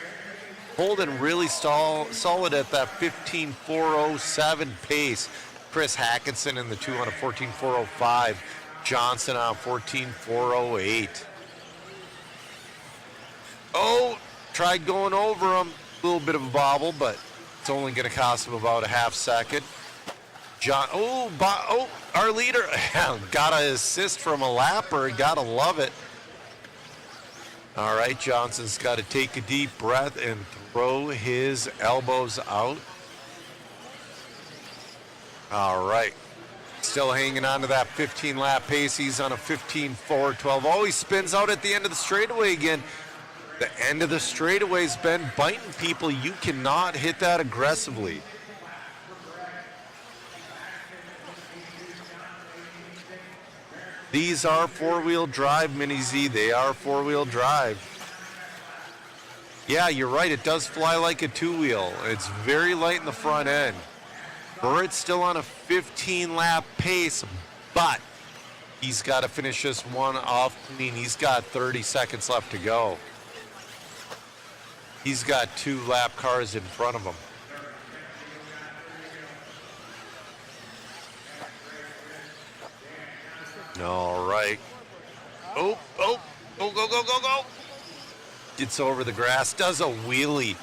Holding really solid at that 15.407 pace. Chris Hackinson in the 2 on a 14.405. Johnson on 14.408. Oh, tried going over him. A little bit of a bobble, but it's only going to cost him about a half second. Our leader got an assist from a lapper. Got to love it. All right, Johnson's got to take a deep breath and throw his elbows out. All right. Still hanging on to that 15-lap pace. He's on a 15.412. Oh, he spins out at the end of the straightaway again. The end of the straightaway's been biting people. You cannot hit that aggressively. These are four-wheel drive, Mini Z. They are four-wheel drive. Yeah, you're right. It does fly like a two-wheel. It's very light in the front end. Burrett's still on a 15-lap pace, but he's got to finish this one off clean. He's got 30 seconds left to go. He's got 2 lap cars in front of him. All right. Go, go, go, go, go, go. Gets over the grass, does a wheelie.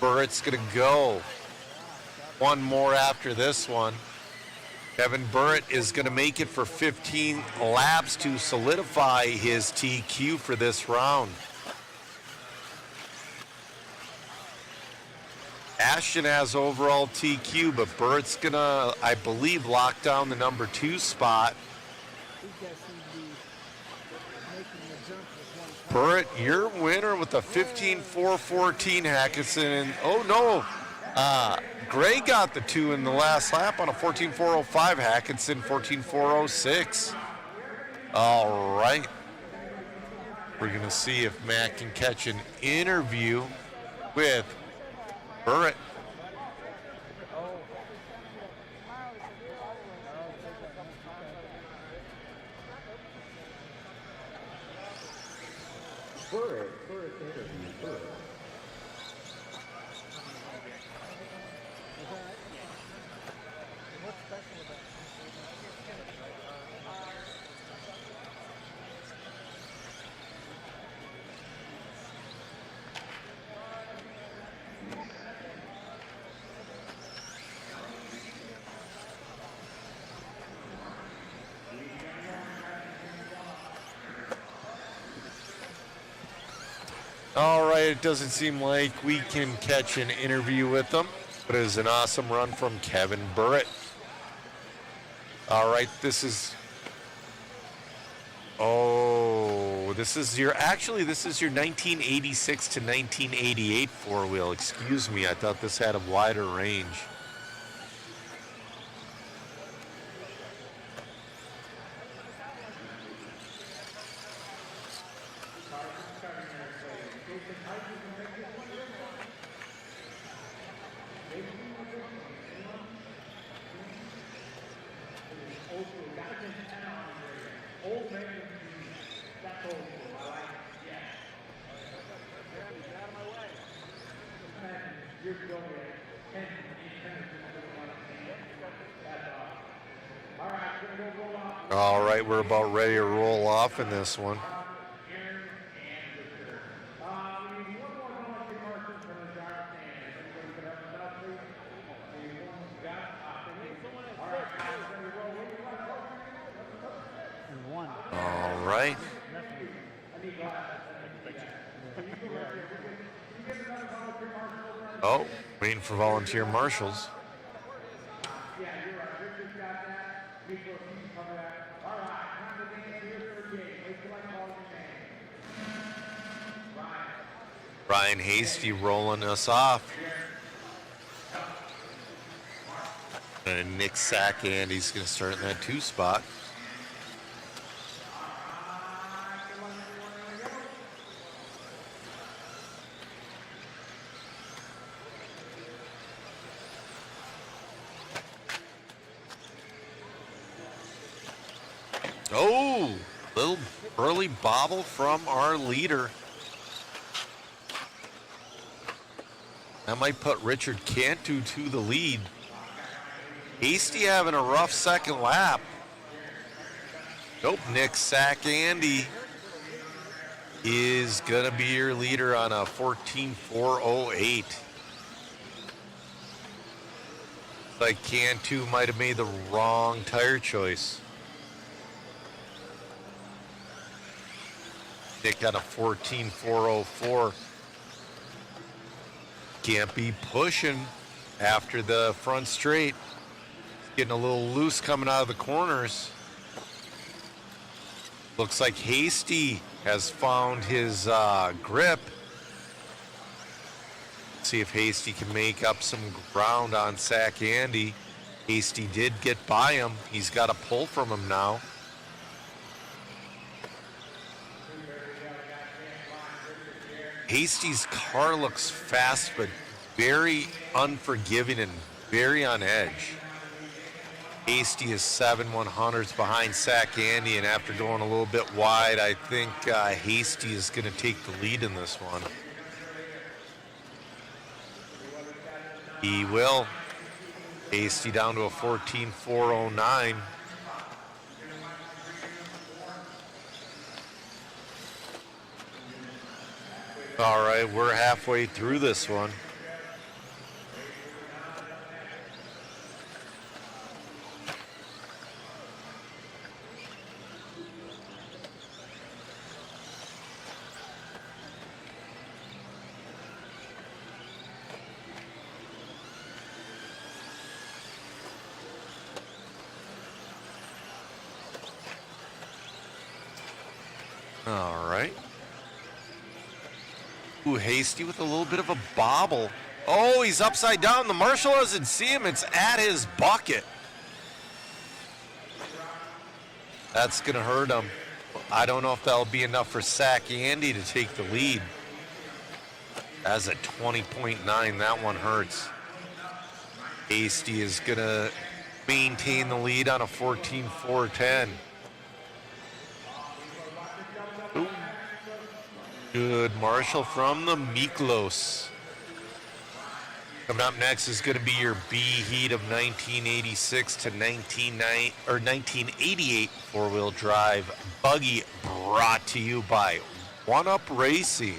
Burrett's going to go. One more after this one. Kevin Burrett is going to make it for 15 laps to solidify his TQ for this round. Ashton has overall TQ, but Burrett's going to, I believe, lock down the number 2 spot. Burrett, your winner with a 15.414, Hackinson. And, oh, no. Gray got the 2 in the last lap on a 14.405. Hackinson, 14.406. All right. We're going to see if Matt can catch an interview with Burrett. Burrett interview. Burrett. All right, it doesn't seem like we can catch an interview with them. But it was an awesome run from Kevin Burrett. All right, this is this is your 1986 to 1988 four-wheel. Excuse me, I thought this had a wider range. All right, we're about ready to roll off in this one. All right. Oh, waiting for volunteer marshals. Ryan Hasty rolling us off. And Nick Sackandy's going to start in that 2 spot. Oh, little early bobble from our leader. That might put Richard Cantu to the lead. Hasty having a rough second lap. Nope, Nick Sackandy is going to be your leader on a 14.408. Like Cantu might have made the wrong tire choice. Nick got a 14.404. Can't be pushing after the front straight. Getting a little loose coming out of the corners. Looks like Hasty has found his grip. See if Hasty can make up some ground on Sackandy. Hasty did get by him. He's got a pull from him now. Hasty's car looks fast, but very unforgiving and very on edge. Hasty is 7/100ths behind Sackandy, and after going a little bit wide, I think Hasty is going to take the lead in this one. He will. Hasty down to a 14.409. All right, we're halfway through this one. All right. Ooh, Hasty with a little bit of a bobble. Oh, he's upside down. The marshal doesn't see him. It's at his bucket. That's going to hurt him. I don't know if that'll be enough for Sackandy to take the lead. That's a 20.9. That one hurts. Hasty is going to maintain the lead on a 14.410. Good marshal from the Miklos. Coming up next is going to be your B heat of 1986 to 1988 four-wheel drive buggy, brought to you by One Up Racing.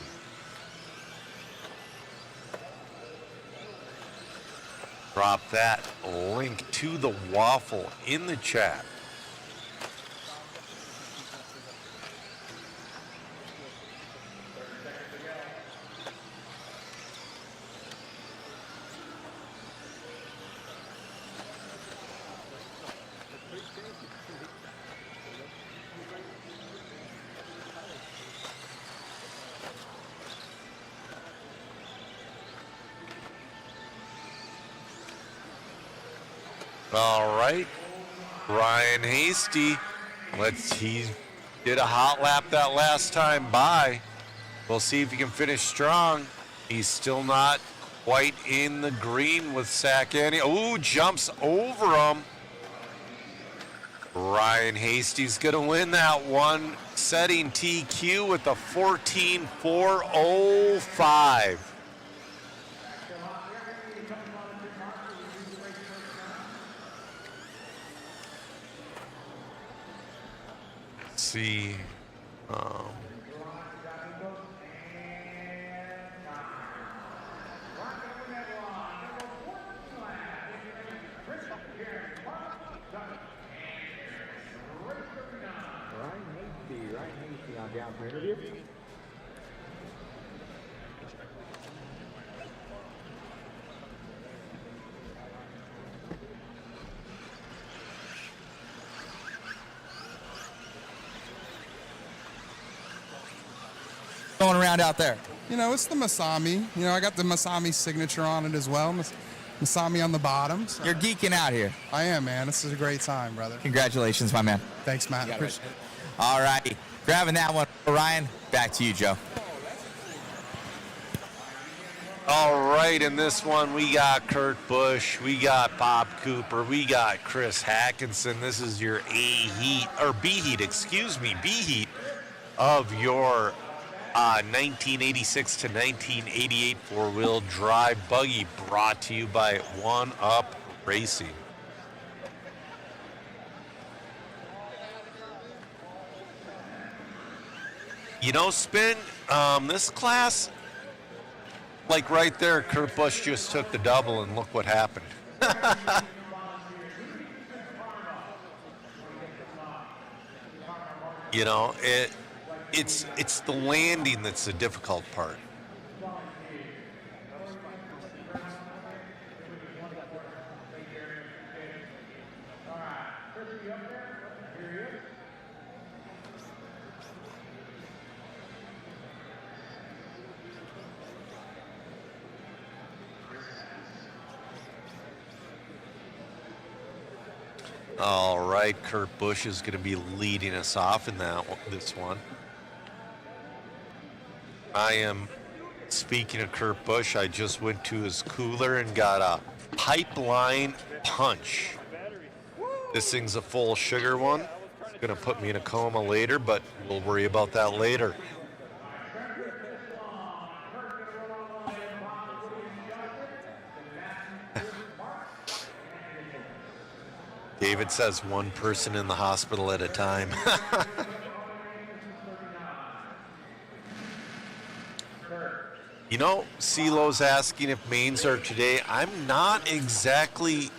Drop that link to the waffle in the chat. All right. Ryan Hasty. He did a hot lap that last time by. We'll see if he can finish strong. He's still not quite in the green with Sac Annie. Ooh, jumps over him. Ryan Hasty's going to win that one, setting TQ with a 14.405. Let's see. Ryan Hasty on down for interview. Going around out there. You know, it's the Masami. You know, I got the Masami signature on it as well. Masami on the bottom. So. You're geeking out here. I am, man. This is a great time, brother. Congratulations, my man. Thanks, Matt. All right. Grabbing that one, Ryan. Back to you, Joe. All right, in this one, we got Kurt Busch, we got Bob Cooper, we got Chris Hackinson. This is your B-Heat of your 1986 to 1988 four-wheel drive buggy, brought to you by One Up Racing. You know, Spin, this class, like right there, Kurt Busch just took the double, and look what happened. You know, it's the landing that's the difficult part. All right, Kurt Busch is going to be leading us off in this one. Speaking of Kurt Busch, I just went to his cooler and got a Pipeline Punch. This thing's a full sugar one. It's going to put me in a coma later, but we'll worry about that later. David says one person in the hospital at a time. You know, CeeLo's asking if mains are today. I'm not exactly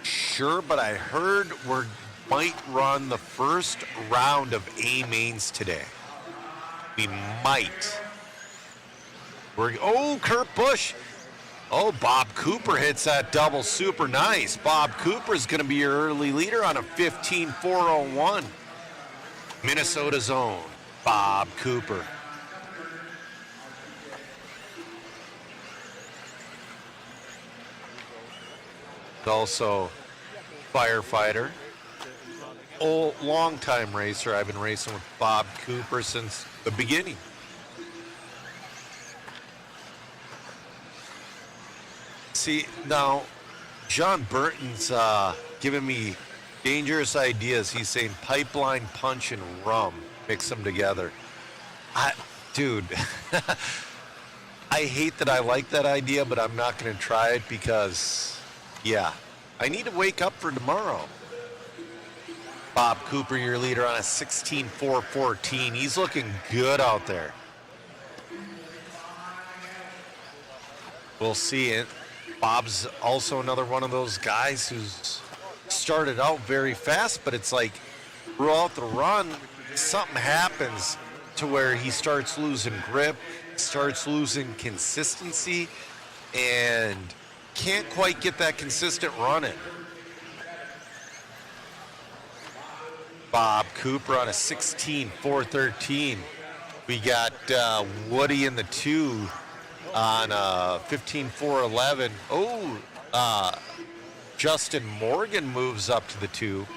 sure, but I heard we might run the first round of A mains today. We might. Kurt Busch. Oh, Bob Cooper hits that double super nice. Bob Cooper is going to be your early leader on a 15.401. Minnesota's own Bob Cooper. Also firefighter. Long-time racer. I've been racing with Bob Cooper since the beginning. See, now, John Burton's giving me dangerous ideas. He's saying Pipeline Punch and rum. Mix them together. Dude, I hate that I like that idea, but I'm not going to try it because, yeah, I need to wake up for tomorrow. Bob Cooper, your leader, on a 16.414. He's looking good out there. We'll see it. Bob's also another one of those guys who's started out very fast, but it's like throughout the run, something happens to where he starts losing grip, starts losing consistency, and can't quite get that consistent running. Bob Cooper on a 16.413. We got Woody in the 2 on 15.411. Justin Morgan moves up to the 2.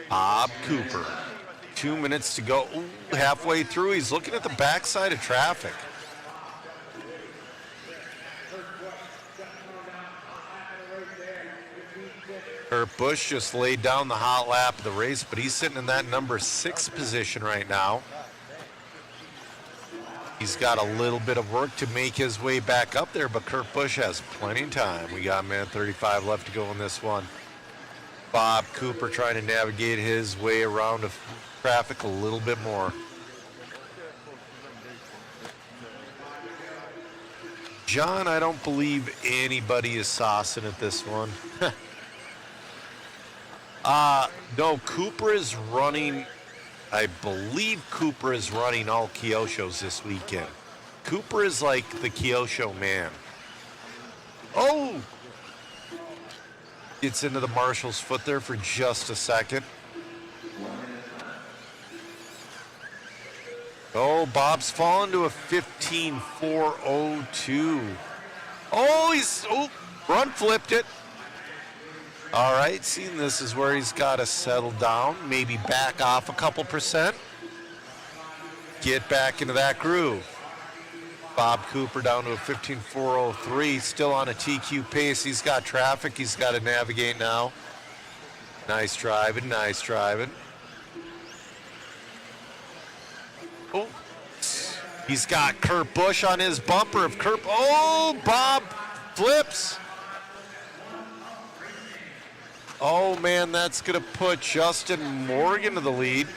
Bob Cooper. 2 minutes to go. Ooh, halfway through, he's looking at the backside of traffic. Kurt Busch just laid down the hot lap of the race, but he's sitting in that number 6 position right now. He's got a little bit of work to make his way back up there, but Kurt Busch has plenty of time. We got a minute 35 left to go in this one. Bob Cooper trying to navigate his way around the traffic a little bit more. John, I don't believe anybody is saucing at this one. No, Cooper is running. I believe Cooper is running all Kyoshos this weekend. Cooper is like the Kyosho man. Oh! Gets into the marshal's foot there for just a second. Oh, Bob's fallen to a 15.402. Oh, he's front flipped it. All right, seeing this is where he's got to settle down, maybe back off a couple percent. Get back into that groove. Bob Cooper down to a 15.403, still on a TQ pace. He's got traffic he's got to navigate now. Nice driving, nice driving. Oh, he's got Kurt Busch on his bumper. If Kurt, oh, Bob flips. Oh, man, that's going to put Justin Morgan to the lead.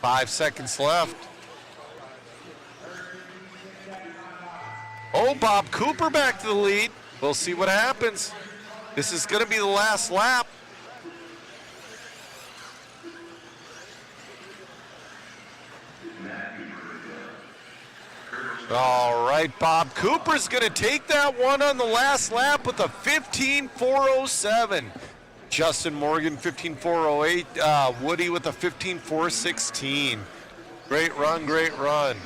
Five seconds left. Oh, Bob Cooper back to the lead. We'll see what happens. This is going to be the last lap. All right, Bob Cooper's going to take that one on the last lap with a 15.407. Justin Morgan, 15.408. Woody with a 15.416. Great run, great run.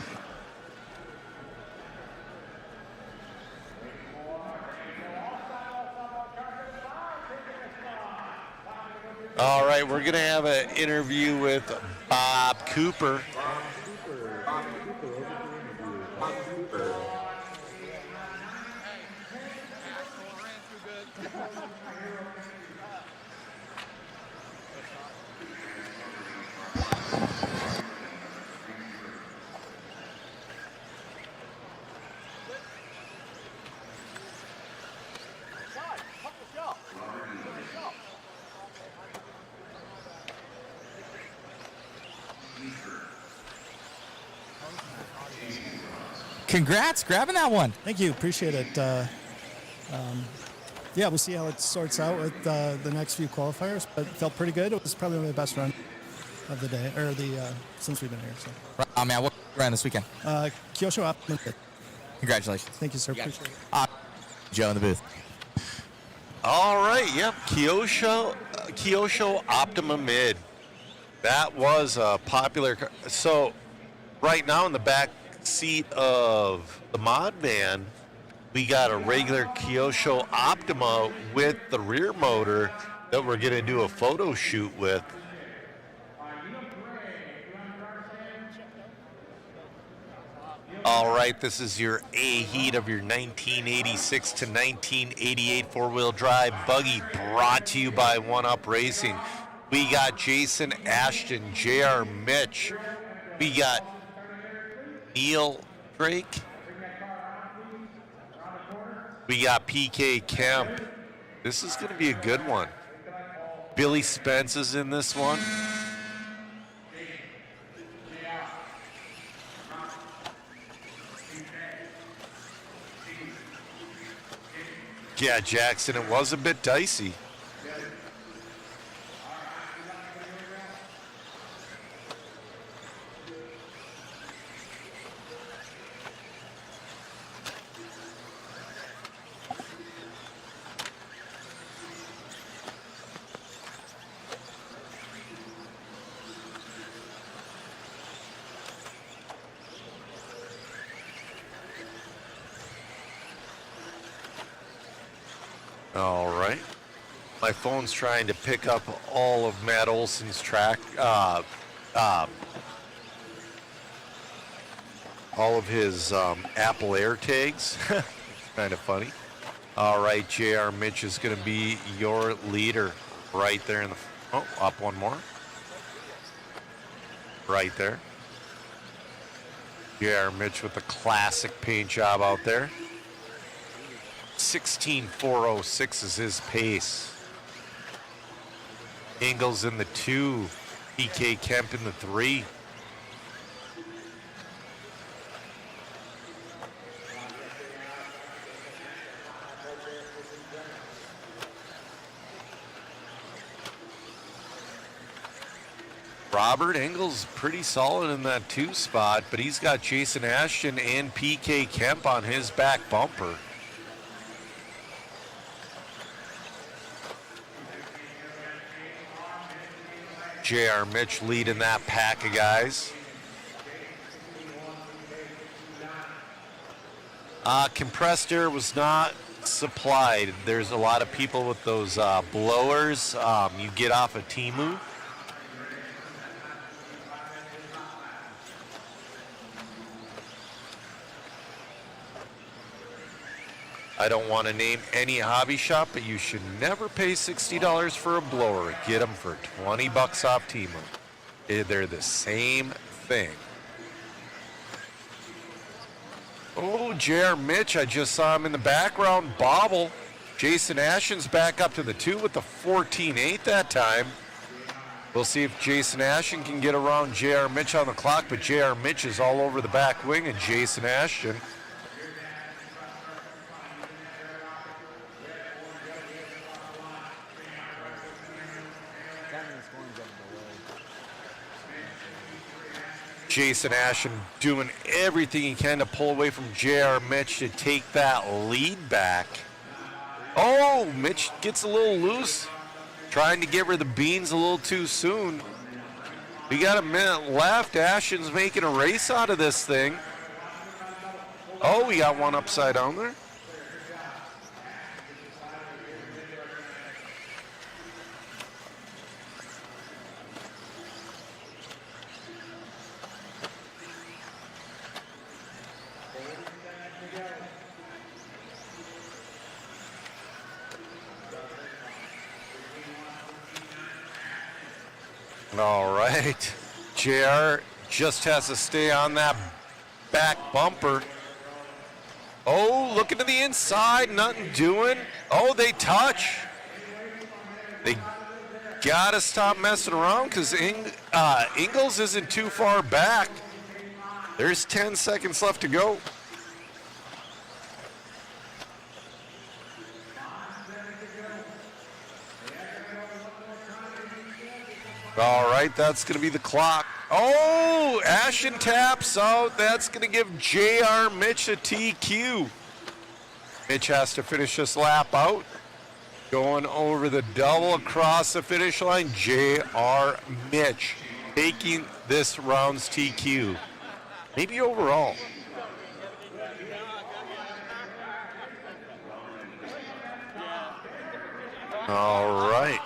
All right, we're going to have an interview with Bob Cooper. Congrats, grabbing that one. Thank you. Appreciate it. Yeah, we'll see how it sorts out with the next few qualifiers, but it felt pretty good. It was probably my best run of the day, or since we've been here. So. Oh, man, what ran this weekend? Kyosho Optimum. Congratulations. Thank you, sir. Appreciate it. Joe in the booth. All right, yep, Kyosho Optima Mid. That was a popular car. So right now in the back seat of the mod van, we got a regular Kyosho Optima with the rear motor that we're going to do a photo shoot with. All right, this is your A heat of your 1986 to 1988 four-wheel drive buggy, brought to you by 1UP Racing. We got Jason Ashton, JR Mitch. We got Neil Drake. We got PK Kemp. This is going to be a good one. Billy Spence is in this one. Yeah, Jackson, it was a bit dicey. All right. My phone's trying to pick up all of Matt Olson's track, all of his Apple Air tags. Kind of funny. All right, JR Mitch is going to be your leader right there in the. Oh, up one more. Right there. JR Mitch with the classic paint job out there. 16.406 is his pace. Ingles in the 2. PK Kemp in the 3. Robert Ingles pretty solid in that 2 spot, but he's got Jason Ashton and PK Kemp on his back bumper. JR Mitch leading that pack of guys. Compressed air was not supplied. There's a lot of people with those blowers you get off of Temu. I don't want to name any hobby shop, but you should never pay $60 for a blower. Get them for $20 off Temu. They're the same thing. Oh, JR Mitch, I just saw him in the background bobble. Jason Ashton's back up to the 2 with the 14.8 that time. We'll see if Jason Ashton can get around JR Mitch on the clock, but JR Mitch is all over the back wing and Jason Ashton. Jason Ashton doing everything he can to pull away from JR Mitch to take that lead back. Oh, Mitch gets a little loose, trying to give her the beans a little too soon. We got a minute left. Ashton's making a race out of this thing. Oh, we got one upside down there. All right, JR just has to stay on that back bumper. Oh, looking to the inside, nothing doing. Oh, they touch. They gotta stop messing around because Ingles isn't too far back. There's 10 seconds left to go. All right, that's going to be the clock. Oh, Ashton taps out. That's going to give JR Mitch a TQ. Mitch has to finish this lap out. Going over the double across the finish line. JR Mitch taking this round's TQ. Maybe overall. All right.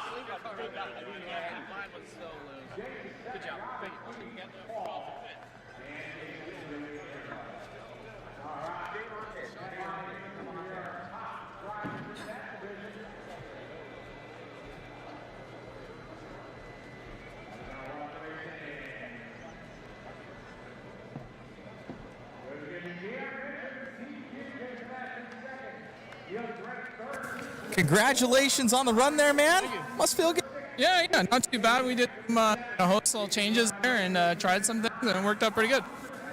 Congratulations on the run there, man. Must feel good. Yeah, not too bad. We did some little changes there and tried some things, and it worked out pretty good.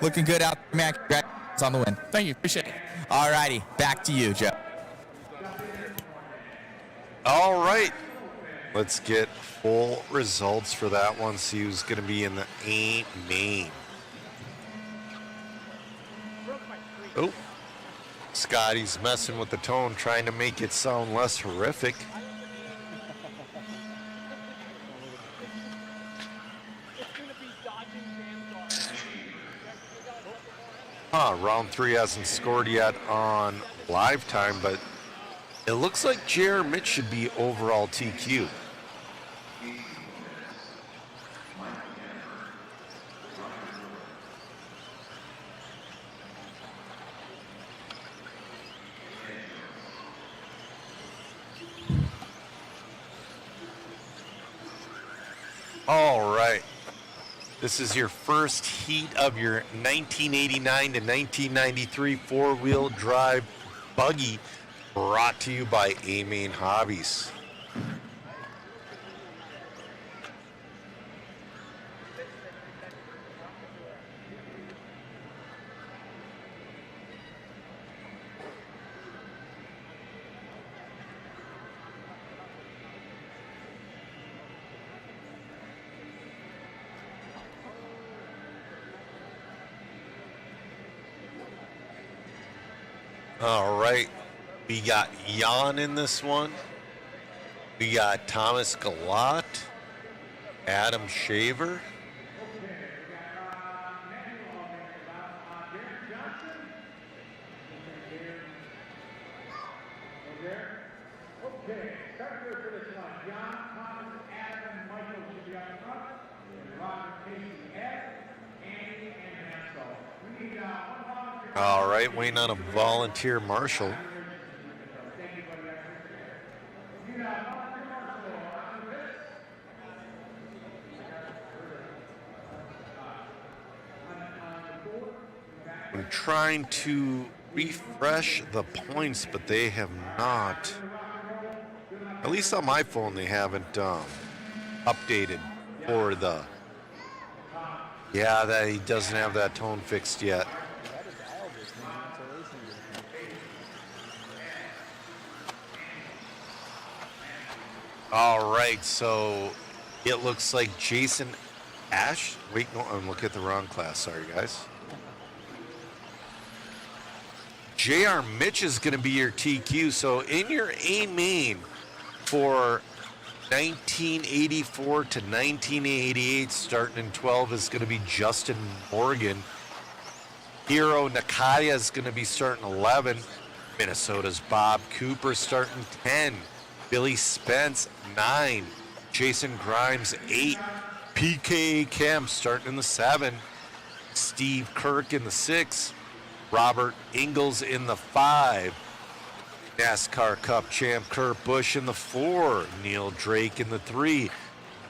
Looking good out there, man. Congratulations on the win. Thank you. Appreciate it. All righty. Back to you, Joe. All right. Let's get full results for that one. See who's going to be in the A main. Oh. Scotty's messing with the tone, trying to make it sound less horrific. Round 3 hasn't scored yet on live time, but It looks like J.R. Mitch should be overall TQ. All right. This is your first heat of your 1989 to 1993 four-wheel drive buggy, brought to you by A-Main Hobbies. All right, we got Jan in this one. We got Thomas Galat, Adam Shaver. Okay, start here for this one. John, Thomas, Adam, Michael should be up front. Roger, Casey, Ed, Andy, and Hansel. We need one volunteer. All right, waiting on a volunteer marshal. I'm trying to refresh the points, but they have not. At least on my phone, they haven't updated for the. Yeah, that he doesn't have that tone fixed yet. All right, so it looks like Jason Ash. Wait, no, I'm looking at the wrong class. Sorry, guys. J.R. Mitch is going to be your TQ. So in your A main for 1984 to 1988, starting in 12, is going to be Justin Morgan. Hiro Nakaya is going to be starting 11. Minnesota's Bob Cooper starting 10. Billy Spence 9. Jason Grimes 8. PK Kemp starting in the 7. Steve Kirk in the 6. Robert Ingalls in the 5. NASCAR Cup champ Kurt Busch in the 4. Neil Drake in the 3.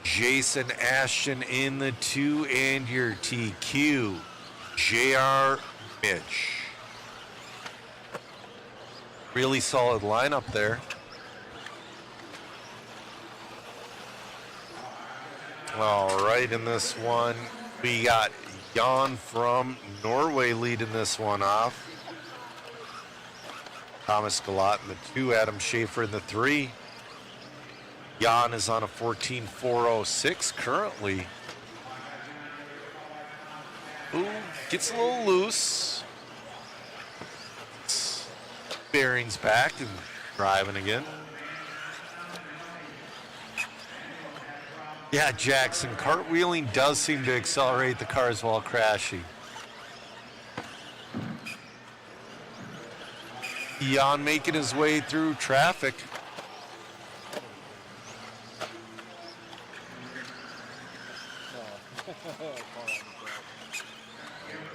Jason Ashton in the 2. And your TQ, J.R. Mitch. Really solid lineup there. All right, in this one, we got Jan from Norway leading this one off. Thomas Galat in the 2, Adam Schaefer in the 3. Jan is on a 14.406 currently. Ooh, gets a little loose. Bearings back and driving again. Yeah, Jackson, cartwheeling does seem to accelerate the cars while crashing. Jan making his way through traffic.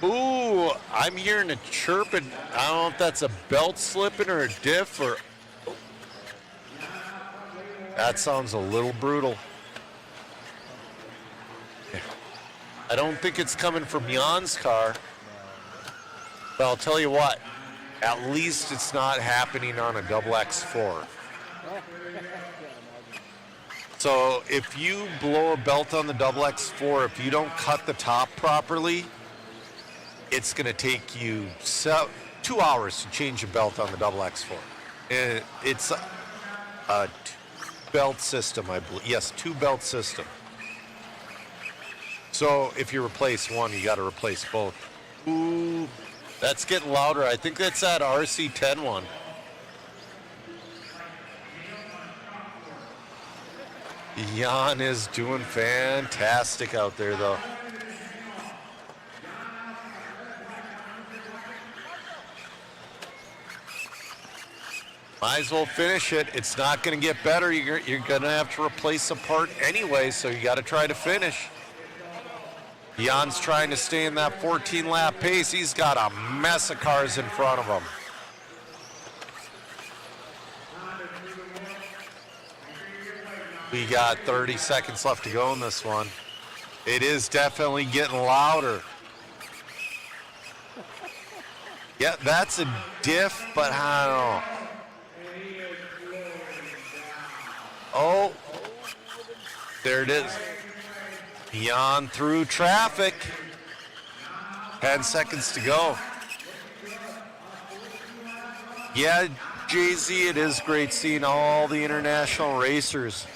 Ooh, I'm hearing a chirping. I don't know if that's a belt slipping or a diff or... That sounds a little brutal. I don't think it's coming from Jan's car. But I'll tell you what, at least it's not happening on a double X4. So if you blow a belt on the double X4, if you don't cut the top properly, it's going to take you 2 hours to change a belt on the double X4. And it's a belt system, I believe. Yes, 2-belt system. So if you replace one, you got to replace both. Ooh, that's getting louder. I think that's that RC10 one. Jan is doing fantastic out there, though. Might as well finish it. It's not going to get better. You're going to have to replace a part anyway, so you got to try to finish. Jan's trying to stay in that 14-lap pace. He's got a mess of cars in front of him. We got 30 seconds left to go in this one. It is definitely getting louder. Yeah, that's a diff, but I don't know. Oh, there it is. Jan through traffic. 10 seconds to go. Yeah, JZ, it is great seeing all the international racers.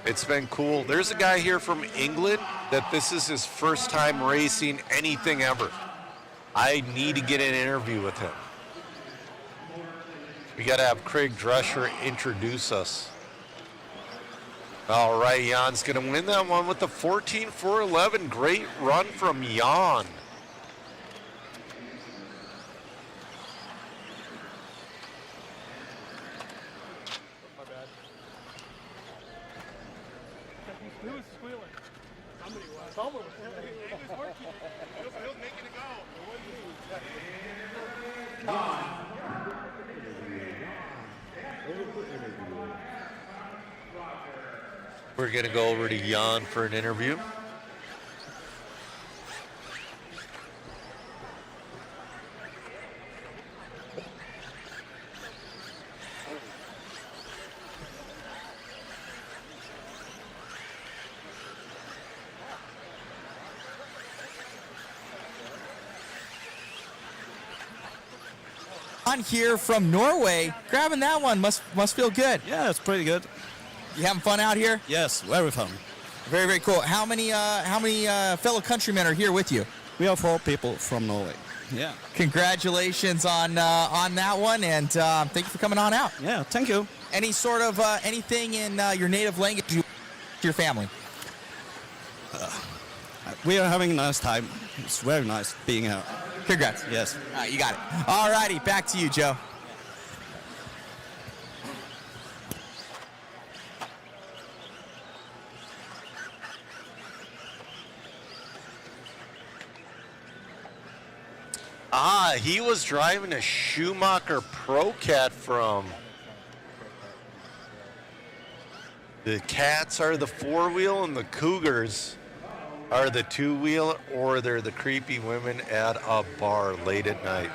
It's been cool. There's a guy here from England that this is his first time racing anything ever. I need to get an interview with him. We got to have Craig Drescher introduce us. All right, Jan's going to win that one with the 14.411. Great run from Jan. Who was squealing? Somebody was. Someone was. It was working. It was making it go. We're going to go over to Jan for an interview. On here from Norway, grabbing that one must feel good. Yeah, it's pretty good. You having fun out here? Yes, very fun. Very, very cool. How many fellow countrymen are here with you? We are 4 people from Norway. Yeah. Congratulations on that one, and thank you for coming on out. Yeah, thank you. Any sort of anything in your native language to your family? We are having a nice time. It's very nice being here. Congrats. Yes. You got it. All righty, back to you, Joe. He was driving a Schumacher Pro Cat from. The Cats are the 4-wheel and the Cougars are the 2-wheel, or they're the creepy women at a bar late at night.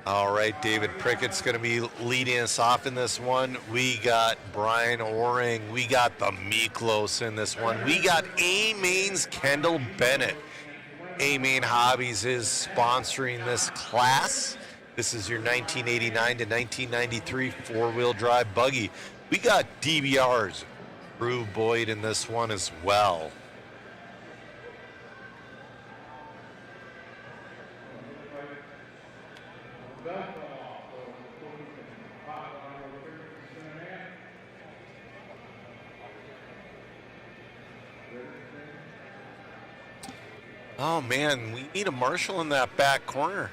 All right, David Prickett's going to be leading us off in this one. We got Brian Oring. We got the Miklos in this one. We got A-Main's Kendall Bennett. A-Main Hobbies is sponsoring this class. This is your 1989 to 1993 four-wheel drive buggy. We got DBR's Drew Boyd in this one as well. Oh man, we need a marshal in that back corner.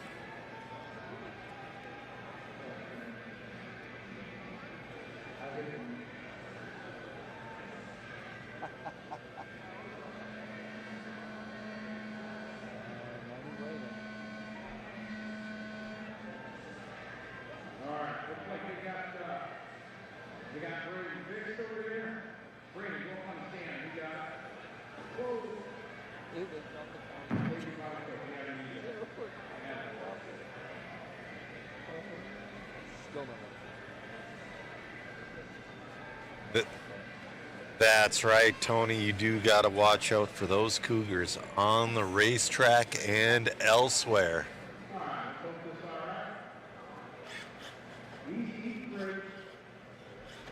That's right, Tony. You do got to watch out for those Cougars on the racetrack and elsewhere.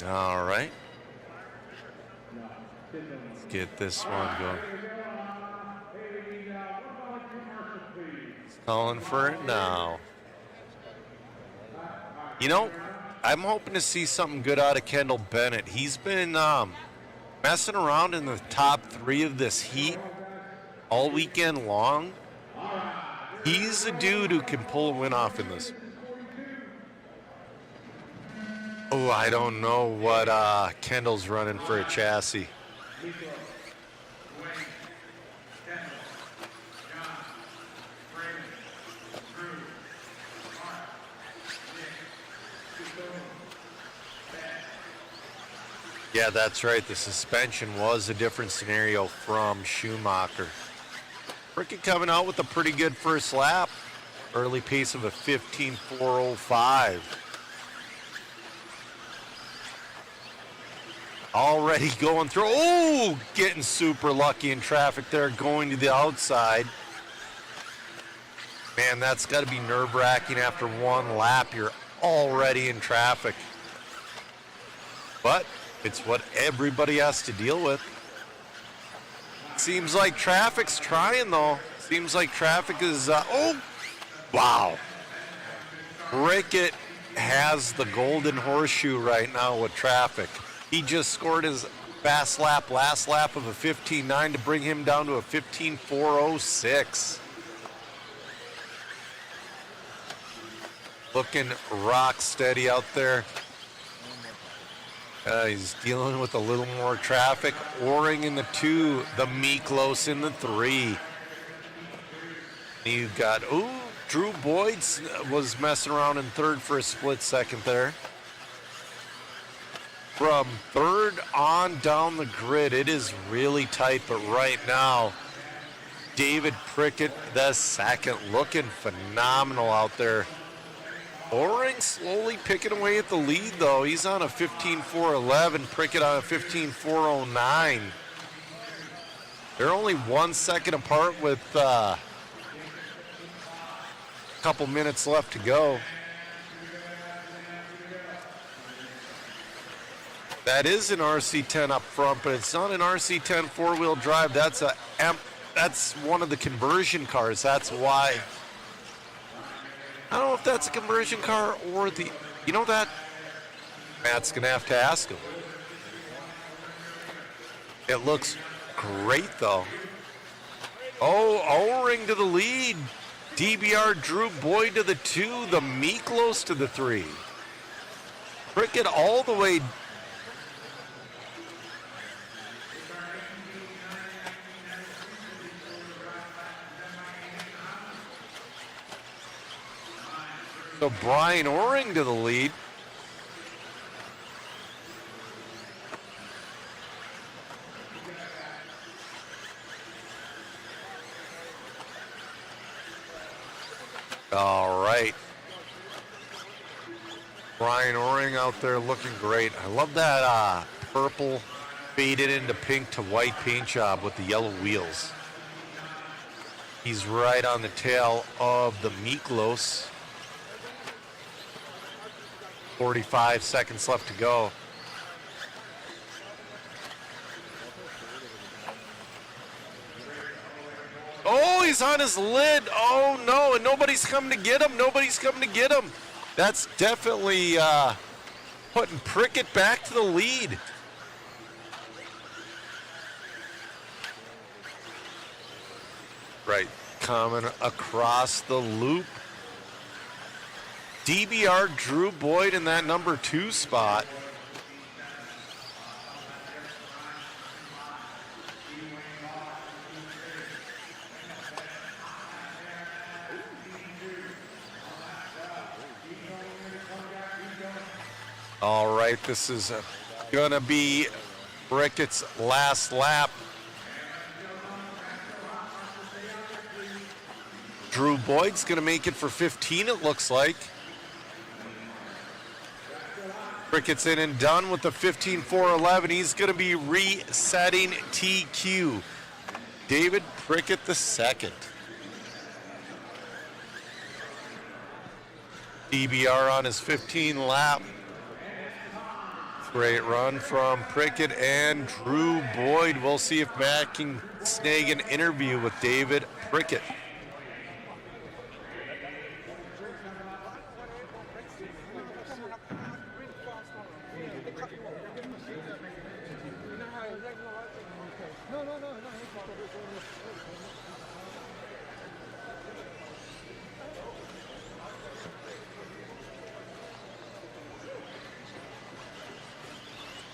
All right. Let's get this one going. Calling for it now. You know, I'm hoping to see something good out of Kendall Bennett. He's been messing around in the top 3 of this heat all weekend long. He's a dude who can pull a win off in this. Oh, I don't know what Kendall's running for a chassis. Yeah, that's right. The suspension was a different scenario from Schumacher. Prickett coming out with a pretty good first lap. Early pace of a 15.405. Already going through. Oh, getting super lucky in traffic there, going to the outside. Man, that's got to be nerve-wracking after one lap. You're already in traffic. But it's what everybody has to deal with. Seems like traffic's trying, though. Seems like traffic is... oh, wow. Prickett has the golden horseshoe right now with traffic. He just scored his fast lap, last lap of a 15.9 to bring him down to a 15.406. Looking rock steady out there. He's dealing with a little more traffic. Oring in the 2, the Miklos in the 3. You've got, Drew Boyd was messing around in 3rd for a split second there. From 3rd on down the grid, it is really tight, but right now, David Prickett, the 2nd, looking phenomenal out there. Oring slowly picking away at the lead, though. He's on a 15.411, Prickett on a 15.409. They're only 1 second apart with a couple minutes left to go. That is an RC10 up front, but it's not an RC10 four-wheel drive. That's one of the conversion cars. That's why. I don't know if that's a conversion car or the... You know that? Matt's going to have to ask him. It looks great, though. Oh, O-ring to the lead. DBR Drew Boyd to the 2. The Miklos to the 3. Prickett all the way... So Brian Oring to the lead. All right. Brian Oring out there looking great. I love that purple faded into pink to white paint job with the yellow wheels. He's right on the tail of the Miklos. 45 seconds left to go. Oh, he's on his lid. Oh, no, and nobody's coming to get him. Nobody's coming to get him. That's definitely putting Prickett back to the lead. Right, coming across the loop. DBR Drew Boyd in that number 2 spot. All right, this is gonna be Brickett's last lap. Drew Boyd's gonna make it for 15, it looks like. Brickett's in and done with the 15.411. He's going to be resetting TQ. David Prickett the 2nd. DBR on his 15 lap. Great run from Prickett and Drew Boyd. We'll see if Matt can snag an interview with David Prickett.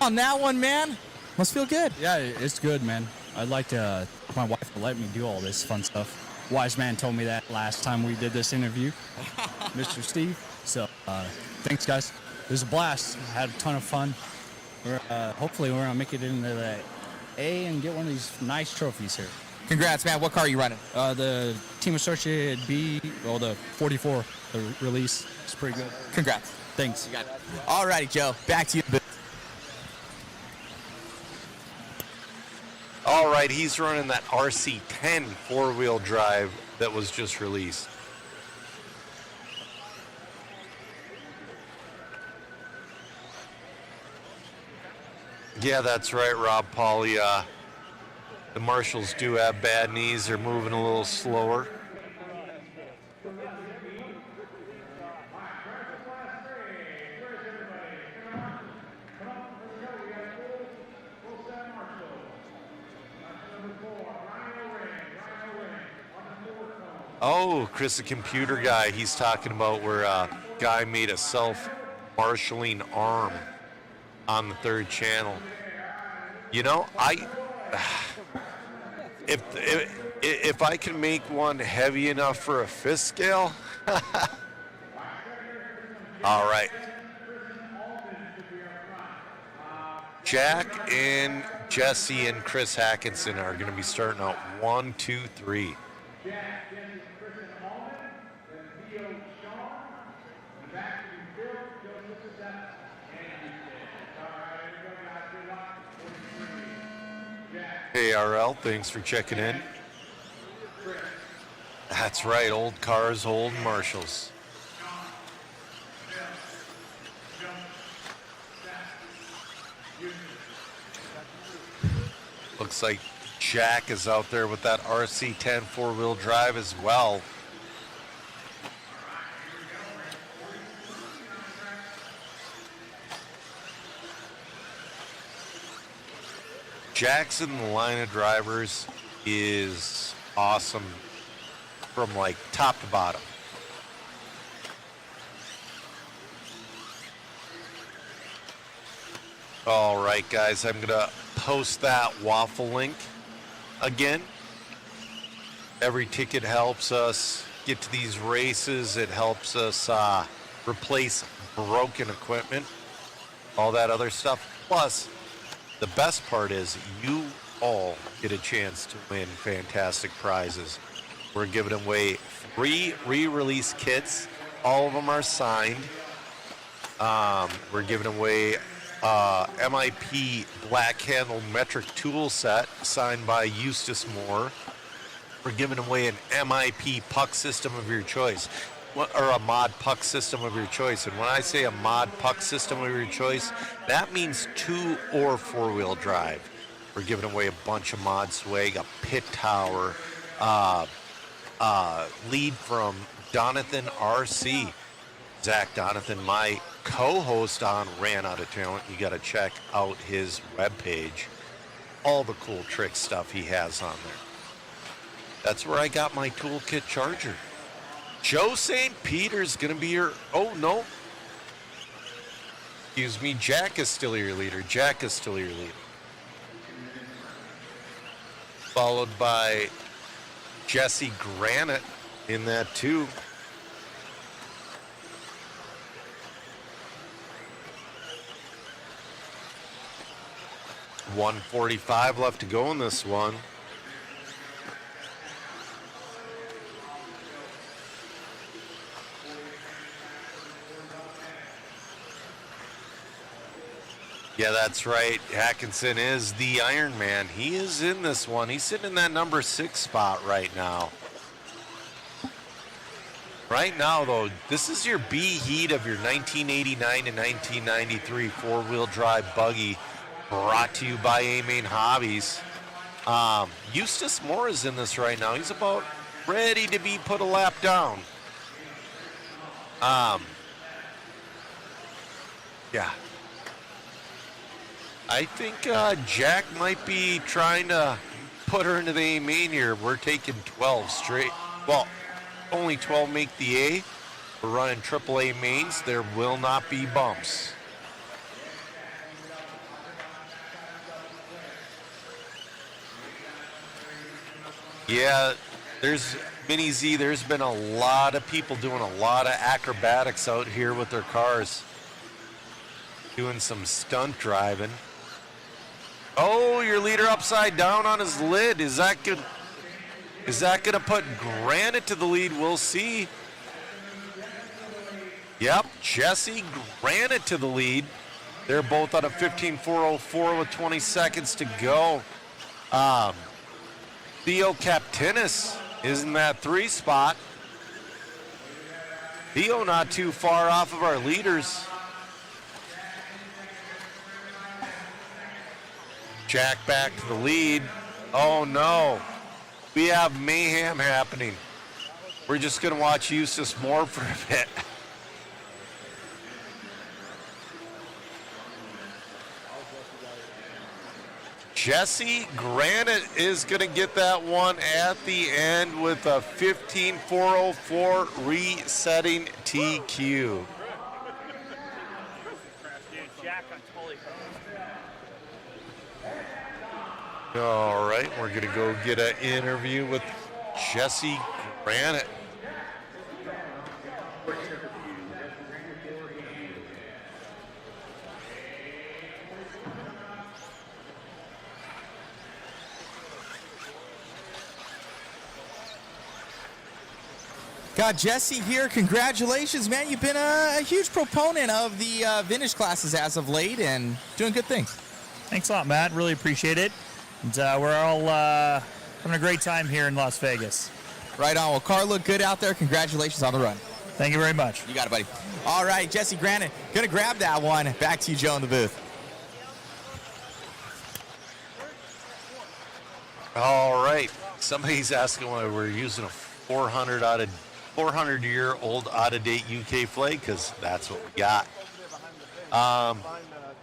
On that one, man. Must feel good. Yeah, it's good, man. I'd like to, my wife to let me do all this fun stuff. Wise man told me that last time we did this interview, Mr. Steve. So, thanks, guys. It was a blast. Had a ton of fun. Hopefully, we're going to make it into the A and get one of these nice trophies here. Congrats, man. What car are you running? The Team Associated B, the 44, the release. It's pretty good. Congrats. Thanks. You got it. All righty, Joe. Back to you. All right, he's running that RC10 four-wheel drive that was just released. Yeah, that's right, Rob Pauly. The Marshalls do have bad knees. They're moving a little slower. Oh, Chris, the computer guy, he's talking about where a guy made a self-marshalling arm on the third channel. You know, if I can make one heavy enough for a fifth scale, all right. Jack and Jesse and Chris Hackinson are going to be starting out 1, 2, 3. Hey, RL, thanks for checking in. That's right, old cars, old Marshalls. Looks like Jack is out there with that RC10 four-wheel drive as well. Jackson, the line of drivers, is awesome from like top to bottom. All right, guys, I'm gonna post that waffle link again. Every ticket helps us get to these races. It helps us replace broken equipment, all that other stuff. Plus, the best part is you all get a chance to win fantastic prizes. We're giving away 3 re-release kits. All of them are signed. We're giving away MIP black handle metric tool set signed by Eustace Moore. We're giving away an MIP puck system of your choice, or a mod puck system of your choice. And when I say a mod puck system of your choice, that means 2 or 4-wheel drive. We're giving away a bunch of mod swag, a pit tower, lead from Donathan RC. Zach Donathan, my co-host on Ran Out of Talent. You got to check out his webpage. All the cool trick stuff he has on there. That's where I got my toolkit charger. Joe St. Peter's going to be your... Oh, no. Excuse me. Jack is still your leader. Jack is still your leader. Followed by Jesse Granite in that, too. $145 left to go in this one. Yeah, that's right. Hackinson is the Iron Man. He is in this one. He's sitting in that number 6 spot right now. Right now, though, this is your B heat of your 1989 and 1993 four-wheel drive buggy, brought to you by A-Main Hobbies. Eustace Moore is in this right now. He's about ready to be put a lap down. Yeah. I think Jack might be trying to put her into the A main here. We're taking 12 straight. Well, only 12 make the A. We're running triple A mains. There will not be bumps. Yeah, there's Mini Z. There's been a lot of people doing a lot of acrobatics out here with their cars. Doing some stunt driving. Oh, your leader upside down on his lid. Is that good? Is that going to put Granite to the lead? We'll see. Yep, Jesse Granite to the lead. They're both on a 15.404 with 20 seconds to go. Theo Captinis is in that 3 spot. Theo not too far off of our leaders. Jack back to the lead. Oh no, we have mayhem happening. We're just gonna watch Eustace Moore for a bit. Jesse Granite is gonna get that one at the end with a 15.404 resetting TQ. All right, we're going to go get an interview with Jesse Granite. Got Jesse here. Congratulations, man. You've been a huge proponent of the vintage classes as of late and doing good things. Thanks a lot, Matt. Really appreciate it. And we're all having a great time here in Las Vegas. Right on. Well, car looked good out there. Congratulations on the run. Thank you very much. You got it, buddy. All right, Jesse Granite, going to grab that one. Back to you, Joe, in the booth. All right. Somebody's asking why we're using a 400-year-old out-of-date UK flag, because that's what we got.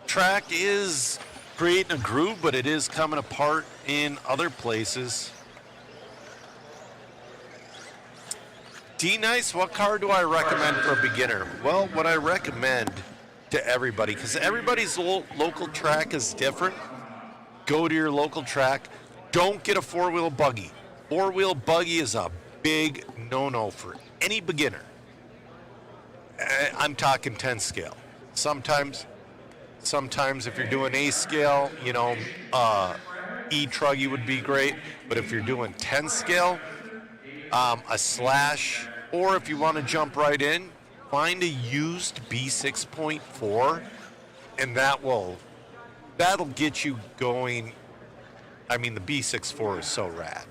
Track is creating a groove, but it is coming apart in other places. D-Nice, what car do I recommend for a beginner? Well, what I recommend to everybody, because everybody's local track is different, go to your local track. Don't get a four-wheel buggy. Four-wheel buggy is a big no-no for any beginner. I'm talking 10 scale. Sometimes if you're doing A scale, you know, E-Truggy would be great. But if you're doing 10 scale, a Slash, or if you want to jump right in, find a used B6.4, and that'll get you going. I mean, the B64 is so rad.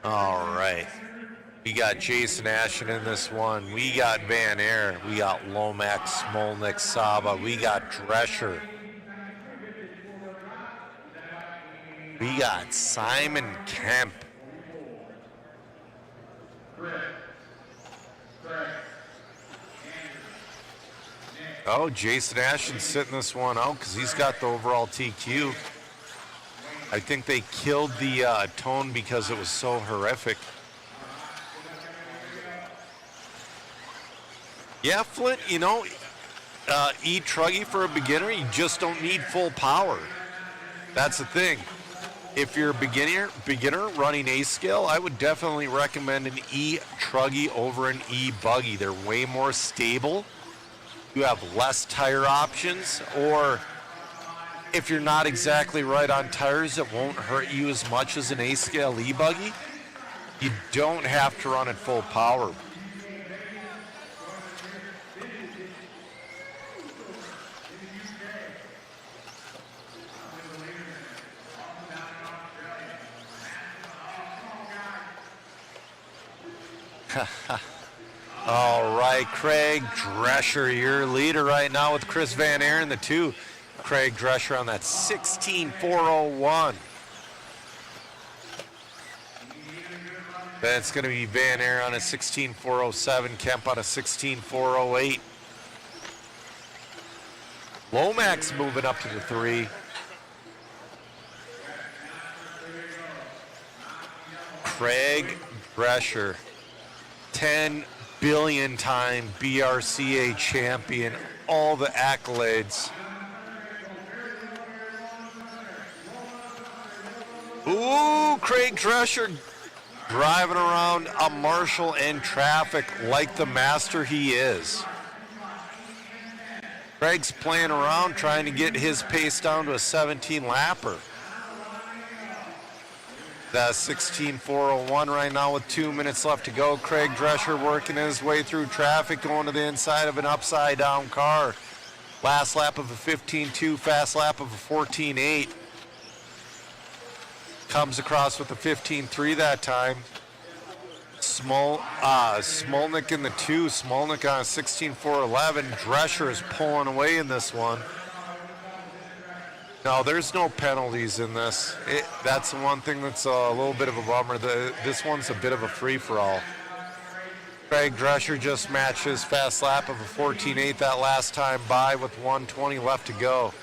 All right. We got Jason Ashen in this one. We got Van Air. We got Lomax, Smolnik, Saba. We got Drescher. We got Simon Kemp. Oh, Jason Ashen's sitting this one out because he's got the overall TQ. I think they killed the tone because it was so horrific. Yeah, Flint, you know, E-Truggy for a beginner, you just don't need full power. That's the thing. If you're a beginner running A scale, I would definitely recommend an E-Truggy over an E-Buggy. They're way more stable. You have less tire options, or if you're not exactly right on tires, it won't hurt you as much as an A scale E-Buggy. You don't have to run at full power. All right, Craig Drescher, your leader right now with Chris Van Air in the 2. Craig Drescher on that 16.401. That's going to be Van Air on a 16.407, Kemp on a 16.408. Lomax moving up to the 3. Craig Drescher, 10 billion time BRCA champion, all the accolades. Ooh, Craig Drescher driving around a Marshall and traffic like the master he is. Craig's playing around trying to get his pace down to a 17 lapper. That's 16.401 right now with 2 minutes left to go. Craig Drescher working his way through traffic, going to the inside of an upside down car. Last lap of a 15.2, fast lap of a 14.8. Comes across with a 15.3 that time. Smolnik in the 2. Smolnik on a 16.411. Drescher is pulling away in this one. No, there's no penalties in this. That's the one thing that's a little bit of a bummer. This one's a bit of a free-for-all. Craig Drescher just matched his fast lap of a 14.8 that last time by with 1:20 left to go.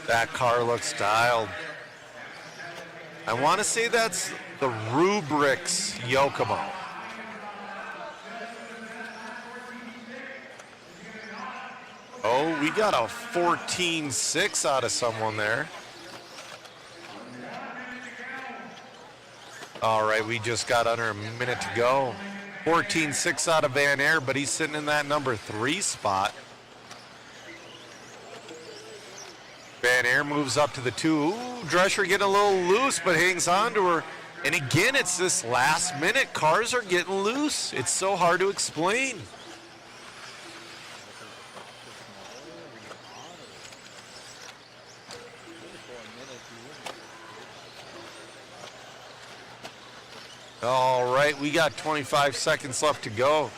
That car looks dialed. I want to say that's the Rubrics Yokomo. Oh, we got a 14.6 out of someone there. All right, we just got under a minute to go. 14.6 out of Van Air, but he's sitting in that number 3 spot. Van Air moves up to the 2. Ooh, Drescher getting a little loose, but hangs on to her. And again, it's this last minute. Cars are getting loose. It's so hard to explain. All right, we got 25 seconds left to go.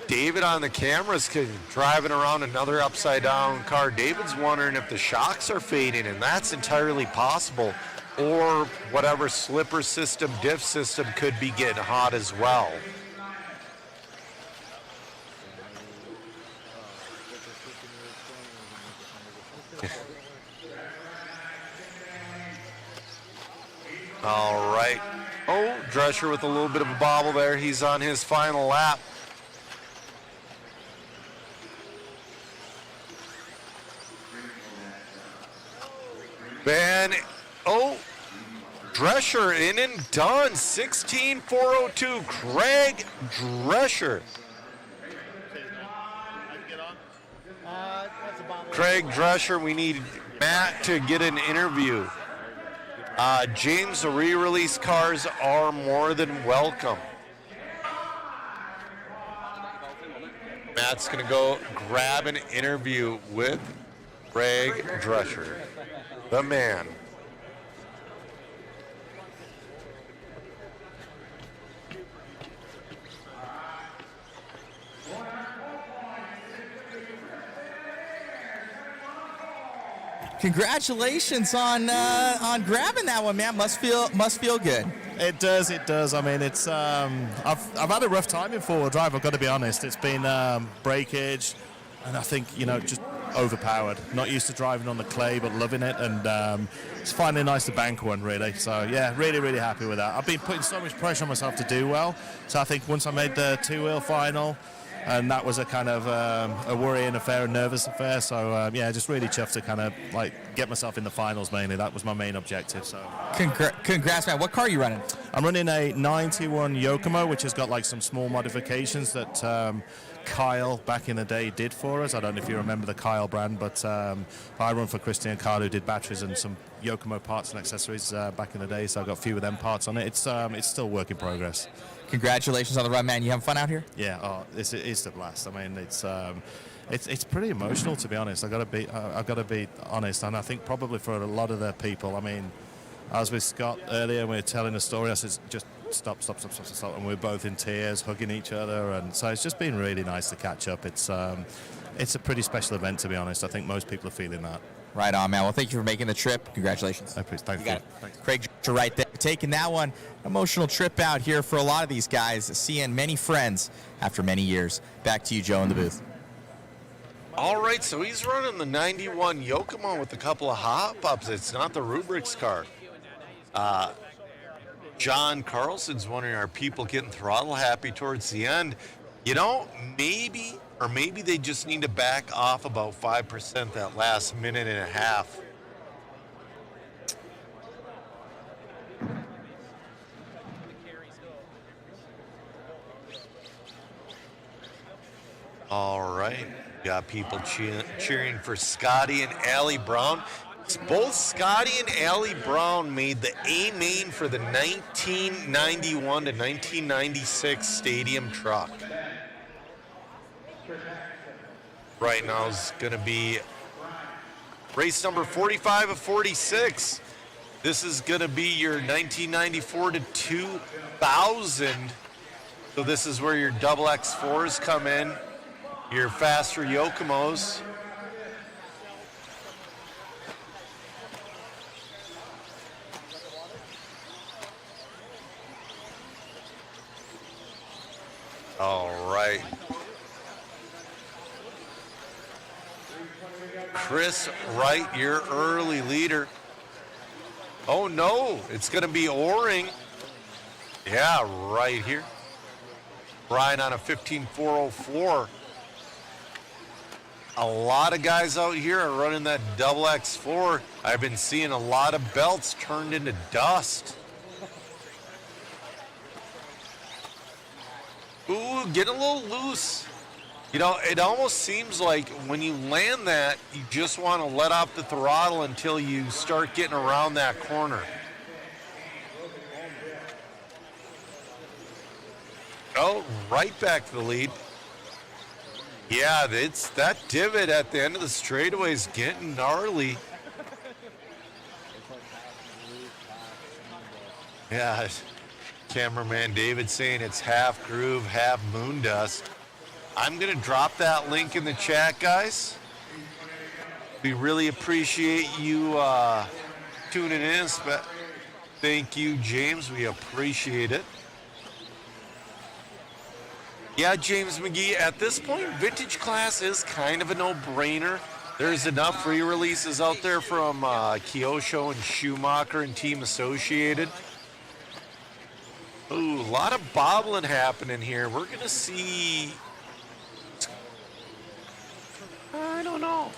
David on the cameras driving around another upside down car. David's wondering if the shocks are fading, and that's entirely possible. Or whatever slipper system, diff system could be getting hot as well. All right. Oh, Drescher with a little bit of a bobble there. He's on his final lap. Drescher in and done. 16.402. Craig Drescher. Craig Drescher, we need Matt to get an interview. James, the re-release cars are more than welcome. Matt's going to go grab an interview with Craig Drescher, the man. Congratulations on grabbing that one, man. Must feel good. It does. I mean, it's I've had a rough time in four-wheel drive. I've got to be honest. It's been breakage, and I think just overpowered. Not used to driving on the clay, but loving it, and it's finally nice to bank one, really. So yeah, really, really happy with that. I've been putting so much pressure on myself to do well. So I think once I made the two-wheel final, and that was a kind of a worrying affair, a nervous affair. So yeah, just really chuffed to kind of get myself in the finals mainly. That was my main objective. So congrats, man. What car are you running? I'm running a 91 Yokomo, which has got some small modifications that Kyle back in the day did for us. I don't know if you remember the Kyle brand, but I run for Christian Kyle, who did batteries and some Yokomo parts and accessories back in the day. So I've got a few of them parts on it. It's still work in progress. Congratulations on the run, man. You having fun out here? Yeah, it's a blast. I mean, it's pretty emotional, to be honest. I've got to be honest, and I think probably for a lot of the people. I mean, I was with Scott earlier, and we were telling a story. I said, just stop, and we were both in tears, hugging each other, and so it's just been really nice to catch up. It's a pretty special event, to be honest. I think most people are feeling that. Right on, man. Well, thank you for making the trip. Congratulations. Thank you. Got it. Craig right there, taking that one. Emotional trip out here for a lot of these guys, seeing many friends after many years. Back to you, Joe, in the booth. All right, so he's running the 91 Yokomo with a couple of hop-ups. It's not the Rubrics car. John Carlson's wondering, are people getting throttle happy towards the end? You know, maybe they just need to back off about 5% that last minute and a half. All right, got people cheering for Scotty and Allie Brown. Both Scotty and Allie Brown made the A main for the 1991 to 1996 stadium truck. Right now is going to be race number 45 of 46. This is going to be your 1994 to 2000. So this is where your double X4s come in, your faster Yokomos. All right. Chris Wright, your early leader. Oh no, it's going to be O-ring. Yeah, right here. Brian on a 15.404. A lot of guys out here are running that double X4. I've been seeing a lot of belts turned into dust. Ooh, getting a little loose. You know, it almost seems like when you land that, you just want to let off the throttle until you start getting around that corner. Oh, right back to the lead. Yeah, it's that divot at the end of the straightaway is getting gnarly. Yeah, cameraman David saying it's half groove, half moon dust. I'm going to drop that link in the chat, guys. We really appreciate you tuning in. Thank you, James. We appreciate it. Yeah, James McGee, at this point, Vintage Class is kind of a no-brainer. There's enough re-releases out there from Kyosho and Schumacher and Team Associated. Ooh, a lot of bobbling happening here. We're going to see... I don't know.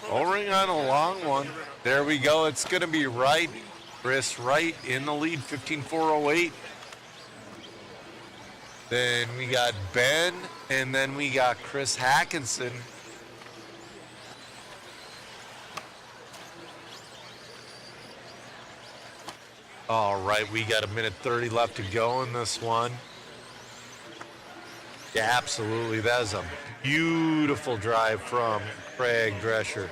O-ring on a long one. There we go. It's going to be Wright. Chris Wright in the lead, 15.408. Then we got Ben, and then we got Chris Hackinson. All right, we got a minute 30 left to go in this one. Yeah, absolutely. That is a beautiful drive from Craig Drescher.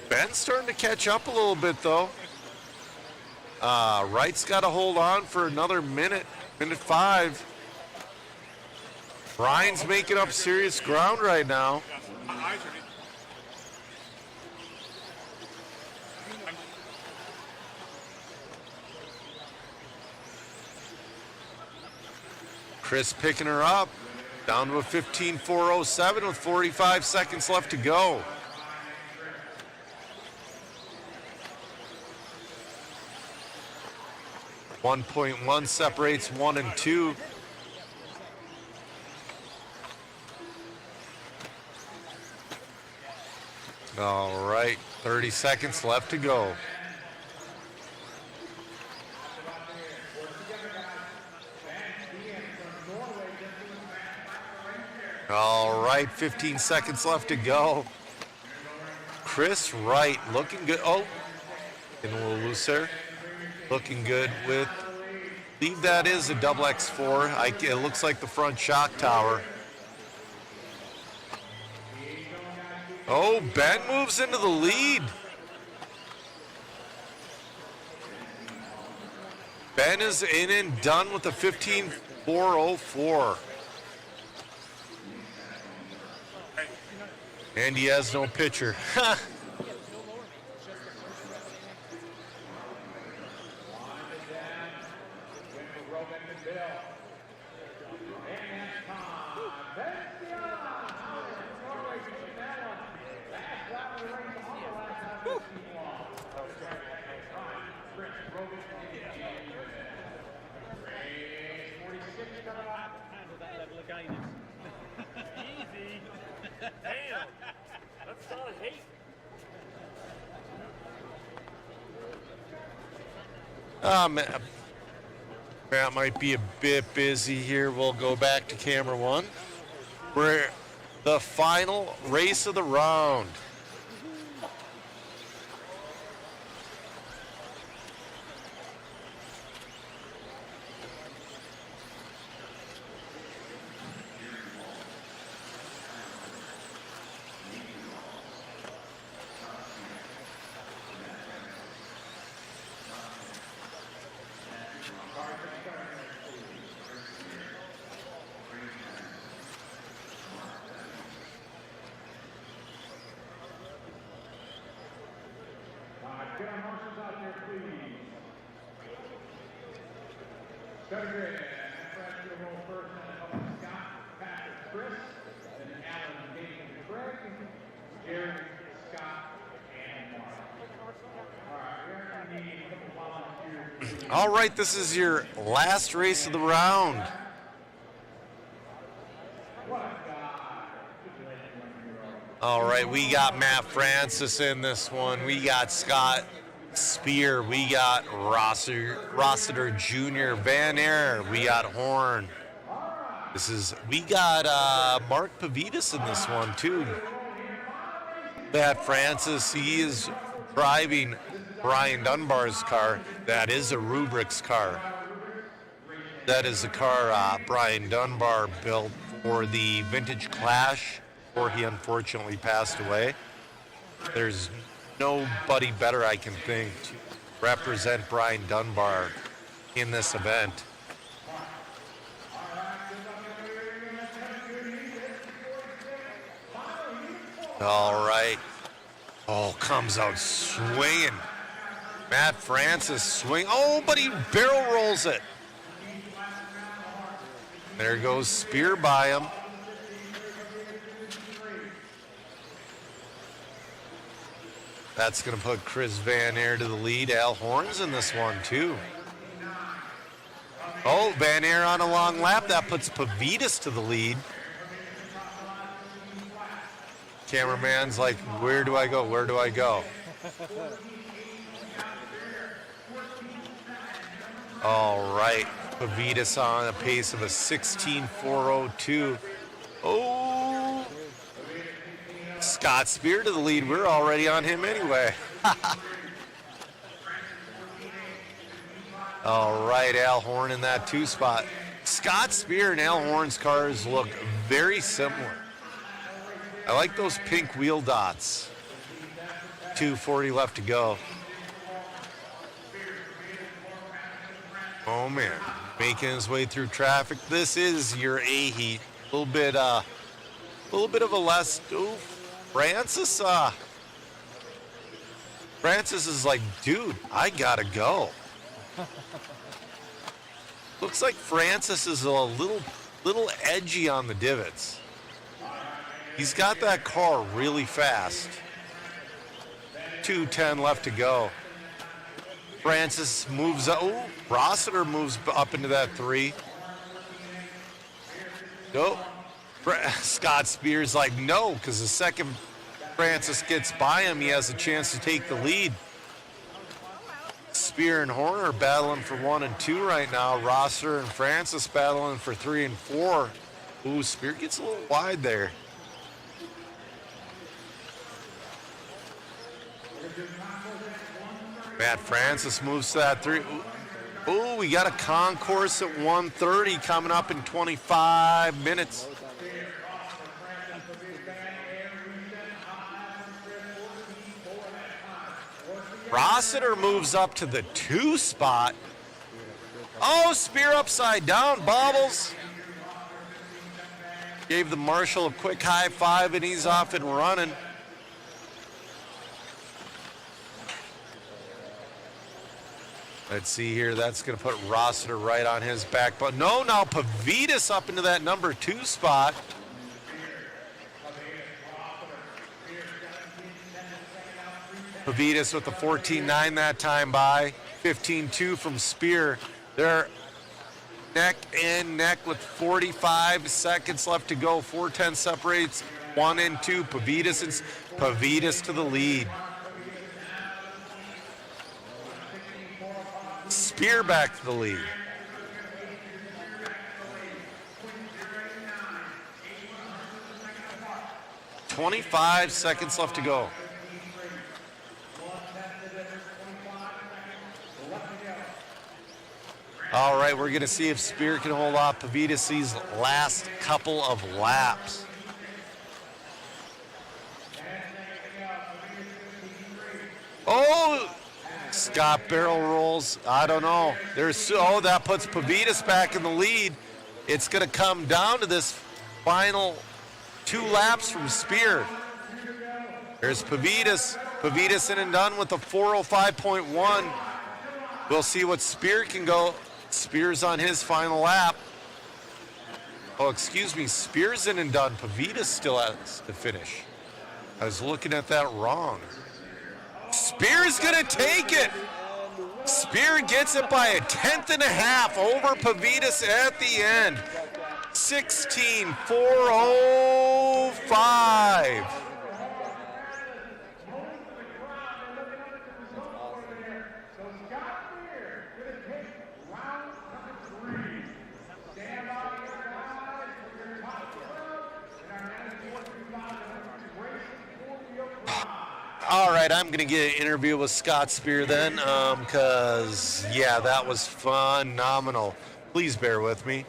Ben's starting to catch up a little bit, though. Wright's got to hold on for another minute 5. Brian's making up serious ground right now. Chris picking her up, down to a 15.407 with 45 seconds left to go. .1 separates 1 and 2. All right, 30 seconds left to go. All right, 15 seconds left to go. Chris Wright looking good. Oh, getting a little loose there. Looking good with, I believe that is a double X4. It looks like the front shock tower. Oh, Ben moves into the lead. Ben is in and done with the 15.404. And he has no pitcher. Matt might be a bit busy here. We'll go back to camera one. We're the final race of the round. Get our marshals out there, please. Center grid, Nebraska to roll first, and Scott, Patrick, Chris, then Alan, Dave, Craig, Jared, Scott, and Mark. All right, we're going to need a couple volunteers. All right, this is your last race of the round. All right, we got Matt Francis in this one. We got Scott Spear. We got Rossiter Jr. Van Air. We got Horn. We got Mark Pavidis in this one too. Matt Francis, he is driving Brian Dunbar's car. That is a Rubrix car. That is a car Brian Dunbar built for the Vintage Clash before he unfortunately passed away. There's nobody better I can think to represent Brian Dunbar in this event. All right. Oh, comes out swinging. Matt Francis swing. Oh, but he barrel rolls it. There goes Spear by him. That's going to put Chris Van Air to the lead. Al Horn's in this one, too. Oh, Van Air on a long lap. That puts Pavidis to the lead. Cameraman's like, where do I go? Where do I go? All right. Pavidis on a pace of a 16.402. Oh. Scott Spear to the lead. We're already on him anyway. All right, Al Horn in that 2 spot. Scott Spear and Al Horn's cars look very similar. I like those pink wheel dots. 2:40 left to go. Oh man, making his way through traffic. This is your A-heat. A little bit of a less. Ooh, Francis is like, dude, I gotta go. Looks like Francis is a little edgy on the divots. He's got that car really fast. 2:10 left to go. Francis moves up. Oh, Rossiter moves up into that 3. Go. Scott Spear's like, no, because the second Francis gets by him, he has a chance to take the lead. Spear and Horner are battling for 1 and 2 right now. Rossiter and Francis battling for 3 and 4. Ooh, Spear gets a little wide there. Matt Francis moves to that 3. Ooh, we got a concourse at 1:30 coming up in 25 minutes. Rossiter moves up to the 2 spot. Oh, Spear upside down, bobbles. Gave the marshal a quick high five, and he's off and running. Let's see here. That's going to put Rossiter right on his back. But no, now Pavitas up into that number 2 spot. Pavitas with the 14.9 that time by. 15.2 from Spear. They're neck and neck with 45 seconds left to go. 4:10 separates 1 and 2. Pavitas to the lead. Spear back to the lead. $25 seconds left to go. All right, we're going to see if Spear can hold off Pavitas these last couple of laps. Oh, Scott barrel rolls. I don't know. That puts Pavitas back in the lead. It's going to come down to this final 2 laps from Spear. There's Pavitas. Pavitas in and done with a 4:05.1. We'll see what Spear can go. Spear's on his final lap. Oh, excuse me. Spear's in and done. Pavitas still has to finish. I was looking at that wrong. Spear's going to take it. Spear gets it by 1/10.5 over Pavitas at the end. 16:405. All right, I'm going to get an interview with Scott Spear then, because, yeah, that was phenomenal. Please bear with me.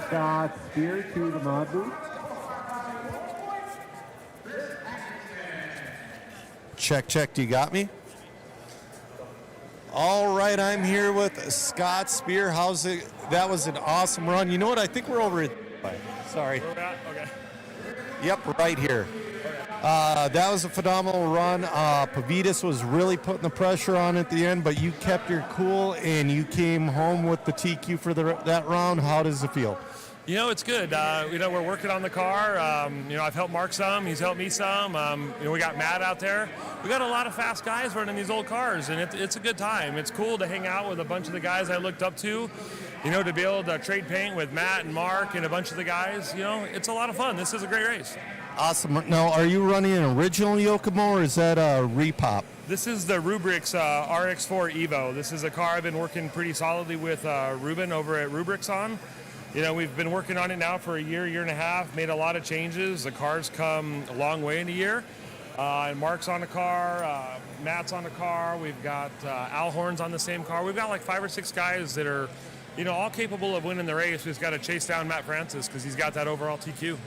Scott Spear to the mod booth. Check, check. Do you got me? All right, I'm here with Scott Spear. How's it? That was an awesome run. You know what? I think we're over at. Sorry. Okay. Yep, right here. That was a phenomenal run. Pavitas was really putting the pressure on at the end, but you kept your cool and you came home with the TQ for that round. How does it feel? You know, it's good. We're working on the car. I've helped Mark some. He's helped me some. We got Matt out there. We got a lot of fast guys running these old cars, and it's a good time. It's cool to hang out with a bunch of the guys I looked up to. To be able to trade paint with Matt and Mark and a bunch of the guys. It's a lot of fun. This is a great race. Awesome. Now, are you running an original Yokomo or is that a repop? This is the Rubrix RX4 Evo. This is a car I've been working pretty solidly with Ruben over at Rubrix on. We've been working on it now for a year and a half, made a lot of changes. The car's come a long way in a year. And Mark's on the car, Matt's on the car. We've got Al Horn's on the same car. We've got like 5 or 6 guys that are, all capable of winning the race. We've just got to chase down Matt Francis because he's got that overall TQ.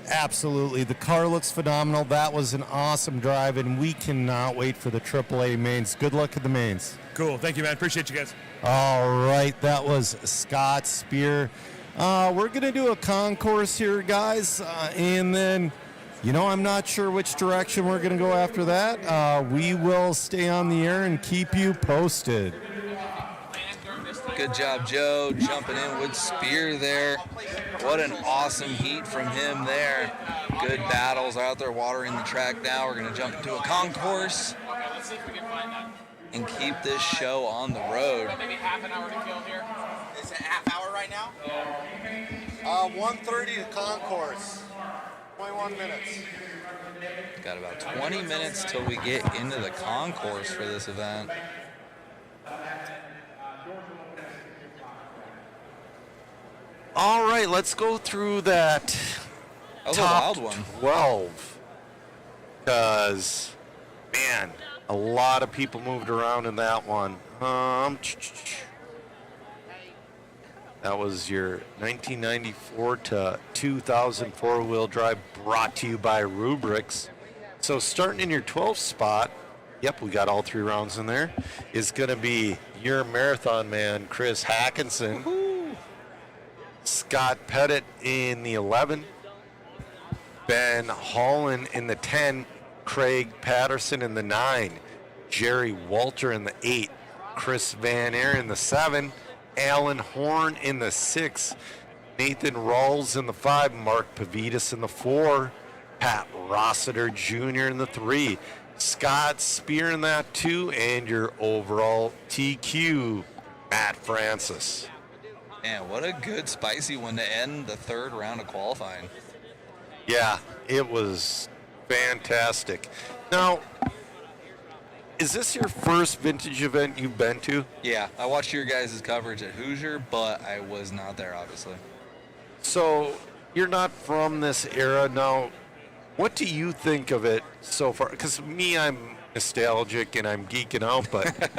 Absolutely. The car looks phenomenal. That was an awesome drive, and we cannot wait for the AAA mains. Good luck at the mains. Cool. Thank you, man. Appreciate you guys. All right. That was Scott Spear. We're going to do a concourse here, guys, and then, I'm not sure which direction we're going to go after that. We will stay on the air and keep you posted. Good job, Joe, jumping in with Spear there. What an awesome heat from him there. Good battles out there watering the track now. We're going to jump into a concourse and keep this show on the road. Maybe half an hour to kill here. Is it a half hour right now? 1:30 to concourse. 21 minutes. Got about 20 minutes till we get into the concourse for this event. All right, let's go through that. That was a top wild one. 12. because, man, a lot of people moved around in that one. That was your 1994 to 2000 four-wheel drive brought to you by Rubrics. So starting in your 12th spot, yep, we got all 3 rounds in there, is going to be your marathon man, Chris Hackinson. Woo-hoo. Scott Pettit in the 11. Ben Holland in the 10. Craig Patterson in the 9. Jerry Walter in the 8. Chris Van Air in the 7. Alan Horn in the 6. Nathan Rawls in the 5. Mark Pavitas in the 4. Pat Rossiter Jr. in the 3. Scott Spear in that 2. And your overall TQ, Matt Francis. Man, what a good spicy one to end the 3rd round of qualifying. Yeah, it was fantastic. Now, is this your first vintage event you've been to? Yeah, I watched your guys' coverage at Hoosier, but I was not there, obviously. So, you're not from this era. Now, what do you think of it so far? Because me, I'm nostalgic and I'm geeking out, but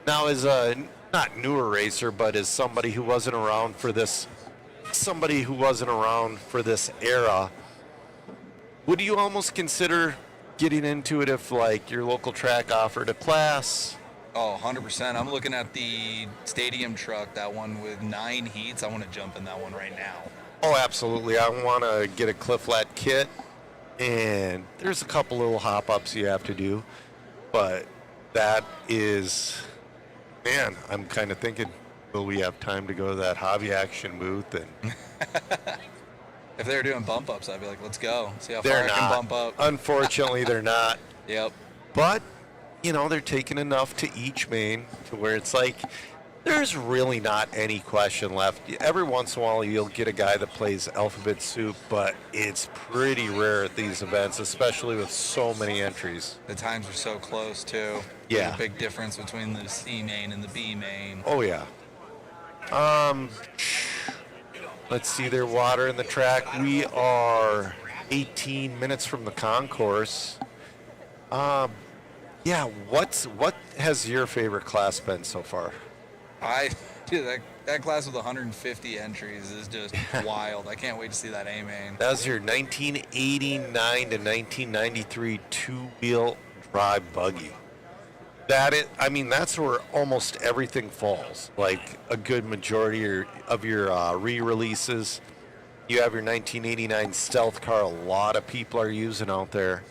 now as a, not newer racer, but as somebody who wasn't around for this, era, would you almost consider getting into it if, like, your local track offered a class? Oh, 100%. I'm looking at the stadium truck, that one with 9 heats. I want to jump in that one right now. Oh, absolutely. I want to get a Cliff Flat kit, and there's a couple little hop-ups you have to do, but that is, man, I'm kind of thinking, will we have time to go to that Hobby Action booth? And if they were doing bump ups, I'd be like, let's go. See how far they're I not. can bump up. Unfortunately, they're not. Yep. But, you know, they're taking enough to each main to where it's like, there's really not any question left. Every once in a while, you'll get a guy that plays Alphabet Soup, but it's pretty rare at these events, especially with so many entries. The times are so close, too. Yeah. There's a big difference between the C main and the B main. Oh, yeah. Let's see their water in the track. We are 18 minutes from the concourse. Yeah, what has your favorite class been so far? Dude, that class with 150 entries is just wild. I can't wait to see that A main. That was your 1989 to 1993 two-wheel drive buggy. That's where almost everything falls. Like a good majority of your re-releases. You have your 1989 stealth car. A lot of people are using out there.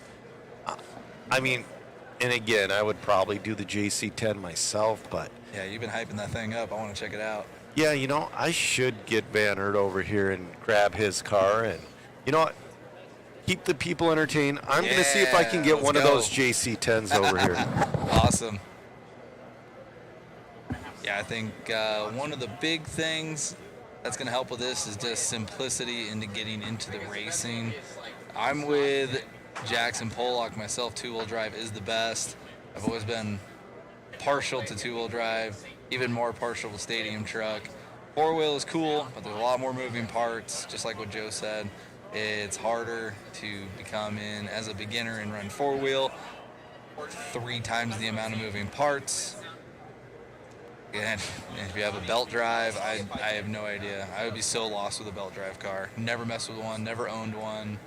And again, I would probably do the JC10 myself, but yeah, you've been hyping that thing up. I want to check it out. Yeah, you know, I should get Van Aert over here and grab his car, and you know what? Keep the people entertained. I'm going to see if I can get one of those JC10s over here. Awesome. Yeah, I think one of the big things that's going to help with this is just simplicity into getting into the racing. I'm with Jackson Pollock myself. Two-wheel drive is the best. I've always been partial to two-wheel drive, even more partial to stadium truck. Four-wheel is cool, but there's a lot more moving parts, just like what Joe said. It's harder to become in as a beginner and run four-wheel. 3 times the amount of moving parts. And if you have a belt drive, I have no idea. I would be so lost with a belt drive car. Never messed with one, never owned one.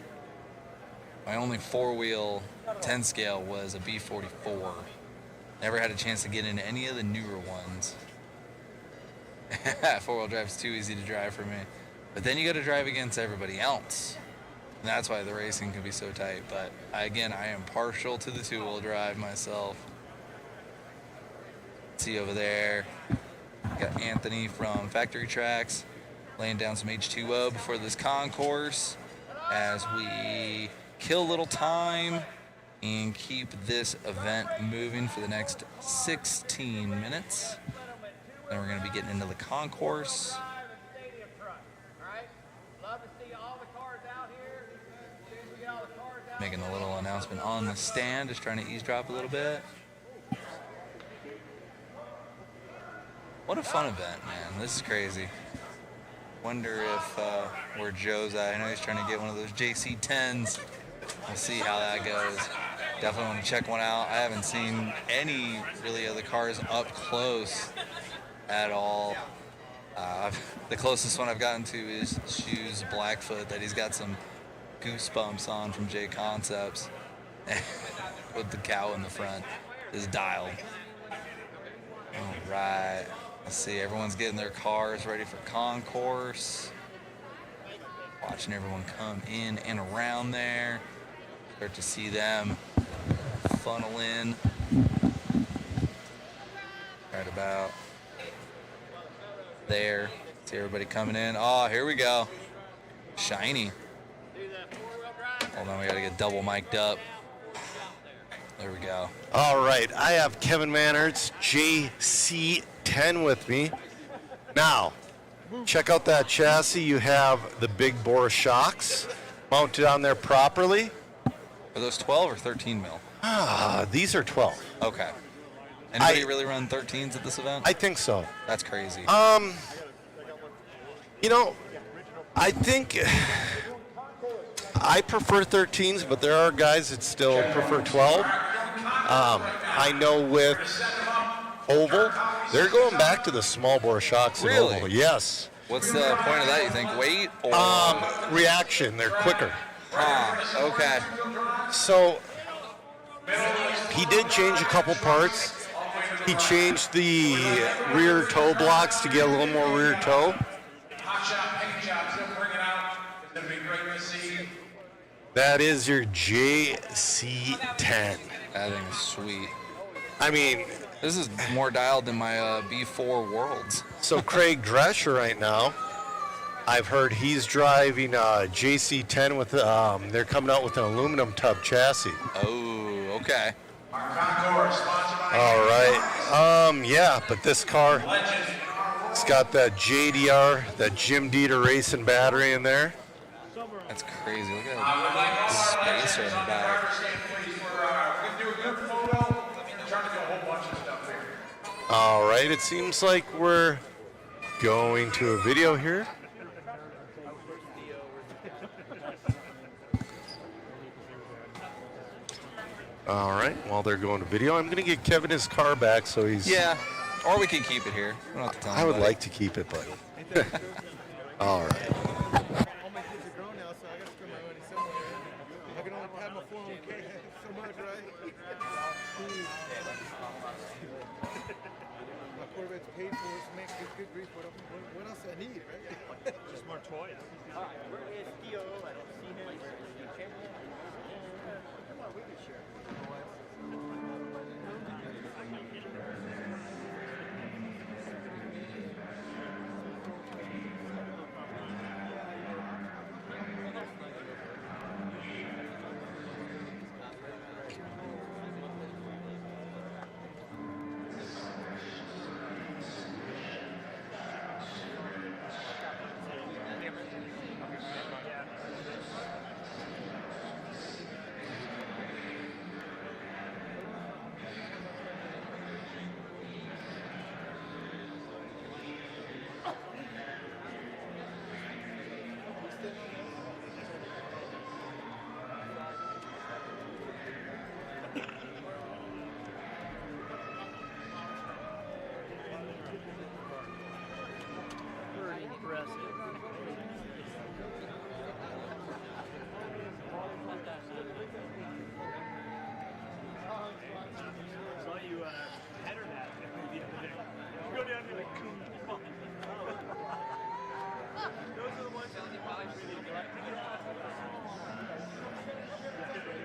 My only four-wheel 10 scale was a B44. Never had a chance to get into any of the newer ones. Four-wheel drive is too easy to drive for me. But then you got to drive against everybody else. And that's why the racing can be so tight. But again, I am partial to the two-wheel drive myself. See over there, got Anthony from Factory Tracks laying down some H2O before this concourse as we kill a little time and keep this event moving for the next 16 minutes. Then we're going to be getting into the concourse. Making a little announcement on the stand, just trying to eavesdrop a little bit. What a fun event, man. This is crazy. Wonder if where Joe's at. I know he's trying to get one of those JC10s. we'll see how that goes. Definitely want to check one out. I haven't seen any really of the cars up close at all. The closest one I've gotten to is Shoes Blackfoot that he's got some goosebumps on from J Concepts with the cow in the front is dialed. All right, let's see. Everyone's getting their cars ready for concourse. Watching everyone come in and around there. Start to see them funnel in right about there. See everybody coming in. Oh, here we go. Shiny. Hold on, we gotta get double mic'd up. There we go. All right, I have Kevin Mannert's JC10 with me. Now, check out that chassis. You have the big bore shocks mounted on there properly. Are those 12 or 13 mil? These are 12. Okay. Anybody really run 13s at this event? I think so. That's crazy. You know, I think I prefer 13s, but there are guys that still prefer 12. I know with oval, they're going back to the small bore shocks in Really? oval. Yes. What's the point of that, you think? Weight or? Reaction. They're quicker. Okay. So he did change a couple parts. He changed the rear toe blocks to get a little more rear toe. That is your JC10. That thing is sweet. I mean, this is more dialed than my B4 Worlds. So Craig Drescher right now, I've heard he's driving JC10 with, they're coming out with an aluminum tub chassis. Oh, okay. All right. Yeah, but this car, it's got that JDR, that Jim Dieter racing battery in there. That's crazy. Look at that spacer in the back. All right, it seems like we're going to a video here. All right, while they're going to video, I'm going to get Kevin his car back so he's... Yeah, or we can keep it here. We don't have to tell I would anybody. like to keep it, but... All right. Paid for it, makes good grief. What else I need, right? Just more toys. All right, where is Theo? I don't see him. Come on, we can share.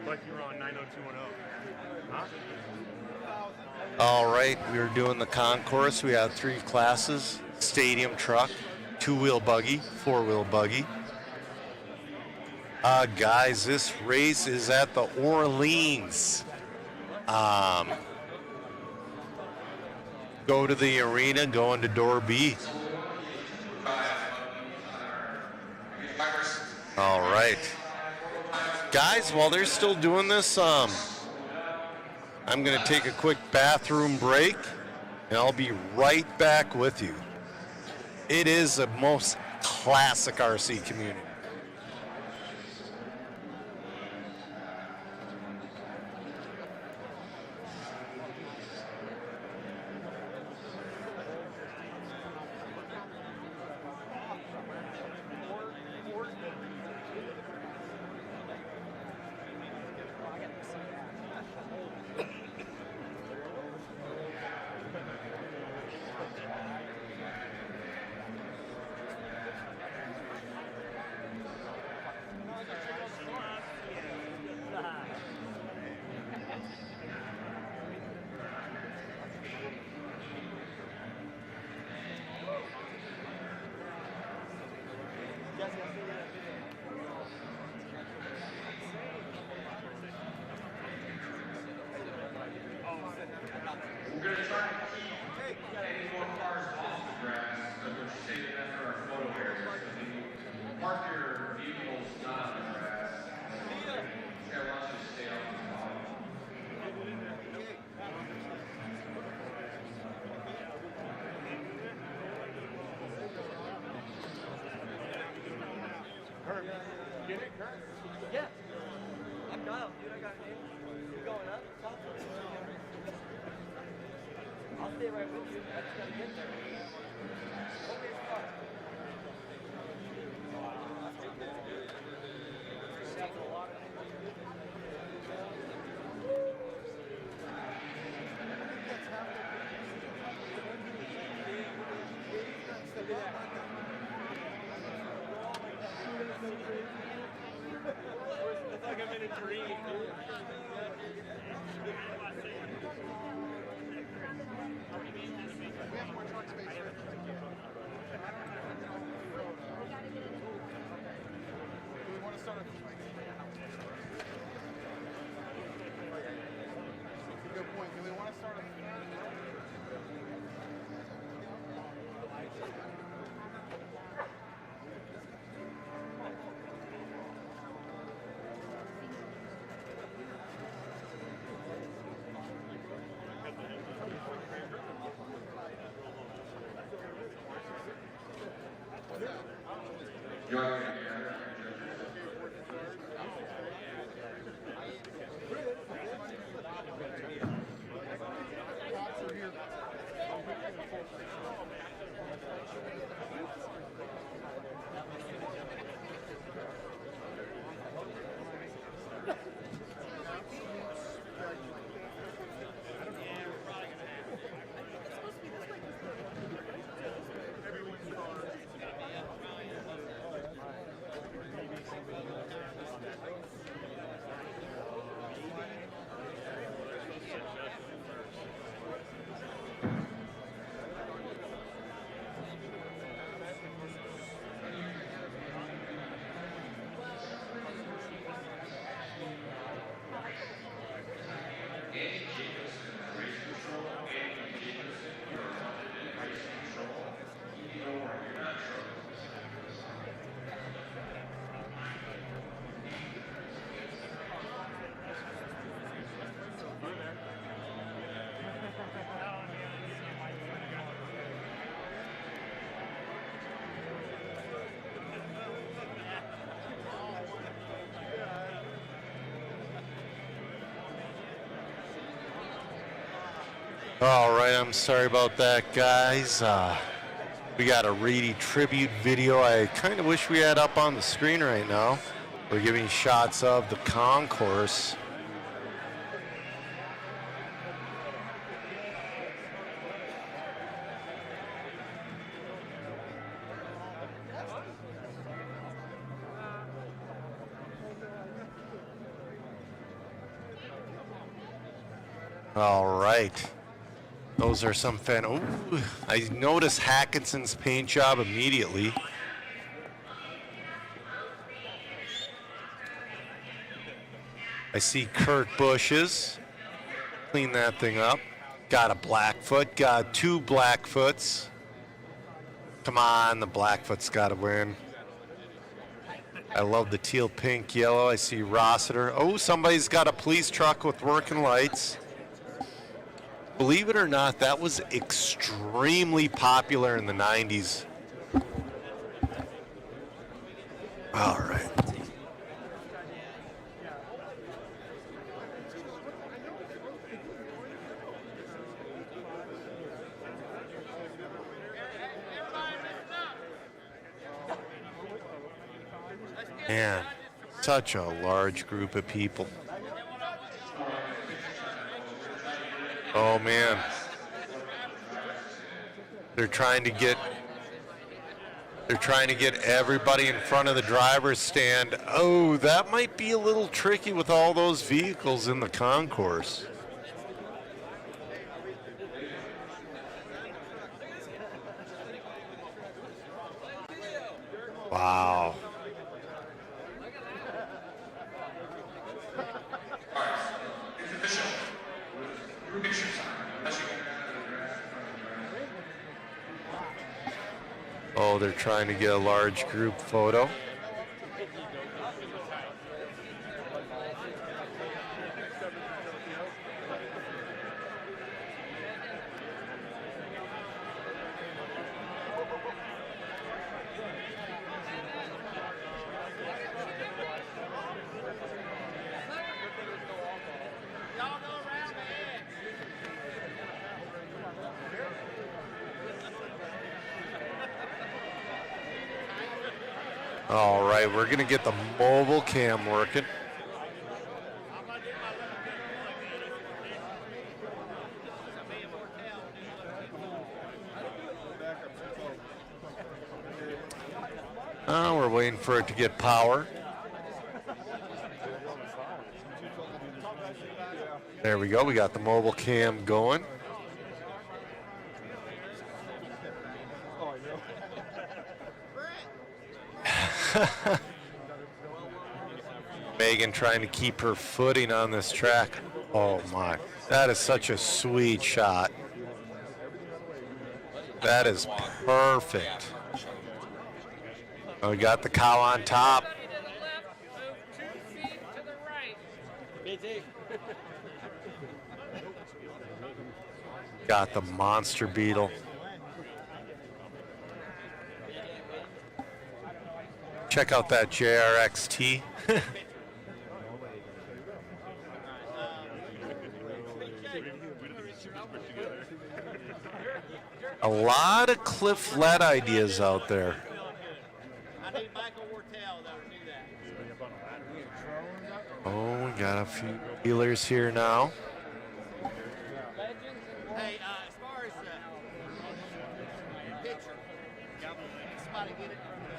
Like you were on 90210. Huh? All right, we were doing the concourse. We had 3 classes: stadium truck, 2-wheel buggy, 4-wheel buggy. Guys, this race is at the Orleans. Go to the arena, go into door B. All right. Guys, while they're still doing this, I'm going to take a quick bathroom break, and I'll be right back with you. It is the most classic RC community. It's like I'm in a dream. All right, I'm sorry about that, guys. We got a Reedy tribute video. I kind of wish we had up on the screen right now. We're giving shots of the concourse. All right. Those are some fan. Ooh, I noticed Hackinson's paint job immediately. I see Kurt Bush's. Clean that thing up. Got a Blackfoot. Got two Blackfoots. Come on, the Blackfoot's got to win. I love the teal, pink, yellow. I see Rossiter. Oh, somebody's got a police truck with working lights. Believe it or not, that was extremely popular in the 90s. All right. Man, such a large group of people. Oh man, they're trying to get everybody in front of the driver's stand. Oh, that might be a little tricky with all those vehicles in the concourse. Wow. Oh, they're trying to get a large group photo. All right, we're going to get the mobile cam working. We're waiting for it to get power. There we go. We got the mobile cam going. Megan trying to keep her footing on this track. Oh my, that is such a sweet shot. That is perfect. Oh, we got the cow on top. Got the monster beetle. Check out that JRXT. A lot of Cliff Led ideas out there. Oh, we got a few dealers here now.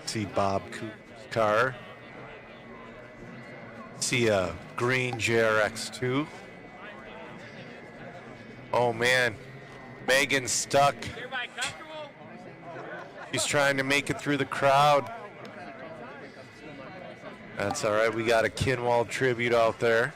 See Bob Cooper's car. See a green JRX2. Oh man, Megan's stuck. She's trying to make it through the crowd. That's all right. We got a Kinwald tribute out there.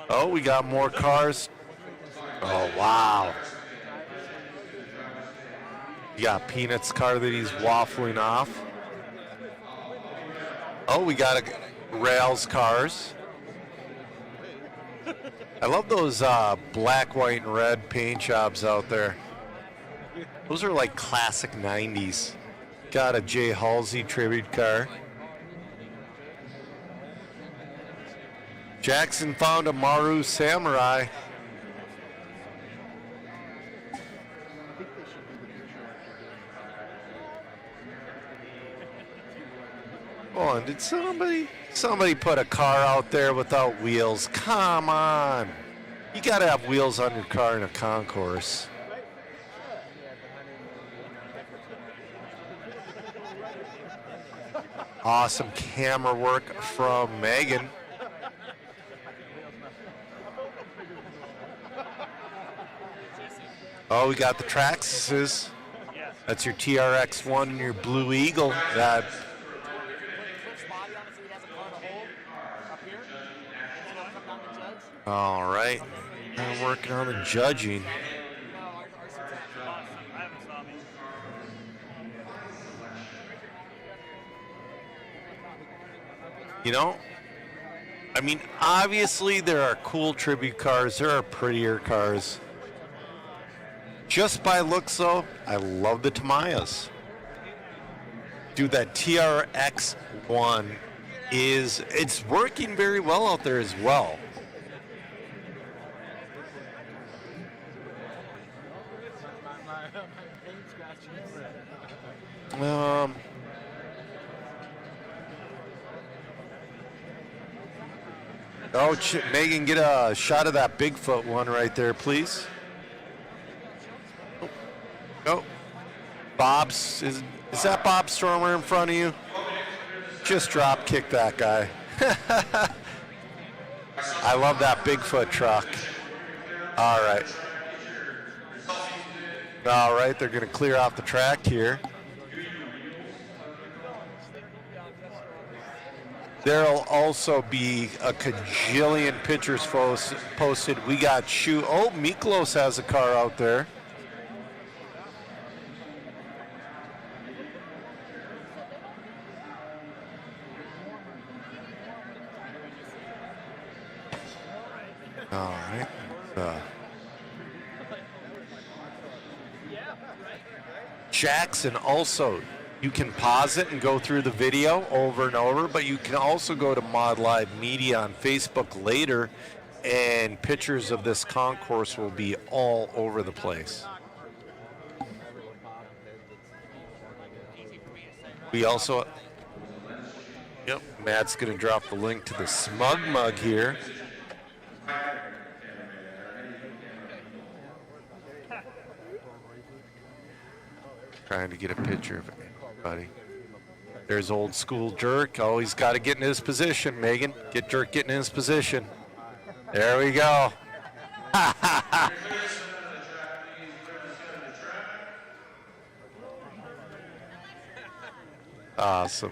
Oh, we got more cars. Oh, wow. You got Peanut's car that he's waffling off. Oh, we got a Rails cars. I love those black, white, and red paint jobs out there. Those are like classic 90s. Got a Jay Halsey tribute car. Jackson found a Maru Samurai. Oh, and did somebody put a car out there without wheels? Come on. You got to have wheels on your car in a concourse. Awesome camera work from Megan. Oh, we got the Traxxas. That's your TRX-1 and your Blue Eagle. That. All right. I'm working on the judging. You know, I mean, obviously there are cool tribute cars. There are prettier cars. Just by looks, though, I love the Tamayas. Dude, that TRX-1 it's working very well out there as well. Oh, Megan, get a shot of that Bigfoot one right there, please. Oh, Bob's, is that Bob Stormer in front of you? Just drop kick that guy. I love that Bigfoot truck. All right. All right, they're going to clear off the track here. There'll also be a cajillion pictures posted. We got Oh, Miklos has a car out there. All right. Jackson also, you can pause it and go through the video over and over, but you can also go to Mod Live Media on Facebook later and pictures of this concourse will be all over the place. We also, yep, Matt's going to drop the link to the Smug Mug here. Trying to get a picture of everybody. There's old school Dirk. Always got to get in his position, Megan. Get Dirk getting in his position. There we go. Awesome.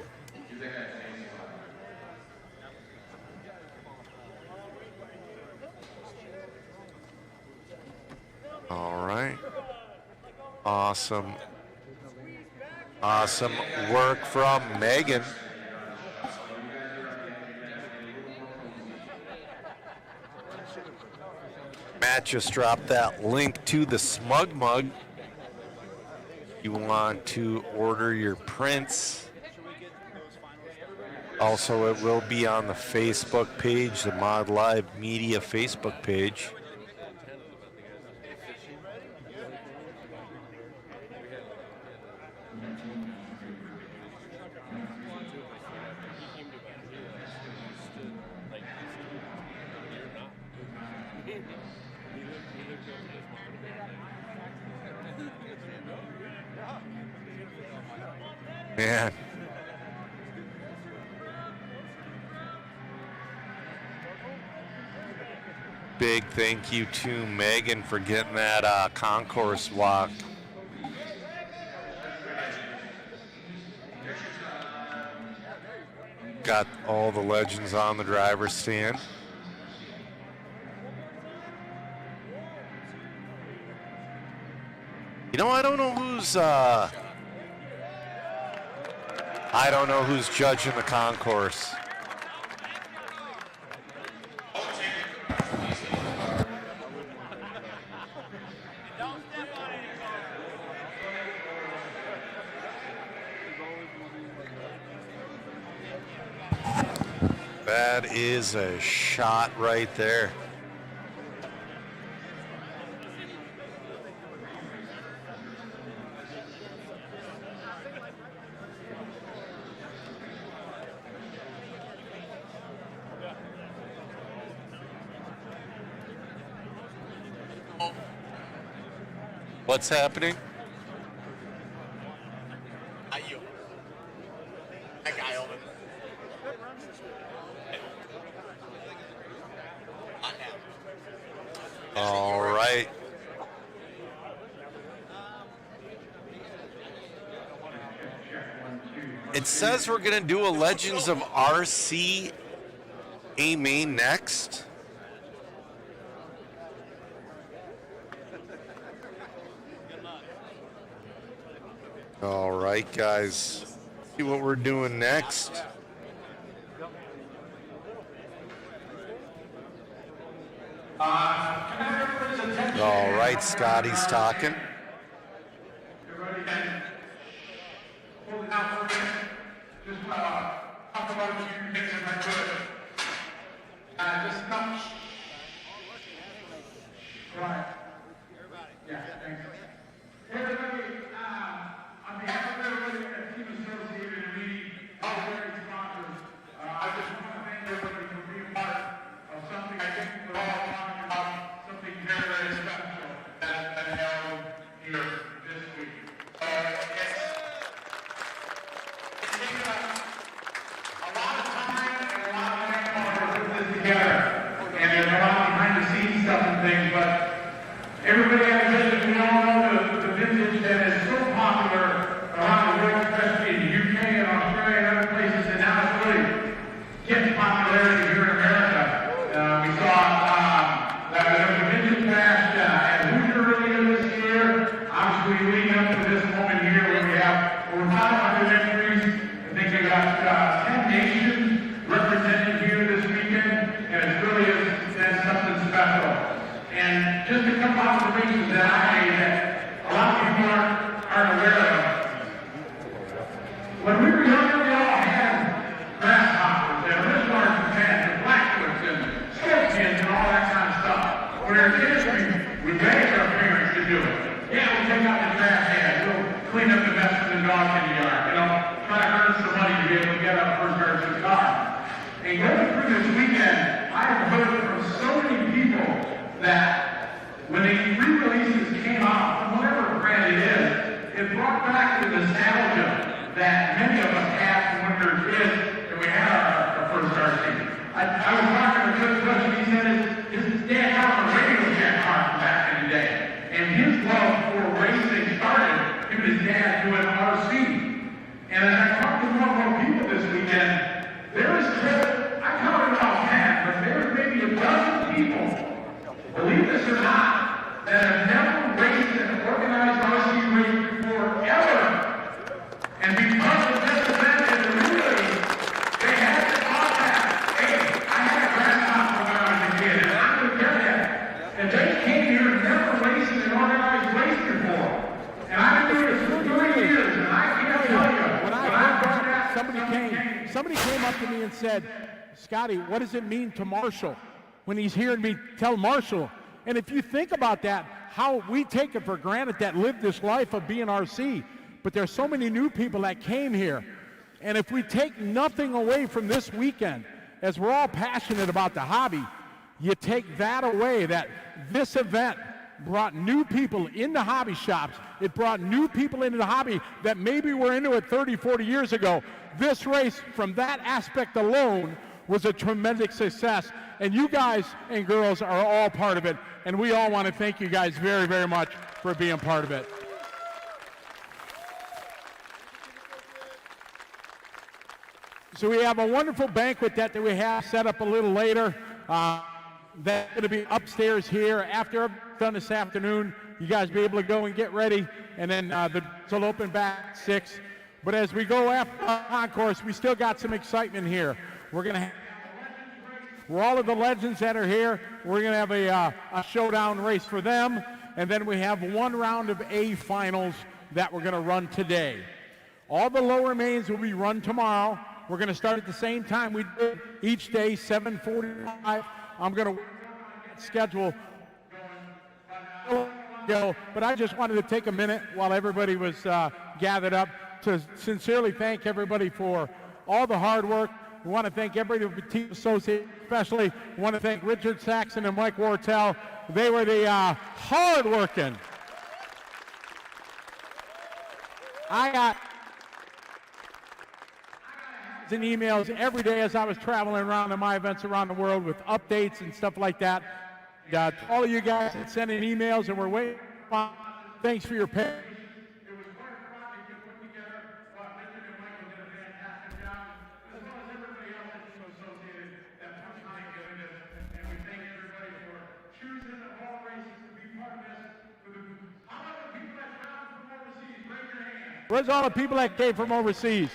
All right. Awesome. Awesome work from Megan. Matt just dropped that link to the Smug Mug. You want to order your prints. Also, it will be on the Facebook page, the Mod Live Media Facebook page. Man. Big thank you to Megan for getting that concourse walk. Got all the legends on the driver's stand. You know, I don't know who's judging the concourse. That is a shot right there. What's happening? Not you. That guy over there. All right. It says we're going to do a Legends of RC A main next. All right, guys. See what we're doing next. All right, Scotty's talking. Hold it down for a minute. Just talk about a few things if I could. Just not. Right. Yeah, thanks. Hey, everybody, on behalf of everybody at Team Associated and me, all very sponsors, I just want to thank everybody for being part of something I think we're all talking about, something very, very special that held during this weekend, I've heard from so many people that when the re-releases came out, whatever brand it is, it brought back the nostalgia that many of us had from when we were kids and we had our first RC. I was talking to Coach Bush, and he said his dad got a radio shack car from back in the day. And his love for racing started him and his dad doing RC. And as I talked to more and more people this weekend, there is, I counted about 10, but there's maybe a dozen people, believe this or not, that have never raced an organized RC race before, ever. And because of this event and the release, they had to contact, hey, I had a grasshopper when I was a kid, and I'm going to get that. And they came here and never raced an organized race before. And I've been doing this for 30 years, and I can't tell you, when I heard that, somebody came up to me and said, Scotty, what does it mean to Marshall when he's hearing me tell Marshall? And if you think about that, how we take it for granted that lived this life of being RC, but there's so many new people that came here. And if we take nothing away from this weekend, as we're all passionate about the hobby, you take that away, that this event brought new people into hobby shops. It brought new people into the hobby that maybe were into it 30, 40 years ago. This race, from that aspect alone, was a tremendous success. And you guys and girls are all part of it. And we all want to thank you guys very, very much for being part of it. So we have a wonderful banquet that we have set up a little later. That's going to be upstairs here. After I'm done this afternoon, you guys be able to go and get ready, and then the doors will open back at 6. But as we go after the concourse, we still got some excitement here. We're going to have, for all of the legends that are here, we're going to have a showdown race for them, and then we have one round of A finals that we're going to run today. All the lower mains will be run tomorrow. We're going to start at the same time we did each day, 7:45. I'm going to schedule, but I just wanted to take a minute while everybody was gathered up to sincerely thank everybody for all the hard work. We want to thank everybody, the team associate, especially. We want to thank Richard Saxon and Mike Wartell. They were the hard working. I got and emails every day as I was traveling around to my events around the world with updates and stuff like that. All of you guys that sent in emails and we're waiting. Thanks for your patience. It was quite a project to put together. Richard and Michael did a fantastic job, as well as everybody else that's associated that put time into this. And we thank everybody for choosing all races to be part of this. How about the people that traveled from overseas? Raise your hand. Where's all the people that came from overseas?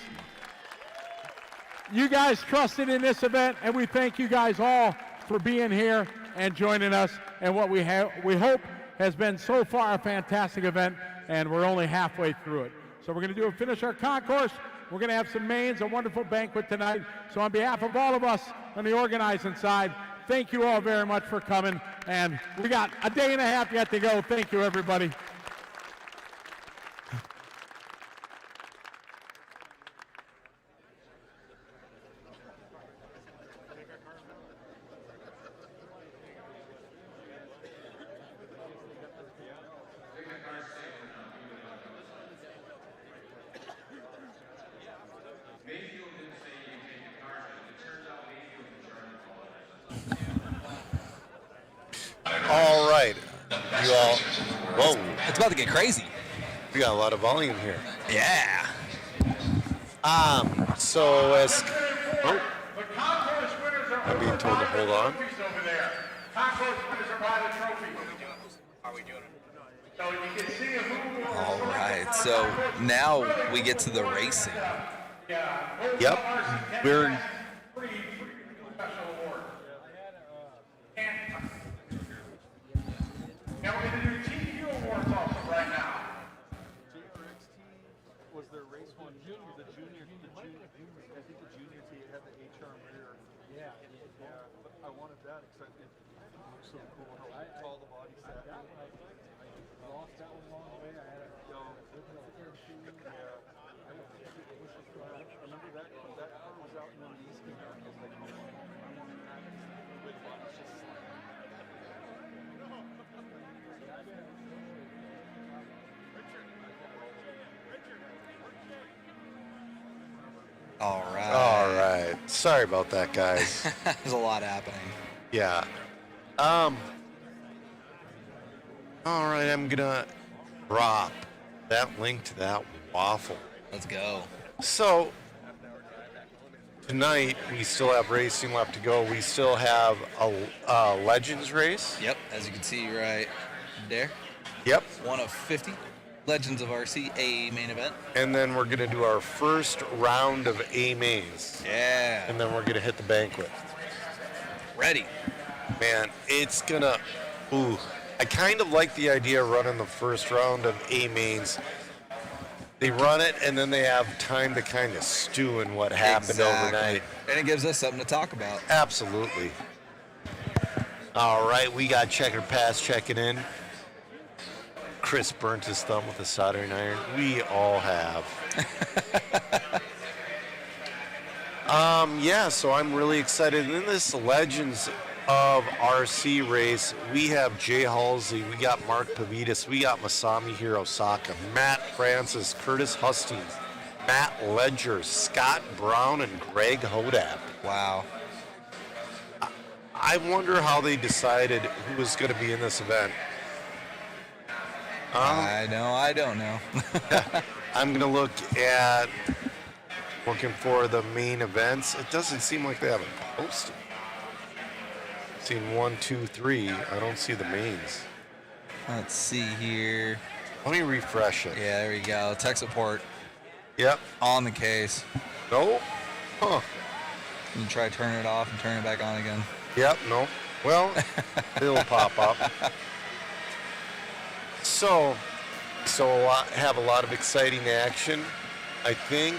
You guys trusted in this event, and we thank you guys all for being here and joining us. And what we hope has been so far a fantastic event, and we're only halfway through it. So we're going to finish our concourse. We're going to have some mains, a wonderful banquet tonight. So on behalf of all of us on the organizing side, thank you all very much for coming. And we got a day and a half yet to go. Thank you, everybody. All right. You all. Whoa. It's about to get crazy. We got a lot of volume here. Yeah. So as I'm being told to hold on. All right, so now we get to the racing. Yep. We're Now we're going to do TQ awards also right now. Was there race one junior? The junior, I think the junior team had the H-arm rear. Yeah. But I wanted that because it looks so cool how tall the body sat. I lost that one along the way. I had it go. Yeah. I remember that car was out in the East. All right. All right. Sorry about that, guys. There's a lot happening. Yeah. All right, I'm gonna drop that link to that waffle. Let's go. So tonight we still have racing left to go. We still have a Legends race. Yep, as you can see right there. Yep. One of 50 Legends of RC A main event. And then we're gonna do our first round of A mains. Yeah. And then we're gonna hit the banquet. Ready. Man, it's gonna. Ooh, I kind of like the idea of running the first round of A mains. They run it, and then they have time to kind of stew in what happened overnight. And it gives us something to talk about. Absolutely. All right, we got Checkered Pass checking in. Chris burnt his thumb with a soldering iron. We all have. Yeah, so I'm really excited. In this Legends of RC race, we have Jay Halsey, we got Mark Pavitas, we got Masami Hirosaka, Matt Francis, Curtis Hustings, Matt Ledger, Scott Brown, and Greg Hodap. Wow. I wonder how they decided who was going to be in this event. I don't know. I'm going to look at looking for the main events. It doesn't seem like they have it posted. Seen 1, 2, 3. I don't see the mains. Let's see here. Let me refresh it. Yeah, there we go. Tech support. Yep. On the case. No. Huh. You can try turning it off and turn it back on again. Yep. No. Well, it'll pop up. So have a lot of exciting action. I think.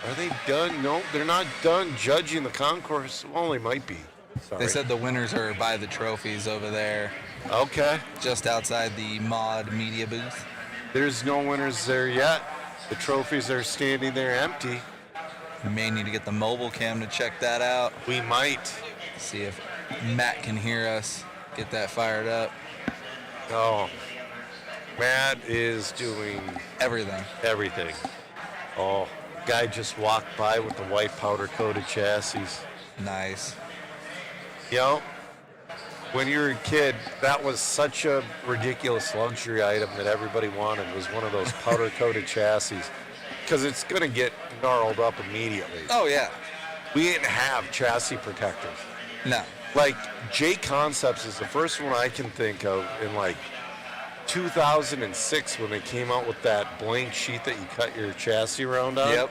Are they done? No, they're not done judging the concourse. Well, they might be. Sorry. They said the winners are by the trophies over there. Okay. Just outside the mod media booth. There's no winners there yet. The trophies are standing there empty. We may need to get the mobile cam to check that out. We might. See if Matt can hear us. Get that fired up. Oh. Matt is doing everything. Everything. Oh, guy just walked by with the white powder coated chassis. Nice. You know, when you were a kid, that was such a ridiculous luxury item that everybody wanted, was one of those powder coated chassis. Because it's going to get gnarled up immediately. Oh, yeah. We didn't have chassis protectors. No. Like, J Concepts is the first one I can think of in like 2006 when they came out with that blank sheet that you cut your chassis around on. Yep.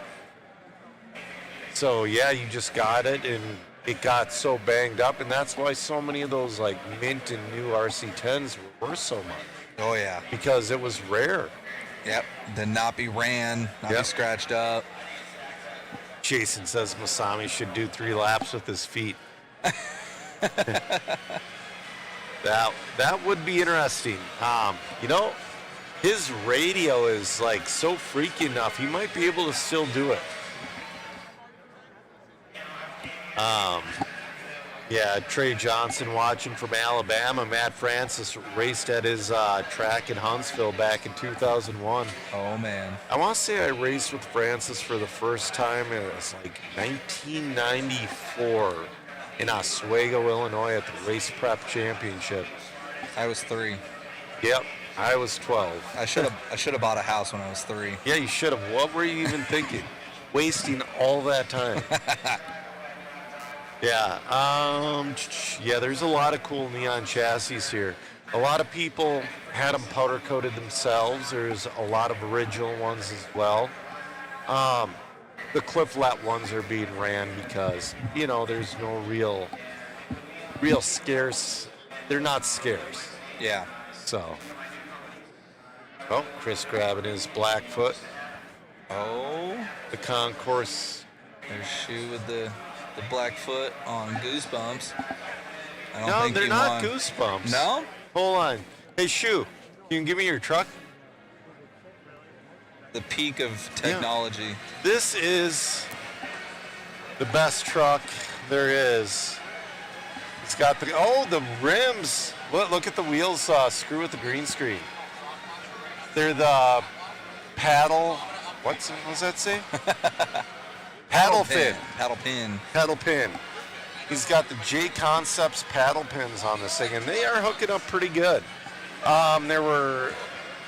So, yeah, you just got it, and it got so banged up, and that's why so many of those, like, mint and new RC10s were worth so much. Oh, yeah. Because it was rare. Yep. To not be ran, not be scratched up. Jason says Masami should do 3 laps with his feet. That would be interesting. You know, his radio is like so freaky enough. He might be able to still do it. Yeah, Trey Johnson watching from Alabama. Matt Francis raced at his track in Huntsville back in 2001. Oh, man. I want to say I raced with Francis for the first time. It was like 1994 in Oswego, Illinois at the Race Prep Championship. I was 3. Yep, I was 12. I should have bought a house when I was 3. Yeah, you should have. What were you even thinking? Wasting all that time. Yeah, yeah, there's a lot of cool neon chassis here. A lot of people had them powder coated themselves. There's a lot of original ones as well. The Cliff Lap ones are being ran because, you know, there's no real scarce. They're not scarce. Yeah. So. Oh, Chris grabbing his Blackfoot. Oh. The concourse. There's Shoe with the Blackfoot on Goosebumps. No, they're not Goosebumps. No? Hold on. Hey, Shoe, can you give me your truck? The peak of technology. Yeah. This is the best truck there is. He's got the rims. Look at the wheels screw with the green screen. They're the paddle. What does that say? Paddle fin. Paddle pin. He's got the J Concepts paddle pins on this thing, and they are hooking up pretty good. There were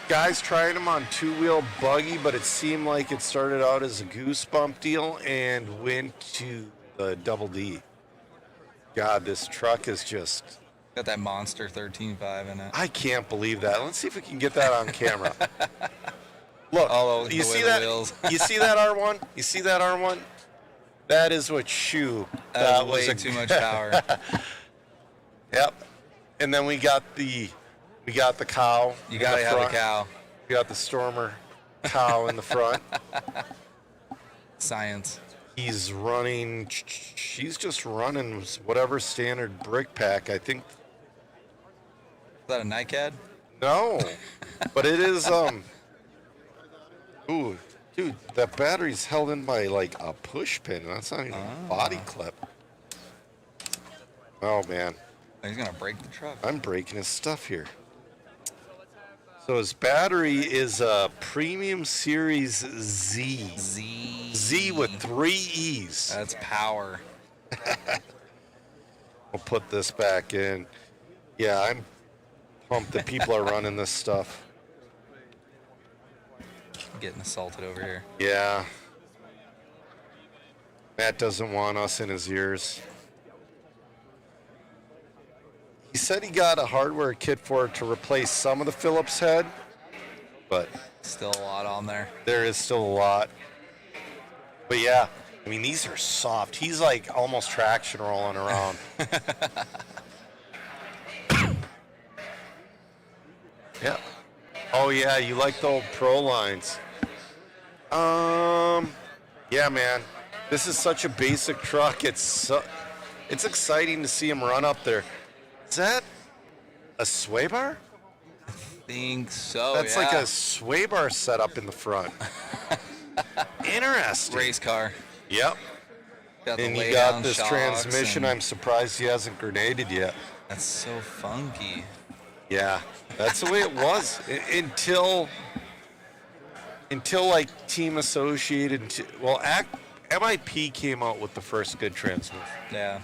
guys trying them on two-wheel buggy, but it seemed like it started out as a goosebump deal and went to the double D. God, this truck is just... Got that monster 13.5 in it. I can't believe that. Let's see if we can get that on camera. Look, you see that? You see that R1? You see that R1? That is what shoe. That was way too much power. Yep. And then we got the cow. You gotta have the cow. We got the Stormer cow in the front. Science. She's just running whatever standard brick pack. I think. Is that a NiCad? No, but it is. Ooh, dude, that battery's held in by like a push pin. That's not even a body clip. Oh man. He's gonna break the truck. I'm breaking his stuff here. So his battery is a Premium Series Z. Z with 3 E's. That's power. We'll put this back in. Yeah, I'm pumped that people are running this stuff. I'm getting assaulted over here. Yeah. Matt doesn't want us in his ears. He said he got a hardware kit for it to replace some of the Phillips head, but still a lot on there. There is still a lot. But yeah, I mean, these are soft. He's like almost traction rolling around. Yeah. Oh yeah, you like the old Pro lines. Yeah, man. This is such a basic truck. It's exciting to see him run up there. Is that a sway bar? I think so. That's like a sway bar setup in the front. Interesting. Race car. Yep. And you got this transmission. I'm surprised he hasn't grenaded yet. That's so funky. Yeah, that's the way it was until like Team Associated. MIP came out with the first good transmission. Yeah.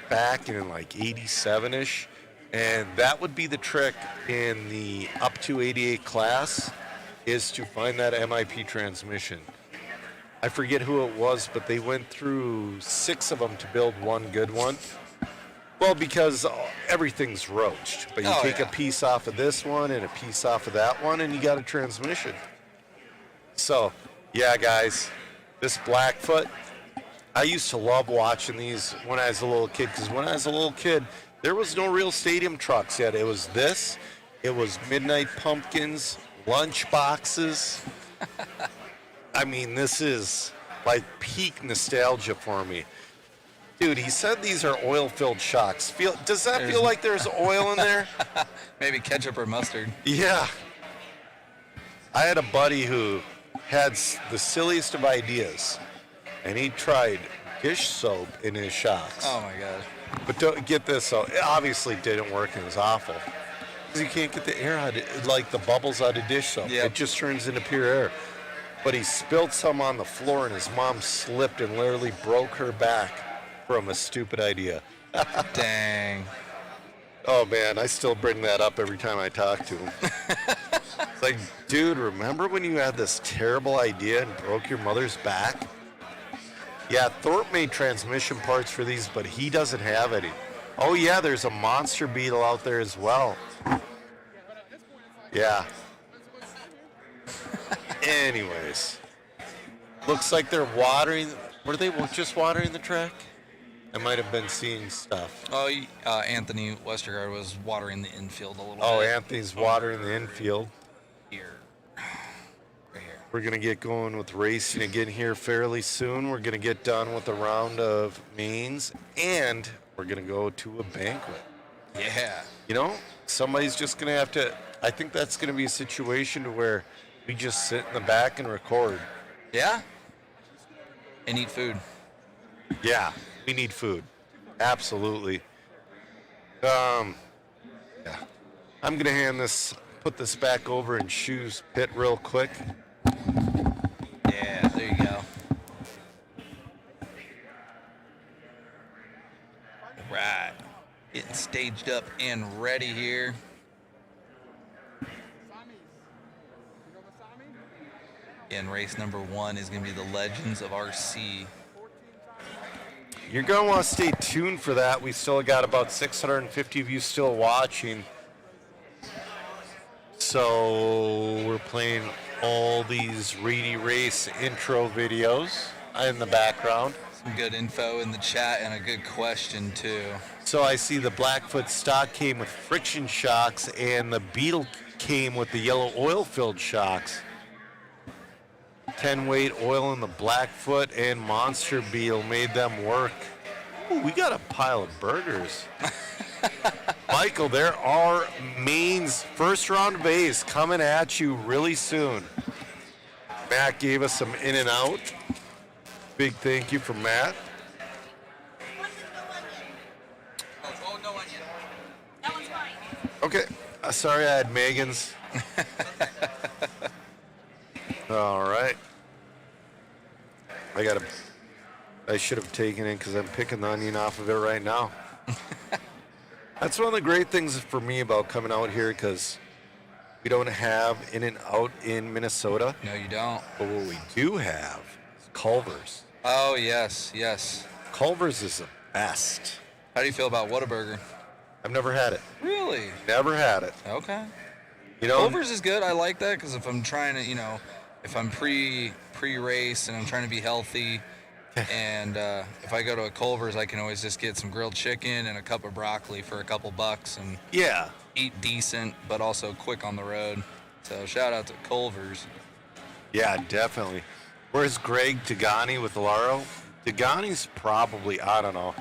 Back in like 87-ish, and that would be the trick in the up to 88 class, is to find that MIP transmission. I forget who it was, but they went through 6 of them to build one good one. Well, because everything's roached, but you take a piece off of this one and a piece off of that one, and you got a transmission. So, yeah, guys, this Blackfoot, I used to love watching these when I was a little kid, because when I was a little kid, there was no real stadium trucks yet. It was this, it was Midnight Pumpkins, lunch boxes. I mean, this is like peak nostalgia for me. Dude, he said these are oil-filled shocks. Does that feel like there's oil in there? Maybe ketchup or mustard. Yeah. I had a buddy who had the silliest of ideas, and he tried dish soap in his shocks. Oh my god. But don't get this, though. It obviously didn't work, and it was awful. Because you can't get the air out, like the bubbles out of dish soap. Yep. It just turns into pure air. But he spilled some on the floor, and his mom slipped and literally broke her back from a stupid idea. Dang. Oh, man, I still bring that up every time I talk to him. It's like, dude, remember when you had this terrible idea and broke your mother's back? Yeah, Thorpe made transmission parts for these, but he doesn't have any. Oh, yeah, there's a Monster Beetle out there as well. Yeah. Anyways. Looks like they're watering. Were they just watering the track? I might have been seeing stuff. Oh, Anthony Westergaard was watering the infield a little bit. Oh, Anthony's watering the infield. Here. Right here. We're going to get going with racing again here fairly soon. We're going to get done with a round of mains, and we're going to go to a banquet. Yeah. You know, somebody's just going to have to, I think that's going to be a situation to where we just sit in the back and record. Yeah? And eat food. Yeah, we need food. Absolutely. Yeah. I'm gonna put this back over in Shoe's pit real quick. Yeah, there you go. Right. Getting staged up and ready here. And race number 1 is going to be the Legends of RC. You're going to want to stay tuned for that. We still got about 650 of you still watching. So we're playing all these Reedy Race intro videos in the background. Some good info in the chat and a good question too. So I see the Blackfoot stock came with friction shocks and the Beetle came with the yellow oil-filled shocks. 10 weight oil in the Blackfoot and Monster Beetle made them work. Ooh, we got a pile of burgers. Michael, there are Maine's first round of A's coming at you really soon. Matt gave us some In-N-Out. Big thank you from Matt. Oh, no onion. That one's mine. Okay, sorry I had Megan's. All right. I should have taken it because I'm picking the onion off of it right now. That's one of the great things for me about coming out here because we don't have In-N-Out in Minnesota. No, you don't. But what we do have is Culver's. Oh, yes, yes. Culver's is the best. How do you feel about Whataburger? I've never had it. Really? Never had it. Okay. You know, Culver's is good. I like that because if I'm trying to, if I'm pre-race and I'm trying to be healthy, and if I go to a Culver's, I can always just get some grilled chicken and a cup of broccoli for a couple bucks and eat decent, but also quick on the road. So shout out to Culver's. Yeah, definitely. Where's Greg Tagani with Laro? Tagani's probably, I don't know,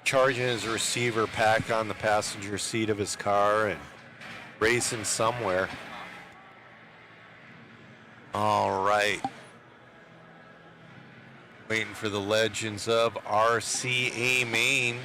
charging his receiver pack on the passenger seat of his car and racing somewhere. All right. Waiting for the Legends of RCA Maine.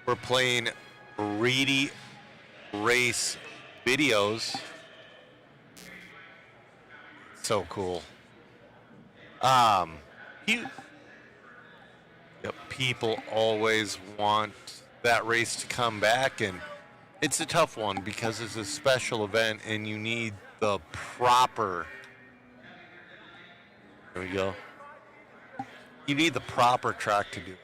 We're playing Reedy Race videos. So cool. People always want that race to come back, and it's a tough one because it's a special event and you need the proper. There we go. You need the proper track to do it.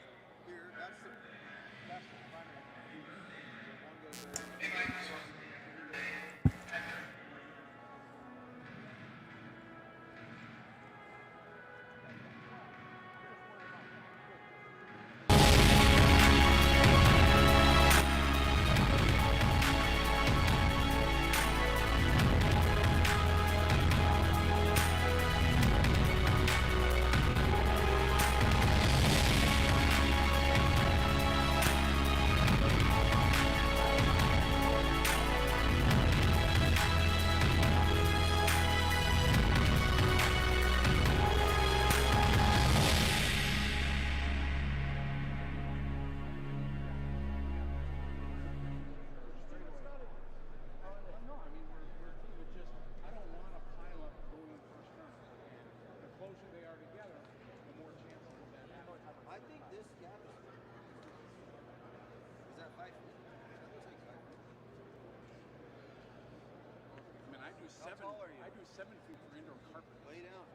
I do 7 feet for indoor carpet. Lay down.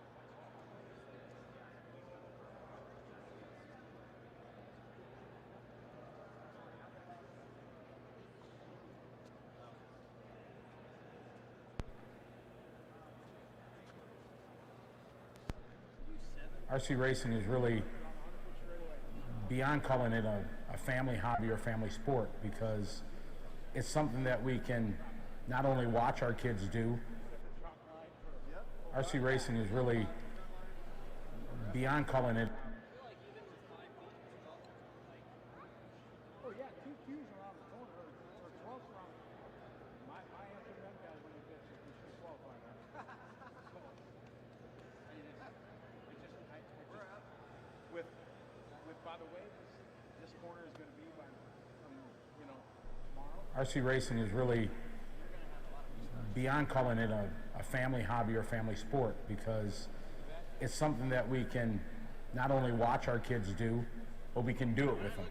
RC racing is really beyond calling it a family hobby or family sport, because it's something that we can not only watch our kids do, RC racing is really beyond calling it. Oh yeah, 2 Qs around the corner, or 12 around. My answer to them guys when they bitch is we should qualify, man. With by the way, this corner is going to be by tomorrow. RC racing is really beyond calling it a family hobby or family sport, because it's something that we can not only watch our kids do, but we can do it with them.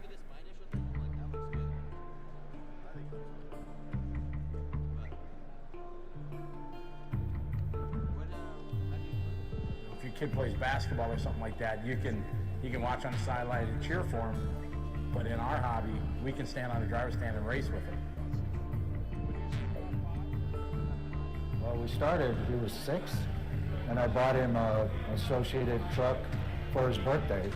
If your kid plays basketball or something like that, you can watch on the sideline and cheer for him, but in our hobby, we can stand on the driver's stand and race with him. Well, we started, he was 6, and I bought him an associated truck for his birthday.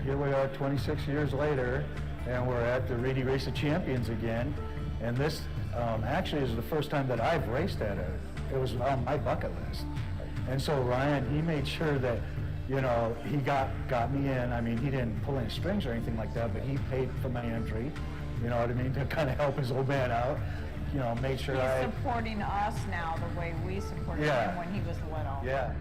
Here we are 26 years later, and we're at the Reedy Race of Champions again, and this actually is the first time that I've raced at it. It was on my bucket list. And so Ryan, he made sure that, you know, he got me in. I mean, he didn't pull any strings or anything like that, but he paid for my entry, you know what I mean, to kind of help his old man out. You know, made sure He's supporting us now the way we supported him when he was little. Yeah.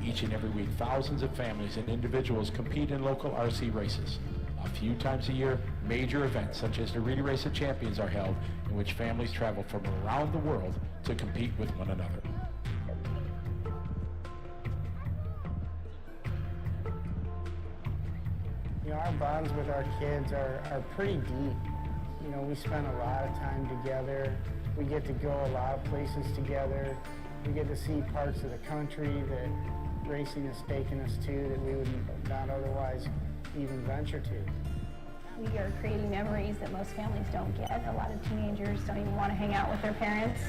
Each and every week, thousands of families and individuals compete in local RC races. A few times a year, major events such as the Reedy Race of Champions are held, in which families travel from around the world to compete with one another. You know, our bonds with our kids are pretty deep. You know, we spend a lot of time together. We get to go a lot of places together. We get to see parts of the country that racing has taken us to that we would not otherwise even venture to. We are creating memories that most families don't get. A lot of teenagers don't even want to hang out with their parents.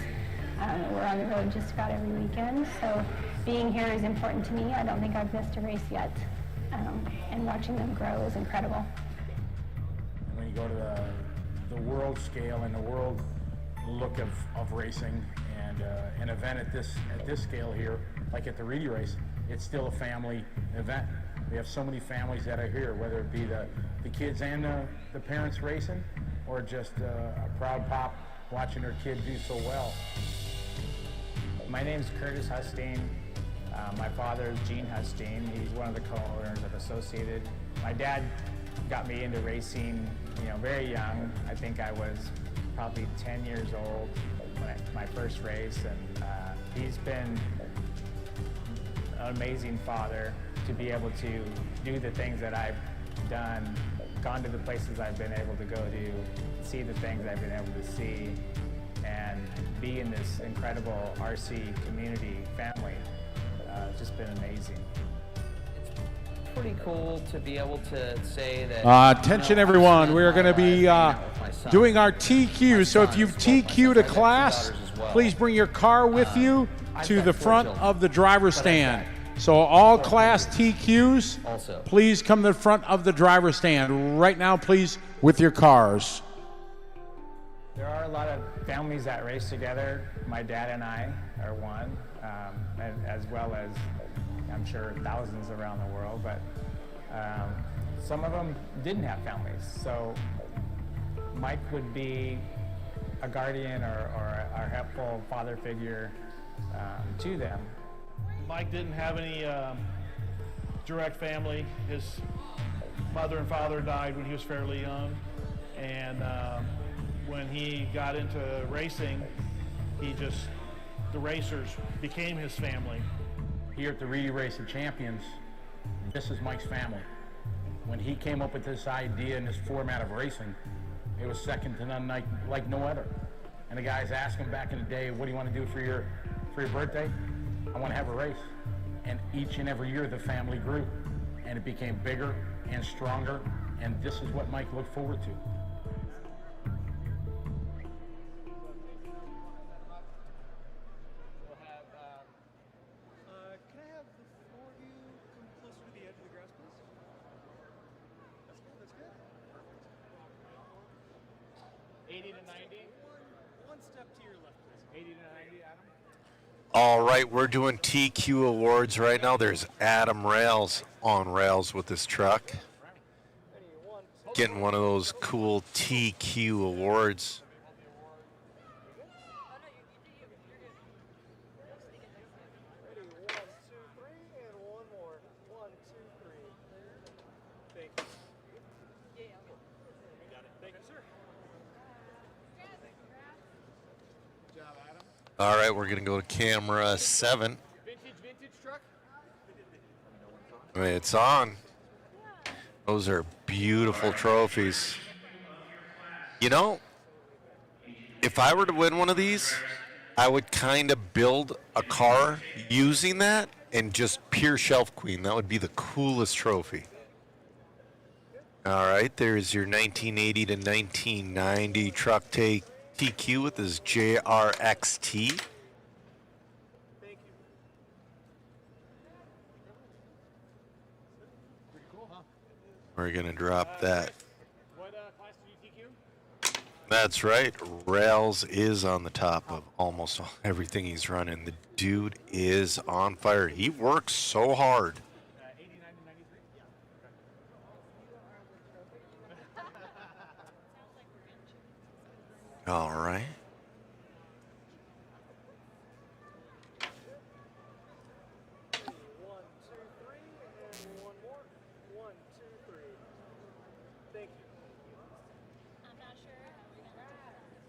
We're on the road just about every weekend, so being here is important to me. I don't think I've missed a race yet. And watching them grow is incredible. When you go to the world scale and the world look of racing, and an event at this scale here, like at the Reedy Race, it's still a family event. We have so many families that are here, whether it be the kids and the parents racing, or just a proud pop watching their kid do so well. My name's Curtis Hustine. My father is Gene Hustine. He's one of the co-owners of Associated. My dad got me into racing, you know, very young. I think I was probably 10 years old when my first race, and he's been an amazing father to be able to do the things that I've done, gone to the places I've been able to go to, see the things I've been able to see, and be in this incredible RC community family. It's just been amazing. It's pretty cool to be able to say that. Attention everyone, we're going to be doing our TQ. So if you've TQ'd a class, please bring your car with you to the front of the driver's stand. So all class TQs, please come to the front of the driver's stand right now, please, with your cars. There are a lot of families that race together. My dad and I are one, and as well as, I'm sure, thousands around the world, but some of them didn't have families. So Mike would be a guardian or a helpful father figure to them. Mike didn't have any direct family. His mother and father died when he was fairly young, and when he got into racing, the racers became his family. Here at the Reedy Race of Champions, this is Mike's family. When he came up with this idea and this format of racing, it was second to none, like no other. And the guys asked him back in the day, what do you want to do for your birthday? I want to have a race. And each and every year the family grew, and it became bigger and stronger, and this is what Mike looked forward to. Can I have the four of you come closer to the edge of the grass, please? That's good. 80 to 90. One step to your left, please. All right, we're doing TQ awards right now. There's Adam Rails on rails with this truck. Getting one of those cool TQ awards. All right, we're going to go to camera 7. Vintage truck? It's on. Those are beautiful trophies. You know, if I were to win one of these, I would kind of build a car using that and just pure shelf queen. That would be the coolest trophy. All right, there's your 1980 to 1990 truck take TQ with his JRXT. We're going to drop that. What class did you TQ? That's right. Rails is on the top of almost everything he's running. The dude is on fire. He works so hard. 89 to 93? Yeah. All right.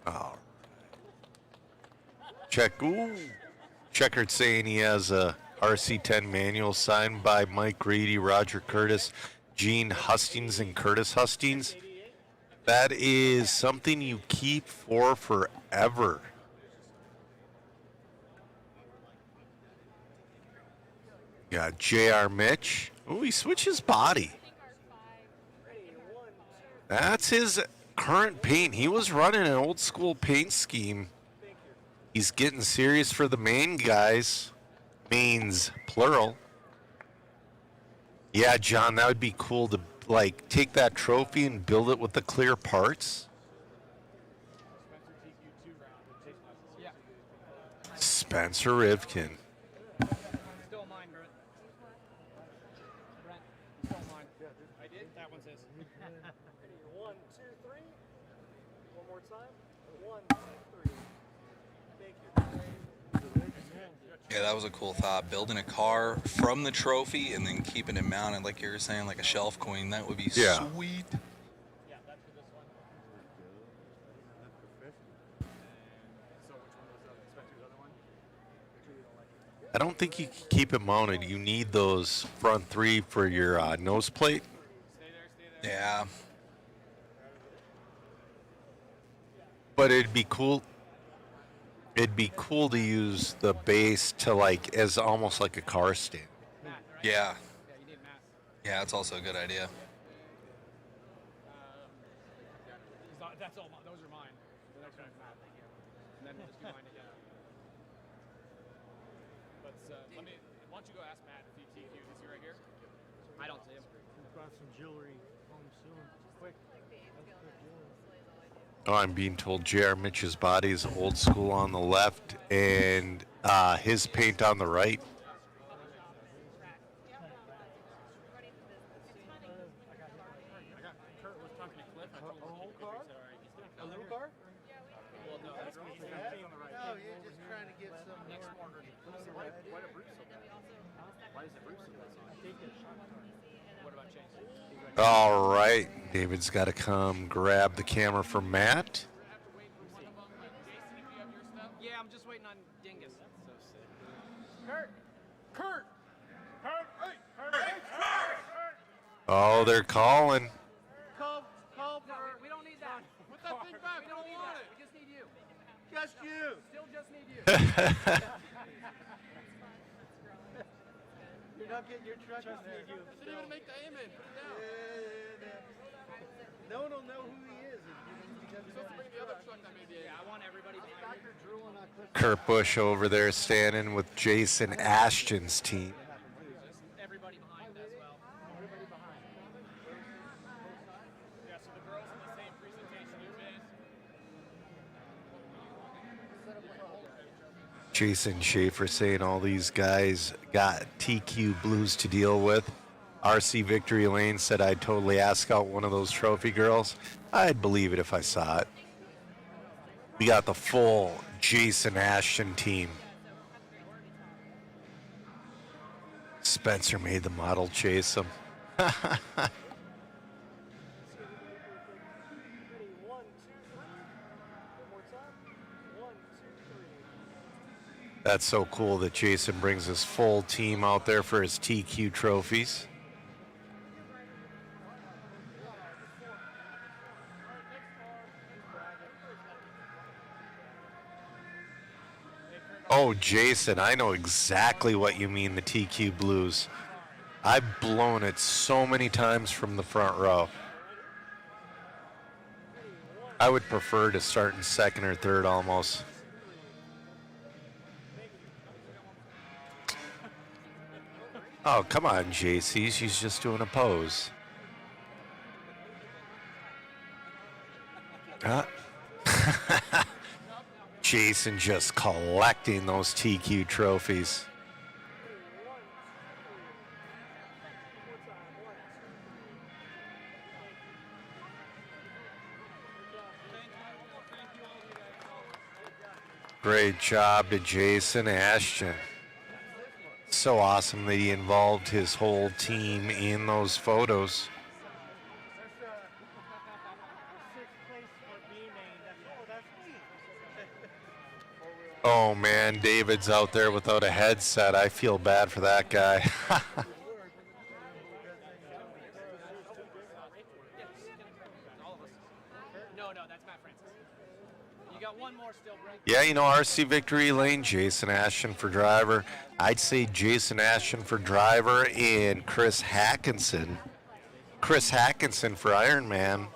Oh. Check. Ooh. Checkered saying he has a RC10 manual signed by Mike Grady, Roger Curtis, Gene Hustings, and Curtis Hustings. That is something you keep for forever. Got J.R. Mitch. Ooh, he switches body. That's his current paint. He was running an old school paint scheme. He's getting serious for the main guys. Mains, plural. Yeah, John, that would be cool to, like, take that trophy and build it with the clear parts. Spencer Rivkin. Still mine, Brent. Brent, still mine. I did? That one says. 1, 2, 3. One more time. 1, 2, 3. Thank you. Yeah, that was a cool thought. Building a car from the trophy and then keeping it mounted, like you were saying, like a shelf queen. That would be sweet. Yeah, that's for this one. So which one was Spencer's other one? I don't think you can keep it mounted. You need those front 3 for your nose plate. Yeah. But it'd be cool. It'd be cool to use the base to, like, as almost like a car stand. Yeah. Yeah, that's also a good idea. That's all. Those are mine. The next one's Matt. Thank you. And then we'll just do mine again. Let's let me. Why don't you go ask Matt if he TQ'd? Is he right here? I don't see him. We've got some jewelry home soon. Quick. Oh, I'm being told J.R. Mitch's body is old school on the left and his paint on the right. A little car? Well, no, that's me. No, you're just trying to get some next order. Why did Bruce so bad? Why is it Bruce so bad? What about Chase? All right. David's got to come grab the camera for Matt. Yeah, I'm just waiting on Dingus. That's so sick. Kurt! Kurt! Kurt! Hey! Kurt! Oh, they're calling. Call for... we don't need that. Put that thing back. We don't want it. We just need you. Just you. Still just need you. You're not getting your truck just need you. I didn't even make the aim in. Put it down. No one will know who he is. You're supposed to bring the other truck that made the aim. Yeah, I want everybody behind me. Kurt Busch over there standing with Jason Ashton's team. Everybody behind as well. Everybody behind. Yeah, so the girls in the same presentation you made. Jason Schaefer saying all these guys got TQ blues to deal with. RC Victory Lane said I'd totally ask out one of those trophy girls. I'd believe it if I saw it. We got the full Jason Ashton team. Spencer made the model chase him. That's so cool that Jason brings his full team out there for his TQ trophies. Oh, Jason, I know exactly what you mean, the TQ Blues. I've blown it so many times from the front row. I would prefer to start in second or third almost. Oh, come on, JC. She's just doing a pose. Jason just collecting those TQ trophies. Great job to Jason Ashton. So awesome that he involved his whole team in those photos. Oh man, David's out there without a headset. I feel bad for that guy. Yeah, you know, RC Victory Lane, Jason Ashton for driver. I'd say Jason Ashton for driver and Chris Hackinson. Chris Hackinson for Ironman.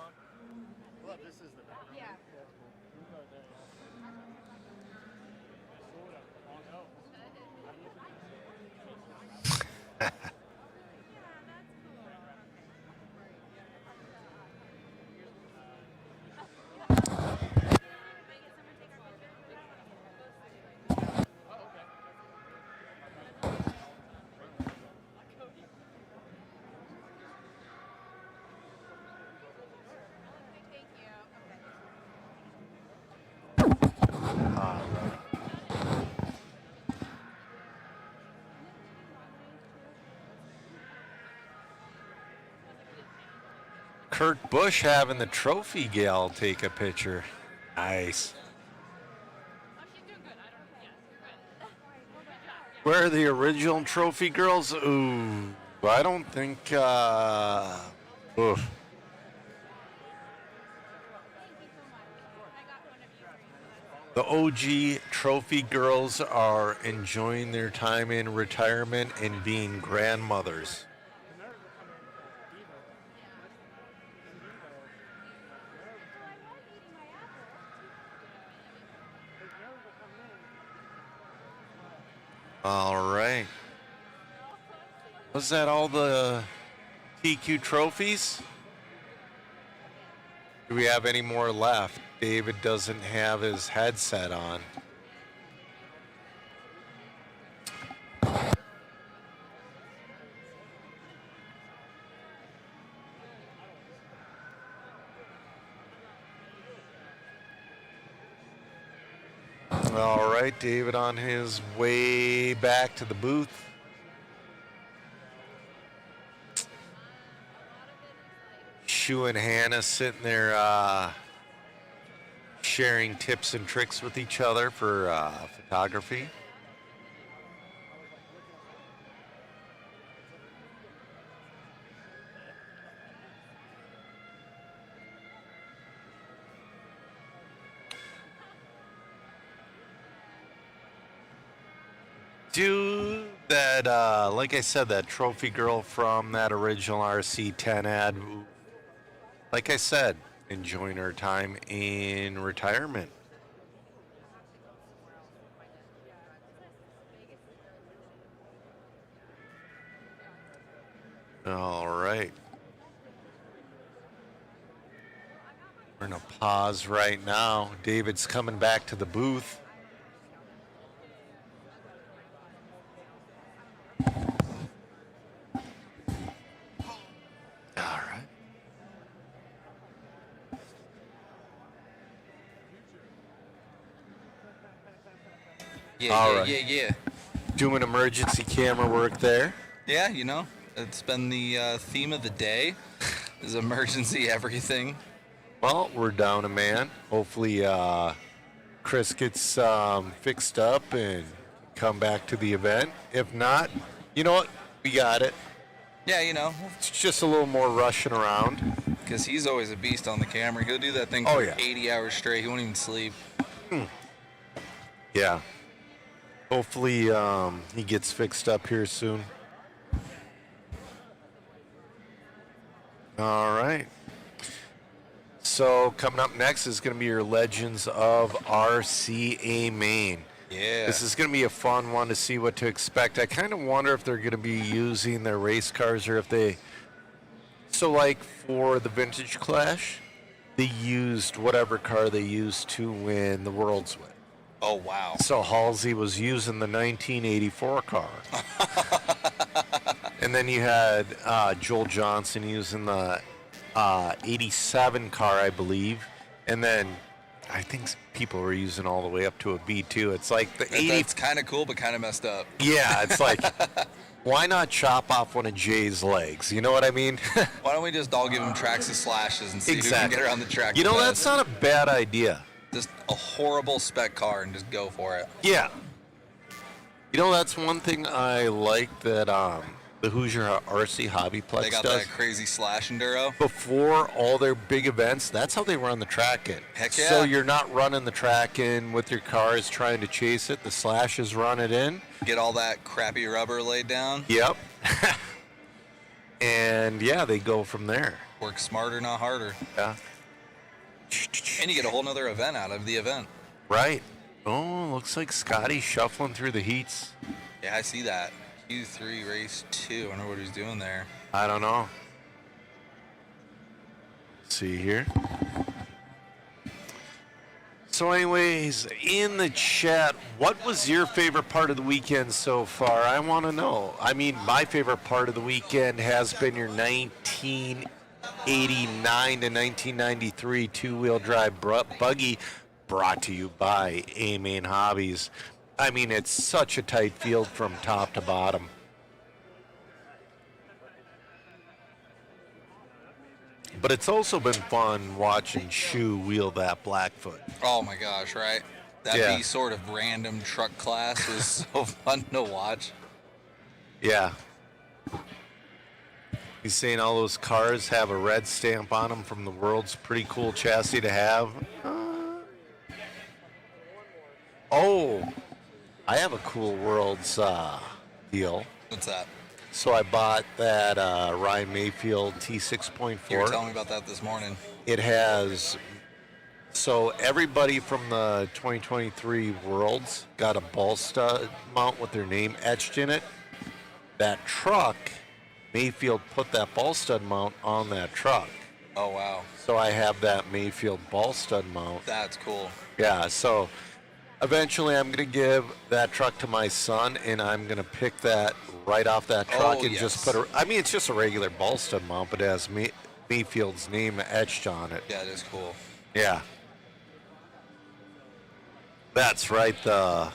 Kurt Busch having the trophy gal take a picture. Nice. Where are the original trophy girls? Ooh, I don't think. Oof. The OG trophy girls are enjoying their time in retirement and being grandmothers. All right. Was that all the TQ trophies? Do we have any more left? David doesn't have his headset on. All right, David on his way back to the booth. Shu and Hannah sitting there sharing tips and tricks with each other for photography. Do that, like I said, that trophy girl from that original RC10 ad, like I said, enjoying her time in retirement. All right. We're going to pause right now. David's coming back to the booth. All right. Yeah. Doing emergency camera work there. Yeah, you know, it's been the theme of the day is emergency everything. Well, we're down a man. Hopefully Chris gets fixed up and come back to the event. If not, you know what? We got it. Yeah, you know. It's just a little more rushing around. Because he's always a beast on the camera. He'll do that thing for 80 hours straight. He won't even sleep. Yeah. Hopefully he gets fixed up here soon. All right. So coming up next is going to be your Legends of RCA Maine. Yeah. This is going to be a fun one to see what to expect. I kind of wonder if they're going to be using their race cars or if they... So like for the Vintage Clash, they used whatever car they used to win the World's win. Oh, wow. So Halsey was using the 1984 car. And then you had Joel Johnson using the 87 car, I believe. And then I think people were using all the way up to a B2. It's like the 80... That's kind of cool, but kind of messed up. Yeah, it's like, why not chop off one of Jay's legs? You know what I mean? Why don't we just all give him tracks of slashes and see who can get around the track? You know, the that's best? not a bad idea. Just a horrible spec car and just go for it. Yeah. You know, that's one thing I like that the Hoosier RC Hobbyplex They got does. that crazy slash enduro. Before all their big events, that's how they run the track in. Heck yeah. So you're not running the track in with your cars trying to chase it. The slashes run it in. Get all that crappy rubber laid down. Yep. And yeah, they go from there. Work smarter, not harder. Yeah. And you get a whole nother event out of the event. Right. Oh, looks like Scotty's shuffling through the heats. Yeah, I see that. Q3 race 2. I wonder what he's doing there. I don't know. Let's see here. So anyways, in the chat, what was your favorite part of the weekend so far? I want to know. I mean, my favorite part of the weekend has been your 1989 to 1993 two-wheel drive buggy brought to you by A-Main Hobbies. I mean, it's such a tight field from top to bottom. But it's also been fun watching Shu wheel that Blackfoot. Oh my gosh, right? That Yeah. B sort of random truck class was so fun to watch. Yeah. He's saying all those cars have a red stamp on them from the World's. Pretty cool chassis to have. Oh, I have a cool World's deal. What's that? So I bought that Ryan Mayfield T6.4. You were telling me about that this morning. It has, so everybody from the 2023 Worlds got a ball stud mount with their name etched in it. That truck, Mayfield put that ball stud mount on that truck. Oh, wow. So I have that Mayfield ball stud mount. That's cool. Yeah, so eventually I'm going to give that truck to my son, and I'm going to pick that right off that truck and just put a, I mean, it's just a regular ball stud mount, but it has Mayfield's name etched on it. Yeah, it is cool. Yeah. That's right. The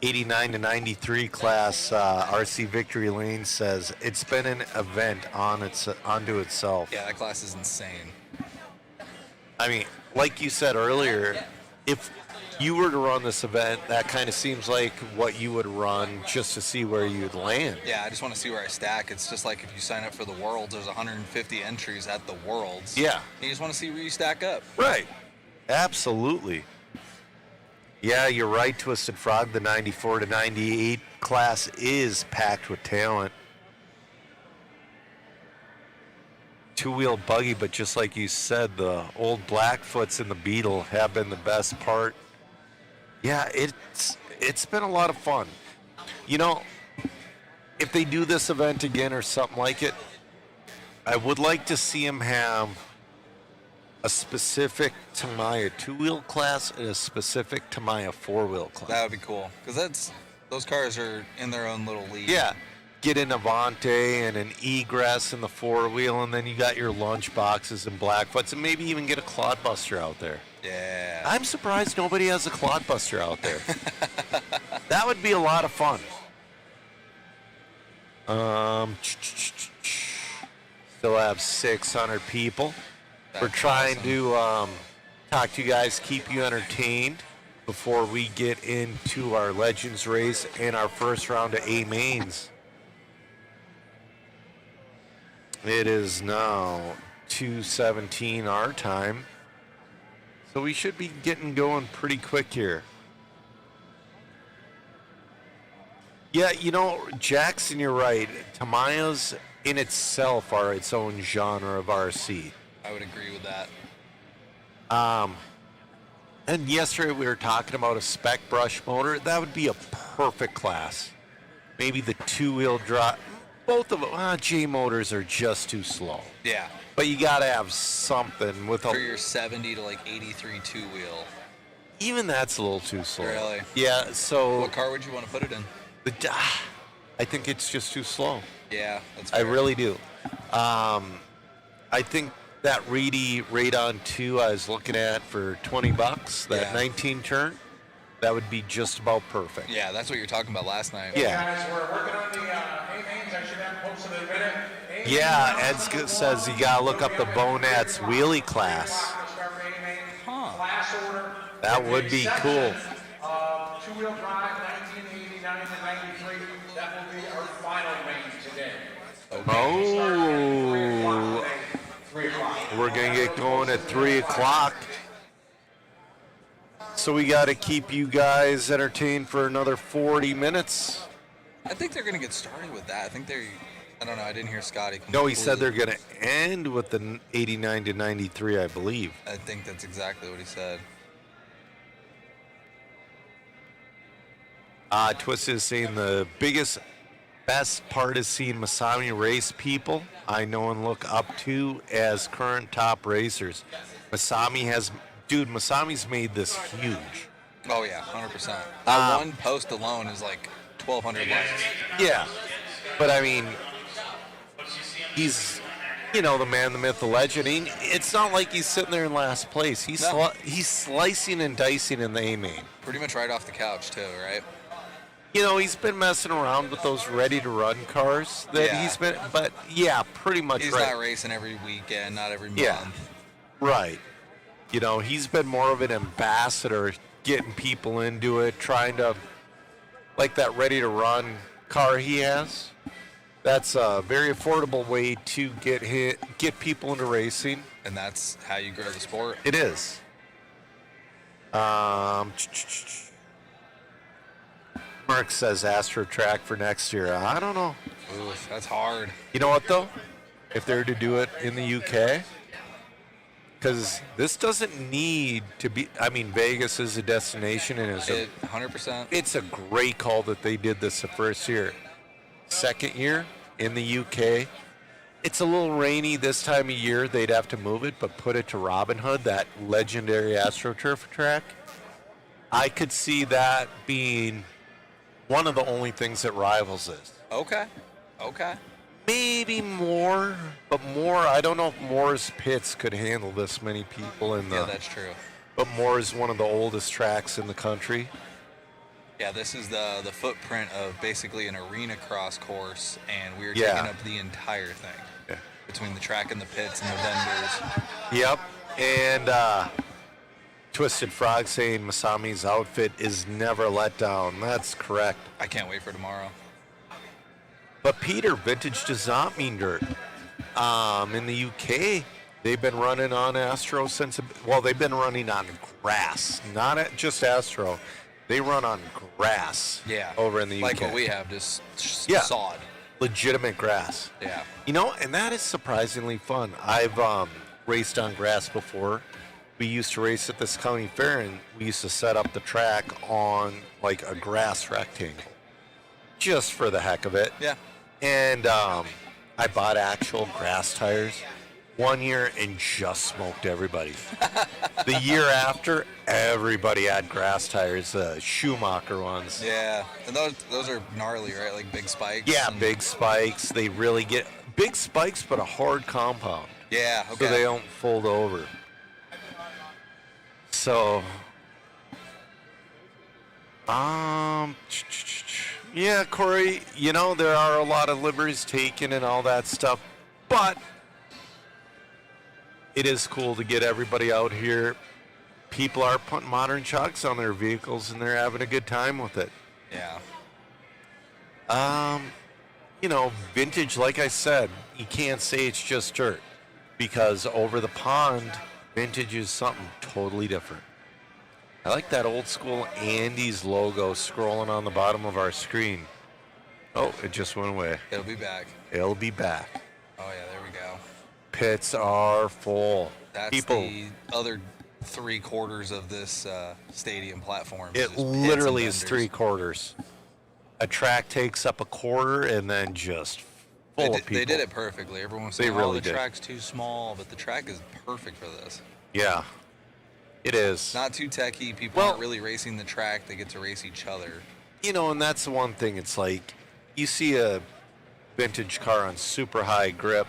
89 to 93 class RC Victory Lane says it's been an event onto itself. Yeah, that class is insane. I mean, like you said earlier, if you were to run this event, that kind of seems like what you would run just to see where you'd land. Yeah, I just want to see where I stack. It's just like if you sign up for the Worlds, there's 150 entries at the Worlds. Yeah. You just want to see where you stack up. Right. Absolutely. Yeah, you're right, Twisted Frog. The 94 to 98 class is packed with talent. Two-wheel buggy, but just like you said, the old Blackfoots and the Beetle have been the best part. Yeah, it's been a lot of fun. You know, if they do this event again or something like it, I would like to see them have a specific Tamiya two-wheel class and a specific Tamiya four-wheel class. That would be cool, because those cars are in their own little league. Yeah, get an Avante and an Egress in the four-wheel, and then you got your lunch boxes and Blackfoots, and maybe even get a Clodbuster out there. Yeah. I'm surprised nobody has a Clodbuster out there. That would be a lot of fun. Still have 600 people. We're trying to talk to you guys, keep you entertained before we get into our Legends race and our first round of A-mains. It is now 2:17 our time, so we should be getting going pretty quick here. Yeah, you know, Jackson, you're right. Tamayas in itself are its own genre of RC. I would agree with that. And yesterday we were talking about a spec brush motor. That would be a perfect class. Maybe the two-wheel drive. Both of them, J motors are just too slow. Yeah. But you got to have something with For a. your 70 to like 83 two-wheel. Even that's a little too slow. Really? Yeah. So. What car would you want to put it in? I think it's just too slow. Yeah, that's I fair. really do. I think that Reedy Radon 2 I was looking at for $20, that 19 turn, that would be just about perfect. Yeah, that's what you were talking about last night. Yeah. Guys, we're working on the A-mains. I should have posted in a minute. Yeah, Ed says you got to look up the Bonats wheelie class. Class order. That would be cool. Two-wheel drive, 1989 to 93. That will be our final main today. Oh, 3 o'clock. we're going to get going at 3 o'clock. So we got to keep you guys entertained for another 40 minutes. I think they're going to get started with that. I don't know, I didn't hear Scotty. No, he said they're going to end with the 89 to 93, I believe. I think that's exactly what he said. Twisted is saying the best part is seeing Masami race people I know and look up to as current top racers. Masami's made this huge. Oh, yeah, 100%. That one post alone is like 1,200 likes. Yeah, but I mean, he's, the man, the myth, the legend. It's not like he's sitting there in last place. He's slicing and dicing in the A-main. Pretty much right off the couch, too, right? He's been messing around with those ready-to-run cars but yeah, pretty much He's not racing every weekend, not every month. Yeah, right. He's been more of an ambassador, getting people into it, trying to, like that ready-to-run car he has. That's a very affordable way to get people into racing. And that's how you grow the sport. It is. Mark says Astro Track for next year. I don't know. Oof, that's hard. You know what, though? If they're to do it in the UK, because this doesn't need to be, Vegas is a destination and 100%. It's a great call that they did this the first year. Second year in the UK, it's a little rainy this time of year. They'd have to move it, but put it to Robin Hood, that legendary AstroTurf track. I could see that being one of the only things that rivals this. Okay. Maybe more, but I don't know if Moore's Pits could handle this many people in the. Yeah, that's true. But Moore is one of the oldest tracks in the country. Yeah, this is the footprint of basically an arena cross course, and we are taking up the entire thing between the track and the pits and the vendors. Yep, and Twisted Frog saying Masami's outfit is never let down. That's correct. I can't wait for tomorrow. But Peter, vintage does not mean dirt. In the UK, they've been running on Astro they've been running on grass, not just Astro. They run on grass. Yeah. Over in the UK. Like what we have, just sod. Legitimate grass. Yeah. And that is surprisingly fun. I've raced on grass before. We used to race at this county fair, and we used to set up the track on like a grass rectangle, just for the heck of it. Yeah. And I bought actual grass tires one year and just smoked everybody. The year after, everybody had grass tires, Schumacher ones. Yeah, and those are gnarly, right? Like big spikes. Yeah, big spikes. They really get big spikes, but a hard compound. Yeah, okay. So they don't fold over. So, Yeah, Corey, you know, there are a lot of liveries taken and all that stuff, but it is cool to get everybody out here. People are putting modern shocks on their vehicles, and they're having a good time with it. Yeah. You know, vintage, like I said, you can't say it's just dirt, because over the pond, vintage is something totally different. I like that old school Andes logo scrolling on the bottom of our screen. Oh, it just went away. It'll be back. It'll be back. Oh, yeah, there we go. Pits are full. That's the other 3/4 of this stadium platform. It literally is 3/4. A track takes up a quarter and then just full of people. They did it perfectly. Everyone was saying, really the did. track's too small, but the track is perfect for this. Yeah, it is. Not too techy. People aren't really racing the track. They get to race each other. You know, and that's the one thing. It's like you see a vintage car on super high grip.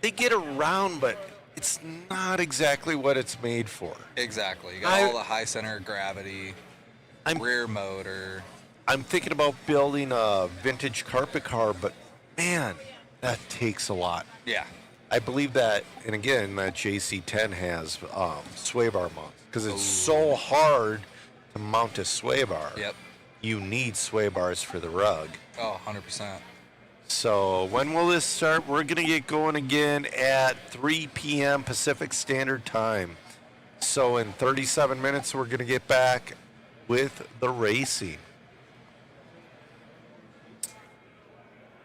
They get around, but it's not exactly what it's made for. Exactly. You got all the high center of gravity, rear motor. I'm thinking about building a vintage carpet car, but man, that takes a lot. Yeah. I believe that, and again, that JC10 has sway bar mounts because it's so hard to mount a sway bar. Yep. You need sway bars for the rug. Oh, 100%. So when will this start? We're going to get going again at 3 p.m. Pacific Standard Time. So in 37 minutes, we're going to get back with the racing.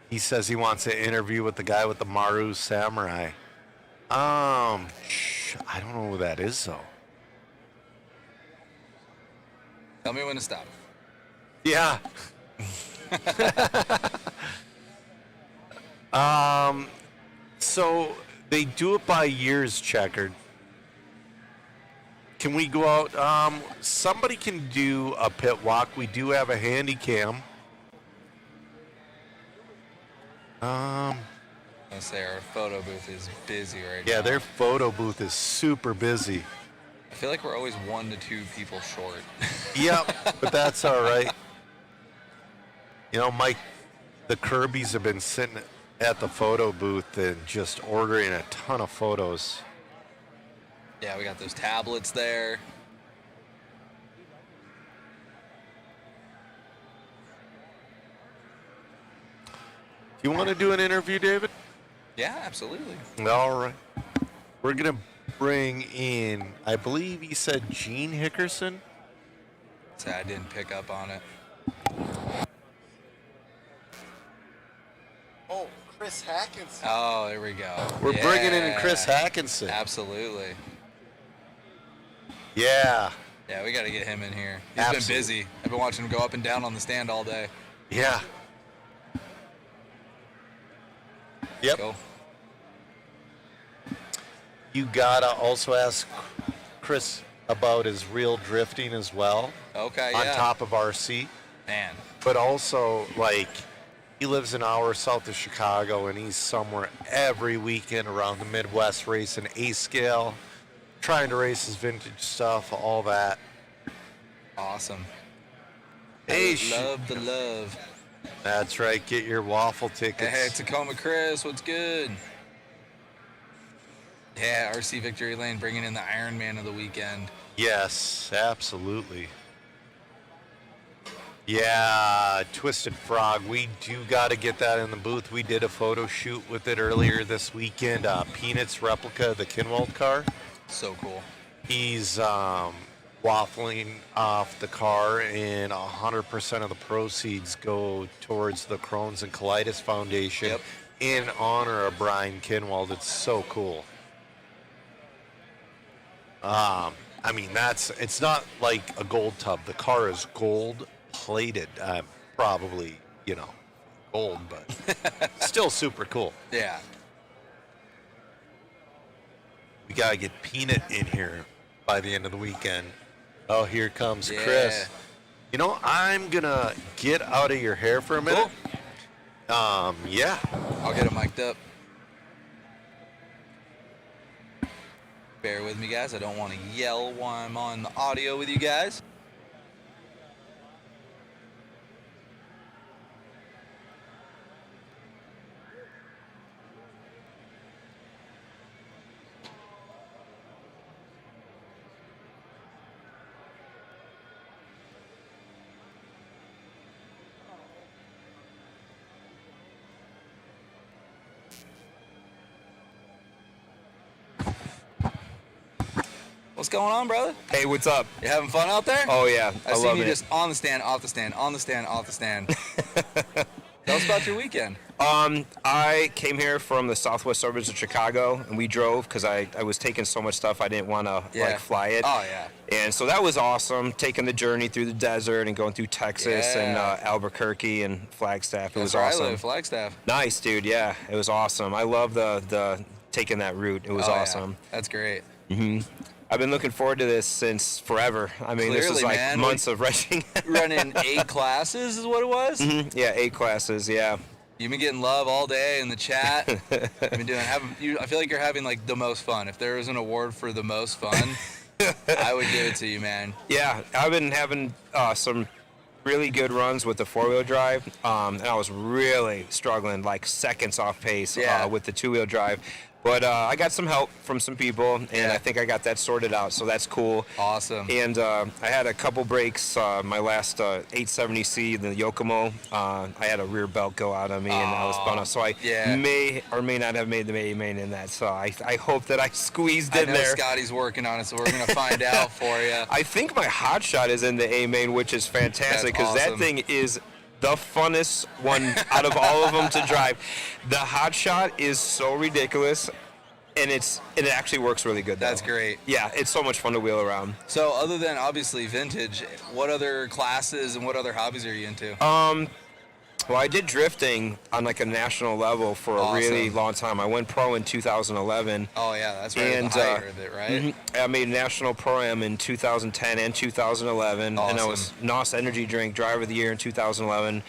He says he wants an interview with the guy with the Maru Samurai. I don't know who that is, though. Tell me when to stop. Yeah. So they do it by years, Checkered. Can we go out? Somebody can do a pit walk. We do have a handy cam. I say our photo booth is busy right now. Yeah, their photo booth is super busy. I feel like we're always 1 to 2 people short. Yep, but that's all right. You know, Mike, the Kirbys have been sitting at the photo booth and just ordering a ton of photos. Yeah, we got those tablets there. You want to do an interview, David? Yeah, absolutely. All right. We're going to bring in, I believe he said Gene Hickerson. So I didn't pick up on it. Oh, Chris Hackinson. Oh, there we go. We're bringing in Chris Hackinson. Absolutely. Yeah. Yeah, we got to get him in here. He's Absolutely. been busy. I've been watching him go up and down on the stand all day. Yeah. Yep. Go. You gotta also ask Chris about his real drifting as well. Okay, on yeah. top of RC. Man. But also, like, he lives an hour south of Chicago, and he's somewhere every weekend around the Midwest racing A-scale, trying to race his vintage stuff, all that. Awesome. Hey, love the love. That's right. Get your waffle tickets. Hey, Tacoma Chris, what's good? Yeah, RC Victory Lane bringing in the Iron Man of the weekend. Yes, absolutely. Yeah, Twisted Frog. We do got to get that in the booth. We did a photo shoot with it earlier this weekend. Peanuts replica of the Kinwald car. So cool. He's waffling off the car, and 100% of the proceeds go towards the Crohn's and Colitis Foundation in honor of Brian Kinwald. It's so cool. I mean, it's not like a gold tub. The car is gold plated. Probably, gold, but still super cool. Yeah. We got to get Peanut in here by the end of the weekend. Oh, here comes Chris. I'm going to get out of your hair for a minute. Cool. Yeah. I'll get it mic'd up. Bear with me, guys. I don't want to yell while I'm on the audio with you guys. What's going on, brother? Hey, what's up? You having fun out there? Oh, yeah. I seen love you it. just on the stand, off the stand, on the stand, off the stand. Tell us about your weekend. I came here from the southwest suburbs of Chicago, and we drove because I was taking so much stuff I didn't want to like fly it. Oh, yeah. And so that was awesome, taking the journey through the desert and going through Texas and Albuquerque and Flagstaff. It was That's awesome. where I live, Flagstaff. Nice, dude. Yeah, it was awesome. I love the taking that route. It was awesome. Yeah. That's great. I've been looking forward to this since forever. I mean, this is like man. months of rushing. Running 8 classes is what it was? Yeah, 8 classes, yeah. You've been getting love all day in the chat. I've been I feel like you're having like the most fun. If there was an award for the most fun, I would give it to you, man. Yeah, I've been having some really good runs with the 4-wheel drive, and I was really struggling, like seconds off pace with the 2-wheel drive. But I got some help from some people, and I think I got that sorted out, so that's cool. Awesome. And I had a couple breaks. My last 870C, the Yokomo, I had a rear belt go out on me, and I was bummed out. So I may or may not have made the A-main in that. So I hope that I squeezed in there. I know Scotty's working on it, so we're going to find out for you. I think my hot shot is in the A-main, which is fantastic, because that thing is the funnest one out of all of them to drive. The hot shot is so ridiculous, and it actually works really good though. That's great. Yeah, it's so much fun to wheel around. So other than obviously vintage, what other classes and what other hobbies are you into? Well, I did drifting on like a national level for a really long time. I went pro in 2011. Oh yeah, that's right. And the height of it, right? I made national pro-am in 2010 and 2011, and I was NOS Energy Drink Driver of the Year in 2011.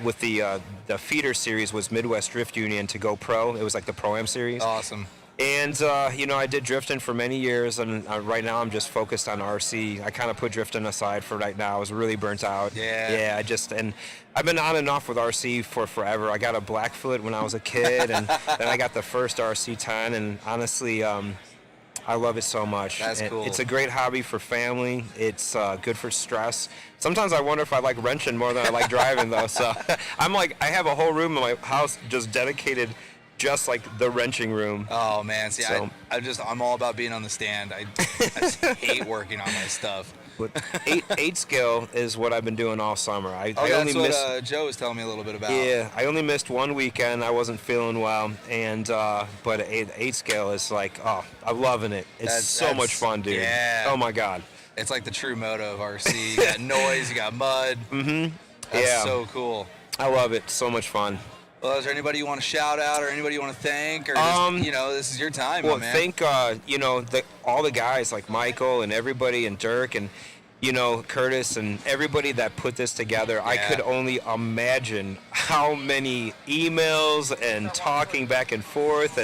With the feeder series was Midwest Drift Union to go pro. It was like the pro-am series. Awesome. And, I did drifting for many years, and right now I'm just focused on RC. I kind of put drifting aside for right now. I was really burnt out. Yeah. And I've been on and off with RC for forever. I got a Blackfoot when I was a kid, and then I got the first RC10, and honestly, I love it so much. That's cool. It's a great hobby for family. It's good for stress. Sometimes I wonder if I like wrenching more than I like driving, though. So I have a whole room in my house just dedicated just like the wrenching room. Oh man, see, so, I'm all about being on the stand. I just hate working on my stuff. But eight scale is what I've been doing all summer. That's what Joe was telling me a little bit about. Yeah, I only missed one weekend. I wasn't feeling well, and but 8 scale is like, I'm loving it. It's so much fun, dude. Yeah. Oh my God. It's like the true moto of RC. You got noise, you got mud. That's so cool. I love it. So much fun. Well, is there anybody you want to shout out or anybody you want to thank? Or just, this is your time, well, man. Thank, all the guys like Michael and everybody and Dirk and, Curtis and everybody that put this together. Yeah. I could only imagine how many emails and talking back and forth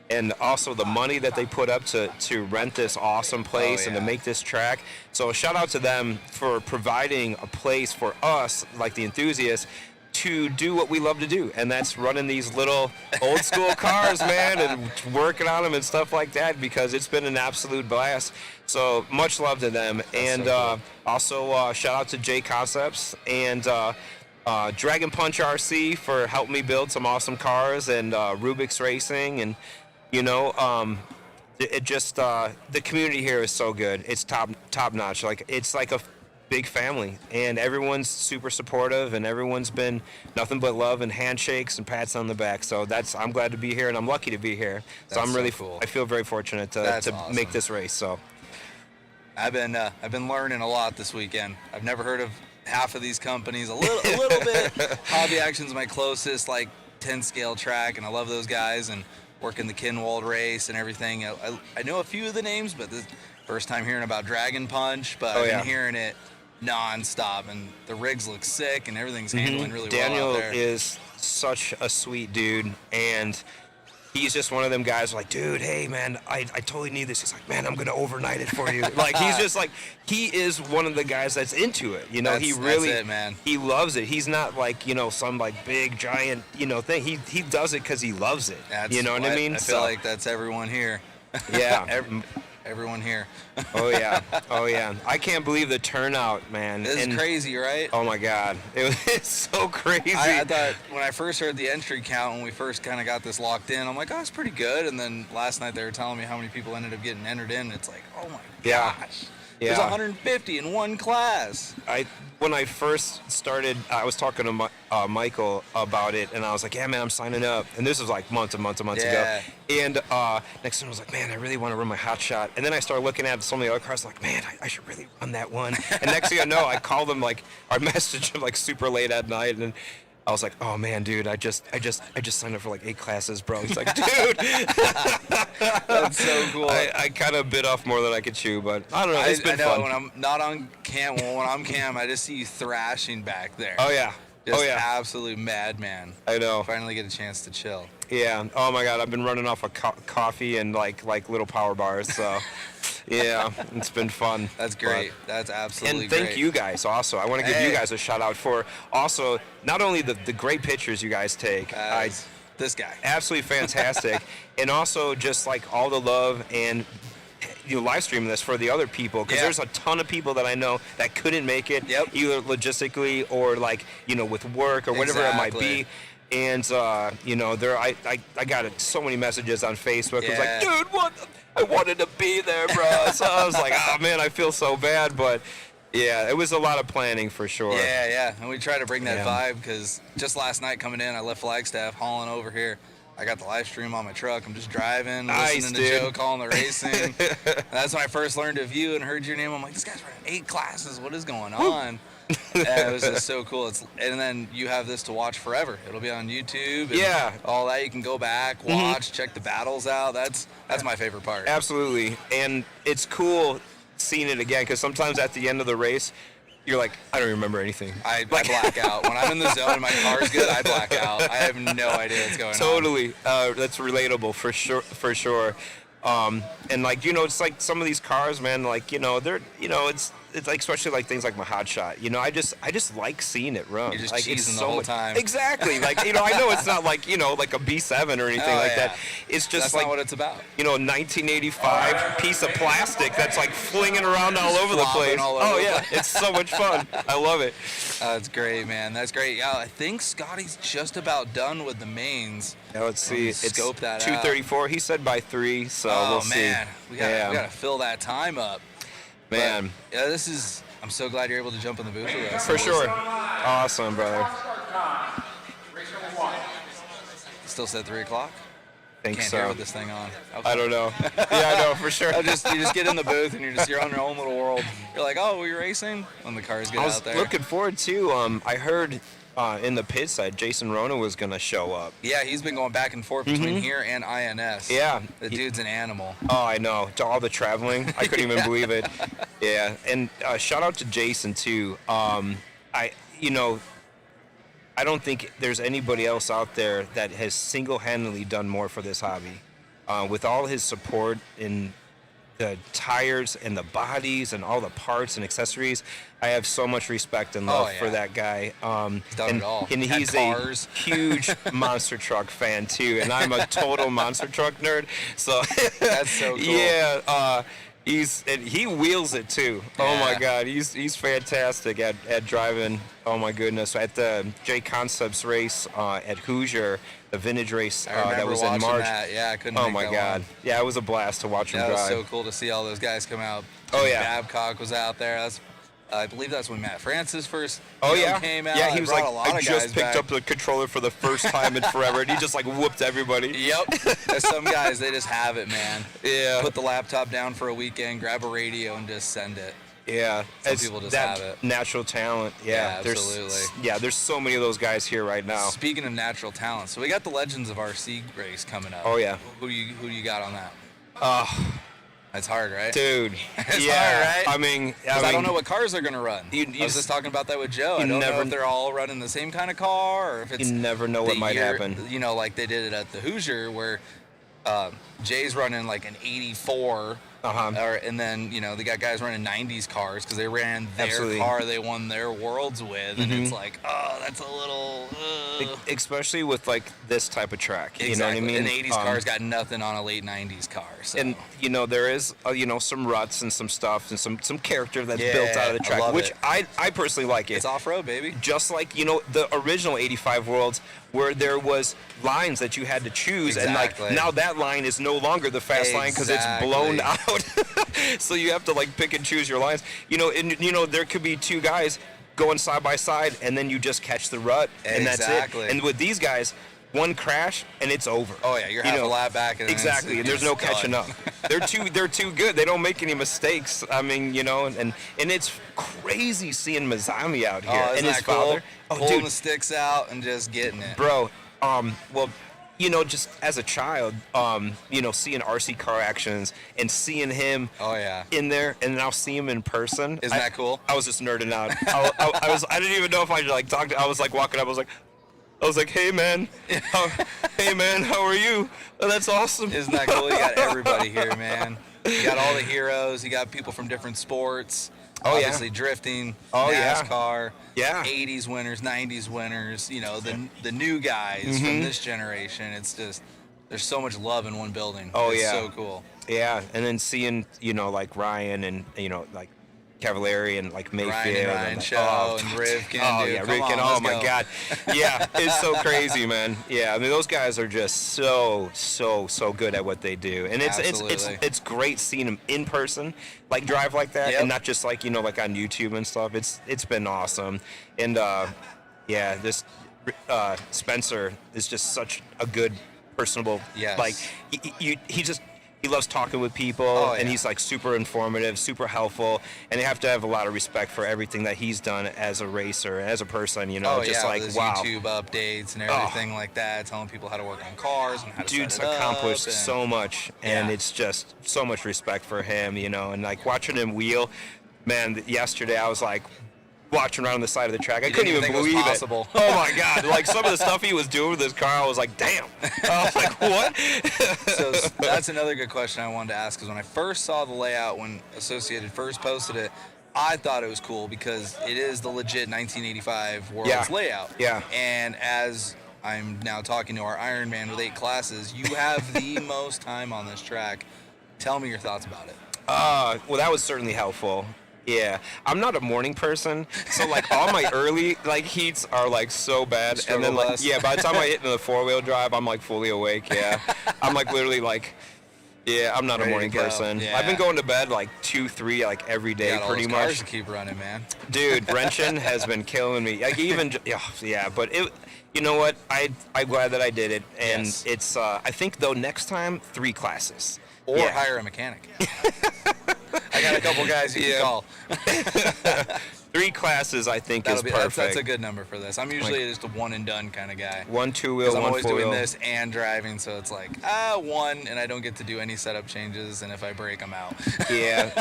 and also the money that they put up to rent this awesome place and to make this track. So shout out to them for providing a place for us, like the enthusiasts, to do what we love to do, and that's running these little old school cars, man, and working on them and stuff like that, because it's been an absolute blast. So much love to them. That's and so cool. Also shout out to J Concepts and Dragon Punch RC for helping me build some awesome cars, and Rubik's Racing, and it just the community here is so good. It's top notch. Like, it's like a big family, and everyone's super supportive, and everyone's been nothing but love and handshakes and pats on the back. So I'm glad to be here, and I'm lucky to be here. So I'm really cool. I feel very fortunate to awesome. Make this race. So I've been learning a lot this weekend. I've never heard of half of these companies. A little bit. Hobby Action's my closest 10 scale track, and I love those guys, and working the Kinwald race and everything. I know a few of the names, but this first time hearing about Dragon Punch, but I've been hearing it non-stop, and the rigs look sick, and everything's handling really Daniel well out there. is such a sweet dude, and he's just one of them guys like, dude, hey man, I totally need this. He's like, man, I'm gonna overnight it for you. Like, he's just like, he is one of the guys that's into it. He really, that's it, man. He loves it. He's not like, some big giant, thing. He does it because he loves it. You know what I mean? I feel like that's everyone here. Yeah. everyone here. Oh yeah, oh yeah. I can't believe the turnout, man. This is crazy, right? Oh my God, it's so crazy. I thought when I first heard the entry count, when we first kind of got this locked in, I'm like, oh, it's pretty good. And then last night they were telling me how many people ended up getting entered in. It's like, oh my gosh. There's 150 in one class. When I first started, I was talking to Michael about it, and I was like, yeah, man, I'm signing up. And this was like months and months and months ago. And next thing I was like, man, I really want to run my hot shot. And then I started looking at some of the other cars, like, man, I should really run that one. And next thing I know, I called them, like, I messaged them like super late at night, and I was like, oh man, dude, I just signed up for like 8 classes, bro. He's like, dude. That's so cool. I kind of bit off more than I could chew, but I don't know. It's been fun. When I'm not on cam, when I'm cam, I just see you thrashing back there. Oh yeah. Just absolute madman. I know. Finally get a chance to chill. Yeah. Oh my God, I've been running off of coffee and like little power bars. So yeah, it's been fun. That's great. That's absolutely great. And thank you guys also. I want to give you guys a shout out for also not only the great pictures you guys take. This guy. Absolutely fantastic. And also just like all the love and live streaming this for the other people, because there's a ton of people that I know that couldn't make it, either logistically or like, with work or whatever it might be. And I got so many messages on Facebook. It was like, dude, what? I wanted to be there, bro. So I was like, oh man, I feel so bad, but yeah, it was a lot of planning for sure. Yeah, and we try to bring that vibe, because just last night coming in, I left Flagstaff, hauling over here. I got the live stream on my truck. I'm just driving, listening to Joe calling the racing. That's when I first learned of you and heard your name. I'm like, this guy's running 8 classes. What is going on? It was just so cool. And then you have this to watch forever. It'll be on YouTube. And all that. You can go back, watch, check the battles out. That's my favorite part. Absolutely. And it's cool seeing it again, because sometimes at the end of the race, you're like, I don't remember anything. I black out. When I'm in the zone and my car's good, I black out. I have no idea what's going on. Totally. That's relatable for sure. And like, it's like some of these cars, man, like, they're, it's like, especially like things like my hot shot, I just like seeing it run. You're just like, cheesing the whole time. Exactly. Like, I know it's not like, like a B7 or anything that. It's just that's like not what it's about. 1985 piece of plastic that's like flinging around all over the place. It's so much fun. I love it. That's great, man. That's great. Yeah, I think Scotty's just about done with the mains. Yeah, let's see. It's scope that 2:34. He said by 3, so we'll see. Man, we gotta fill that time up. Man, but, I'm so glad you're able to jump in the booth with us. For sure. Awesome, brother. Still said 3 o'clock? Think Can't so. hear with this thing on. Okay. I don't know. Yeah, I know for sure. You just get in the booth and you're on your own little world. You're like, oh, we're racing when the cars get out there. I was looking forward to. I heard in the pit side, Jason Rona was gonna show up. Yeah, he's been going back and forth between here and INS. Yeah, the dude's an animal. Oh, I know. To all the traveling, I couldn't even believe it. Yeah, and shout out to Jason too. I don't think there's anybody else out there that has single-handedly done more for this hobby. With all his support in the tires and the bodies and all the parts and accessories, I have so much respect and love for that guy. He's done it all. And he's a huge monster truck fan too, and I'm a total monster truck nerd. So that's so cool. Yeah. He wheels it too. Yeah. Oh my God, he's fantastic at driving. Oh my goodness, at the J Concepts race at Hoosier, the vintage race that was in March. Yeah, I couldn't. Oh my God, yeah, it was a blast to watch him drive. It was so cool to see all those guys come out. Oh yeah, Babcock was out there. I believe that's when Matt Francis first came out. Yeah, he was like, I just picked back. up the controller for the first time in forever, and he just like whooped everybody. Yep. There's some guys, they just have it, man. Yeah. Put the laptop down for a weekend, grab a radio, and just send it. Yeah. Some people just have it. Natural talent. Yeah, absolutely. There's so many of those guys here right now. Speaking of natural talent, so we got the Legends of RC race coming up. Oh yeah. Who do you got on that? That's hard, right? Dude. It's hard, right? I mean, I don't know what cars they're going to run. I was just talking about that with Joe. I don't know if they're all running the same kind of car or if it's... You never know what might happen. Like they did it at the Hoosier where Jay's running like an 84. And then, they got guys running 90s cars because they ran their car they won their worlds with. And it's like, oh, that's a little... Especially with, like, this type of track. Exactly. You know what I mean? An 80s car's got nothing on a late 90s car. So. And, there is, some ruts and some stuff and some character that's built out of the track, which I personally like it. It's off-road, baby. Just like, the original 85 Worlds where there was lines that you had to choose. Exactly. And, like, now that line is no longer the fast line because it's blown out. So you have to like pick and choose your lines. There could be two guys going side by side, and then you just catch the rut, and that's it. And with these guys, one crash and it's over. Oh yeah, you're half a lap back. And exactly, and there's no catching up. They're too good. They don't make any mistakes. I mean, and it's crazy seeing Mazami out here and his father pulling the sticks out and just getting it, bro. Just as a child, seeing RC car actions and seeing him in there, and now see him in person. Isn't that cool? I was just nerding out. I didn't even know if I should like talk to. I was like walking up. I was like, hey man, how are you? Oh, that's awesome. Isn't that cool? You got everybody here, man. You got all the heroes. You got people from different sports. Obviously drifting, NASCAR, 80s winners, 90s winners, the new guys from this generation. It's just, there's so much love in one building. It's so cool. Yeah, and then seeing, like Ryan and, like Cavallari and like Mayfield. Ryan Show and Rivkin. Rivkin. Oh my God. Yeah, it's so crazy, man. Yeah, I mean those guys are just so good at what they do, and it's great seeing them in person, like drive like that, and not just like like on YouTube and stuff. It's been awesome, and this Spencer is just such a good, personable. Yes. Like he loves talking with people, and he's like super informative, super helpful, and you have to have a lot of respect for everything that he's done as a racer, as a person, just like those wow. YouTube updates and everything like that, telling people how to work on cars and how to Dude's set it accomplished up so much, and it's just so much respect for him, and like watching him wheel, man, yesterday I was like, watching around the side of the track. I couldn't even believe it. Oh my God. Like some of the stuff he was doing with his car, I was like, damn. I was like, what? So that's another good question I wanted to ask, because when I first saw the layout, when Associated first posted it, I thought it was cool because it is the legit 1985 World's layout. Yeah. And as I'm now talking to our Ironman with 8 classes, you have the most time on this track. Tell me your thoughts about it. Well, that was certainly helpful. Yeah, I'm not a morning person, so like all my early like heats are like so bad, and then like by the time I hit into the 4-wheel drive, I'm like fully awake. Yeah, I'm like literally like, I'm not a morning person. Yeah. I've been going to bed like 2, 3 like every day pretty much. Cars to keep running, man. Dude, wrenching has been killing me. Like even but it. You know what? I'm glad that I did it, and it's I think though next time 3 classes or hire a mechanic. I got a couple guys you can call. 3 classes, I think, is perfect. That's a good number for this. I'm usually just a one and done kind of guy. 1 2-wheel, 1 4-wheel. I'm always doing this and driving, so it's like 1, and I don't get to do any setup changes, and if I break, I'm out. Yeah,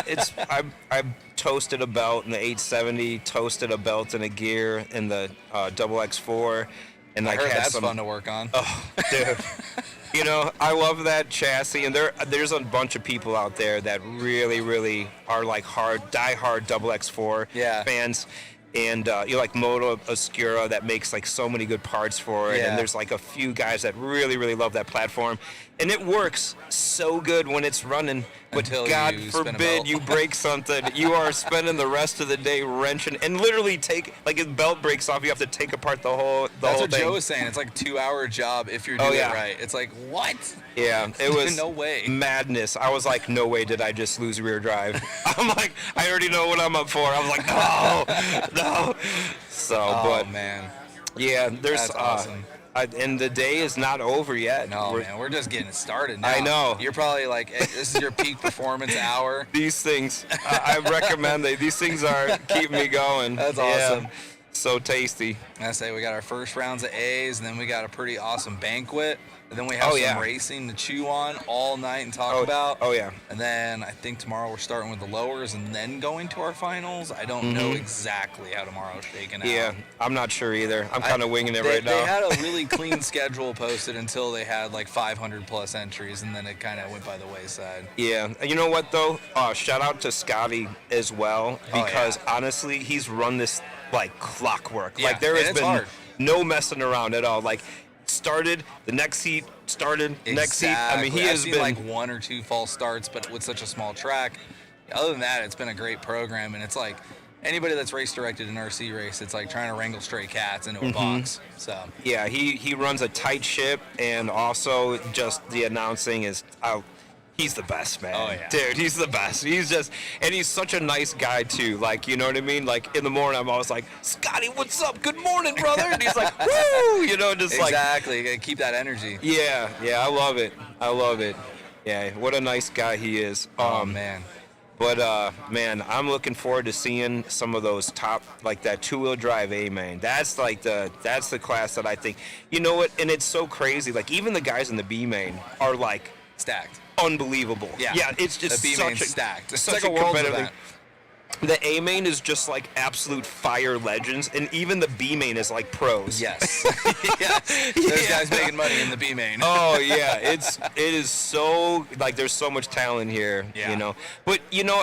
I toasted a belt in the 870, toasted a belt and a gear in the XX4, and I heard that's some fun to work on. Oh, dude. I love that chassis, and there's a bunch of people out there that really, really are like die-hard XX4 fans. And like Moto Oscura that makes like so many good parts for it, and there's like a few guys that really, really love that platform, and it works so good when it's running. But until God forbid you break something, you are spending the rest of the day wrenching and literally like his belt breaks off, you have to take apart the whole thing. That's what Joe was saying. It's like a 2-hour job if you're doing it right. It's like, what? Yeah, it was no way. Madness. I was like, no way did I just lose rear drive. I'm like, I already know what I'm up for. I was like, no. So, man. Yeah, there's that's awesome. And the day is not over yet. No, man, we're just getting started now. I know. You're probably like, this is your peak performance hour. These things, I recommend these things are keeping me going. That's awesome. So tasty. I say we got our first rounds of A's, and then we got a pretty awesome banquet. And then we have some yeah. racing to chew on all night and talk about. Oh, yeah. And then I think tomorrow we're starting with the lowers and then going to our finals. I don't know exactly how tomorrow's shaking out. Yeah, I'm not sure either. I'm kind of winging it right now. They had a really clean schedule posted until they had like 500 plus entries, and then it kind of went by the wayside. Yeah, you know what though? Shout out to Scotty as well, because honestly, he's run this like clockwork. Yeah, Like there has and it's been hard. no messing around at all. Like started the next heat, started next heat. I mean, he I've has seen been like 1 or 2 false starts, but with such a small track. Other than that, it's been a great program, and it's like anybody that's race directed an RC race, it's like trying to wrangle stray cats into a box. So yeah, he runs a tight ship, and also just the announcing is he's the best, man. Oh, yeah. Dude, he's the best. And he's such a nice guy too. Like, you know what I mean? Like in the morning, I'm always like, Scotty, what's up? Good morning, brother. And he's like, woo, you know, just exactly, you gotta keep that energy. Yeah, I love it. Yeah, what a nice guy he is. Oh man. But man, I'm looking forward to seeing some of those top, like that 2-wheel drive A-main. That's the class that I think, you know what? And it's so crazy. Like even the guys in the B-main are like stacked, unbelievable. Yeah, it's just the B-main's stacked. It's such like a world competitive event. The A-main is just like absolute fire legends, and even the B-main is like pros. Yes. Yes. There's guys making money in the B main. Oh yeah, it is so like there's so much talent here, Yeah. you know. But you know,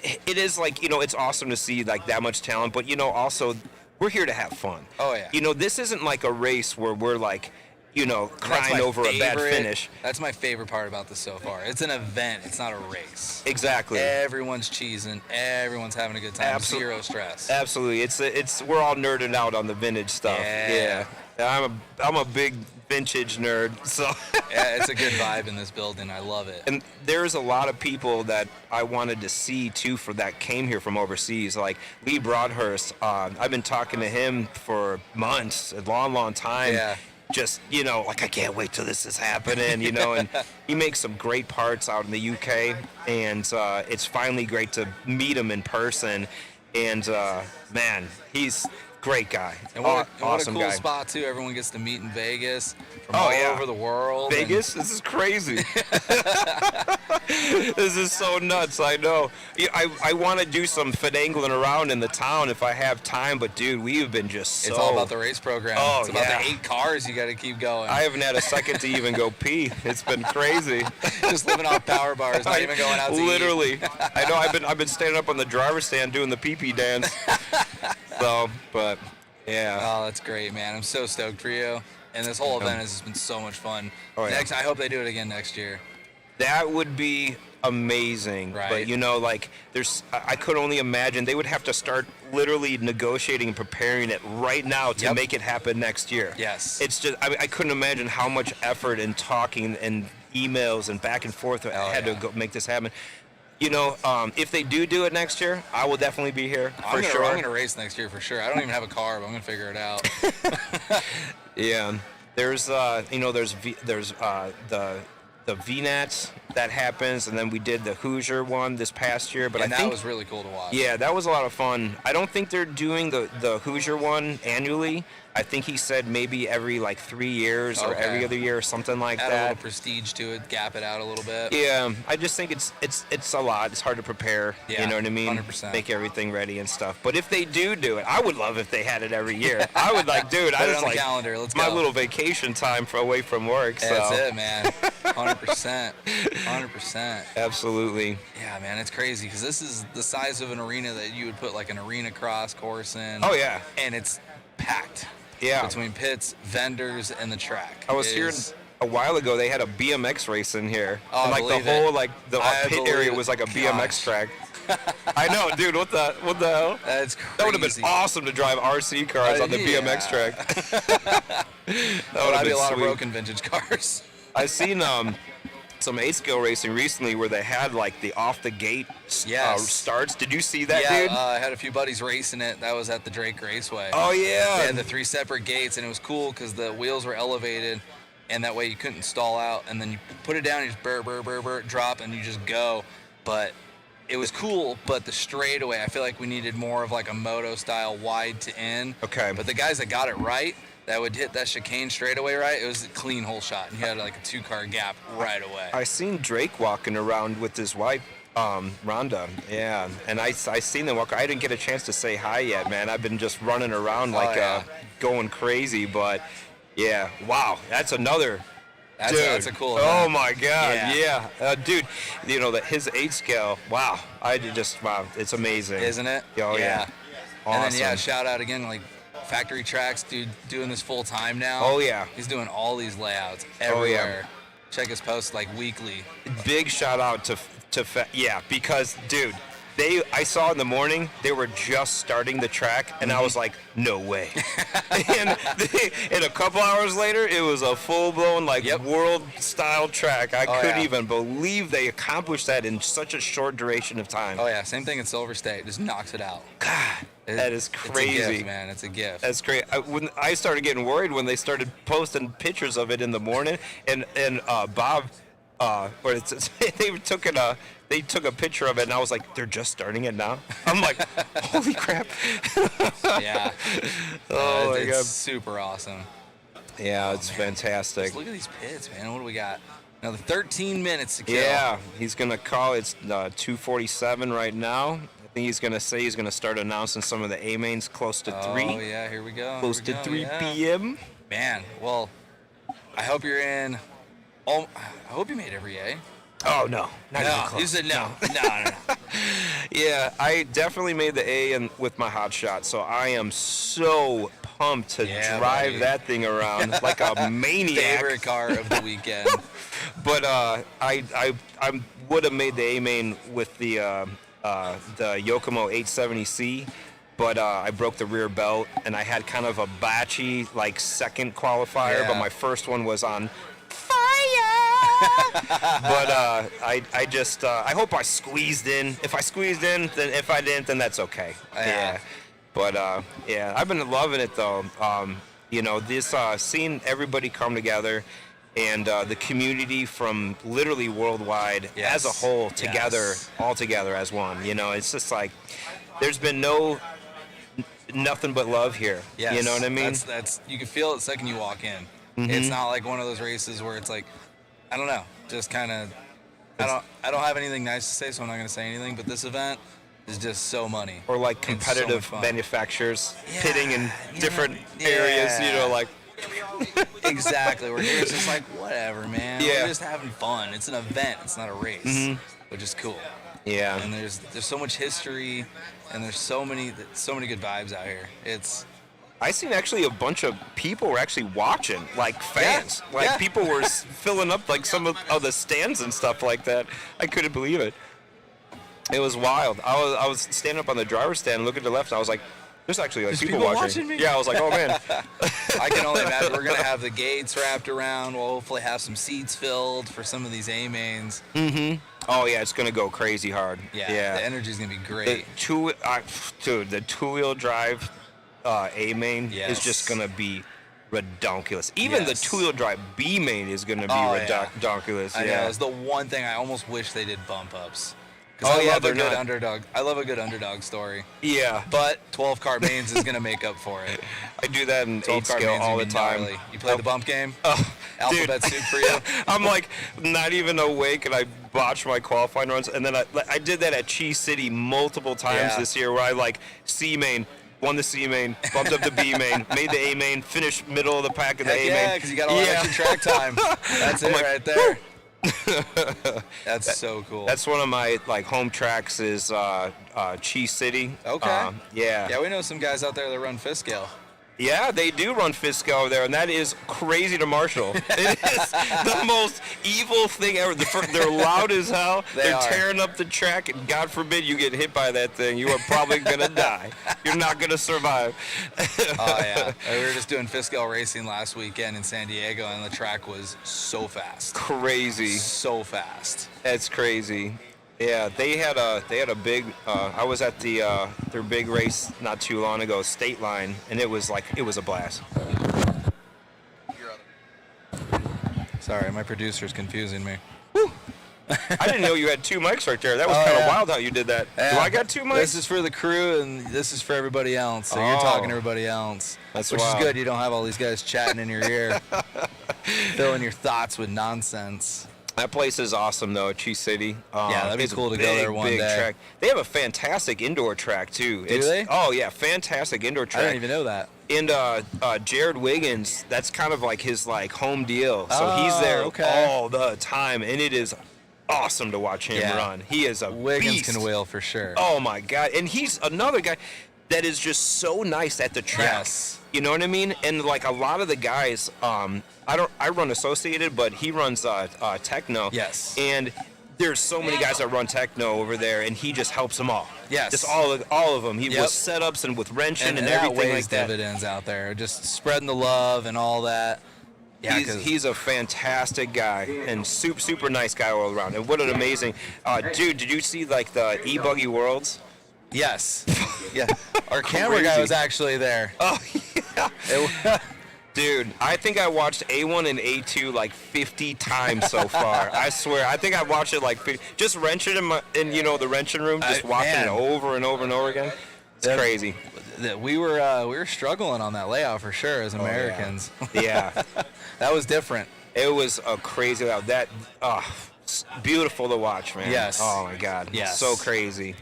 it is like, you know, it's awesome to see like that much talent. But you know, also we're here to have fun. Oh yeah. You know, this isn't like a race where we're like, you know, crying over a bad finish. That's my favorite part about this so far. It's an event. It's not a race. Exactly. Everyone's cheesing. Everyone's having a good time. Zero stress. Absolutely. It's we're all nerded out on the vintage stuff. Yeah. I'm a big vintage nerd, so Yeah, it's a good vibe in this building. I love it. and there's a lot of people that I wanted to see too for that came here from overseas, like Lee Broadhurst. I've been talking to him for months, a long time. Yeah. Just, you know, like I can't wait till this is happening, you know, and he makes some great parts out in the UK, and it's finally great to meet him in person, and man, he's a great guy. And what Awesome a cool guy. spot too. Everyone gets to meet in Vegas from Oh, all yeah. over the world. Vegas? This is crazy. This is so nuts, I know. Yeah, I want to do some finagling around in the town if I have time, but dude, we have been just so... It's all about the race program. Oh, it's about yeah. the 8 cars you got to keep going. I haven't had a second to even go pee. It's been crazy. Just living off power bars, not even going out to Literally. eat. I know I've been standing up on the driver's stand doing the pee-pee dance. So, but yeah. Oh, that's great, man. I'm so stoked for you. And this whole event has been so much fun. Oh, yeah. I hope they do it again next year. That would be amazing. Right. But you know, like I could only imagine they would have to start literally negotiating and preparing it right now to make it happen next year. Yes. It's just I couldn't imagine how much effort and talking and emails and back and forth had to go make this happen. You know, if they do it next year, I will definitely be here for sure. I'm gonna race next year for sure. I don't even have a car, but I'm gonna figure it out. Yeah, there's you know, there's the VNATs that happens, and then we did the Hoosier one this past year. But And I that think was really cool to watch. Yeah, that was a lot of fun. I don't think they're doing the Hoosier one annually. I think he said maybe every like 3 years or Okay. every other year or something like Add a that. little prestige to it, gap it out a little bit. Yeah, I just think it's a lot. It's hard to prepare. Yeah, you know what I mean? 100%. Make everything ready and stuff. But if they do it, I would love if they had it every year. I would like, dude, Put I it just on the like calendar. Let's my go. little vacation time away from work. So. That's it, man. 100%. 100%. Absolutely. Yeah, man, it's crazy because this is the size of an arena that you would put like an arena cross course in. Oh, yeah. And it's packed. Yeah. Between pits, vendors, and the track. I was It hearing is- a while ago they had a BMX race in here. Oh, and like the believe it. whole like the I pit believe area it. was like a Gosh. BMX track. I know, dude. What the hell? That's crazy. That would have been awesome to drive RC cars on the Yeah. BMX track. That would been be a lot of sweet. broken vintage cars. I seen some 8-scale racing recently where they had like the off the gate starts. Did you see that, yeah, dude? I had a few buddies racing it. That was at the Drake Raceway. Oh, yeah. They had the 3 separate gates, and it was cool because the wheels were elevated, and that way you couldn't stall out. And then you put it down, you just burr, drop, and you just go. But it was cool, but the straightaway, I feel like we needed more of like a moto style wide to in. Okay. But the guys that got it right, that would hit that chicane straightaway right, it was a clean hole shot. And he had like a 2-car gap right away. I seen Drake walking around with his wife, Rhonda. Yeah, and I seen them walk. I didn't get a chance to say hi yet, man. I've been just running around like going crazy. But yeah, wow, that's another. That's a cool Oh event. my God, yeah. Dude, you know that his 8 scale. Wow, wow, it's amazing, Isn't it? Oh yeah. Awesome. And then shout out again, like Factory Tracks, dude, doing this full time now. Oh yeah. He's doing all these layouts everywhere. Check his posts like weekly. Big shout out to because dude, I saw in the morning they were just starting the track, and I was like, no way. and a couple hours later, it was a full-blown world style track. I couldn't even believe they accomplished that in such a short duration of time. Oh yeah, same thing in Silver State, just knocks it out. God, that is crazy. It's a gift, man. It's a gift. That's great. When I started getting worried when they started posting pictures of it in the morning, and Bob, they took a picture of it, and I was like, they're just starting it now? I'm like, holy crap. Yeah. Oh, my it's God. super awesome. Yeah, it's fantastic. Just look at these pits, man. What do we got? Another 13 minutes to kill. Yeah, he's going to call. It's 2:47 right now. I think he's going to say he's going to start announcing some of the A-mains close to 3. Oh, yeah, here we go. Close to 3 p.m. Man, well, I hope you're in. I hope you made every A. Oh, no. Not even close. You said no. No. Yeah, I definitely made the A with my hot shot, so I am so pumped to drive that thing around like a maniac. Favorite car of the weekend. But I would have made the A-main with the Yokomo 870C, but I broke the rear belt, and I had kind of a batchy second qualifier, but my first one was on fire. But I hope I squeezed in. If I squeezed in, then if I didn't, then that's okay. Yeah. But I've been loving it though. This seeing everybody come together, and the community from literally worldwide as a whole together, all together as one. It's just like there's been nothing but love here. Yes. You know what I mean? That's you can feel it the second you walk in. Mm-hmm. It's not like one of those races where it's like, I don't know, just kind of. I don't have anything nice to say, so I'm not going to say anything. But this event is just so money. Or like competitive manufacturers pitting in different areas. Exactly. We're here. It's just like whatever, man. Yeah. We're just having fun. It's an event. It's not a race, which is cool. Yeah. And there's so much history, and there's so many good vibes out here. I seen actually a bunch of people were actually watching, like fans. People were filling up some of the stands and stuff like that. I couldn't believe it. It was wild. I was standing up on the driver's stand, looking to the left, and I was like, there's actually people watching me. Yeah, I was like, oh man. I can only imagine. We're gonna have the gates wrapped around. We'll hopefully have some seats filled for some of these A-mains. Mm-hmm. Oh yeah, it's gonna go crazy hard. Yeah. The energy's gonna be great. The two-wheel drive A-main is just gonna be redonkulous. Even the two-wheel drive B-main is gonna be redonkulous. I know. It's the one thing I almost wish they did bump ups. I love a good underdog. I love a good underdog story. Yeah. But 12-car mains is gonna make up for it. I do that in 8 scale all the time. Gnarly. You play the bump game? Oh, Alphabet soup for you? I'm like not even awake, and I botched my qualifying runs, and then I did that at Cheese City multiple times this year, where I C main. Won the C main, bumped up the B main, made the A main, finished middle of the pack of the A main. Yeah, because you got all that extra track time. That's it right there. That's so cool. That's one of my home tracks is Cheese City. Okay. Yeah, we know some guys out there that run Fiskale. Yeah, they do run Fiskale over there, and that is crazy to marshal. It is the most evil thing ever. They're loud as hell. They're tearing up the track, and God forbid you get hit by that thing. You are probably going to die. You're not going to survive. Oh, yeah. We were just doing Fiskale racing last weekend in San Diego, and the track was so fast. Crazy. So fast. That's crazy. Yeah, they had a big. I was at their big race not too long ago, State Line, and it was a blast. Sorry, my producer's confusing me. I didn't know you had 2 mics right there. That was kind of wild how you did that. Yeah. Do I got 2 mics? This is for the crew, and this is for everybody else. So you're talking to everybody else. That's which wild. is good. You don't have all these guys chatting in your ear, filling your thoughts with nonsense. That place is awesome, though, at Cheese City. Yeah, that'd be it's cool a to go there one big day. Track. They have a fantastic indoor track, too. Do they? Oh, yeah, fantastic indoor track. I didn't even know that. And Jared Wiggins, that's kind of like his home deal. So he's there all the time, and it is awesome to watch him run. He is a Wiggins beast. can wheel for sure. Oh, my God. And he's another guy that is just so nice at the track. Yes. You know what I mean? And like a lot of the guys, I run Associated, but he runs Techno. Yes. And there's so many guys that run Techno over there, and he just helps them all. Yes. Just all of them. He with setups and with wrenching and everything that weighs like that. dividends out there. Just spreading the love and all that. Yeah, He's a fantastic guy and super nice guy all around. And what an amazing dude! Did you see like the e-buggy worlds? Yes. Yeah. Our camera guy was actually there. Oh yeah. Dude, I think I watched A1 and A2 like 50 times so far. I swear. I think I watched it like 50, just wrenching in the wrenching room, just watching it over and over and over again. It's crazy. We were struggling on that layout for sure as Americans. Yeah. That was different. It was a crazy layout. That beautiful to watch, man. Yes. Oh my God. Yes. So crazy.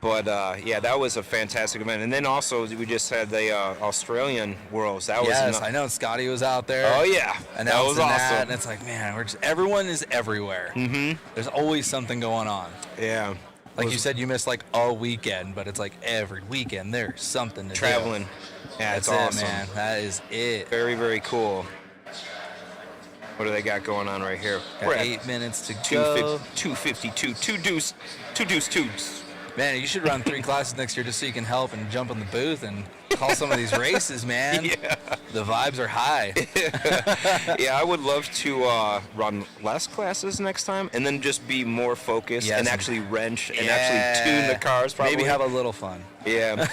But yeah, that was a fantastic event. And then also we just had the Australian Worlds. That was I know Scotty was out there. Oh yeah, and that was awesome. And it's like, man, everyone is everywhere. Mm-hmm. There's always something going on. Yeah. Like you said, you missed like a weekend, but it's like every weekend there's something to traveling. do. Yeah, That's it's awesome, it, man. That is it. Very, very cool. What do they got going on right here? Got We're at 8 minutes to go. 252. Two deuce. Man, you should run 3 classes next year just so you can help and jump in the booth and call some of these races, man. Yeah. The vibes are high. Yeah, I would love to run less classes next time and then just be more focused and actually wrench and actually tune the cars probably. Maybe have a little fun. Yeah.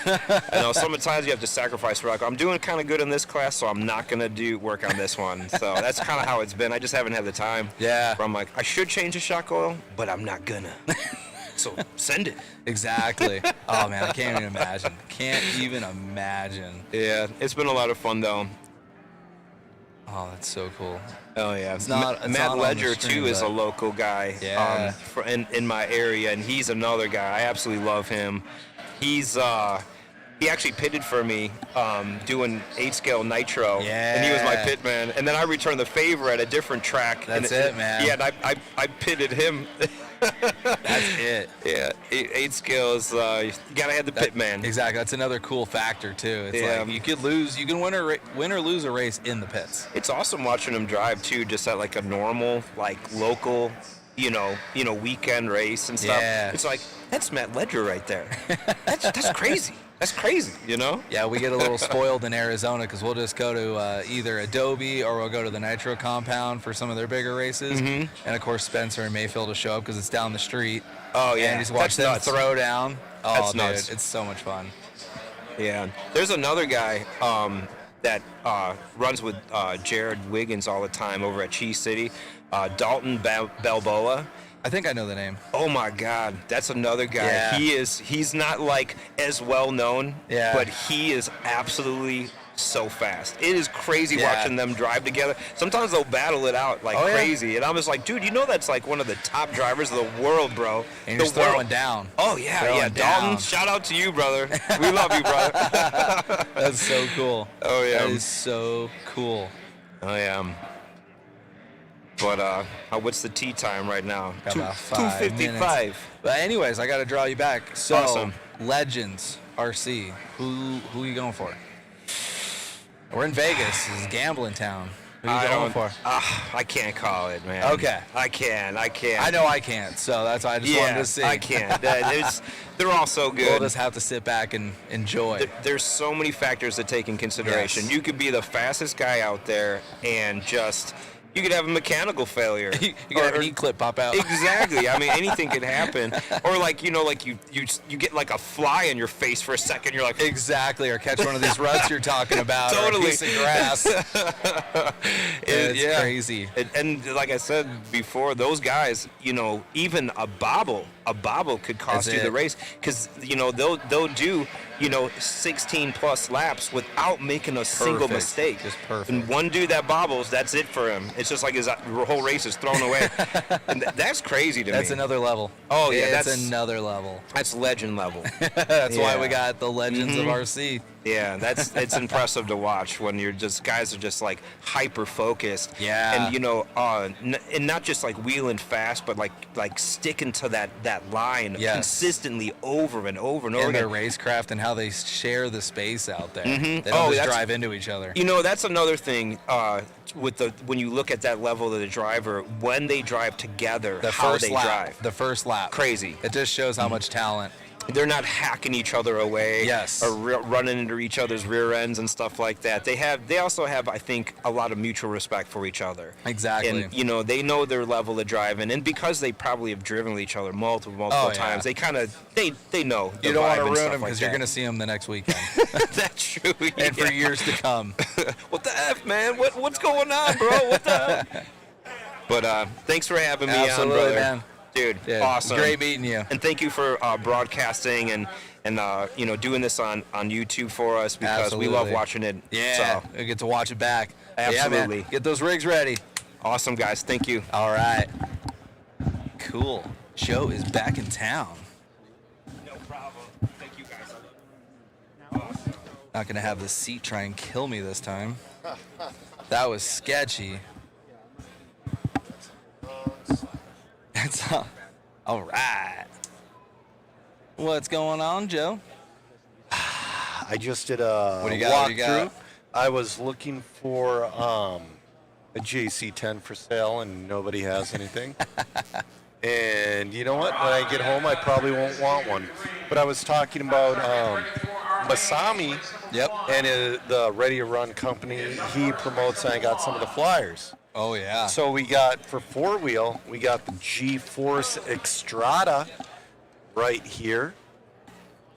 I know sometimes you have to sacrifice. Like, I'm doing kind of good in this class, so I'm not going to work on this one. So that's kind of how it's been. I just haven't had the time. Yeah. Where I'm like, I should change the shock oil, but I'm not going to. So send it. Exactly. Oh, man, I can't even imagine. Can't even imagine. Yeah, it's been a lot of fun, though. Oh, that's so cool. Oh, yeah. It's not Matt on the Ledger, stream, too, is a but- local guy Yeah. in my area, and he's another guy. I absolutely love him. He's he actually pitted for me doing 8-scale nitro, and he was my pit man. And then I returned the favor at a different track. That's and it, man. Yeah, and I pitted him. That's it. Yeah, 8 scales. You gotta have the pit man. Exactly. That's another cool factor too. It's Yeah. like you could lose, you can win or lose a race in the pits. It's awesome watching him drive too, just at like a normal, like local, weekend race and stuff. Yeah. It's like that's Matt Ledger right there. That's crazy. That's crazy, Yeah, we get a little spoiled in Arizona because we'll just go to either Adobe or we'll go to the Nitro compound for some of their bigger races. Mhm. And of course, Spencer and Mayfield will show up because it's down the street. Oh yeah, And just watch that's them nuts. throw down. Oh, That's dude, nuts. it's so much fun. Yeah. There's another guy that runs with Jared Wiggins all the time over at Cheese City, Dalton Balboa. I think I know the name. Oh my God, that's another guy. Yeah. He's not like as well known, Yeah. but he is absolutely so fast. It is crazy Yeah. watching them drive together. Sometimes they'll battle it out like Oh, yeah. crazy, and I'm just like, dude, that's like one of the top drivers of the world, bro. And the you're just throwing world. down. Oh yeah, Throwing Dalton. down. Shout out to you, brother. We love you, brother. That's so cool. Oh yeah. That is so cool. Oh yeah. But what's the tea time right now? Got about 5 minutes. 2:55. But anyways, I got to draw you back. So, Awesome. Legends RC. Who are you going for? We're in Vegas. This is gambling town. Who are you going for? I can't call it, man. Okay. I can't. I know I can't, so that's why I just wanted to see. I can't. They're all so good. We'll just have to sit back and enjoy. There's so many factors to take in consideration. Yes. You could be the fastest guy out there and just You could have a mechanical failure. You could have an E-clip pop out. Exactly. I mean, anything could happen. Or like, you know, like you get like a fly in your face for a second. You're like, exactly. Or catch one of these ruts you're talking about. Totally. Or a piece of grass. It's crazy. And like I said before, those guys, you know, even a bobble could cost That's you the it. race, because you know they'll do, you know, 16 plus laps without making a single Perfect. mistake. Just perfect. And one dude that bobbles, that's it for him. It's just like his whole race is thrown away. And that's crazy to me. That's another level. Oh yeah, that's that's another level. That's legend level. That's why Yeah. we got the legends of Mhm. RC. Yeah, it's impressive to watch when you're just guys are just like hyper focused. Yeah. And you know, and not just like wheeling fast, but like sticking to that line Yes. consistently over and over and over And their again. racecraft and how they share the space out there. Mhm. They don't just that's- drive into each other. You know, that's another thing when you look at that level of the driver, when they drive together, The how first they lap. drive. The first lap. Crazy. It just shows how much talent. They're not hacking each other away, Yes. or running into each other's rear ends and stuff like that. They also have, I think, a lot of mutual respect for each other. Exactly. And you know, they know their level of driving, and because they probably have driven with each other multiple Oh, yeah. times, they kind of they know. You the don't want vibe to and ruin stuff them like because you're that. going to see them the next weekend. That's true. And for years to come. What the F, man? What's going on, bro? What the F? But thanks for having me Absolutely, on, brother. man. Dude, Yeah, awesome. great meeting you. And thank you for broadcasting and you know, doing this on YouTube for us, because we love Absolutely. watching it. Yeah, we get to watch it back. Absolutely. Yeah, man. Get those rigs ready. Awesome, guys. Thank you. All right. Cool. Joe is back in town. No problem. Thank you, guys. Not going to have the seat try and kill me this time. That was sketchy. That's all right. What's going on, Joe? I just did a What do you got? What do you walkthrough. got? I was looking for a JC10 for sale, and nobody has anything. And you know what? When I get home, I probably won't want one. But I was talking about Masami. Yep. And the Ready to Run company. He promotes, and I got some of the flyers. Oh, yeah. So we got, for four-wheel, we got the G-Force Extrada right here.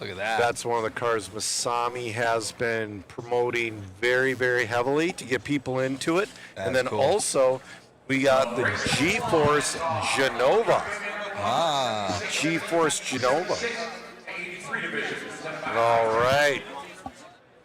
Look at that. That's one of the cars Masami has been promoting very, very heavily to get people into it. And That's then cool. also, we got the G-Force Genova. Ah. G-Force Genova. All right.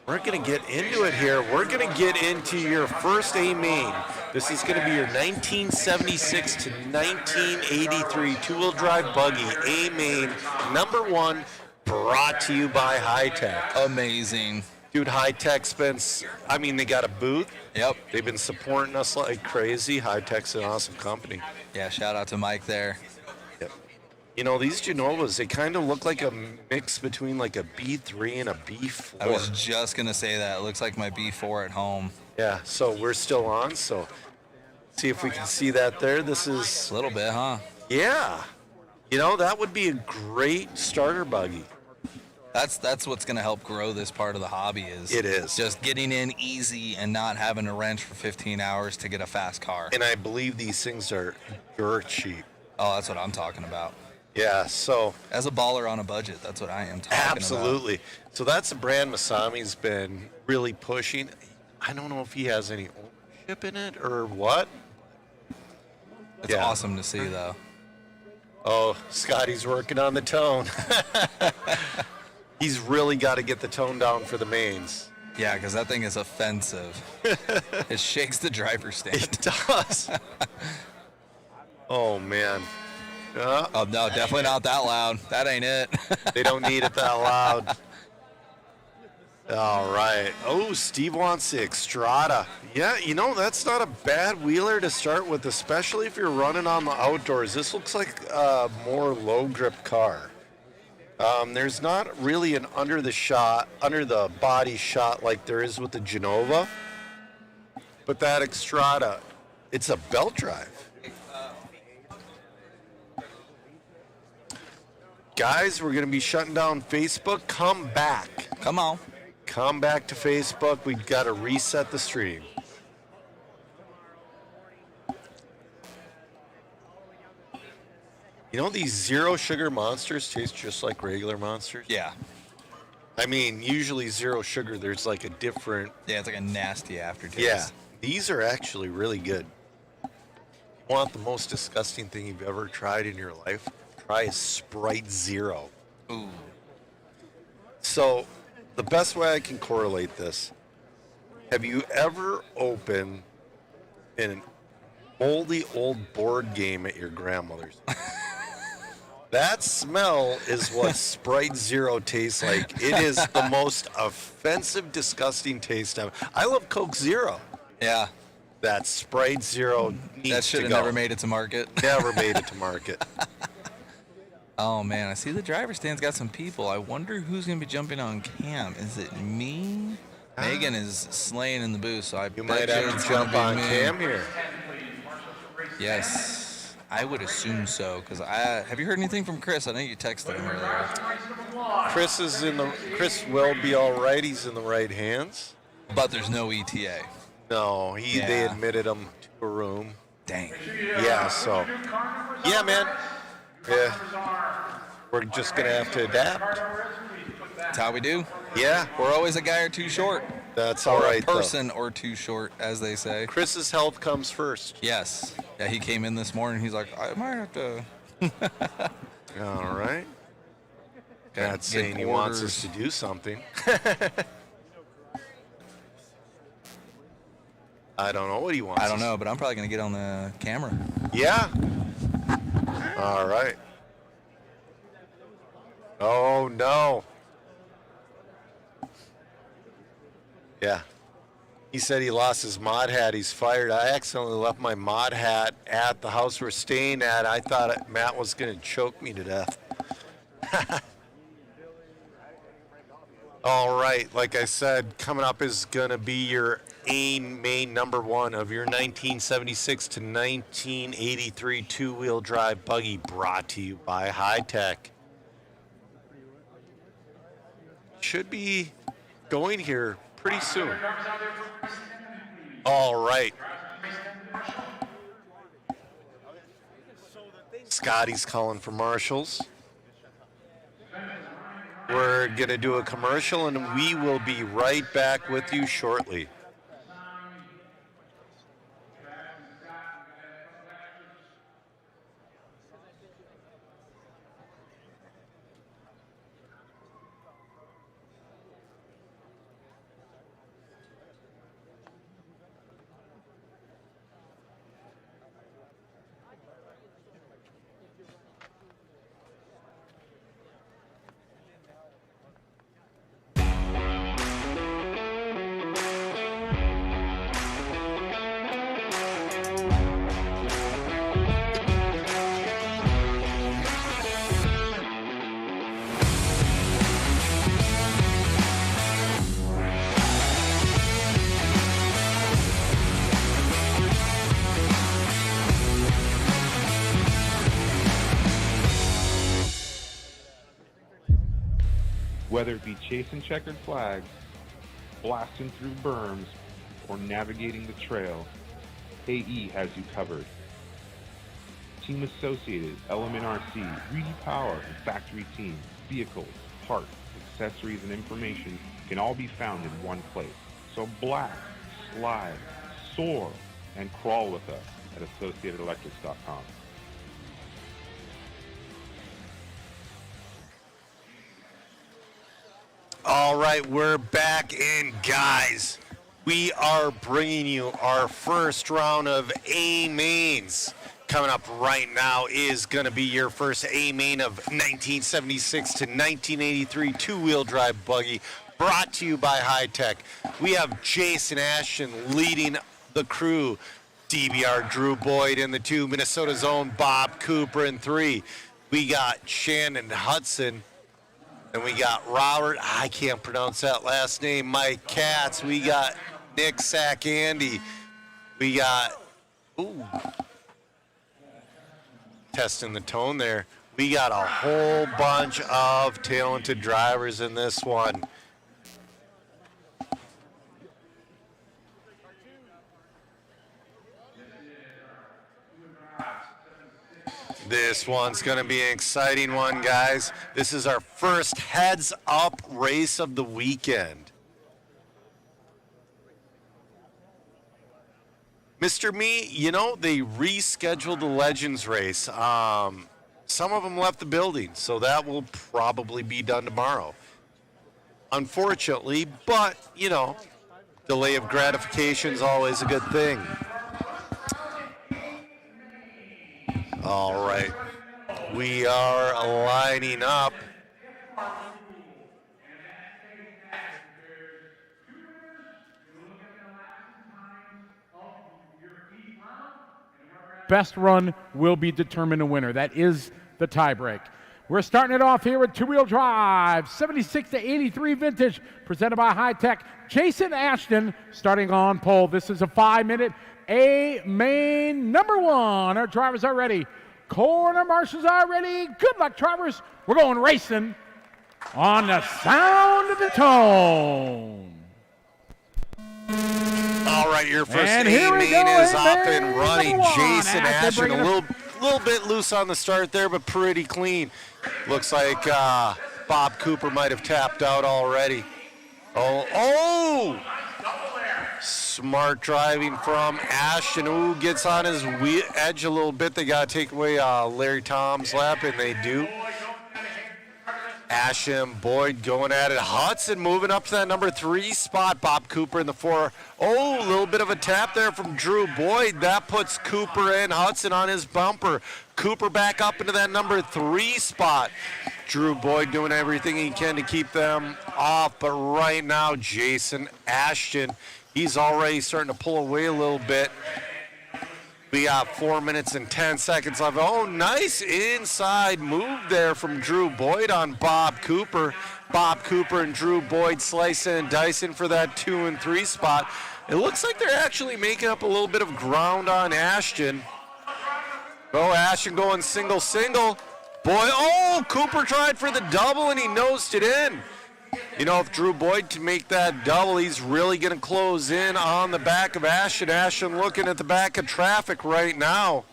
We're going to get into it here. We're going to get into your first A-Main. This is going to be your 1976 to 1983 two-wheel drive buggy A-Main #1, brought to you by High Tech. Amazing. Dude, High Tech's been, they got a booth. Yep. They've been supporting us like crazy. High Tech's an awesome company. Yeah, shout out to Mike there. Yep. You know, these Genovas, they kind of look like a mix between like a B3 and a B4. I was just going to say that. It looks like my B4 at home. Yeah, so we're still on, so see if we can see that there. This is a little bit, huh? Yeah. You know, that would be a great starter buggy. That's what's going to help grow this part of the hobby is It is. just getting in easy and not having to wrench for 15 hours to get a fast car. And I believe these things are dirt cheap. Oh, that's what I'm talking about. Yeah, so as a baller on a budget, that's what I am talking about. absolutely. So that's a brand Masami's been really pushing. I don't know if he has any ownership in it or what. It's awesome to see, though. Oh, Scotty's working on the tone. He's really got to get the tone down for the mains. Yeah, because that thing is offensive. It shakes the driver's stand. It does. Oh, man. Oh, no, definitely not that loud. That ain't it. They don't need it that loud. All right. Oh, Steve wants the Extrada. Yeah, you know, that's not a bad wheeler to start with, especially if you're running on the outdoors. This looks like a more low grip car. There's not really an under the body shot like there is with the Genova. But that Extrada, it's a belt drive. Guys, we're going to be shutting down Facebook. Come back. Come on. Come back to Facebook. We've got to reset the stream. You know, these zero sugar monsters taste just like regular monsters. Yeah. I mean, usually zero sugar, there's like a different. Yeah, it's like a nasty aftertaste. Yeah, these are actually really good. If you want the most disgusting thing you've ever tried in your life? Try a Sprite Zero. Ooh. So, the best way I can correlate this, have you ever opened an moldy old board game at your grandmother's? That smell is what Sprite Zero tastes like. It is the most offensive, disgusting taste ever. I love Coke Zero. Yeah. That Sprite Zero needs That should to have go. never made it to market. Never made it to market. Oh, man. I see the driver's stand's got some people. I wonder who's going to be jumping on cam. Is it me? Megan is slaying in the booth, so I You might have to jump on cam here. Yes. I would assume so, because have you heard anything from Chris? I know you texted him earlier. Chris will be all right. He's in the right hands. But there's no ETA. No, they admitted him to a room. Dang. Yeah, so. Yeah, man. Yeah. We're just going to have to adapt. That's how we do. Yeah. We're always a guy or two short. That's all right, a person or two short, as they say. Chris's health comes first. Yes. Yeah, he came in this morning. He's like, I might have to. All right. Not saying he wants us to do something. I don't know what he wants. I don't know, but I'm probably going to get on the camera. Yeah. All right. Oh, no. Yeah. He said he lost his mod hat. He's fired. I accidentally left my mod hat at the house we're staying at. I thought Matt was going to choke me to death. All right. Like I said, coming up is going to be your main number one of your 1976 to 1983 two-wheel drive buggy, brought to you by High Tech. Should be going here pretty soon. All right. Scotty's calling for marshals. We're going to do a commercial, and we will be right back with you shortly. Whether it be chasing checkered flags, blasting through berms, or navigating the trail, AE has you covered. Team Associated, Element RC, Reedy Power, and Factory Team, vehicles, parts, accessories, and information can all be found in one place. So blast, slide, soar, and crawl with us at AssociatedElectrics.com. All right, we're back in, guys. We are bringing you our first round of A-mains. Coming up right now is going to be your first A-main of 1976 to 1983 two-wheel drive buggy, brought to you by High Tech. We have Jason Ashton leading the crew, DBR Drew Boyd in the 2, Minnesota's own Bob Cooper in 3. We got Shannon Hudson. And we got Robert, I can't pronounce that last name, Mike Katz. We got Nick Sack Andy. We got, testing the tone there. We got a whole bunch of talented drivers in this one. This one's going to be an exciting one, guys. This is our first heads-up race of the weekend. Mr. Me, you know, they rescheduled the Legends race. Some of them left the building, so that will probably be done tomorrow. Unfortunately, but, you know, delay of gratification is always a good thing. All right. We are lining up. Best run will be determined a winner. That is the tiebreak. We're starting it off here with two-wheel drive, 76 to 83 vintage, presented by High Tech. Jason Ashton starting on pole. This is a 5-minute A-main number one. Our drivers are ready. Corner marshals are ready. Good luck, drivers. We're going racing on the sound of the tone. All right, your first And here we A-main go, is up A-main and running. number one. Jason As they're Ashton, bringing a little bit loose on the start there, but pretty clean. Looks like Bob Cooper might have tapped out already. Oh! Smart driving from Ashton. Ooh, gets on his edge a little bit. They got to take away Larry Tom's lap, and they do. Ashton, Boyd going at it. Hudson moving up to that number 3 spot. Bob Cooper in the 4. Oh, a little bit of a tap there from Drew Boyd. That puts Cooper and Hudson on his bumper. Cooper back up into that number 3 spot. Drew Boyd doing everything he can to keep them off. But right now, Jason Ashton, he's already starting to pull away a little bit. We got 4 minutes and 10 seconds left. Oh, nice inside move there from Drew Boyd on Bob Cooper. Bob Cooper and Drew Boyd slicing and dicing for that 2 and 3 spot. It looks like they're actually making up a little bit of ground on Ashton. Oh, Ashton going single. Boyd, oh, Cooper tried for the double and he nosed it in. You know, if Drew Boyd can make that double, he's really going to close in on the back of Ashton. Ashton looking at the back of traffic right now.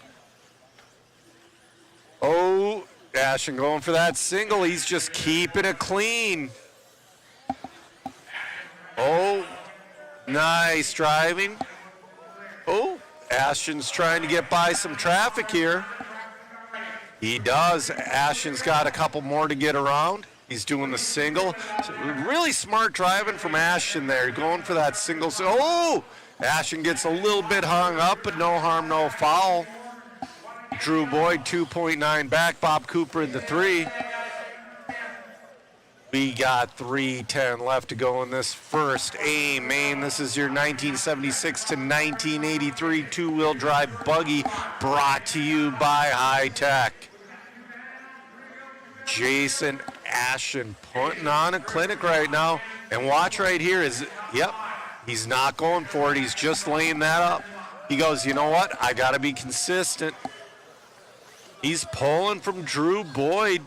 Oh, Ashton going for that single. He's just keeping it clean. Oh, nice driving. Oh, Ashton's trying to get by some traffic here. He does. Ashton's got a couple more to get around. He's doing the single. So really smart driving from Ashton there, going for that single. Oh! Ashton gets a little bit hung up, but no harm, no foul. Drew Boyd 2.9 back. Bob Cooper in the 3. We got 3:10 left to go in this first A-main. This is your 1976 to 1983 two-wheel drive buggy brought to you by High Tech. Jason Ashton putting on a clinic right now. And watch right here he's not going for it. He's just laying that up. He goes, you know what? I got to be consistent. He's pulling from Drew Boyd.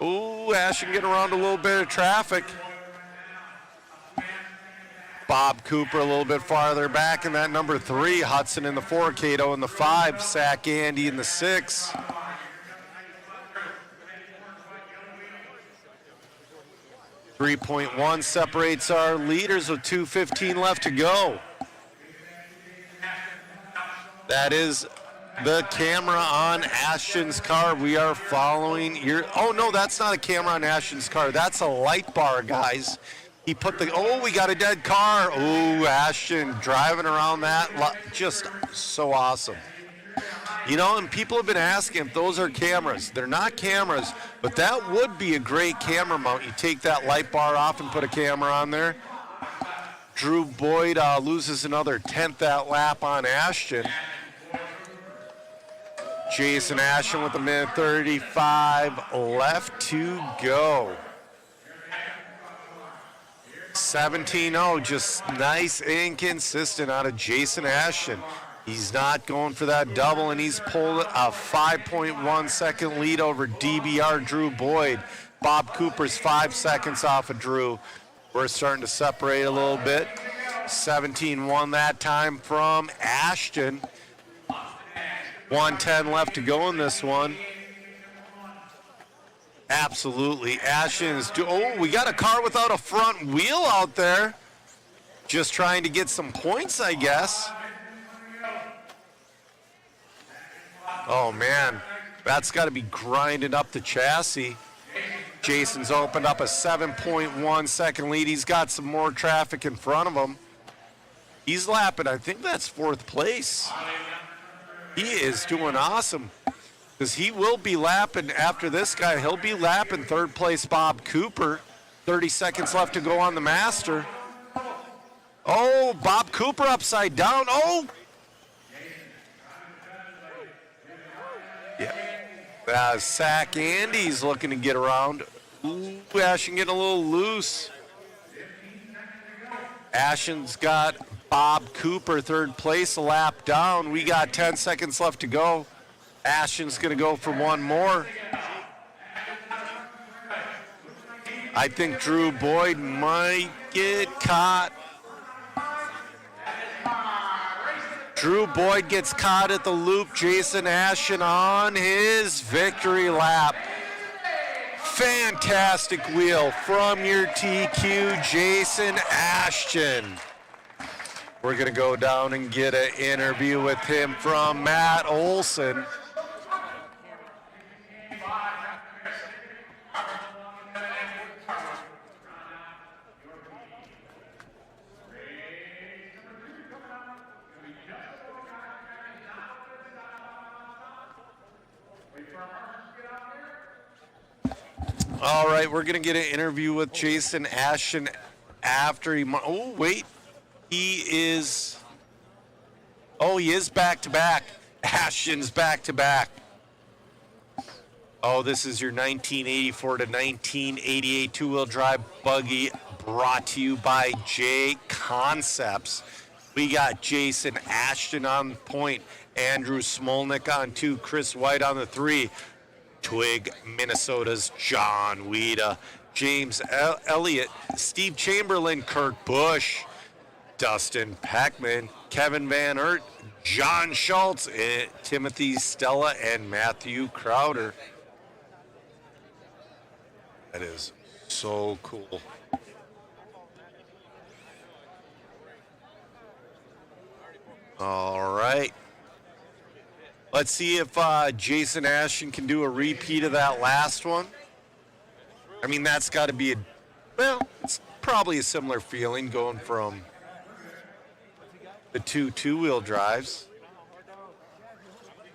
Ooh, Ashton getting around a little bit of traffic. Bob Cooper a little bit farther back in that number 3. Hudson in the 4, Cato in the 5, Sack Andy in the 6. .1 separates our leaders with 2:15 left to go. That is the camera on Ashton's car. We are following oh no, that's not a camera on Ashton's car. That's a light bar, guys. He put we got a dead car. Oh, Ashton driving around that. Just so awesome. You know, and people have been asking if those are cameras. They're not cameras, but that would be a great camera mount. You take that light bar off and put a camera on there. Drew Boyd loses another 10th that lap on Ashton. Jason Ashton with 1:35 left to go. 17-0, just nice and consistent out of Jason Ashton. He's not going for that double, and he's pulled a 5.1 second lead over DBR Drew Boyd. Bob Cooper's 5 seconds off of Drew. We're starting to separate a little bit. 17-1 that time from Ashton. 1:10 left to go in this one. Absolutely. Ashton's we got a car without a front wheel out there. Just trying to get some points, I guess. Oh, man. That's got to be grinding up the chassis. Jason's opened up a 7.1 second lead. He's got some more traffic in front of him. He's lapping, I think that's 4th place. He is doing awesome. Because he will be lapping after this guy. He'll be lapping 3rd place Bob Cooper. 30 seconds left to go on the Master. Oh, Bob Cooper upside down. Oh! Yeah. Sack Andy's looking to get around. Ooh, Ashton getting a little loose. Ashton's got Bob Cooper 3rd place, a lap down. We got 10 seconds left to go. Ashton's going to go for one more. I think Drew Boyd might get caught. Drew Boyd gets caught at the loop. Jason Ashton on his victory lap. Fantastic wheel from your TQ, Jason Ashton. We're going to go down and get an interview with him from Matt Olson. All right, we're going to get an interview with Jason Ashton after he... Oh, wait. He is back-to-back. Ashton's back-to-back. Oh, this is your 1984 to 1988 two-wheel drive buggy brought to you by J Concepts. We got Jason Ashton on point, Andrew Smolnick on 2, Chris White on the 3, Twig, Minnesota's John Weeda, James Elliott, Steve Chamberlain, Kirk Busch, Dustin Peckman, Kevin Van Aert, John Schultz, Timothy Stella, and Matthew Crowder. That is so cool. All right. Let's see if Jason Ashton can do a repeat of that last one. I mean, that's got to be it's probably a similar feeling going from the two-wheel drives.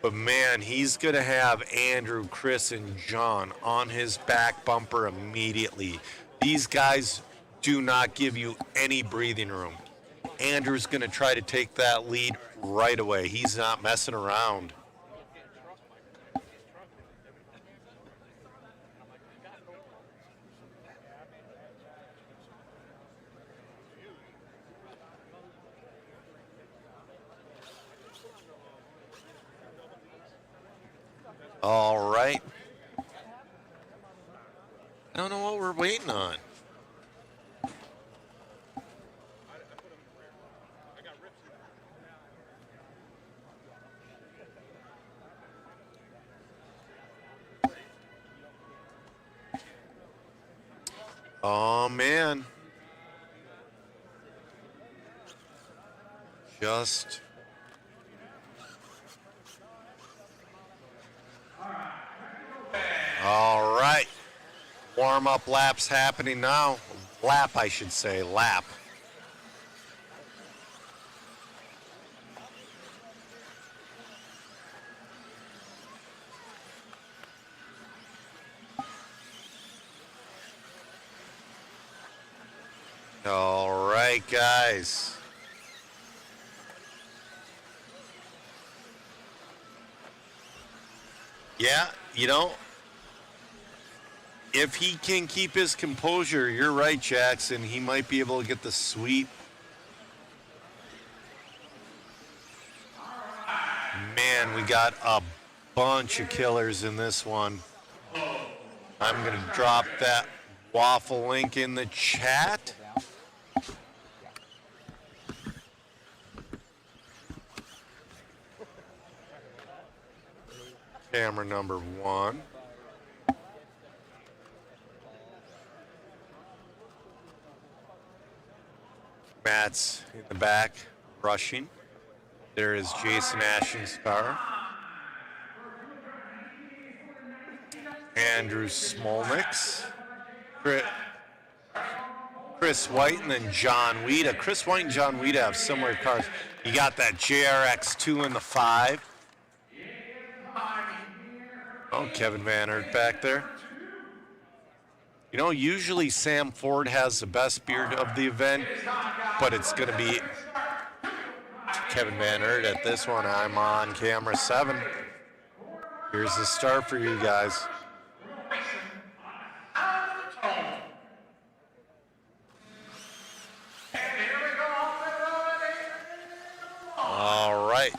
But man, he's going to have Andrew, Chris, and John on his back bumper immediately. These guys do not give you any breathing room. Andrew's going to try to take that lead right away. He's not messing around. All right. I don't know what we're waiting on. Oh, man. Just... All right. Warm-up laps happening now. Lap, I should say. Lap. All right, guys. Yeah, you know, if he can keep his composure, you're right, Jackson. He might be able to get the sweep. Man, we got a bunch of killers in this one. I'm going to drop that waffle link in the chat. Camera number 1. Matt's in the back, rushing. There is Jason Ashton's car. Andrew Smolnick's. Chris White and then John Weeda. Chris White and John Weeda have similar cars. You got that JRX2 in the 5. Oh, Kevin Van Aert back there. You know, usually Sam Ford has the best beard of the event, but it's going to be Kevin Van Aert at this one. I'm on camera 7. Here's the start for you guys. All right.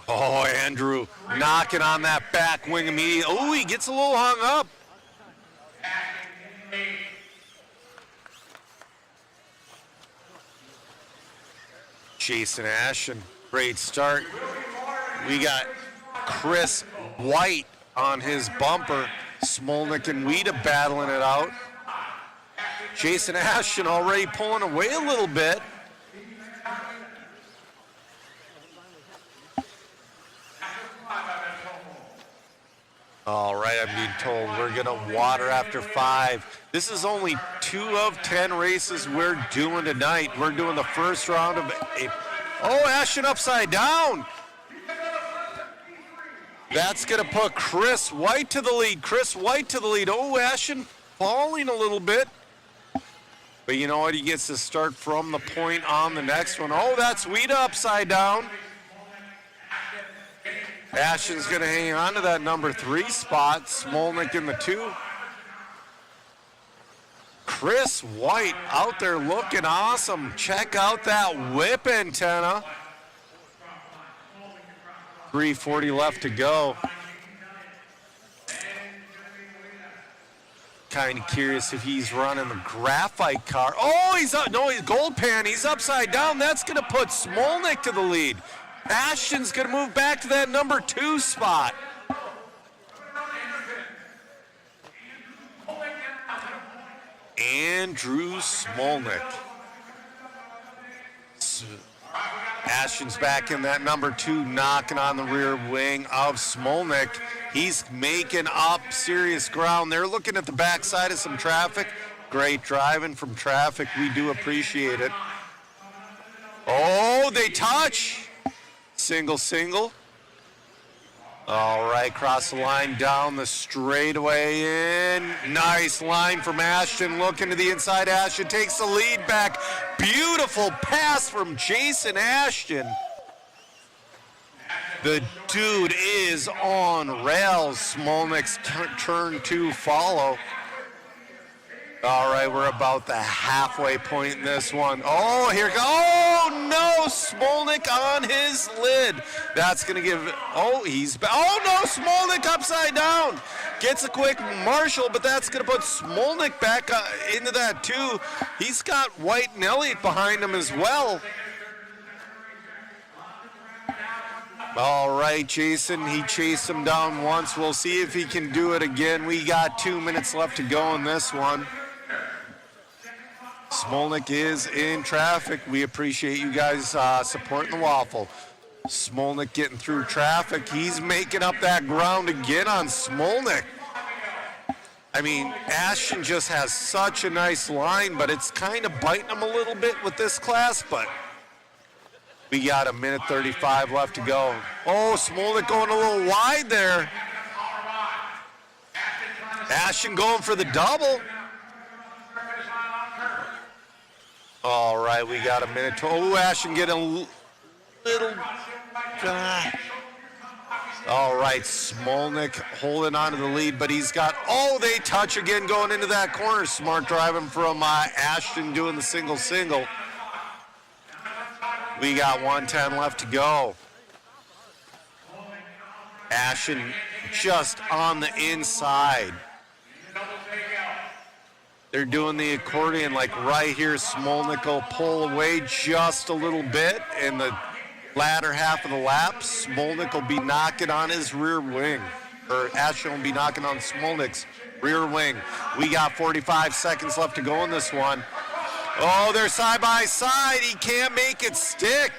Oh, Andrew knocking on that back wing immediately. Oh, he gets a little hung up. Jason Ashton, great start. We got Chris White on his bumper. Smolnick and Weeda battling it out. Jason Ashton already pulling away a little bit. All right, I'm being told we're gonna water after 5. This is only 2 of 10 races we're doing tonight. We're doing the first round of Ashton upside down. That's gonna put Chris White to the lead. Chris White to the lead. Oh, Ashton falling a little bit. But you know what? He gets to start from the point on the next one. Oh, that's Weeda upside down. Ashton's going to hang on to that number 3 spot. Smolnick in the 2. Chris White out there looking awesome. Check out that whip antenna. 3:40 left to go. Kind of curious if he's running the graphite car. Oh, he's up. No, he's gold pan. He's upside down. That's going to put Smolnick to the lead. Ashton's going to move back to that number 2 spot. Andrew Smolnick. Ashton's back in that number 2, knocking on the rear wing of Smolnick. He's making up serious ground. They're looking at the backside of some traffic. Great driving from traffic. We do appreciate it. Oh, they touch. Single. All right, cross the line down the straightaway in. Nice line from Ashton. Looking to the inside. Ashton takes the lead back. Beautiful pass from Jason Ashton. The dude is on rails. Smolnick's turn 2 follow. All right, we're about the halfway point in this one. Oh, here goes. Oh, no, Smolnick on his lid. That's going to give, oh, no, Smolnick upside down. Gets a quick Marshall, but that's going to put Smolnick back into that, too. He's got White and Elliott behind him as well. All right, Jason, he chased him down once. We'll see if he can do it again. We got 2 minutes left to go in this one. Smolnick is in traffic. We appreciate you guys supporting the Waffle. Smolnick getting through traffic. He's making up that ground again on Smolnick. I mean, Ashton just has such a nice line, but it's kind of biting him a little bit with this class, but we got 1:35 left to go. Oh, Smolnick going a little wide there. Ashton going for the double. All right, we got a minute. Oh, Ashton getting a little. All right, Smolnick holding on to the lead, but he's got. Oh, they touch again going into that corner. Smart driving from Ashton doing the single. We got 1:10 left to go. Ashton just on the inside. They're doing the accordion like right here. Smolnick will pull away just a little bit, and the latter half of the lap, Smolnik will be knocking on his rear wing. Or Ashton will be knocking on Smolnik's rear wing. We got 45 seconds left to go in this one. Oh, they're side by side. He can't make it stick.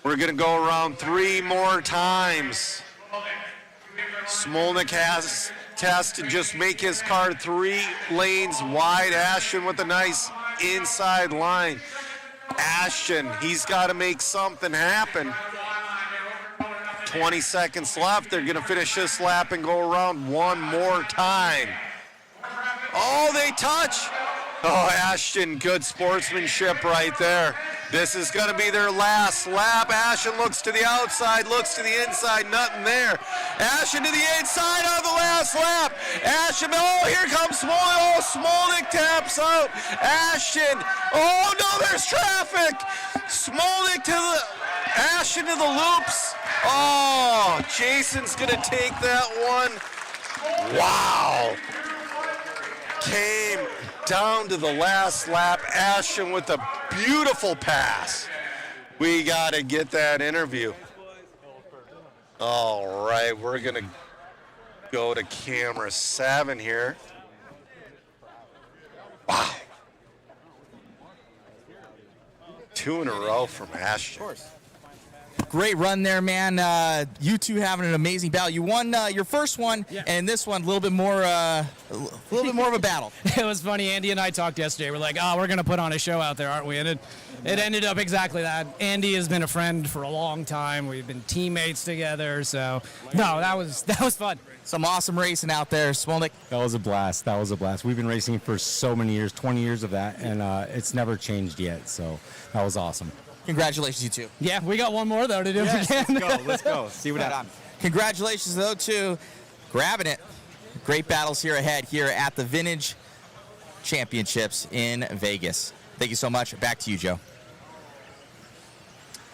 We're going to go around 3 more times. Smolnik has to just make his car 3 lanes wide. Ashton with a nice inside line. Ashton, he's got to make something happen. 20 seconds left. They're going to finish this lap and go around 1 more time. Oh, they touch. Oh, Ashton, good sportsmanship right there. This is going to be their last lap. Ashton looks to the outside, looks to the inside, nothing there. Ashton to the inside on the last lap. Ashton, oh, here comes Smolnik. Oh, Smolnik taps out. Ashton, oh no, there's traffic. Smolnik to the, Ashton to the loops. Oh, Jason's going to take that one. Wow. Came down to the last lap. Ashton with a beautiful pass. We got to get that interview. All right, we're going to go to camera 7 here. Wow. 2 in a row from Ashton. Of course. Great run there, man. You two having an amazing battle. You won your first one, and this one a little bit more of a battle. It was funny. Andy and I talked yesterday. We're like, oh, we're going to put on a show out there, aren't we? And it ended up exactly that. Andy has been a friend for a long time. We've been teammates together. So, no, that was fun. Some awesome racing out there, Smolnik. That was a blast. That was a blast. We've been racing for so many years, 20 years of that, and it's never changed yet. So that was awesome. Congratulations, you two. Yeah, we got one more, though, to do yes, again. Let's go. See what happens. Congratulations, though, to grabbing it. Great battles here ahead here at the Vintage Championships in Vegas. Thank you so much. Back to you, Joe.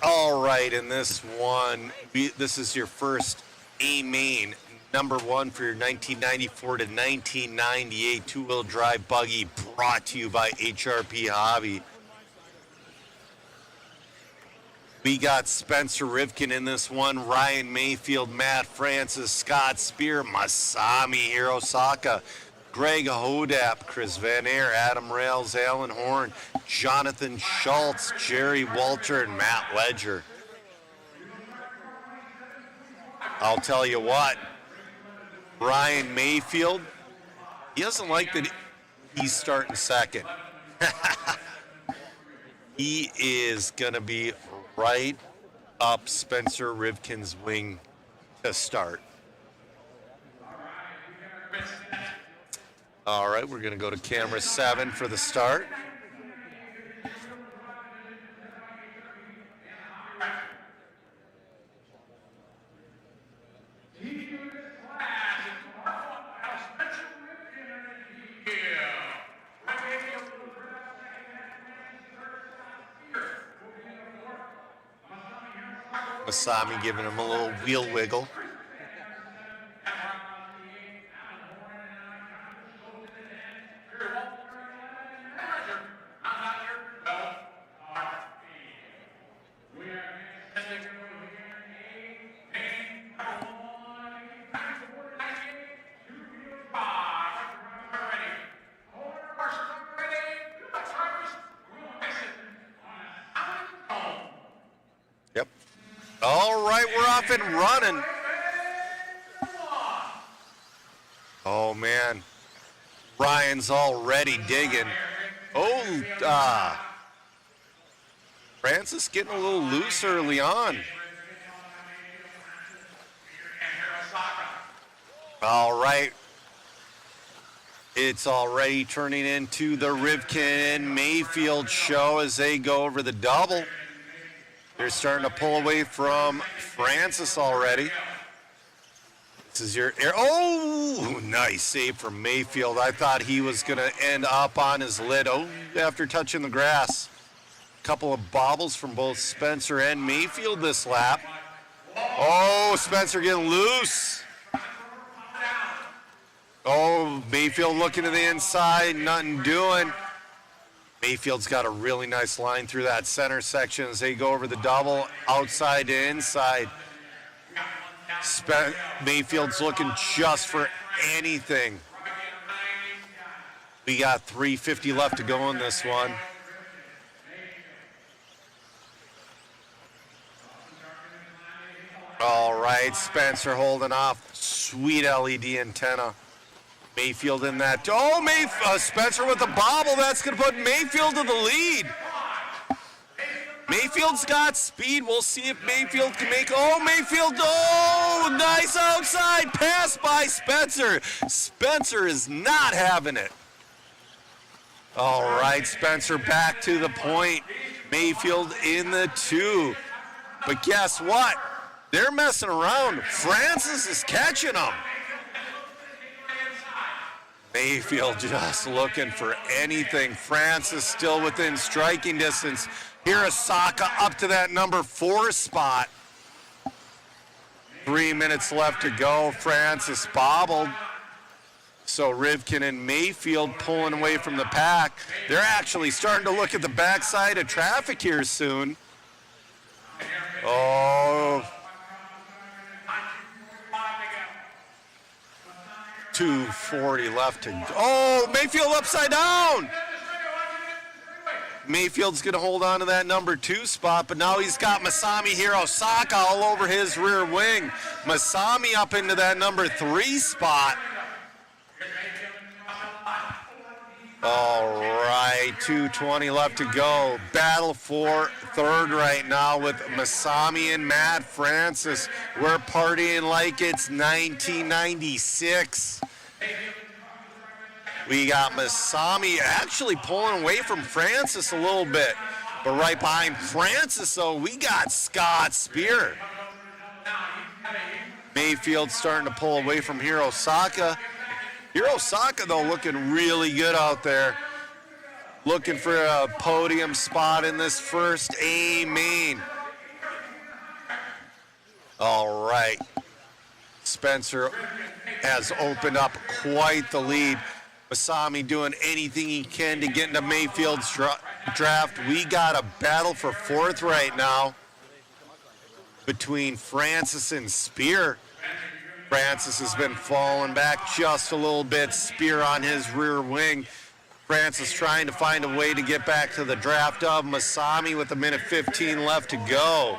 All right, in this one, this is your first A-Main, number 1 for your 1994 to 1998 two-wheel drive buggy, brought to you by HRP Hobby. We got Spencer Rivkin in this one, Ryan Mayfield, Matt Francis, Scott Spear, Masami Hirosaka, Greg Hodap, Chris Van Aer, Adam Rails, Alan Horn, Jonathan Schultz, Jerry Walter, and Matt Ledger. I'll tell you what, Ryan Mayfield, he doesn't like that he's starting second. He is going to be right up Spencer Rivkin's wing to start. All right, we're going to go to camera 7 for the start. Masami giving him a little wheel wiggle. Yep. All right, we're off and running. Oh, man. Ryan's already digging. Oh, Francis getting a little loose early on. All right. It's already turning into the Rivkin Mayfield show as they go over the double. They're starting to pull away from Francis already. This is your air. Oh, nice save from Mayfield. I thought he was going to end up on his lid. Oh, after touching the grass. A couple of bobbles from both Spencer and Mayfield this lap. Oh, Spencer getting loose. Oh, Mayfield looking to the inside, nothing doing. Mayfield's got a really nice line through that center section as they go over the double, outside to inside. Mayfield's looking just for anything. We got 3:50 left to go in this one. All right, Spencer holding off. Sweet LED antenna. Mayfield in that. Oh, Spencer with the bobble. That's going to put Mayfield to the lead. Mayfield's got speed. We'll see if Mayfield can make. Oh, Mayfield. Oh, nice outside pass by Spencer. Spencer is not having it. All right, Spencer back to the point. Mayfield in the 2. But guess what? They're messing around. Francis is catching them. Mayfield just looking for anything. Francis still within striking distance. Hirosaka up to that number 4 spot. 3 minutes left to go. Francis bobbled. So Rivkin and Mayfield pulling away from the pack. They're actually starting to look at the backside of traffic here soon. Oh. 2:40 left to go. Oh, Mayfield upside down. Mayfield's going to hold on to that number 2 spot, but now he's got Masami Hirosaka all over his rear wing. Masami up into that number 3 spot. All right, 2:20 left to go. Battle for 3rd right now with Masami and Matt Francis. We're partying like it's 1996. We got Masami actually pulling away from Francis a little bit. But right behind Francis, though, we got Scott Spear. Mayfield starting to pull away from Hirosaka. Hirosaka, though, looking really good out there. Looking for a podium spot in this first A main. All right. Spencer has opened up quite the lead. Masami doing anything he can to get into Mayfield's draft. We got a battle for 4th right now between Francis and Spear. Francis has been falling back just a little bit. Spear on his rear wing. Francis trying to find a way to get back to the draft of Masami with 1:15 left to go.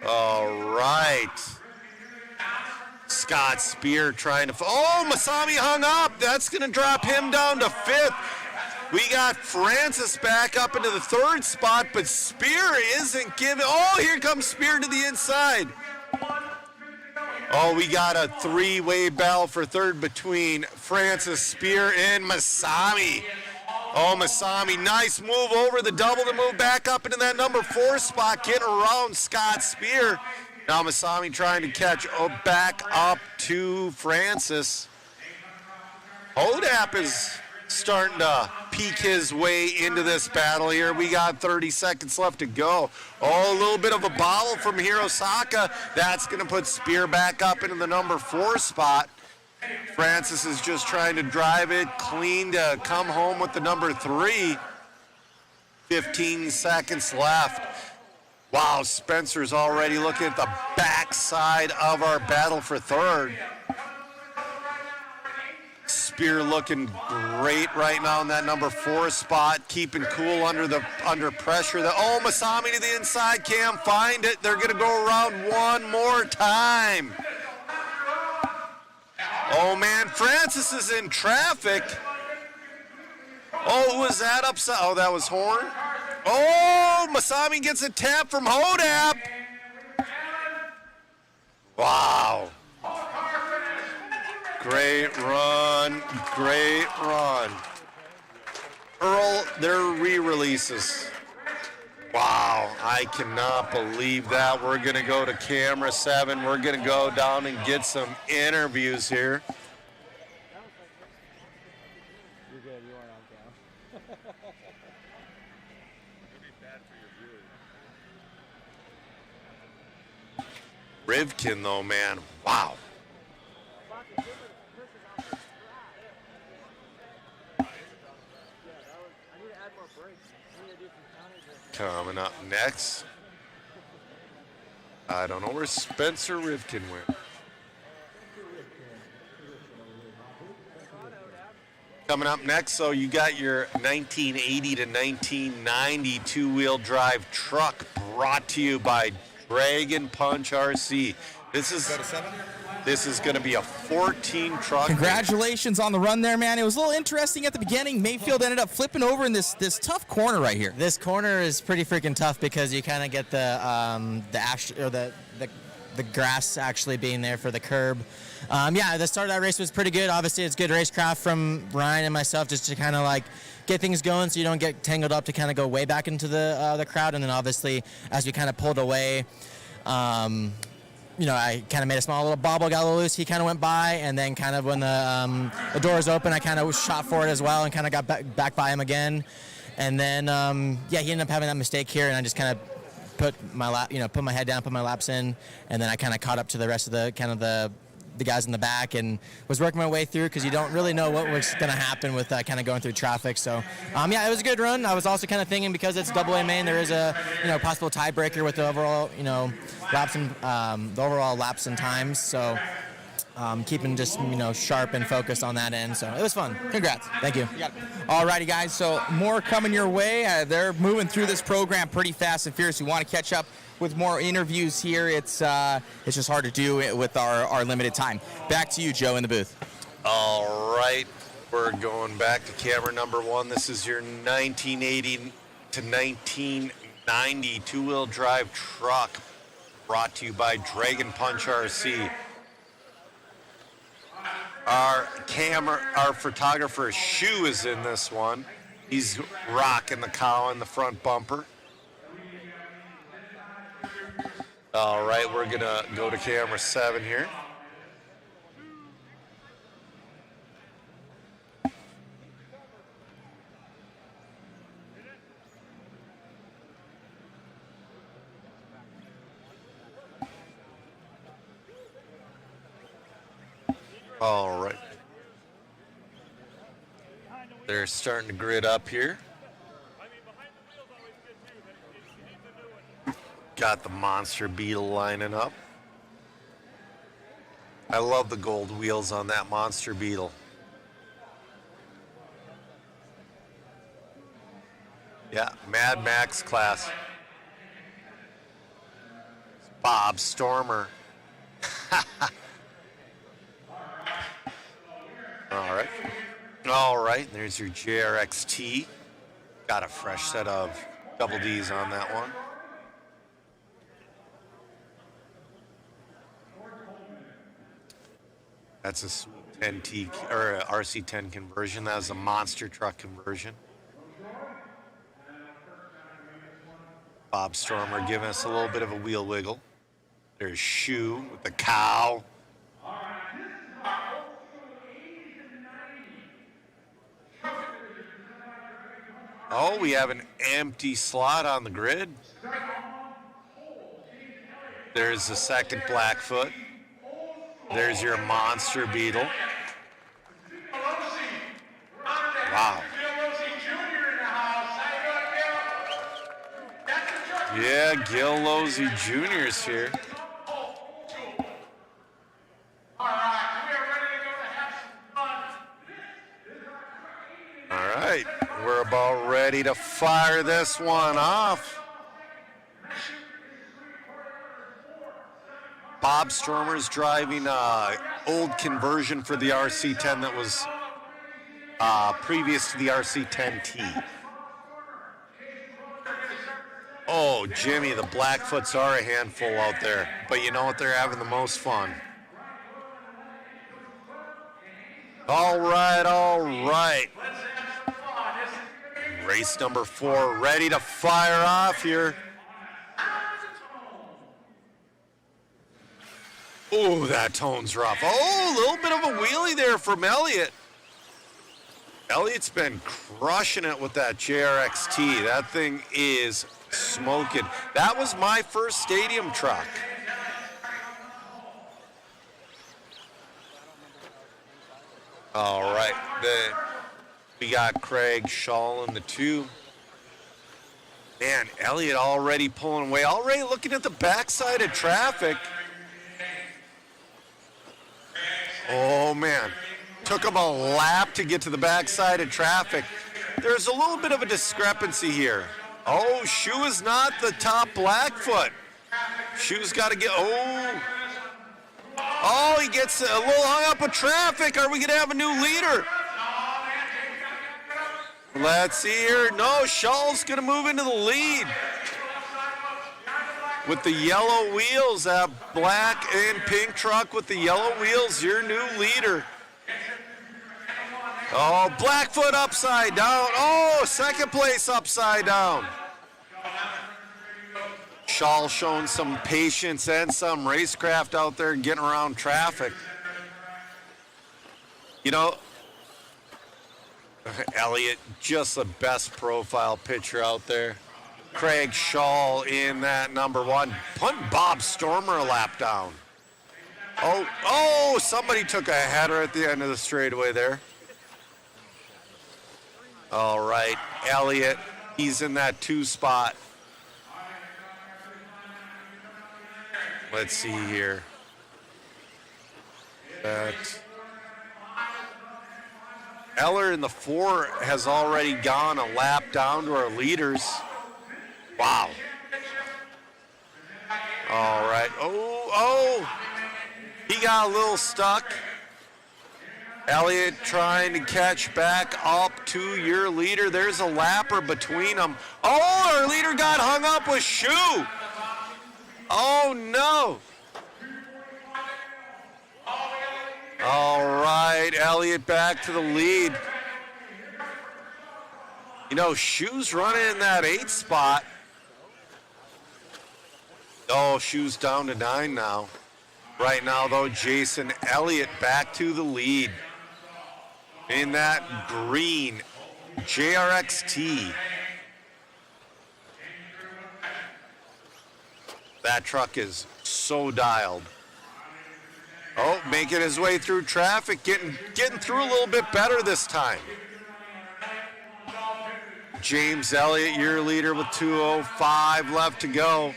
All right. Scott Spear trying to... Oh, Masami hung up. That's going to drop him down to 5th. We got Francis back up into the 3rd spot, but Spear isn't giving... Oh, here comes Spear to the inside. Oh, we got a 3-way battle for 3rd between Francis, Spear, and Masami. Oh, Masami, nice move over the double to move back up into that number 4 spot, getting around Scott Spear. Now Masami trying to catch back up to Francis. Hodap is starting to peek his way into this battle here. We got 30 seconds left to go. Oh, a little bit of a bobble from Hirosaka. That's going to put Spear back up into the number 4 spot. Francis is just trying to drive it clean to come home with the number 3. 15 seconds left. Wow, Spencer's already looking at the backside of our battle for 3rd. Spear looking great right now in that number 4 spot, keeping cool under pressure. Oh, Masami to the inside, can't find it. They're going to go around one more time. Oh, man, Francis is in traffic. Oh, who was that upside? Oh, that was Horn. Oh, Masami gets a tap from Hodap. Wow. Great run, great run. Earl, their re-releases. Wow, I cannot believe that. We're going to go to camera 7. We're going to go down and get some interviews here. You're good, you are on camera. Rivkin, though, man, wow. Coming up next, I don't know where Spencer Rivkin went. Coming up next, so you got your 1980 to 1990 two-wheel drive truck brought to you by Dragon Punch RC. This is going to be a 14 truck. Congratulations on the run there, man. It was a little interesting at the beginning. Mayfield ended up flipping over in this tough corner right here. This corner is pretty freaking tough because you kind of get the ash or the grass actually being there for the curb. Yeah, the start of that race was pretty good. Obviously, it's good racecraft from Ryan and myself just to kind of like get things going so you don't get tangled up to kind of go way back into the crowd. And then obviously, as we kind of pulled away, I kind of made a small little bobble, got a little loose. He kind of went by, and then kind of when the doors open, I kind of shot for it as well and kind of got back by him again. And then, he ended up having that mistake here, and I just kind of put my head down, put my laps in, and then I kind of caught up to the rest of the guys in the back and was working my way through because you don't really know what was going to happen with kind of going through traffic. So, it was a good run. I was also kind of thinking because it's AA main, there is a possible tiebreaker with the overall laps and the overall laps and times. So, keeping just sharp and focused on that end. So it was fun. Congrats. Thank you. All righty, guys. So more coming your way. They're moving through this program pretty fast and furious. We want to catch up with more interviews here. It's just hard to do it with our limited time. Back to you, Joe, in the booth. All right, we're going back to camera number 1. This is your 1980 to 1990 two-wheel drive truck brought to you by Dragon Punch RC. Our photographer Shu is in this one. He's rocking the cow in the front bumper. All right, we're gonna go to camera 7 here. All right. They're starting to grid up here. Got the Monster Beetle lining up. I love the gold wheels on that Monster Beetle. Yeah, Mad Max class. Bob Stormer. All right, there's your JRXT. Got a fresh set of double Ds on that one. That's a sweet 10T or a RC10 conversion. That was a monster truck conversion. Bob Stormer giving us a little bit of a wheel wiggle. There's Shu with the cow. Oh, we have an empty slot on the grid. There's the second Blackfoot. There's your Monster Beetle. Wow. Yeah, Gil Losey Jr. is here. All right, we're about ready to fire this one off. Bob Stormer's driving an old conversion for the RC10 that was previous to the RC10T. Oh, Jimmy, the Blackfoots are a handful out there, but you know what? They're having the most fun. All right, all right. Race number 4 ready to fire off here. Oh, that tone's rough. Oh, a little bit of a wheelie there from Elliott. Elliott's been crushing it with that JRXT. That thing is smoking. That was my first stadium truck. All right, we got Craig Shaw in the 2. Man, Elliott already pulling away, already looking at the backside of traffic. Oh, man. Took him a lap to get to the backside of traffic. There's a little bit of a discrepancy here. Oh, Shoe is not the top Blackfoot. Shoe's got to get, oh, he gets a little hung up with traffic. Are we going to have a new leader? Let's see here. No, Shaw's going to move into the lead. With the yellow wheels, that black and pink truck with the yellow wheels, your new leader. Oh, Blackfoot upside down. Oh, second place upside down. Shaw showing some patience and some racecraft out there getting around traffic. You know, Elliott, just the best profile pitcher out there. Craig Shaw in that number one. Putting Bob Stormer a lap down. Oh, somebody took a header at the end of the straightaway there. All right, Elliott, he's in that 2 spot. Let's see here. Eller in the 4 has already gone a lap down to our leaders. Wow. All right. Oh, he got a little stuck. Elliott trying to catch back up to your leader. There's a lapper between them. Oh, our leader got hung up with Shoe. Oh, no. All right, Elliott back to the lead. You know, Shoe's running in that 8 spot. Oh, Shoe's down to 9 now. Right now, though, Jason Elliott back to the lead. In that green JRXT. That truck is so dialed. Oh, making his way through traffic, getting through a little bit better this time. James Elliott, your leader with 2:05 left to go.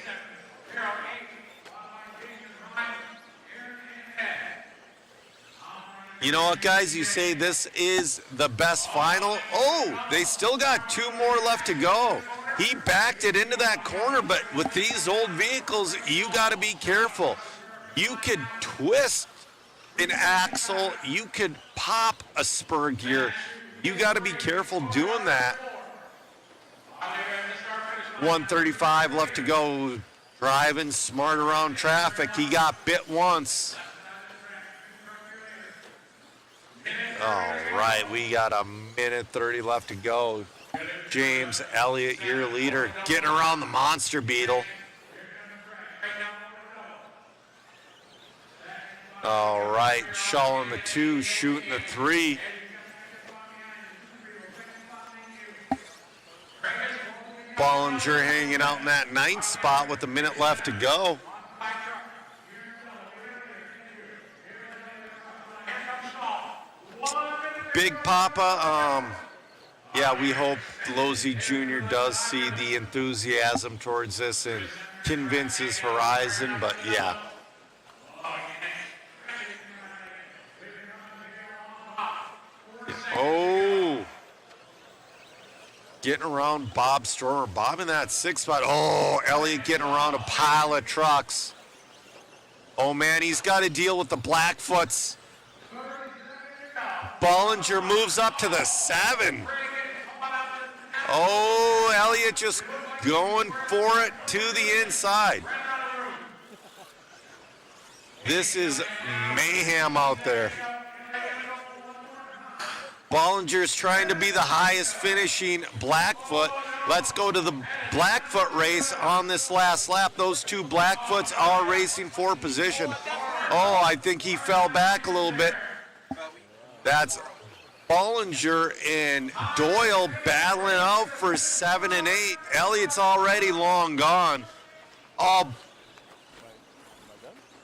You know what, guys? You say this is the best final. Oh, they still got 2 more left to go. He backed it into that corner, but with these old vehicles, you got to be careful. You could twist an axle. You could pop a spur gear. You got to be careful doing that. 1:35 left to go. Driving smart around traffic. He got bit once. All right, we got 1:30 left to go. James Elliott, your leader, getting around the Monster Beetle. All right, Shaw in the 2, shooting the 3. Bollinger hanging out in that 9th spot with a minute left to go. Big Papa, yeah, we hope Losey Jr. does see the enthusiasm towards this and convinces Horizon, but yeah. Oh. Getting around Bob Stormer. Bob in that 6th spot. Oh, Elliott getting around a pile of trucks. Oh, man, he's got to deal with the Blackfoots. Bollinger moves up to the 7. Oh, Elliott just going for it to the inside. This is mayhem out there. Bollinger's trying to be the highest finishing Blackfoot. Let's go to the Blackfoot race on this last lap. Those 2 Blackfoots are racing for position. Oh, I think he fell back a little bit. That's Bollinger and Doyle battling out for 7 and 8. Elliott's already long gone. Oh,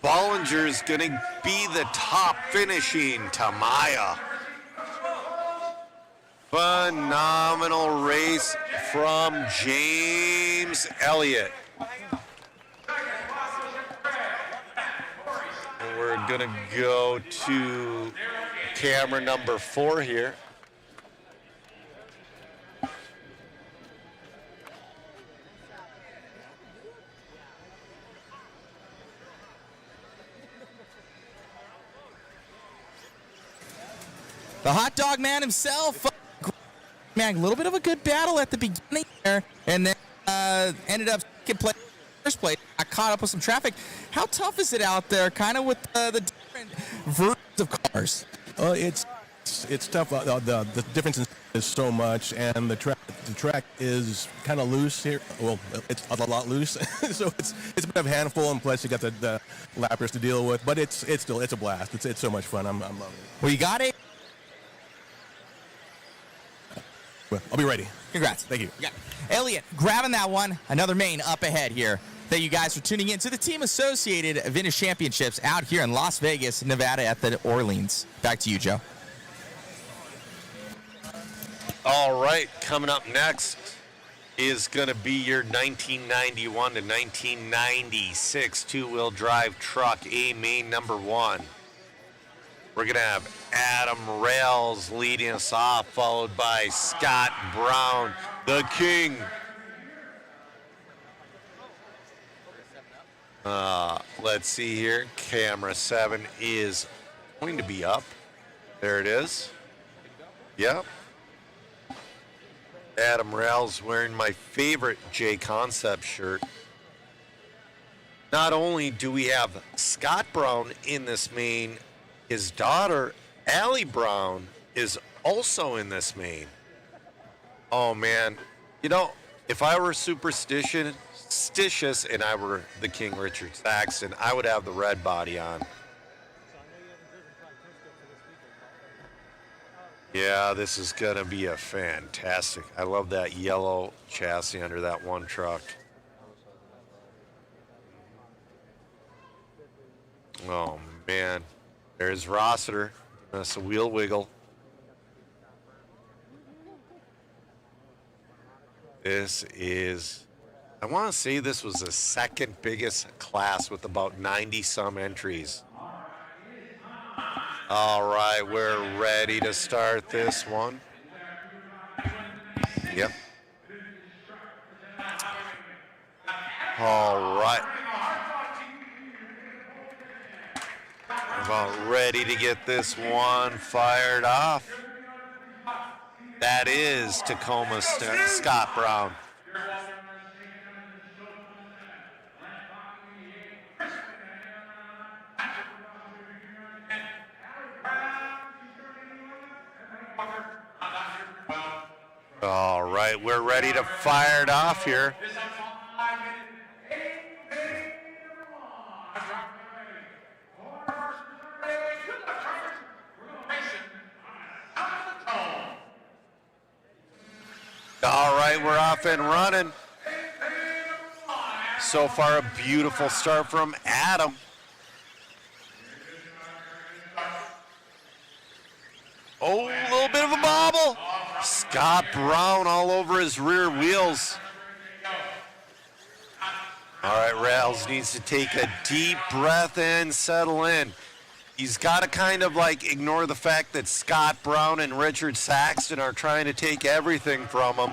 Bollinger's going to be the top finishing Tamiya. Phenomenal race from James Elliott. And we're going to go to camera number 4 here. The hot dog man himself. Man, a little bit of a good battle at the beginning there, and then ended up second place, first place. Got caught up with some traffic. How tough is it out there, kind of with the different versions of cars? It's tough. The difference is so much, and the track is kind of loose here. Well, it's a lot loose, so it's a bit of a handful, and plus you got the lappers to deal with. But it's still a blast. It's so much fun. I'm loving it. Well, you got it. Well, I'll be ready. Congrats. Thank you. Yeah. Elliott grabbing that one. Another main up ahead here. Thank you guys for tuning in to the Team Associated Vintage Championships out here in Las Vegas, Nevada at the Orleans. Back to you, Joe. All right, coming up next is going to be your 1991 to 1996 two-wheel drive truck, A-Main number 1. We're going to have Adam Rails leading us off, followed by Scott Brown, the king. Let's see here. Camera 7 is going to be up. There it is. Yep. Adam Rails wearing my favorite J Concept shirt. Not only do we have Scott Brown in this main, his daughter, Allie Brown, is also in this main. Oh, man. You know, if I were superstitious and I were the King Richard Saxton, I would have the red body on. Yeah, this is going to be a fantastic. I love that yellow chassis under that one truck. Oh, man. There's Rossiter. That's a wheel wiggle. This is, I want to say this was the second biggest class with about 90-some entries. All right, we're ready to start this one. Yep. All right. About ready to get this one fired off. That is Tacoma Scott Brown. All right, we're ready to fire it off here. All right, we're off and running. So far, a beautiful start from Adam. Oh, a little bit of a bobble. Scott Brown all over his rear wheels. All right, Rails needs to take a deep breath and settle in. He's got to kind of like ignore the fact that Scott Brown and Richard Saxton are trying to take everything from him.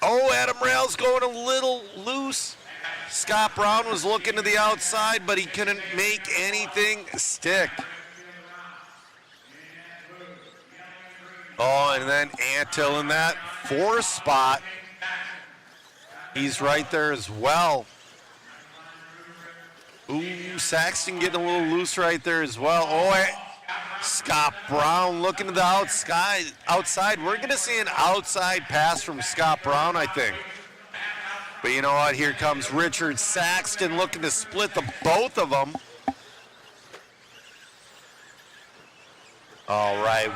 Oh, Adam Rails going a little loose. Scott Brown was looking to the outside, but he couldn't make anything stick. Oh, and then Antil in that 4th spot. He's right there as well. Ooh, Saxton getting a little loose right there as well. Oh, Scott Brown looking to the outside. We're going to see an outside pass from Scott Brown, I think. But you know what? Here comes Richard Saxton looking to split the both of them. All right.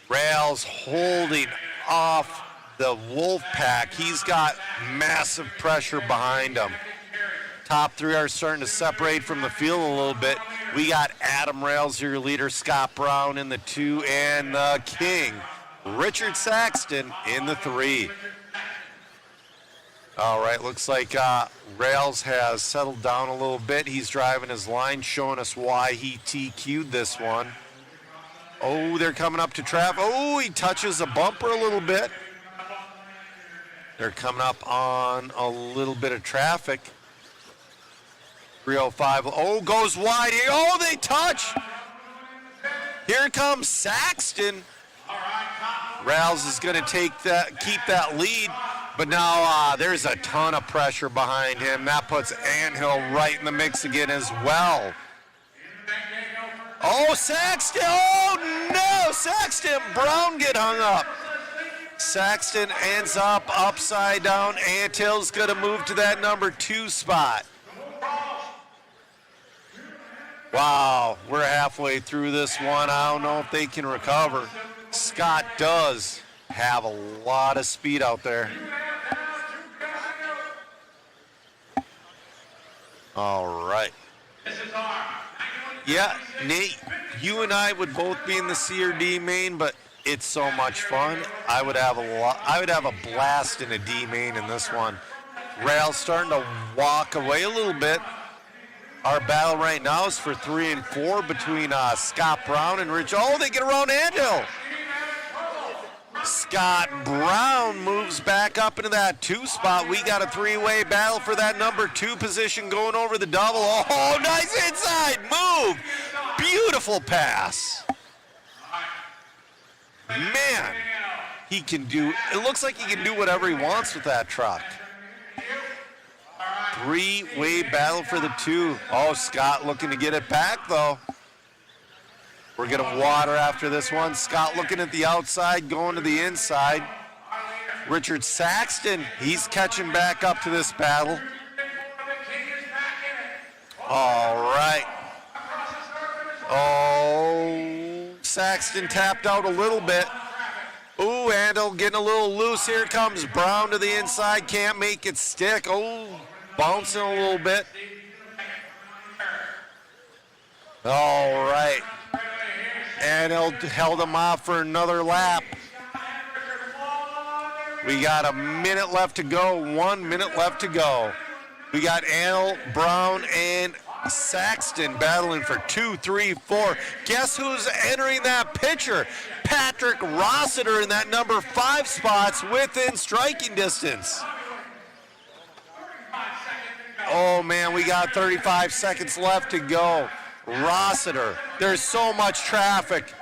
Rails holding off the Wolf Pack. He's got massive pressure behind him. Top 3 are starting to separate from the field a little bit. We got Adam Rails, your leader, Scott Brown in the 2, and the king, Richard Saxton, in the 3. All right, looks like Rails has settled down a little bit. He's driving his line, showing us why he TQ'd this one. Oh, they're coming up to traffic. Oh, he touches a bumper a little bit. They're coming up on a little bit of traffic. 305. Oh, goes wide. Oh, they touch. Here comes Saxton. Rails is going to keep that lead, but now there's a ton of pressure behind him. That puts Anthill right in the mix again as well. Oh, Saxton. Oh, no. Saxton. Brown get hung up. Saxton ends up upside down. Anthill's going to move to that number 2 spot. Wow, we're halfway through this one. I don't know if they can recover. Scott does have a lot of speed out there. All right. Yeah, Nate, you and I would both be in the C or D main, but it's so much fun. I would have a blast in a D main in this one. Rail's starting to walk away a little bit. Our battle right now is for 3 and 4 between Scott Brown and Rich. Oh, they get around Anthill. Scott Brown moves back up into that 2 spot. We got a 3-way battle for that number 2 position going over the double. Oh, nice inside move. Beautiful pass. Man, he can do, it looks like he can do whatever he wants with that truck. 3-way battle for the 2. Oh, Scott looking to get it back, though. We're going to water after this one. Scott looking at the outside, going to the inside. Richard Saxton, he's catching back up to this battle. All right. Oh, Saxton tapped out a little bit. Ooh, Andel getting a little loose. Here comes Brown to the inside. Can't make it stick. Oh, bouncing a little bit. All right. Andel held him off for another lap. We got a minute left to go. 1 minute left to go. We got Andel, Brown, and Saxton battling for 2, 3, 4. Guess who's entering that picture? Patrick Rossiter in that number 5 spots within striking distance. Oh man, we got 35 seconds left to go. Rossiter, there's so much traffic.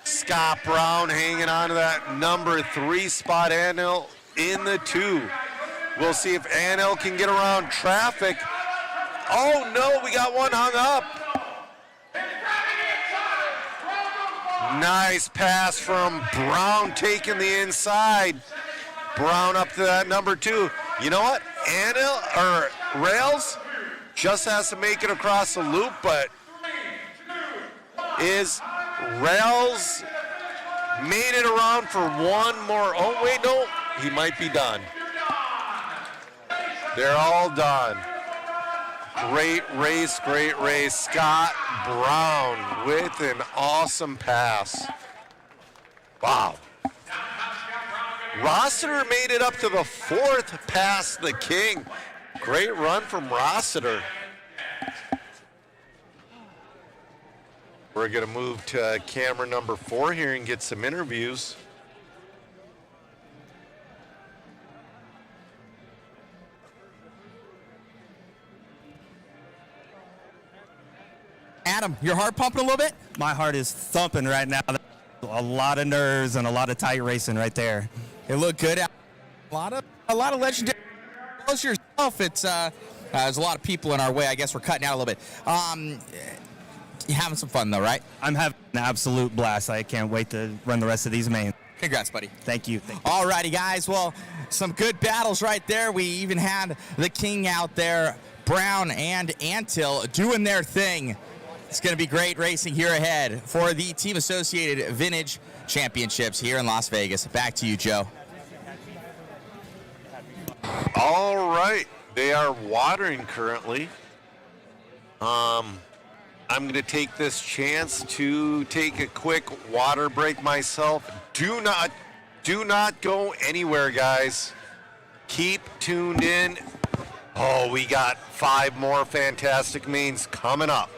Scott Brown hanging on to that number 3 spot. Anil in the 2. We'll see if Anil can get around traffic. Oh no, we got one hung up. Nice pass from Brown taking the inside. Brown up to that number 2. You know what? Rails just has to make it across the loop, but is Rails made it around for one more? Oh, wait, no. He might be done. They're all done. Great race, great race. Scott Brown with an awesome pass. Wow. Rossiter made it up to the 4th past the king. Great run from Rossiter. We're going to move to camera number 4 here and get some interviews. Adam, your heart pumping a little bit? My heart is thumping right now. A lot of nerves and a lot of tight racing right there. It looked good. A lot of legendary. Close yourself. It's there's a lot of people in our way. I guess we're cutting out a little bit. You having some fun though, right? I'm having an absolute blast. I can't wait to run the rest of these mains. Congrats, buddy. Thank you. All righty, guys. Well, some good battles right there. We even had the king out there, Brown and Anthill, doing their thing. It's going to be great racing here ahead for the Team Associated Vintage Championships here in Las Vegas. Back to you, Joe. All right. They are watering currently. I'm going to take this chance to take a quick water break myself. Do not go anywhere, guys. Keep tuned in. Oh, we got 5 more fantastic mains coming up.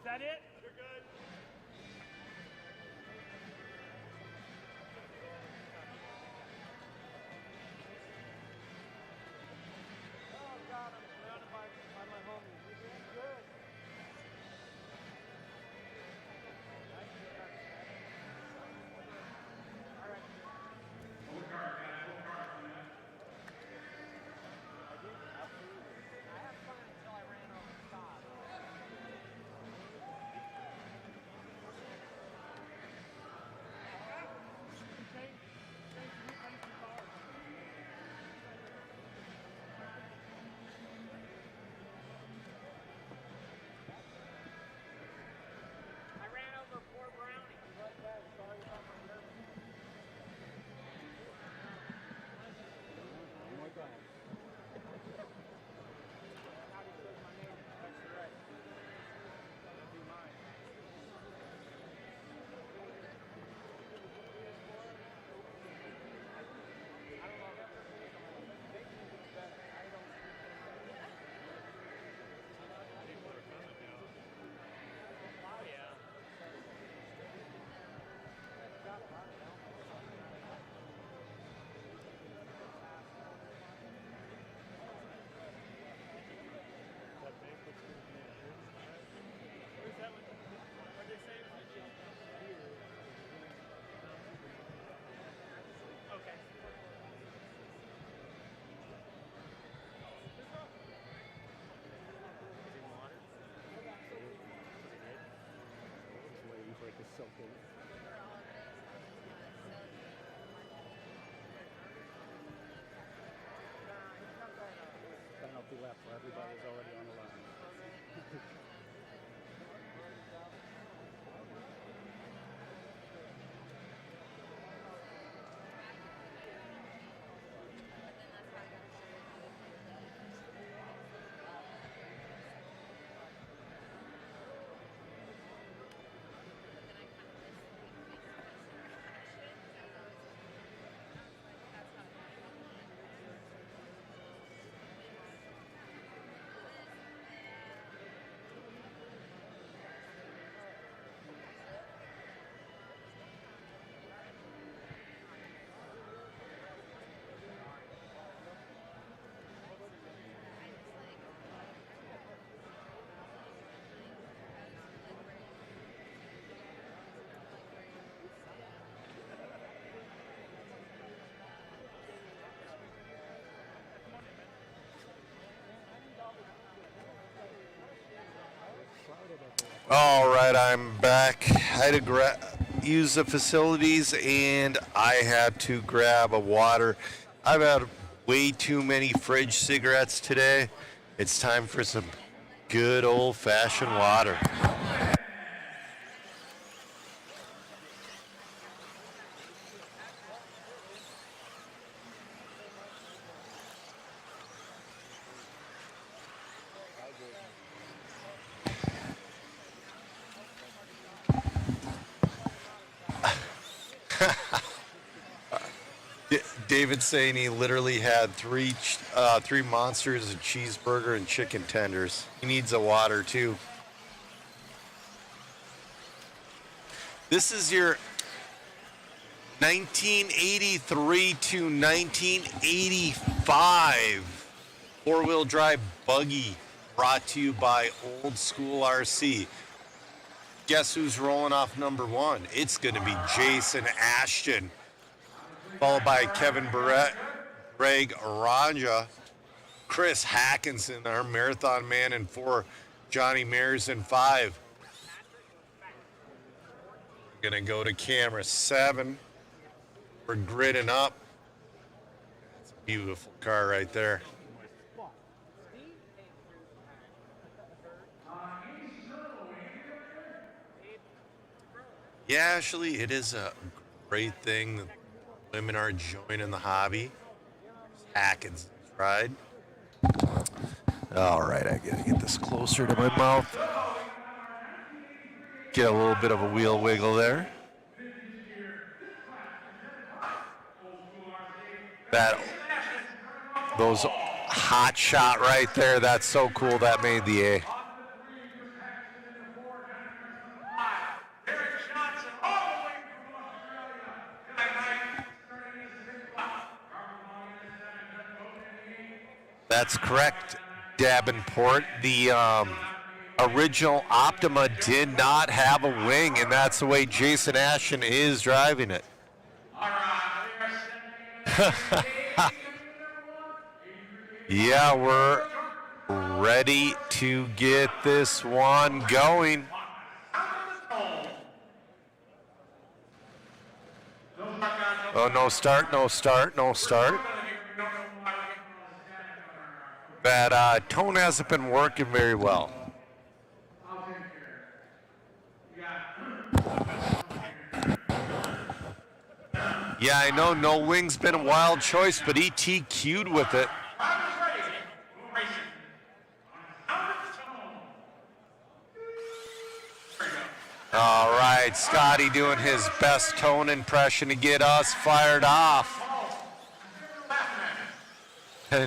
Is that it? You're good. Penalty left for everybody's already on the line. All right, I'm back. I had to use the facilities, and I had to grab a water. I've had way too many fridge cigarettes today. It's time for some good old-fashioned water. David's saying he literally had three monsters, a cheeseburger, and chicken tenders. He needs a water too. This is your 1983 to 1985 four-wheel drive buggy, brought to you by Old School RC. Guess who's rolling off number 1? It's going to be Jason Ashton, followed by Kevin Barrett, Greg Aranja, Chris Hackinson, our marathon man in 4, Johnny Mears in 5. We're going to go to camera 7. We're gridding up. That's a beautiful car right there. Yeah, Ashley, it is a great thing that women are joining the hobby. Hackinson's ride. All right, I gotta get this closer to my mouth. Get a little bit of a wheel wiggle there. Those hot shot right there, that's so cool. That made the A. That's correct, Davenport. The original Optima did not have a wing, and that's the way Jason Ashton is driving it. Yeah, we're ready to get this one going. Oh, no start, no start, no start. That tone hasn't been working very well. Yeah, I know no wing's been a wild choice, but he TQ'd with it. All right, Scotty doing his best tone impression to get us fired off.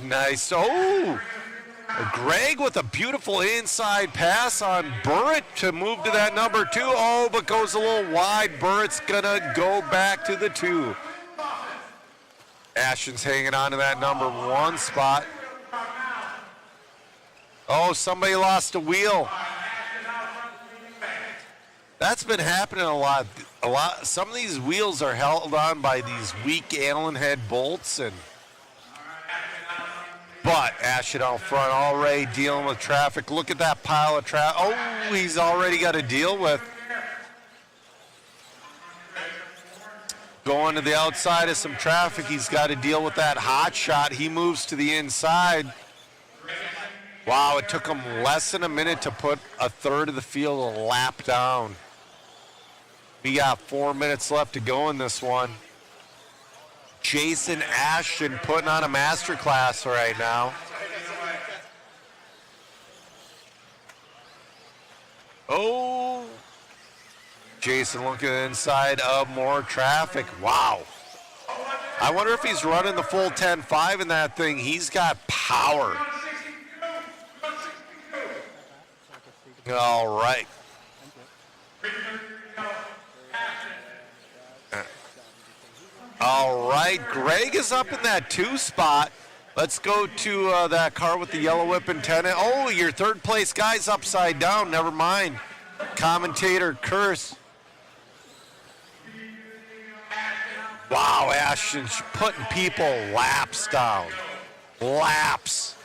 Nice. Oh, Greg with a beautiful inside pass on Burritt to move to that number 2. Oh, but goes a little wide. Burritt's gonna go back to the 2. Ashton's hanging on to that number 1 spot. Oh, somebody lost a wheel. That's been happening a lot. Some of these wheels are held on by these weak Allen head bolts, but Ashton out front already dealing with traffic. Look at that pile of traffic. Oh, he's already got to deal with. Going to the outside of some traffic, he's got to deal with that hot shot. He moves to the inside. Wow, it took him less than a minute to put a third of the field a lap down. We got 4 minutes left to go in this one. Jason Ashton putting on a masterclass right now. Oh, Jason looking inside of more traffic. Wow. I wonder if he's running the full 10.5 in that thing. He's got power. All right. All right, Greg is up in that 2 spot. Let's go to that car with the yellow whip antenna. Oh, your third place guy's upside down. Never mind. Commentator curse. Wow, Ashton's putting people laps down. Laps.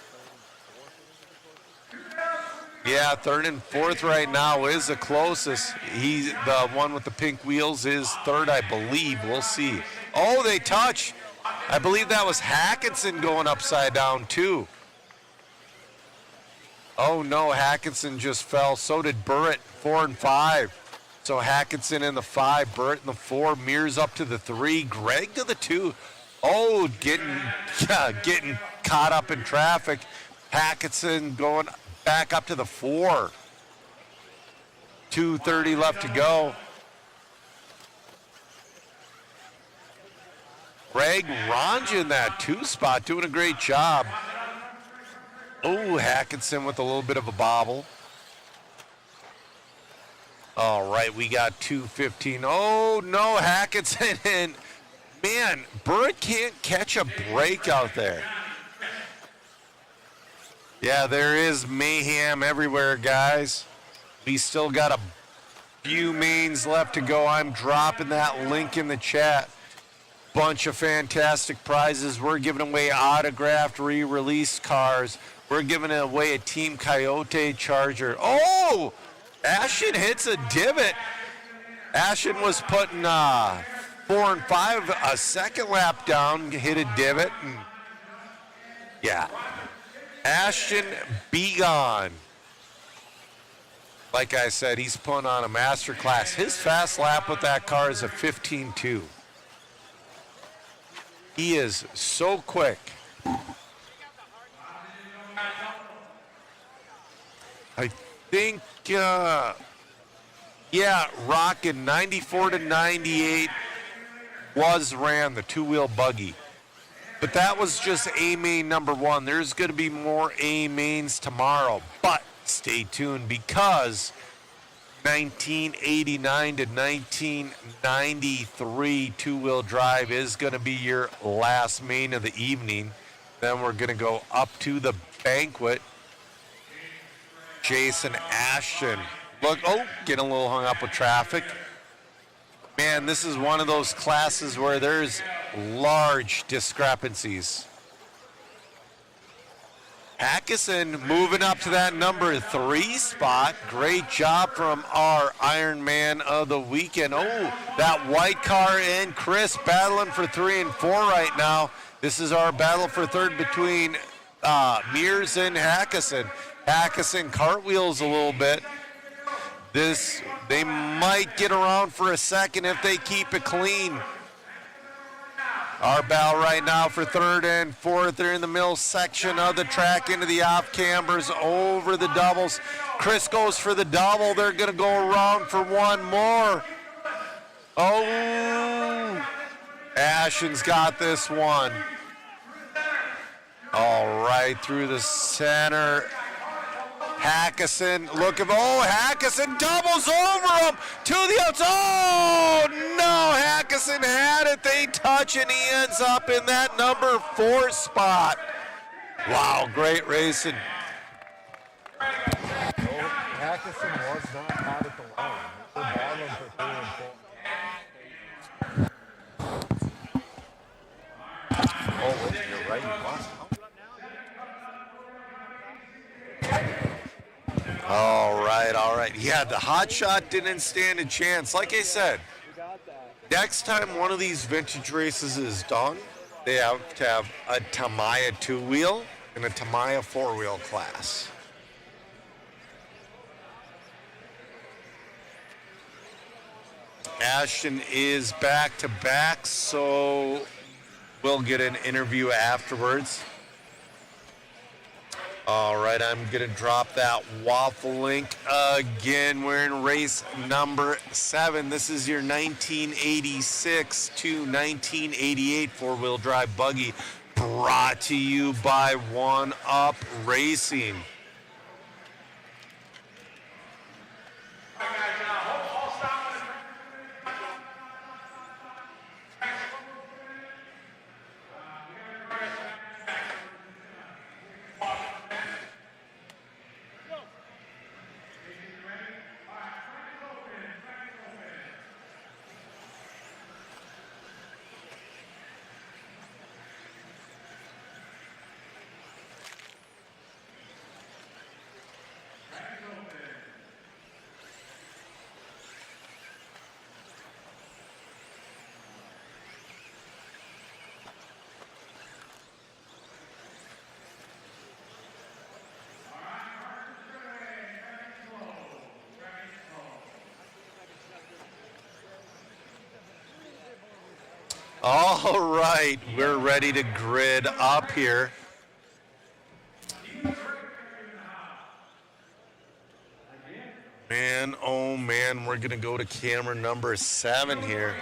Yeah, 3rd and 4th right now is the closest. The one with the pink wheels is 3rd, I believe. We'll see. Oh, they touch. I believe that was Hackinson going upside down, too. Oh, no, Hackinson just fell. So did Burritt, 4 and 5. So Hackinson in the 5, Burritt in the 4, Mears up to the 3, Greg to the 2. Oh, getting caught up in traffic. Hackinson going back up to the 4. 2:30 left to go. Greg Ronja in that 2 spot, doing a great job. Oh, Hackinson with a little bit of a bobble. All right, we got 2:15. Oh, no, Hackinson. And, man, Burritt can't catch a break out there. Yeah, there is mayhem everywhere, guys. We still got a few mains left to go. I'm dropping that link in the chat. bunch of fantastic prizes. We're giving away autographed, re-released cars. We're giving away a Team Coyote Charger. Oh, Ashton hits a divot. Ashton was putting 4 and 5 a second lap down, hit a divot. And yeah, Ashton be gone. Like I said, he's putting on a master class. His fast lap with that car is a 15.2. He is so quick. I think, rocking 94 to 98 ran the two-wheel buggy. But that was just A-main number 1. There's going to be more A-mains tomorrow. But stay tuned because 1989 to 1993 two-wheel drive is going to be your last main of the evening. Then we're going to go up to the banquet. Jason Ashton. Look, getting a little hung up with traffic. Man, this is one of those classes where there's large discrepancies. Hackison moving up to that number 3 spot. Great job from our Ironman of the weekend. Oh, that white car and Chris battling for 3 and 4 right now. This is our battle for third between Mears and Hackison. Hackison cartwheels a little bit. They might get around for a second if they keep it clean. Our battle right now for third and fourth. They're in the middle section of the track into the off cambers over the doubles. Chris goes for the double. They're going to go around for one more. Oh, Ashton's got this one. All right, through the center. Hackison Hackison doubles over him to the outside. Oh, no, Hackison had it. They touch, and he ends up in that number 4 spot. Wow, great racing. Hackison was not out at the line. They're battling for 3 and 4. Oh, you're right. He lost. All right. Yeah, the hot shot didn't stand a chance. Like I said, next time one of these vintage races is done, they have to have a Tamiya 2-wheel and a Tamiya 4-wheel class. Ashton is back to back, so we'll get an interview afterwards. All right, I'm going to drop that waffle link again. We're in race number 7. This is your 1986 to 1988 four-wheel drive buggy, brought to you by One Up Racing. All right, we're ready to grid up here. Man, oh man, we're going to go to camera number 7 here.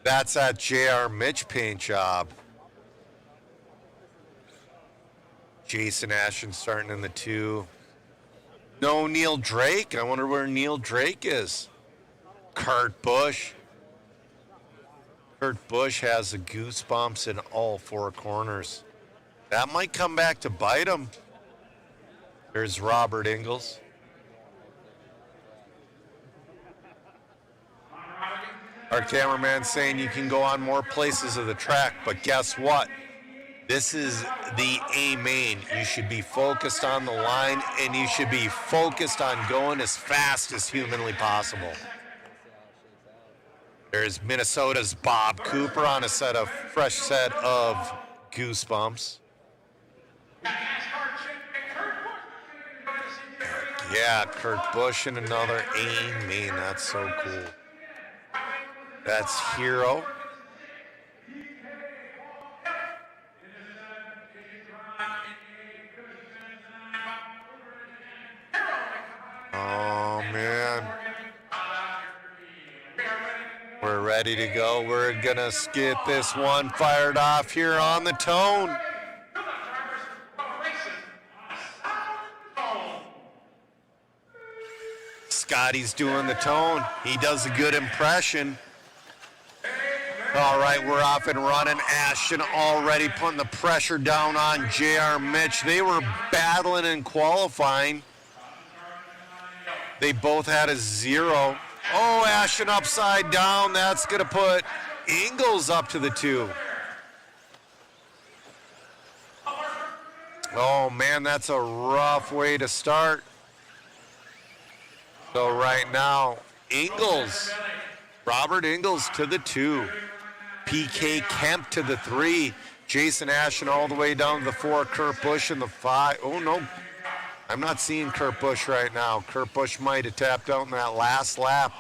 That's that JR Mitch paint job. Jason Ashton starting in the 2. No Neil Drake. I wonder where Neil Drake is. Kurt Busch. Kurt Busch has the goosebumps in all 4 corners. That might come back to bite him. There's Robert Ingles. Our cameraman saying you can go on more places of the track, but guess what? This is the A main. You should be focused on the line, and you should be focused on going as fast as humanly possible. There's Minnesota's Bob Cooper on a fresh set of goosebumps. Yeah, Kurt Busch and another A main. That's so cool. That's Hero. Oh, man. We're ready to go. We're going to get this one fired off here on the Tone. Scotty's doing the Tone. He does a good impression. All right, we're off and running. Ashton already putting the pressure down on J.R. Mitch. They were battling in qualifying. They both had a 0. Oh, Ashton upside down. That's going to put Ingles up to the 2. Oh, man, that's a rough way to start. So right now, Ingles, Robert Ingles to the 2. PK Kemp to the 3. Jason Ashton all the way down to the 4. Kurt Busch in the 5. Oh, no. I'm not seeing Kurt Busch right now. Kurt Busch might have tapped out in that last lap.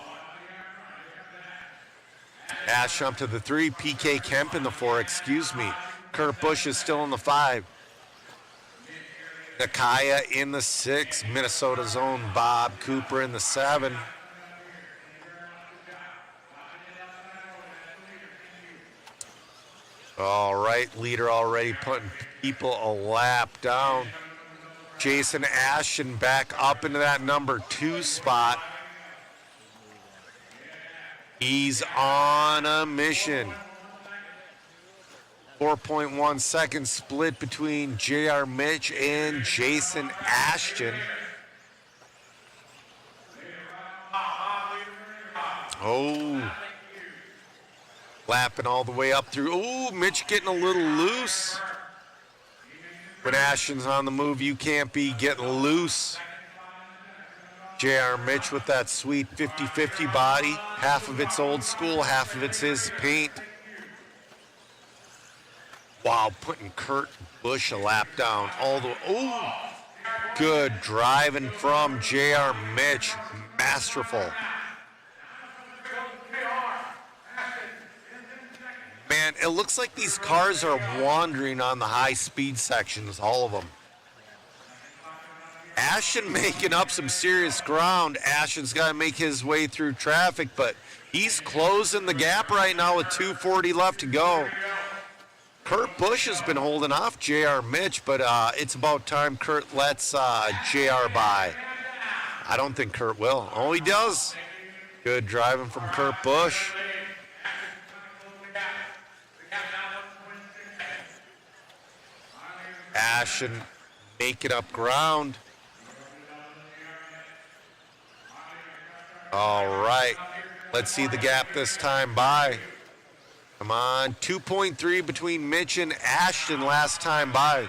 Ashton up to the 3. PK Kemp in the 4. Excuse me. Kurt Busch is still in the 5. Nakaya in the 6. Minnesota's own Bob Cooper in the 7. All right, leader already putting people a lap down. Jason Ashton back up into that number 2 spot. He's on a mission. 4.1 second split between J.R. Mitch and Jason Ashton. Oh. Lapping all the way up through. Oh, Mitch getting a little loose. When Ashton's on the move, you can't be getting loose. J.R. Mitch with that sweet 50-50 body. Half of it's old school, half of it's his paint. Wow, putting Kurt Busch a lap down all the way. Oh, good driving from J.R. Mitch. Masterful. Man, it looks like these cars are wandering on the high-speed sections, all of them. Ashton making up some serious ground. Ashton's got to make his way through traffic, but he's closing the gap right now with 2:40 left to go. Kurt Busch has been holding off J.R. Mitch, but it's about time Kurt lets J.R. by. I don't think Kurt will. Oh, he does. Good driving from Kurt Busch. Ashton making up ground. All right. Let's see the gap this time by. Come on. 2.3 between Mitch and Ashton last time by.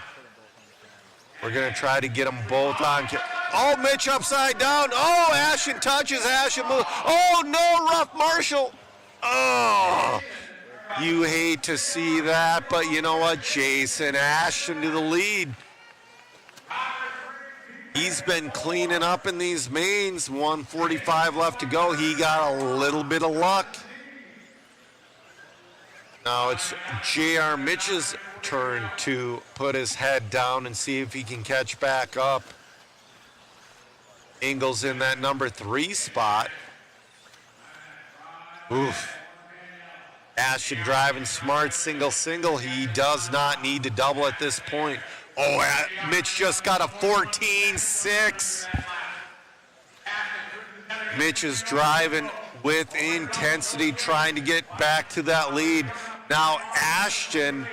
We're going to try to get them both on. Oh, Mitch upside down. Oh, Ashton touches. Ashton moves. Oh, no, Rough Marshall. Oh, you hate to see that, but you know what? Jason Ashton to the lead. He's been cleaning up in these mains. 1:45 left to go. He got a little bit of luck. Now it's J.R. Mitch's turn to put his head down and see if he can catch back up. Ingles in that number 3 spot. Oof. Ashton driving smart, single. He does not need to double at this point. Oh, Mitch just got a 14-6. Mitch is driving with intensity, trying to get back to that lead. Now Ashton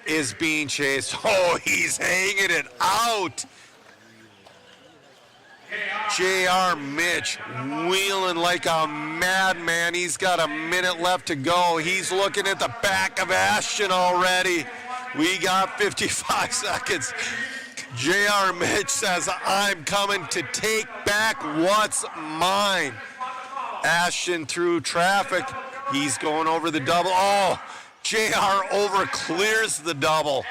is being chased. Oh, he's hanging it out. JR Mitch wheeling like a madman. He's got a minute left to go. He's looking at the back of Ashton already. We got 55 seconds. JR Mitch says, I'm coming to take back what's mine. Ashton through traffic. He's going over the double. Oh, JR over clears the double.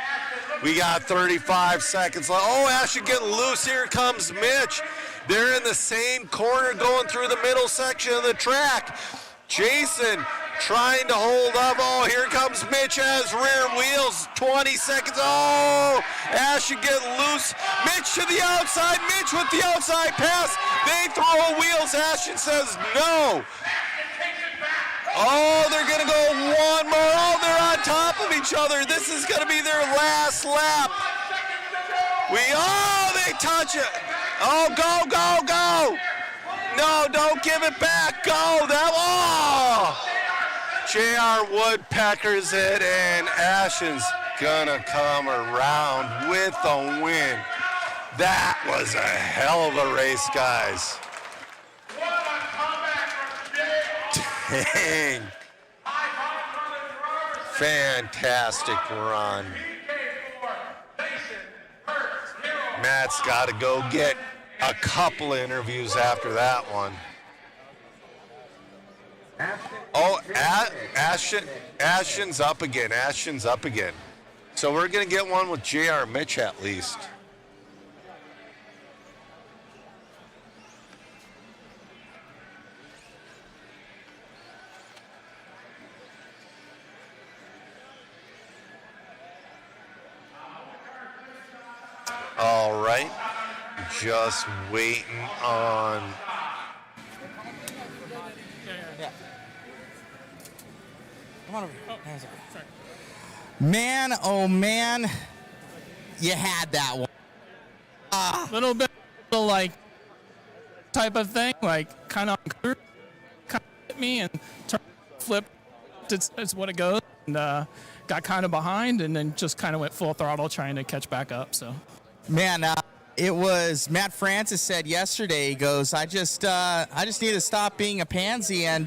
We got 35 seconds left. Oh, Ashton getting loose. Here comes Mitch. They're in the same corner going through the middle section of the track. Jason trying to hold up. Oh, here comes Mitch as rear wheels. 20 seconds. Oh, Ashton getting loose. Mitch to the outside. Mitch with the outside pass. They throw wheels. Ashton says no. Oh, they're going to go one more. Oh, they're on top of each other. This is going to be their last lap. They touch it. Oh, go, go, go. No, don't give it back. Go. JR Woodpeckers it, and Ashton's going to come around with the win. That was a hell of a race, guys. Dang. Fantastic run. Matt's got to go get a couple of interviews after that one. Oh, Ashton's up again. Ashton's up again. So we're going to get one with JR Mitch at least. All right, just waiting on. Come on over here. Man, oh man, you had that one. Little bit like type of thing, like kind of hit me and flip. It's what it goes, and got kind of behind, and then just kind of went full throttle trying to catch back up. So. Man, it was Matt Francis said yesterday. He goes, I just need to stop being a pansy and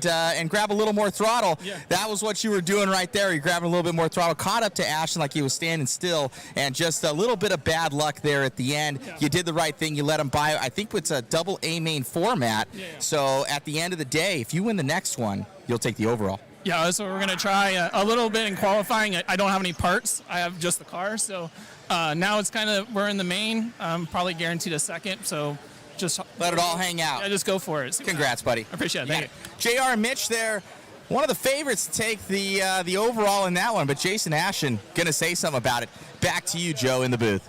grab a little more throttle. Yeah. That was what you were doing right there. You're grabbing a little bit more throttle. Caught up to Ashton like he was standing still, and just a little bit of bad luck there at the end. Yeah. You did the right thing. You let him by. I think it's a double A main format. Yeah. So at the end of the day, if you win the next one, you'll take the overall. Yeah, so we're going to try a little bit in qualifying. I don't have any parts. I have just the car. So now it's kind of, we're in the main. Probably guaranteed a second. So just let it all hang out. Yeah, just go for it. Congrats, buddy. I appreciate it. Thank you. JR Mitch there, one of the favorites to take the overall in that one. But Jason Ashton going to say something about it. Back to you, Joe, in the booth.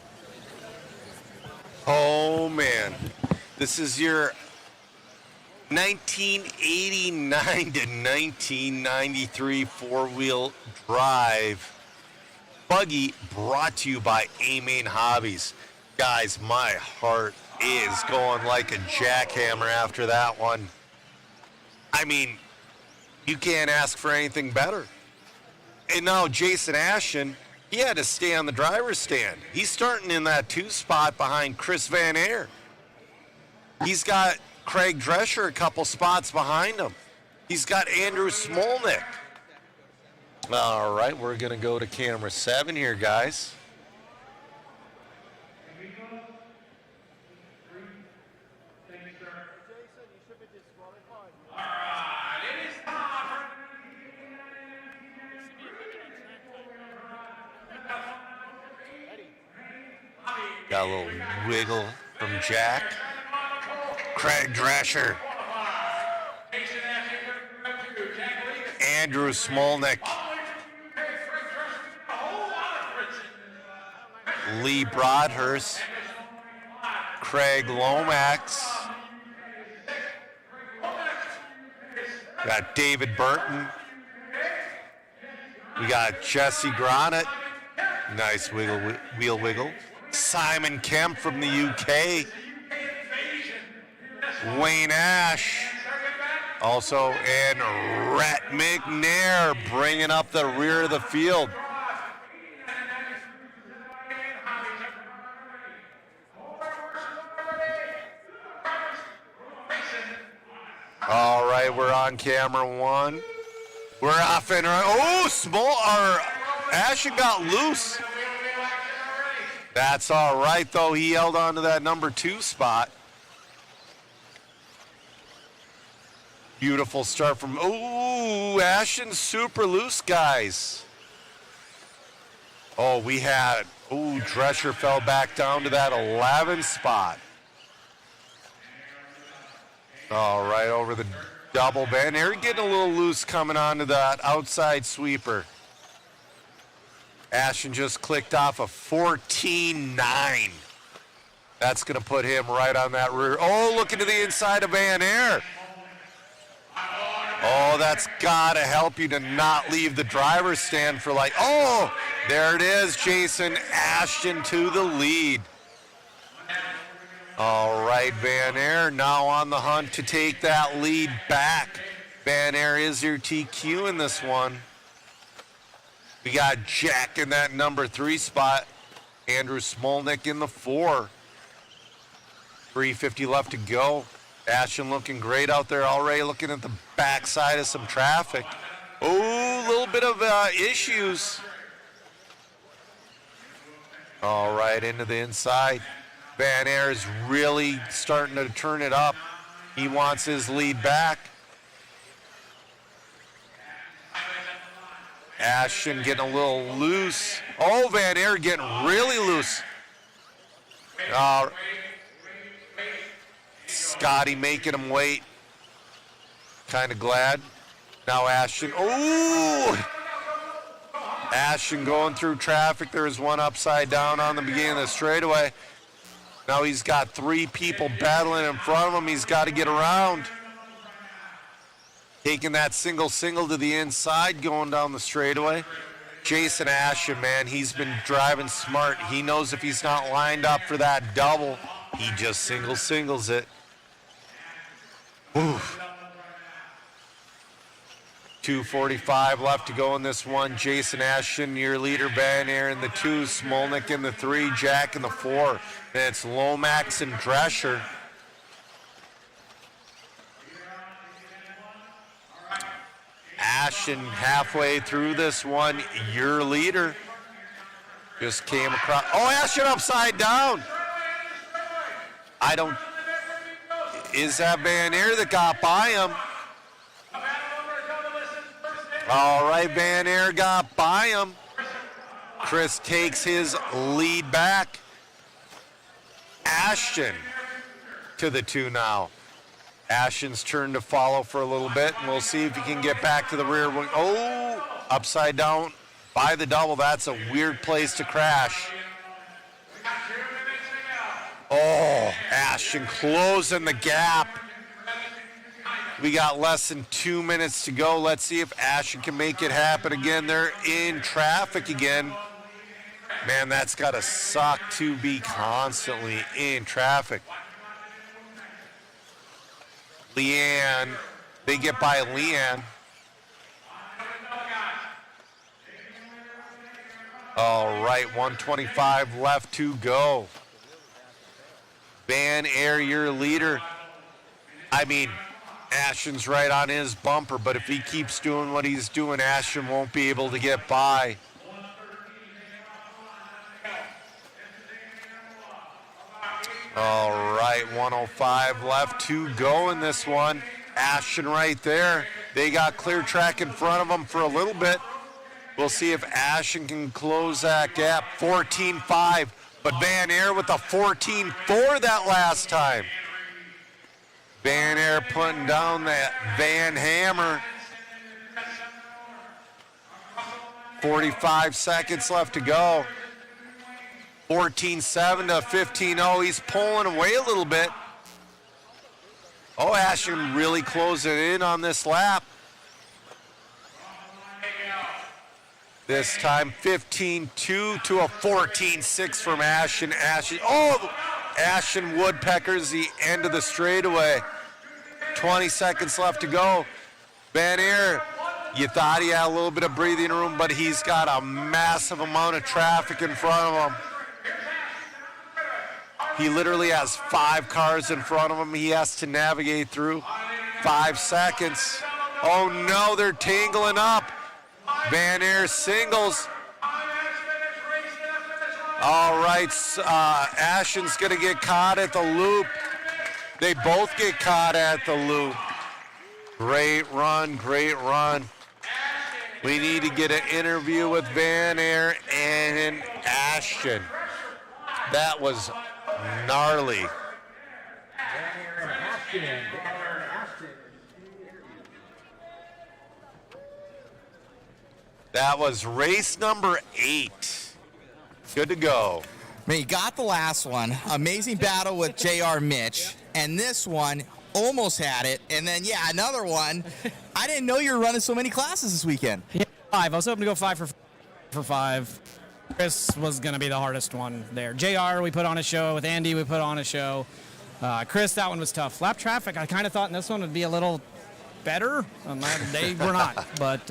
Oh, man. This is your 1989 to 1993 four-wheel drive buggy brought to you by A-Main Hobbies. Guys, my heart is going like a jackhammer after that one. I mean, you can't ask for anything better. And now Jason Ashton, he had to stay on the driver's stand. He's starting in that 2 spot behind Chris Van Aer. He's got Craig Drescher a couple spots behind him. He's got Andrew Smolnick. All right, we're going to go to camera 7 here, guys. Got a little wiggle from Jack. Craig Drescher. Andrew Smolnick. Lee Broadhurst. Craig Lomax. Got David Burton. We got Jesse Granite. Nice wheel wiggle. Simon Kemp from the UK. Wayne Ash. Also, and Rhett McNair bringing up the rear of the field. All right, we're on camera one. We're off and right. Oh, Ashton got loose. That's all right, though. He held on to that number 2 spot. Beautiful start from, Ashton's super loose, guys. Drescher fell back down to that 11 spot. All right, over the double bend. They're getting a little loose coming onto that outside sweeper. Ashton just clicked off a 14.9. That's going to put him right on that rear. Oh, looking to the inside of Van Air. Oh, that's got to help you to not leave the driver's stand for there it is, Jason Ashton to the lead. All right, Van Air now on the hunt to take that lead back. Van Air is your TQ in this one. We got Jack in that number 3 spot. Andrew Smolnick in the 4. 3:50 left to go. Ashton looking great out there already, looking at the backside of some traffic. Oh, a little bit of issues. All right, into the inside. Van Air is really starting to turn it up. He wants his lead back. Ashton getting a little loose. Oh, Van Air getting really loose. Scotty making him wait. Kind of glad. Now Ashton. Oh! Ashton going through traffic. There's one upside down on the beginning of the straightaway. Now he's got 3 people battling in front of him. He's got to get around. Taking that single to the inside, going down the straightaway. Jason Ashton, man, he's been driving smart. He knows if he's not lined up for that double, he just singles it. Oof. 2:45 left to go in this one. Jason Ashton, your leader, Van Air in the 2, Smolnick in the 3, Jack in the 4. Then it's Lomax and Drescher. Ashton halfway through this one, your leader. Just came across. Oh, Ashton upside down. Is that Van Air that got by him? All right, Van Air got by him. Chris takes his lead back. Ashton to the 2 now. Ashton's turn to follow for a little bit, and we'll see if he can get back to the rear wing. Oh, upside down by the double. That's a weird place to crash. Oh, Ashton closing the gap. We got less than 2 minutes to go. Let's see if Ashton can make it happen again. They're in traffic again. Man, that's got to suck to be constantly in traffic. Leanne, they get by Leanne. All right, 1:25 left to go. Van Air, your leader. Ashton's right on his bumper, but if he keeps doing what he's doing, Ashton won't be able to get by. All right, 1:05 left to go in this one. Ashton right there. They got clear track in front of them for a little bit. We'll see if Ashton can close that gap. 14.5, but Van Air with a 14.4 that last time. Van Air putting down that Van Hammer. 45 seconds left to go. 14.7 to 15.0. He's pulling away a little bit. Oh, Ashton really closing in on this lap. This time 15-2 to a 14-6 from Ashton. Ashton Woodpeckers, the end of the straightaway. 20 seconds left to go. Van Aer, you thought he had a little bit of breathing room, but he's got a massive amount of traffic in front of him. He literally has 5 cars in front of him he has to navigate through. 5 seconds. Oh no, they're tangling up. Van Aer singles. All right, Ashton's gonna get caught at the loop. They both get caught at the loop. Great run, great run. We need to get an interview with Van Aer and Ashton. That was gnarly. That was race number 8. Good to go. I mean, you got the last one. Amazing battle with JR Mitch. And this one almost had it. And then, yeah, another one. I didn't know you were running so many classes this weekend. Yeah, 5. I was hoping to go 5 for 5. Chris was going to be the hardest one there. JR, we put on a show. With Andy, we put on a show. Chris, that one was tough. Lap traffic, I kind of thought in this one would be a little better. They were not. But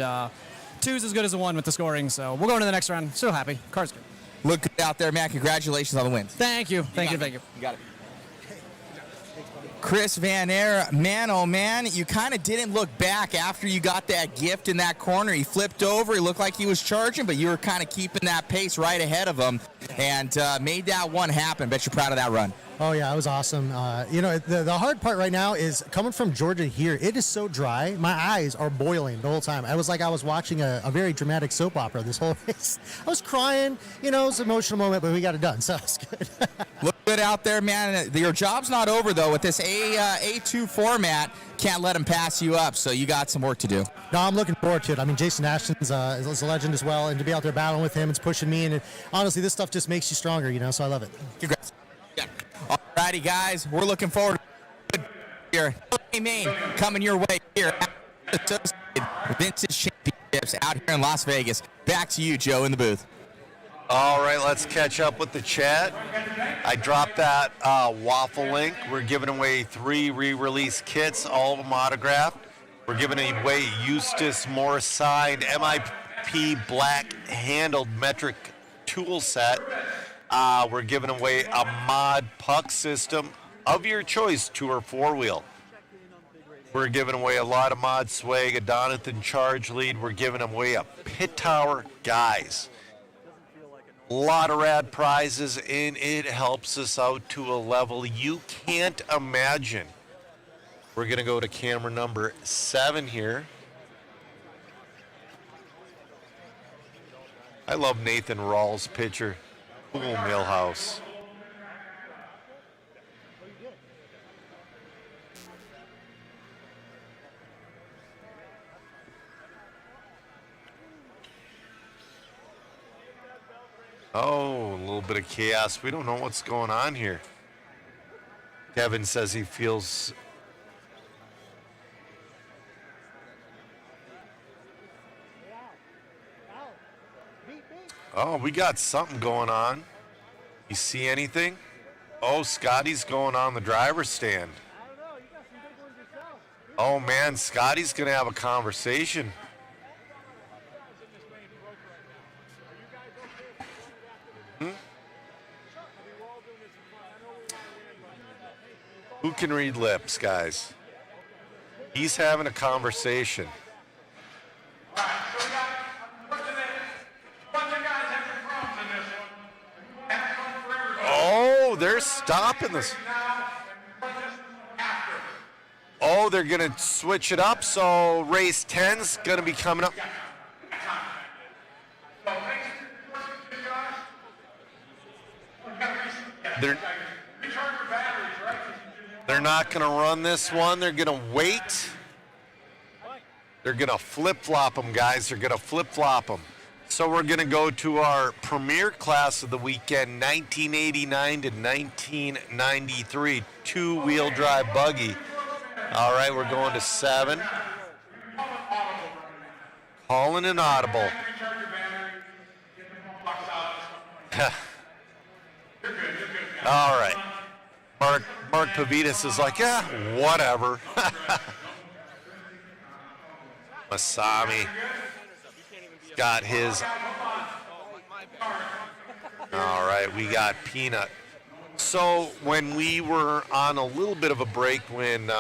2's as good as a 1 with the scoring. So we'll go into the next round. Still happy. Car's good. Look good out there, man. Congratulations on the win. Thank you. Thank you. You got it. Chris Van Aer, man, oh man, you kind of didn't look back after you got that gift in that corner. He flipped over. He looked like he was charging, but you were kind of keeping that pace right ahead of him and made that one happen. Bet you're proud of that run. Oh, yeah, it was awesome. The hard part right now is coming from Georgia here. It is so dry. My eyes are boiling the whole time. I was like I was watching a very dramatic soap opera this whole race. I was crying. It was an emotional moment, but we got it done, so it's good. Look good out there, man. Your job's not over, though. With this A2 format, can't let them pass you up, so you got some work to do. No, I'm looking forward to it. I mean, Jason Ashton's is a legend as well, and to be out there battling with him, it's pushing me, and honestly, this stuff just makes you stronger, so I love it. Congrats. Yeah. All righty, guys. We're looking forward to here. Maine coming your way here at Vintage Championships out here in Las Vegas. Back to you, Joe, in the booth. All right, let's catch up with the chat. I dropped that waffle link. We're giving away 3 re-release kits, all of them autographed. We're giving away Eustace Moore signed MIP black handled metric tool set. We're giving away a mod puck system of your choice, 2 or 4-wheel. We're giving away a lot of mod swag, a Donathan charge lead. We're giving away a pit tower, guys. A lot of rad prizes, and it helps us out to a level you can't imagine. We're going to go to camera number 7 here. I love Nathan Rawls' picture. Cool Millhouse. Oh, a little bit of chaos. We don't know what's going on here. Kevin says he feels... Oh, we got something going on. You see anything? Oh, Scotty's going on the driver's stand. Oh, man, Scotty's going to have a conversation. Who can read lips, guys? He's having a conversation. Oh, they're stopping this. Oh, they're going to switch it up, so race 10's going to be coming up. They're not going to run this one. They're going to wait. They're going to flip-flop them, guys. They're going to flip-flop them. So we're going to go to our premier class of the weekend, 1989 to 1993, 2-wheel drive buggy. All right, we're going to 7. Calling an audible. All right. Mark Pavitas is like, yeah, whatever. Masami got his. All right, we got Peanut. So when we were on a little bit of a break when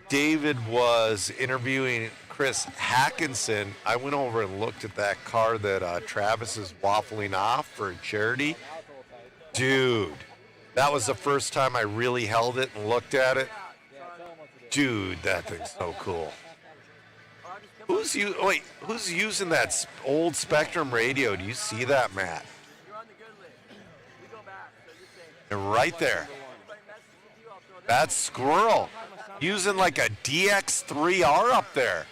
David was interviewing Chris Hackinson, I went over and looked at that car that Travis is waffling off for charity. Dude, that was the first time I really held it and looked at it. Dude, that thing's so cool. Who's using that old Spectrum radio? Do you see that, Matt? And right there. That's Squirrel. Using like a DX3R up there.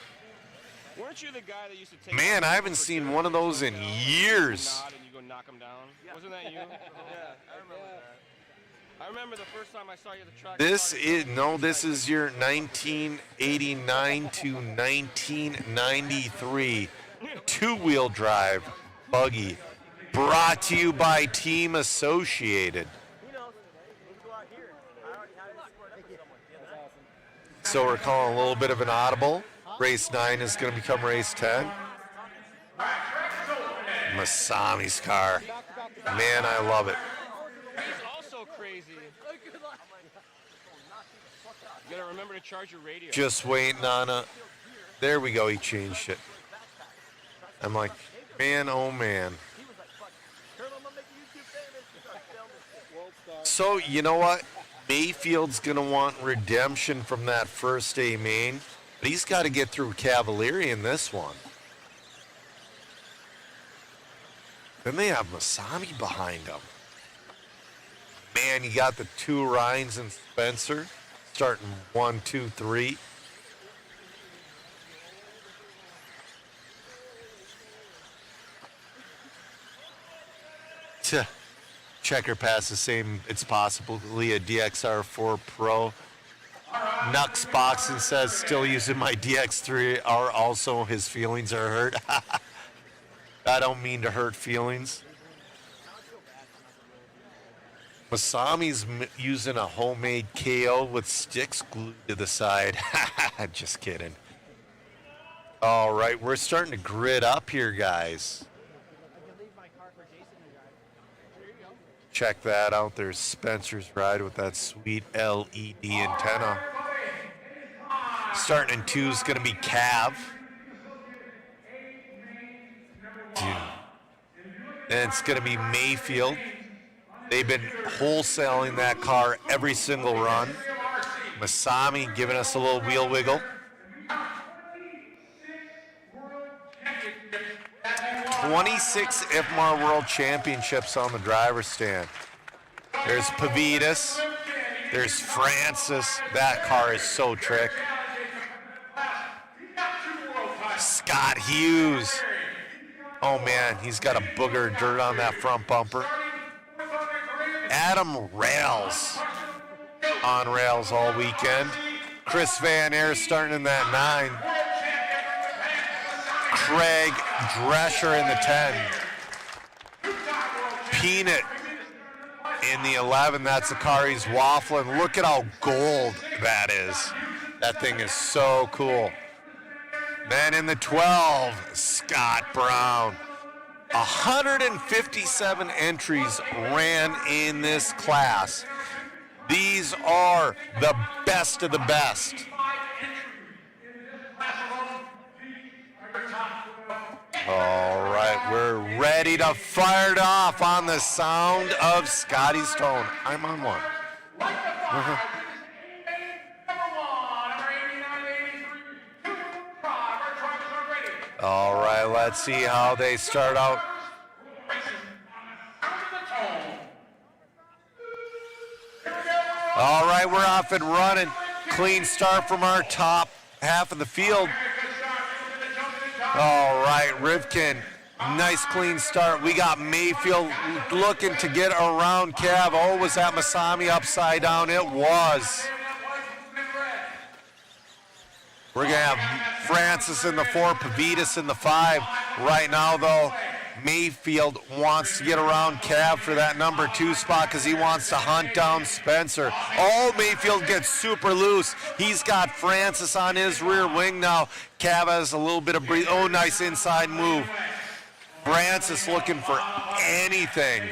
Weren't you the guy that used to take Man, I haven't seen one of those in years. and you go knock him down? Wasn't that you? Yeah, I remember that. I remember the first time I saw you at the track. This is your 1989 to 1993 two-wheel drive buggy brought to you by Team Associated. So we're calling a little bit of an audible. Race 9 is going to become race 10. Masami's car. Man, I love it. He's also crazy. You gotta remember to charge your radio. Just waiting on a... There we go, he changed it. I'm like, man, oh man. So, you know what? Mayfield's going to want redemption from that first A main, but he's got to get through Cavalieri in this one. Then they have Masami behind him. Man, you got the two Ryans and Spencer starting 1, 2, 3. Checker pass the same. It's possibly a DXR4 Pro. Nux Boxing says still using my DX3R. Also, his feelings are hurt. I don't mean to hurt feelings. Masami's using a homemade KO with sticks glued to the side. Just kidding. All right, we're starting to grid up here, guys. Check that out. There's Spencer's ride with that sweet LED antenna. Starting in 2 is going to be Cav. And it's going to be Mayfield. They've been wholesaling that car every single run. Masami giving us a little wheel wiggle. 26 IFMAR World Championships on the driver's stand. There's Pavitas. There's Francis. That car is so trick. Scott Hughes. Oh man, he's got a booger of dirt on that front bumper. Adam Rails on rails all weekend. Chris Van Aer starting in that 9. Craig Drescher in the 10. Peanut in the 11. That's the car he's waffling. Look at how gold that is. That thing is so cool. Then in the 12, Scott Brown. 157 entries ran in this class. These are the best of the best. All right, we're ready to fire it off on the sound of Scotty's tone. I'm on one. All right, let's see how they start out. All right, we're off and running. Clean start from our top half of the field. All right, Rivkin, nice clean start. We got Mayfield looking to get around Cav. Oh, was that Masami upside down? It was. We're going to have Francis in the 4, Pavitas in the 5. Right now, though, Mayfield wants to get around Cav for that number 2 spot because he wants to hunt down Spencer. Oh, Mayfield gets super loose. He's got Francis on his rear wing now. Cav has a little bit of breathe. Oh, nice inside move. Francis looking for anything.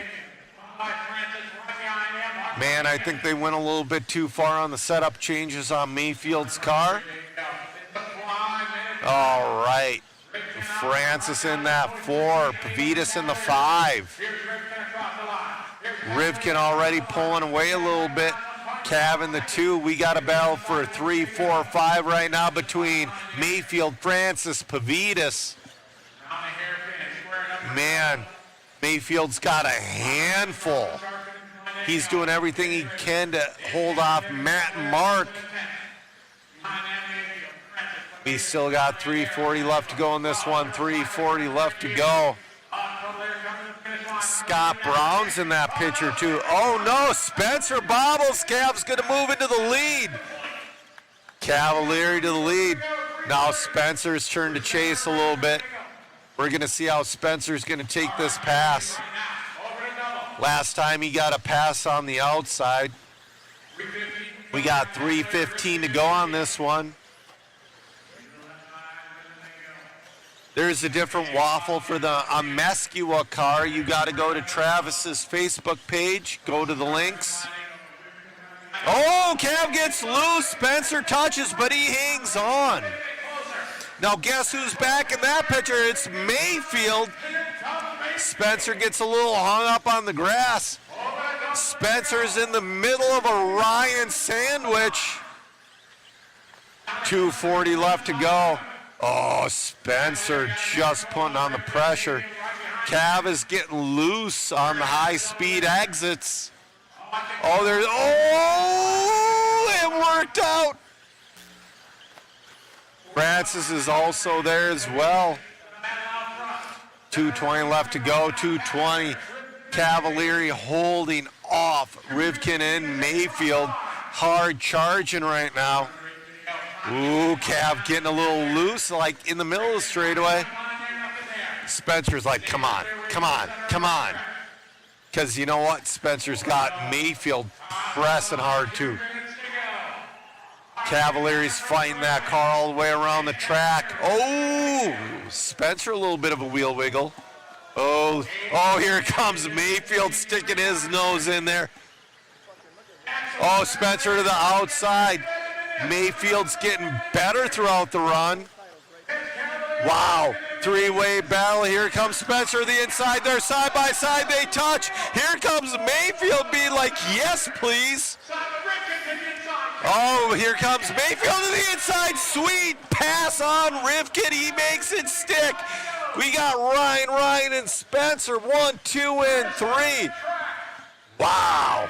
Man, I think they went a little bit too far on the setup changes on Mayfield's car. All right. Francis in that 4, Pavitas in the 5. Rivkin already pulling away a little bit. Cav in the 2. We got a battle for 3, 4, 5 right now between Mayfield, Francis, Pavitas. Man, Mayfield's got a handful. He's doing everything he can to hold off Matt and Mark. We still got 3:40 left to go in this one. 3:40 left to go. Scott Brown's in that picture too. Oh no, Spencer bobbles. Cav's going to move into the lead. Cavalieri to the lead. Now Spencer's turn to chase a little bit. We're going to see how Spencer's going to take this pass. Last time he got a pass on the outside. We got 3:15 to go on this one. There's a different waffle for the Amescua car. You got to go to Travis's Facebook page. Go to the links. Oh, Cav gets loose. Spencer touches, but he hangs on. Now guess who's back in that picture? It's Mayfield. Spencer gets a little hung up on the grass. Spencer's in the middle of a Ryan sandwich. 2:40 left to go. Oh, Spencer just putting on the pressure. Cav is getting loose on the high-speed exits. Oh, it worked out. Francis is also there as well. 2:20 left to go, 2:20. Cavalieri holding off Rivkin and Mayfield. Hard charging right now. Ooh, Cav getting a little loose, like in the middle of the straightaway. Spencer's like, come on, come on, come on. Because you know what? Spencer's got Mayfield pressing hard too. Cavalieri's fighting that car all the way around the track. Oh, Spencer a little bit of a wheel wiggle. Oh, here comes Mayfield sticking his nose in there. Oh, Spencer to the outside. Mayfield's getting better throughout the run. Wow, three-way battle. Here comes Spencer to the inside. They're side by side. They touch. Here comes Mayfield being like, yes, please. Oh, here comes Mayfield to the inside. Sweet pass on Rivkin. He makes it stick. We got Ryan, and Spencer. 1, 2, and 3. Wow.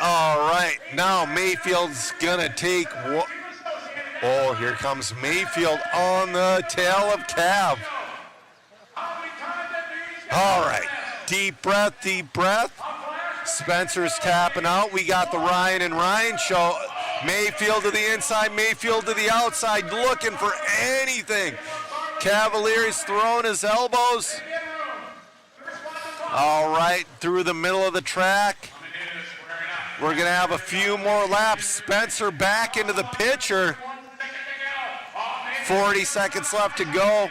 All right, now Mayfield's gonna take. Oh, here comes Mayfield on the tail of Cav. All right, deep breath, deep breath. Spencer's tapping out. We got the Ryan and Ryan show. Mayfield to the inside, Mayfield to the outside, looking for anything. Cavalieri's throwing his elbows. All right, through the middle of the track. We're going to have a few more laps. Spencer back into the picture. 40 seconds left to go.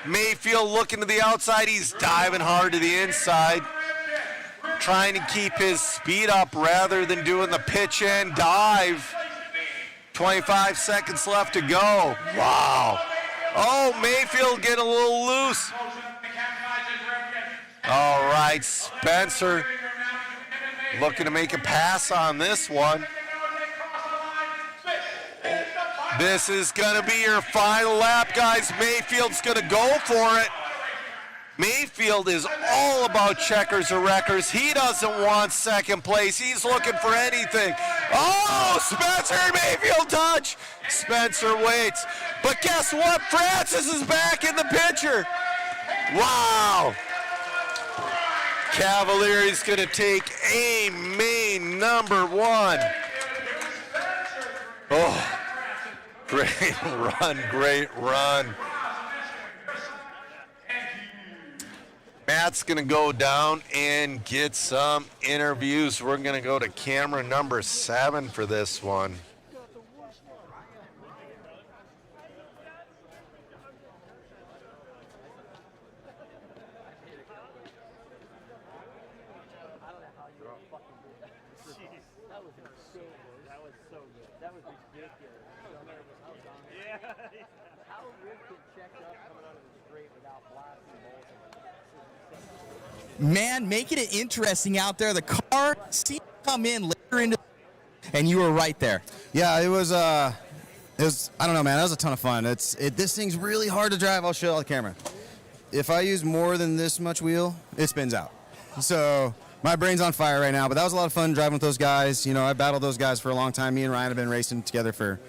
Mayfield looking to the outside. He's diving hard to the inside. Trying to keep his speed up rather than doing the pitch and dive. 25 seconds left to go. Wow. Oh, Mayfield getting a little loose. All right, Spencer looking to make a pass on this one. This is going to be your final lap, guys. Mayfield's going to go for it. Mayfield is all about checkers or wreckers. He doesn't want second place. He's looking for anything. Oh, Spencer and Mayfield touch. Spencer waits. But guess what? Francis is back in the picture. Wow. Cavalieri's going to take a main number 1. Oh, great run, great run. Matt's going to go down and get some interviews. We're going to go to camera number 7 for this one. Man, making it interesting out there. The car seemed to come in later into, and you were right there. Yeah, it was. I don't know, man. That was a ton of fun. This thing's really hard to drive. I'll show you on the camera. If I use more than this much wheel, it spins out. So my brain's on fire right now. But that was a lot of fun driving with those guys. You know, I battled those guys for a long time. Me and Ryan have been racing together for,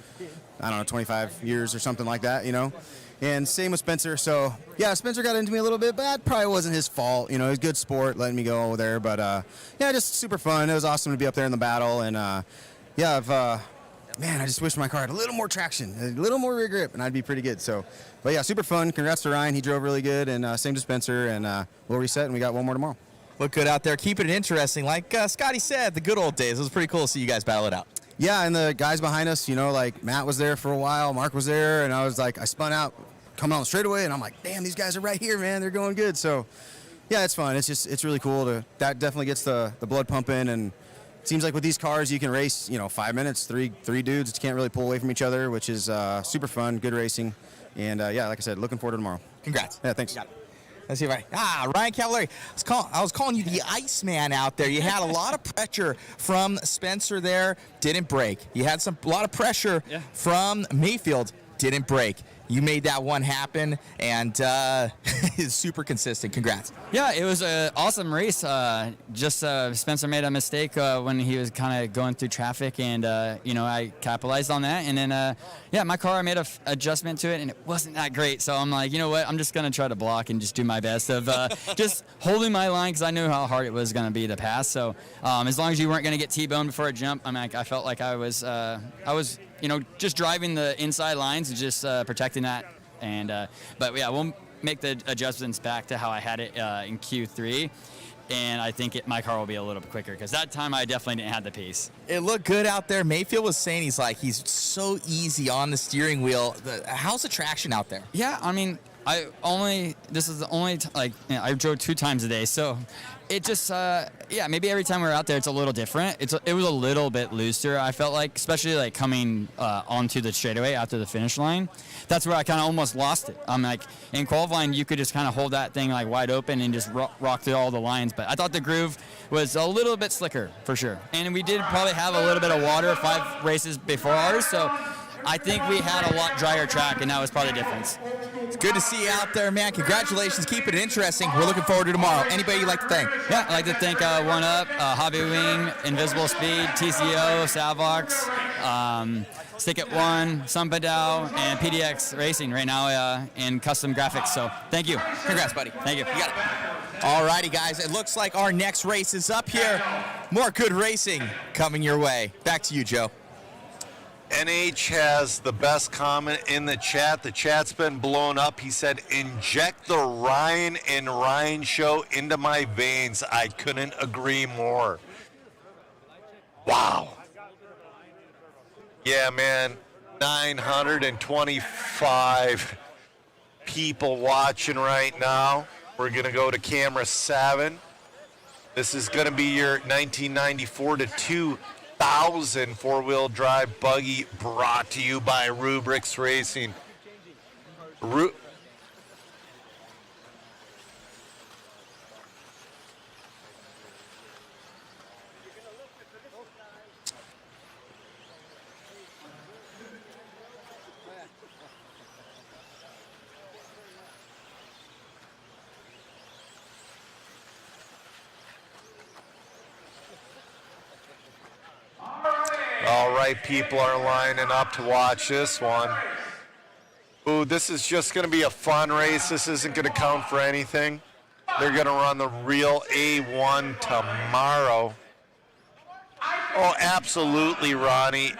I don't know, 25 years or something like that. You know. And same with Spencer. So, yeah, Spencer got into me a little bit, but that probably wasn't his fault. You know, he's a good sport letting me go over there. But, yeah, just super fun. It was awesome to be up there in the battle. And, yeah, man, I just wish my car had a little more traction, a little more rear grip, and I'd be pretty good. So, but, yeah, super fun. Congrats to Ryan. He drove really good. And same to Spencer. And we'll reset, and we got one more tomorrow. Look good out there. Keeping it interesting. Like Scotty said, the good old days. It was pretty cool to see you guys battle it out. Yeah, and the guys behind us, you know, like Matt was there for a while. Mark was there. And I was like, I spun out. Coming on the straightaway, and I'm like, damn, these guys are right here, man. They're going good. So, yeah, it's fun. It's really cool. That definitely gets the blood pumping, and it seems like with these cars, you can race, 5 minutes, three dudes. You can't really pull away from each other, which is super fun, good racing. And, yeah, like I said, looking forward to tomorrow. Congrats. Yeah, thanks. Let's see if Ryan Cavallari. I was calling you the Iceman out there. You had a lot of pressure from Spencer there, didn't break. You had a lot of pressure from Mayfield, didn't break. You made that one happen, and it's super consistent. Congrats. Yeah, it was an awesome race. Spencer made a mistake when he was kind of going through traffic, and, I capitalized on that. And then, my car, I made an adjustment to it, and it wasn't that great. So I'm like, you know what? I'm just going to try to block and just do my best of just holding my line because I knew how hard it was going to be to pass. So as long as you weren't going to get T-boned before a jump, I felt like I was just driving the inside lines and just protecting that. And but yeah, we'll make the adjustments back to how I had it in Q3, and I think my car will be a little bit quicker because that time I definitely didn't have the pace. It looked good out there. Mayfield was saying he's so easy on the steering wheel. How's the traction out there? Yeah, this is the only I drove 2 times a day, so it just maybe every time we're out there it's a little different. It was a little bit looser. I felt like, especially like coming onto the straightaway after the finish line. That's where I kind of almost lost it. I'm like, in qualifying you could just kind of hold that thing like wide open and just rock through all the lines. But I thought the groove was a little bit slicker for sure. And we did probably have a little bit of water 5 races before ours, so I think we had a lot drier track, and that was probably the difference. It's good to see you out there, man. Congratulations. Keep it interesting. We're looking forward to tomorrow. Anybody you'd like to thank? Yeah, I'd like to thank One Up, Hobby Wing, Invisible Speed, TCO, Savox, Stick It One, Sunpadao, and PDX Racing right now in custom graphics. So thank you. Congrats, buddy. Thank you. You got it. All righty, guys. It looks like our next race is up here. More good racing coming your way. Back to you, Joe. NH has the best comment in the chat. The chat's been blown up. He said, inject the Ryan and Ryan show into my veins. I couldn't agree more. Wow. Yeah, man. 925 people watching right now. We're going to go to camera 7. This is going to be your 1994 to 2000 four-wheel drive buggy brought to you by Rubrix Racing. All right, people are lining up to watch this one. Ooh, this is just going to be a fun race. This isn't going to count for anything. They're going to run the real A1 tomorrow. Oh, absolutely, Ronnie.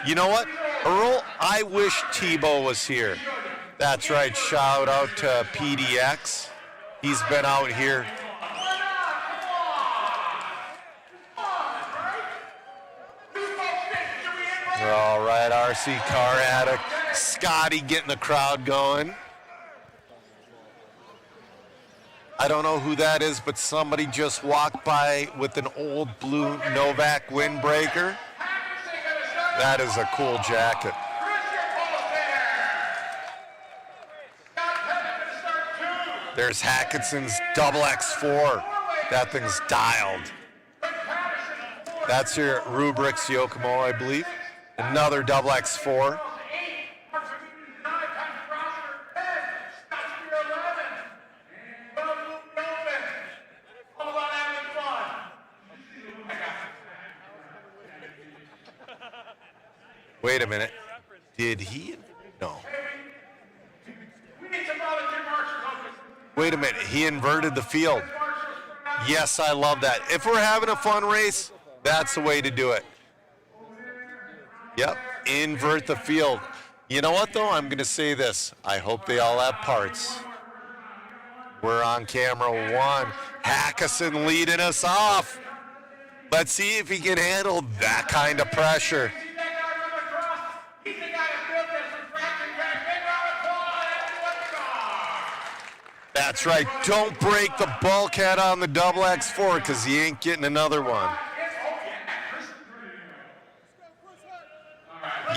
You know what, Earl? I wish Tebow was here. That's right. Shout out to PDX. He's been out here. All right, RC Car Addict. Scotty getting the crowd going. I don't know who that is, but somebody just walked by with an old blue Novak windbreaker. That is a cool jacket. There's Hacketson's double X4. That thing's dialed. That's your Rubriks Yokomo, I believe. Another double X4. Wait a minute. Did he? No. Wait a minute. He inverted the field. Yes, I love that. If we're having a fun race, that's the way to do it. Yep. Invert the field. You know what, though? I'm going to say this. I hope they all have parts. We're on camera one. Hackison leading us off. Let's see if he can handle that kind of pressure. That's right. Don't break the bulkhead on the double X4 because he ain't getting another one.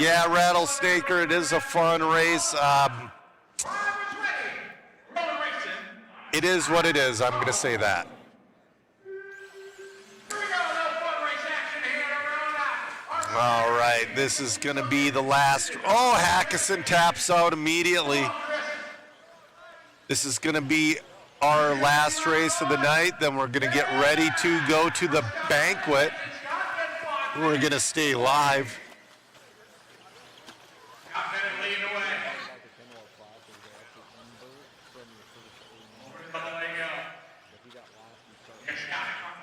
Yeah, Rattlesnaker, it is a fun race. It is what it is. I'm going to say that. All right, this is going to be the last. Oh, Hackison taps out immediately. This is going to be our last race of the night. Then we're going to get ready to go to the banquet. We're going to stay live.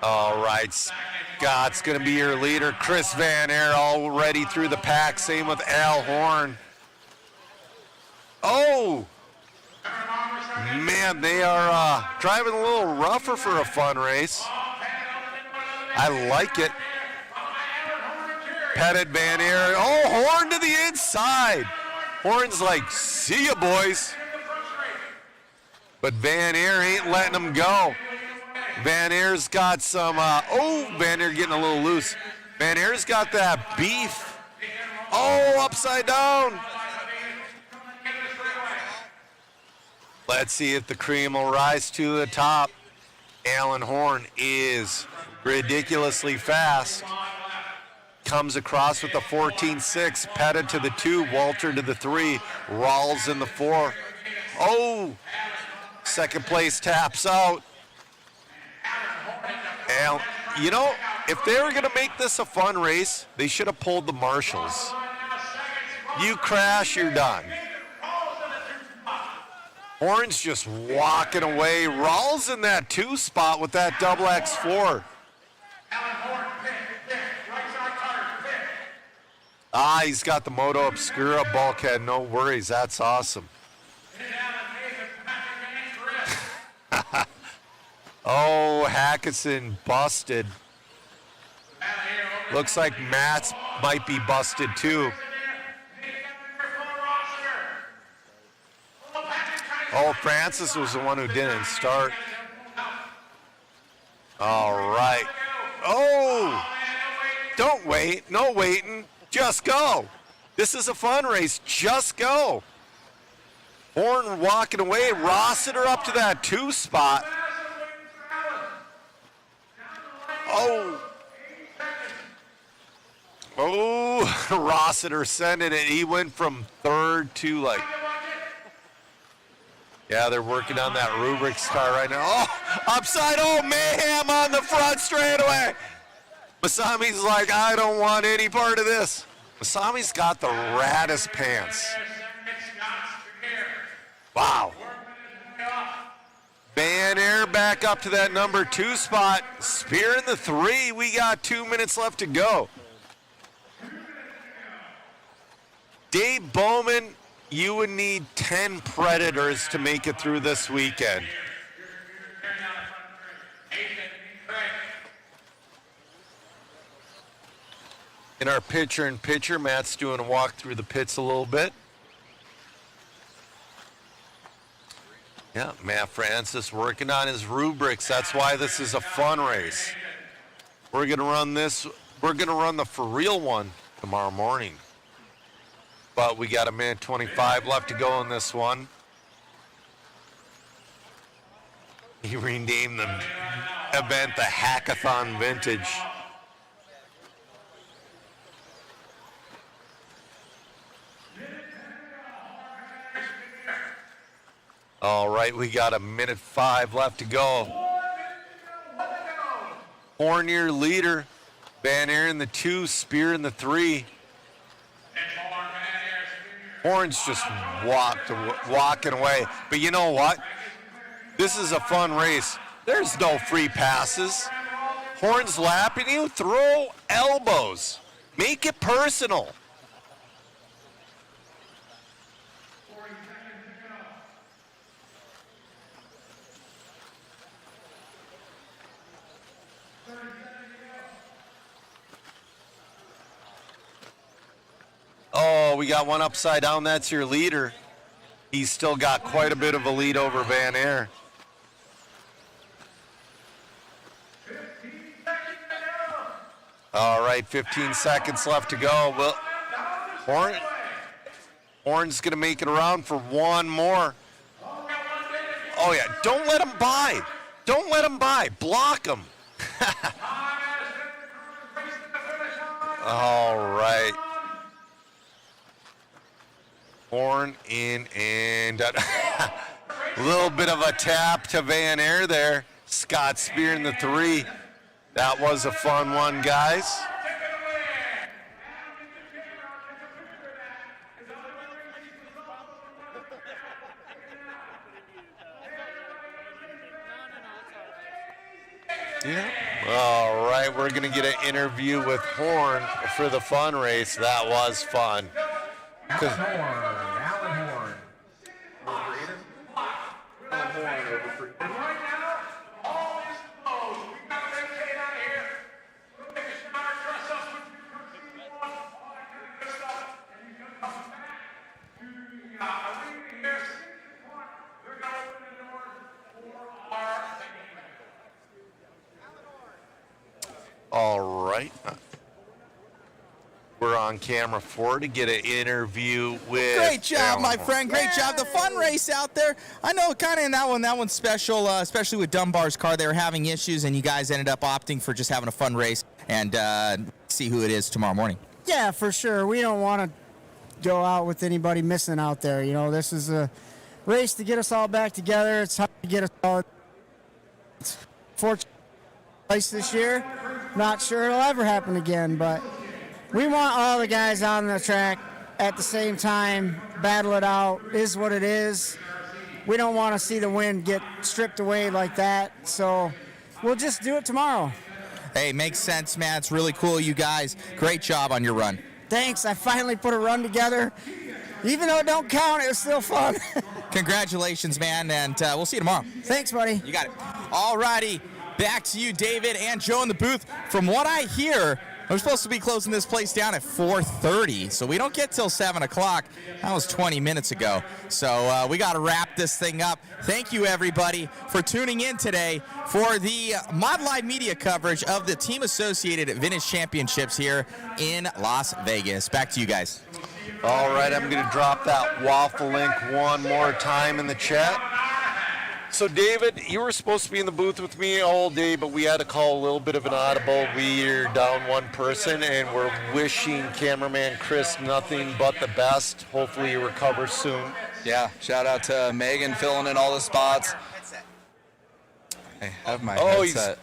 All right, Scott's going to be your leader. Chris Van Aer already through the pack. Same with Al Horn. Oh! Man, they are driving a little rougher for a fun race. I like it. Pettit, Van Aer. Oh, Horn to the inside. Horn's like, see ya, boys. But Van Aer ain't letting them go. Van Aer's got some, Van Aer getting a little loose. Van Aer's got that beef. Oh, upside down. Let's see if the cream will rise to the top. Alan Horn is ridiculously fast. Comes across with the 14.6. Pettit to the 2. Walter to the 3. Rawls in the 4. Oh! Second place taps out. And, you know, if they were going to make this a fun race, they should have pulled the marshals. You crash, you're done. Horn's just walking away. Rawls in that 2 spot with that double X4. He's got the Moto Obscura bulkhead. No worries. That's awesome. Oh, Hackison busted. Looks like Matt's might be busted too. Oh, Francis was the one who didn't start. All right. Oh, don't wait. No waiting. Just go. This is a fun race. Just go. Horn walking away. Rossiter up to that 2 spot. Oh. Oh, Rossiter sending it. He went from 3rd to like. Yeah, they're working on that Rubriks car right now. Oh, upside. Oh, mayhem on the front straightaway. Masami's like, I don't want any part of this. Masami's got the raddest pants. Wow. Van Aer back up to that number 2 spot. Spear in the 3. We got 2 minutes left to go. Dave Bowman, you would need 10 Predators to make it through this weekend. In our picture-in-picture, Matt's doing a walk through the pits a little bit. Yeah, Matt Francis working on his rubrics. That's why this is a fun race. We're going to run this. We're going to run the for real one tomorrow morning. But we got a minute 25 left to go in this one. He renamed the event the Hackathon Vintage. All right, we got a minute 5 left to go. Horn your leader. Van Aeren the 2, Spear in the 3. Horn's just walking away. But you know what? This is a fun race. There's no free passes. Horn's lapping you. Throw elbows. Make it personal. Oh, we got one upside down. That's your leader. He's still got quite a bit of a lead over Van Aeren. All right, 15 seconds left to go. Well, Horn's going to make it around for one more. Oh, yeah. Don't let him by. Don't let him by. Block him. All right. Horn in and out. A little bit of a tap to Van Aeren there. Scott Spear in the 3. That was a fun one, guys. Yeah. All right, we're going to get an interview with Horn for the fun race. That was fun. Alan Horn. All right. We're on camera 4 to get an interview with. Great job, Alan my Horn. friend. Great job. The fun race out there. I know kind of in that one's special, especially with Dunbar's car. They were having issues, and you guys ended up opting for just having a fun race and see who it is tomorrow morning. Yeah, for sure. We don't want to go out with anybody missing out there. You know, this is a race to get us all back together. It's hard to get us all. It's fortunate place this year. Not sure it'll ever happen again, but we want all the guys on the track at the same time, battle it out, is what it is. We don't want to see the win get stripped away like that, so we'll just do it tomorrow. Hey, makes sense, man. It's really cool, you guys. Great job on your run. Thanks. I finally put a run together. Even though it don't count, it was still fun. Congratulations, man, and we'll see you tomorrow. Thanks, buddy. You got it. All righty. Back to you, David and Joe in the booth. From what I hear, we're supposed to be closing this place down at 4:30, so we don't get till 7 o'clock. That was 20 minutes ago. So we got to wrap this thing up. Thank you, everybody, for tuning in today for the Mod Live media coverage of the Team Associated Vintage Championships here in Las Vegas. Back to you guys. All right, I'm going to drop that waffle link one more time in the chat. So, David, you were supposed to be in the booth with me all day, but we had to call a little bit of an audible. We're down one person, and we're wishing cameraman Chris nothing but the best. Hopefully he recovers soon. Yeah, shout out to Megan filling in all the spots. I have my headset.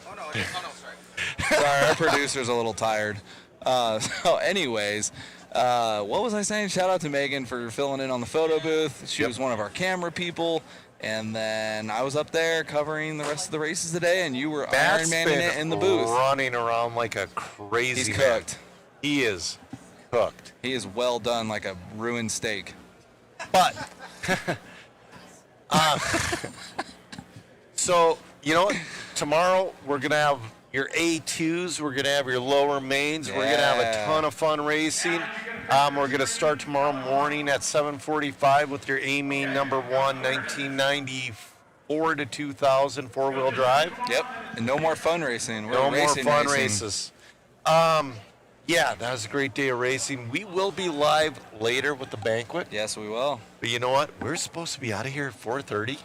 Sorry, our producer's a little tired. So anyways, what was I saying? Shout out to Megan for filling in on the photo booth. She was one of our camera people. And then I was up there covering the rest of the races today, and you were Iron Manning it in the booth. Running around like a crazy He's man. cooked. He is cooked. He is well done like a ruined steak. But, so, you know what? Tomorrow we're going to have your A2s. We're going to have your lower mains. We're going to have a ton of fun racing. We're going to start tomorrow morning at 7:45 with your A main number 1, 1994 to 2000 four-wheel drive. Yep, and no more fun racing. We're no racing, more fun racing. races. Yeah, that was a great day of racing. We will be live later with the banquet. Yes, we will. But you know what? We're supposed to be out of here at 4:30.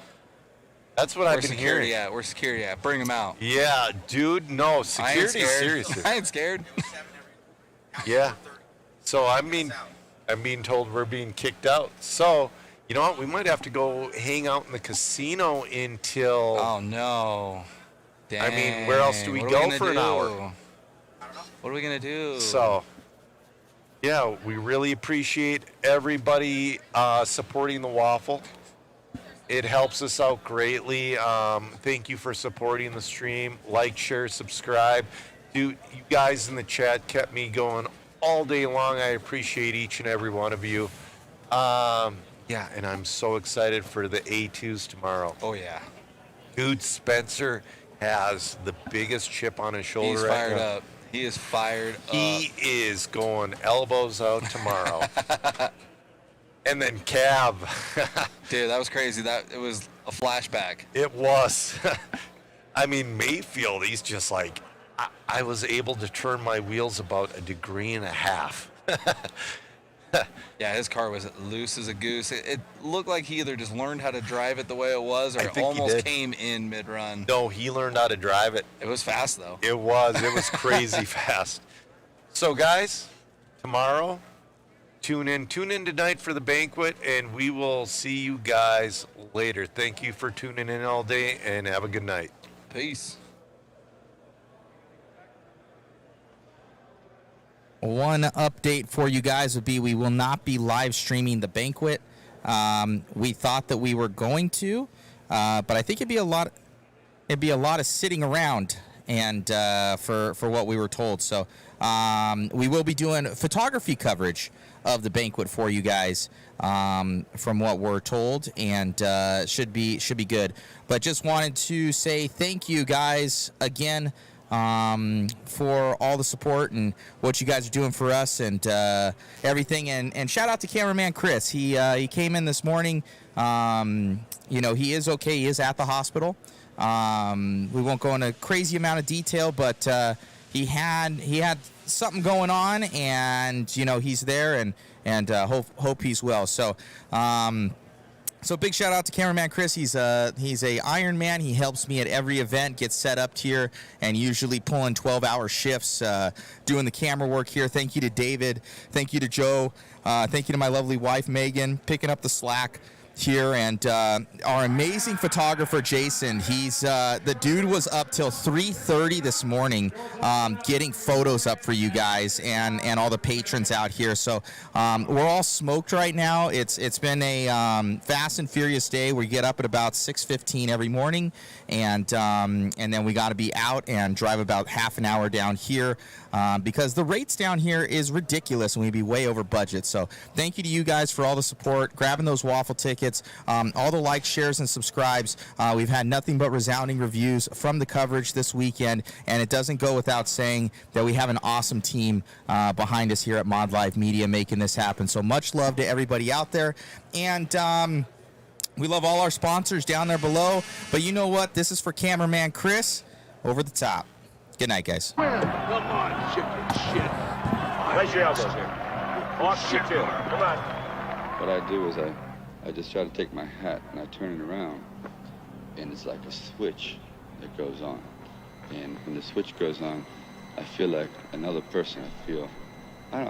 That's what I've been hearing. Where's security at? Bring them out. Yeah, dude. No, security. Seriously. I ain't scared. Yeah. So I'm being told we're being kicked out. So you know what? We might have to go hang out in the casino until. Oh no. Dang. I mean, where else do we go for an hour? What are we gonna do? So, yeah, we really appreciate everybody supporting the waffle. It helps us out greatly. Thank you for supporting the stream. Like, share, subscribe. Dude, you guys in the chat kept me going all day long. I appreciate each and every one of you. Yeah, and I'm so excited for the A2s tomorrow. Oh yeah. Dude, Spencer has the biggest chip on his shoulder. He's right fired now. up. He is fired up. He is going elbows out tomorrow. And then Cab. Dude, that was crazy. It was a flashback. It was. I mean, Mayfield, he's just like, I was able to turn my wheels about 1.5 degrees. Yeah, his car was loose as a goose. It looked like he either just learned how to drive it the way it was, or it almost came in mid-run. No, he learned how to drive it. It was fast, though. It was crazy fast. So, guys, tomorrow, tune in tonight for the banquet, and we will see you guys later. Thank you for tuning in all day, and have a good night. Peace. One update for you guys would be we will not be live streaming the banquet. We thought that we were going to, but I think it'd be a lot of sitting around and for what we were told. So we will be doing photography coverage of the banquet for you guys from what we're told, and should be good. But just wanted to say thank you guys again. For all the support and what you guys are doing for us and everything. And shout out to cameraman Chris. He came in this morning. He is okay. He is at the hospital. We won't go into a crazy amount of detail, but he had something going on, and he's there, and hope he's well. So big shout out to cameraman Chris. He's a Iron Man. He helps me at every event, gets set up here, and usually pulling 12-hour shifts, doing the camera work here. Thank you to David. Thank you to Joe. Thank you to my lovely wife Megan, picking up the slack here, and our amazing photographer Jason. He's the dude was up till 3:30 this morning getting photos up for you guys and all the patrons out here. So we're all smoked right now. It's been a fast and furious day. We get up at about 6:15 every morning, and then we got to be out and drive about half an hour down here because the rates down here is ridiculous, and we'd be way over budget. So thank you to you guys for all the support, grabbing those waffle tickets. All the likes, shares, and subscribes. We've had nothing but resounding reviews from the coverage this weekend, and it doesn't go without saying that we have an awesome team behind us here at Mod Live Media making this happen. So much love to everybody out there, and we love all our sponsors down there below. But you know what? This is for cameraman Chris. Over the top. Good night, guys. Come on, chicken shit. Raise your elbows here. Off your tail. Come on. What I do is I just try to take my hat and I turn it around, and it's like a switch that goes on. And when the switch goes on, I feel like another person. I feel like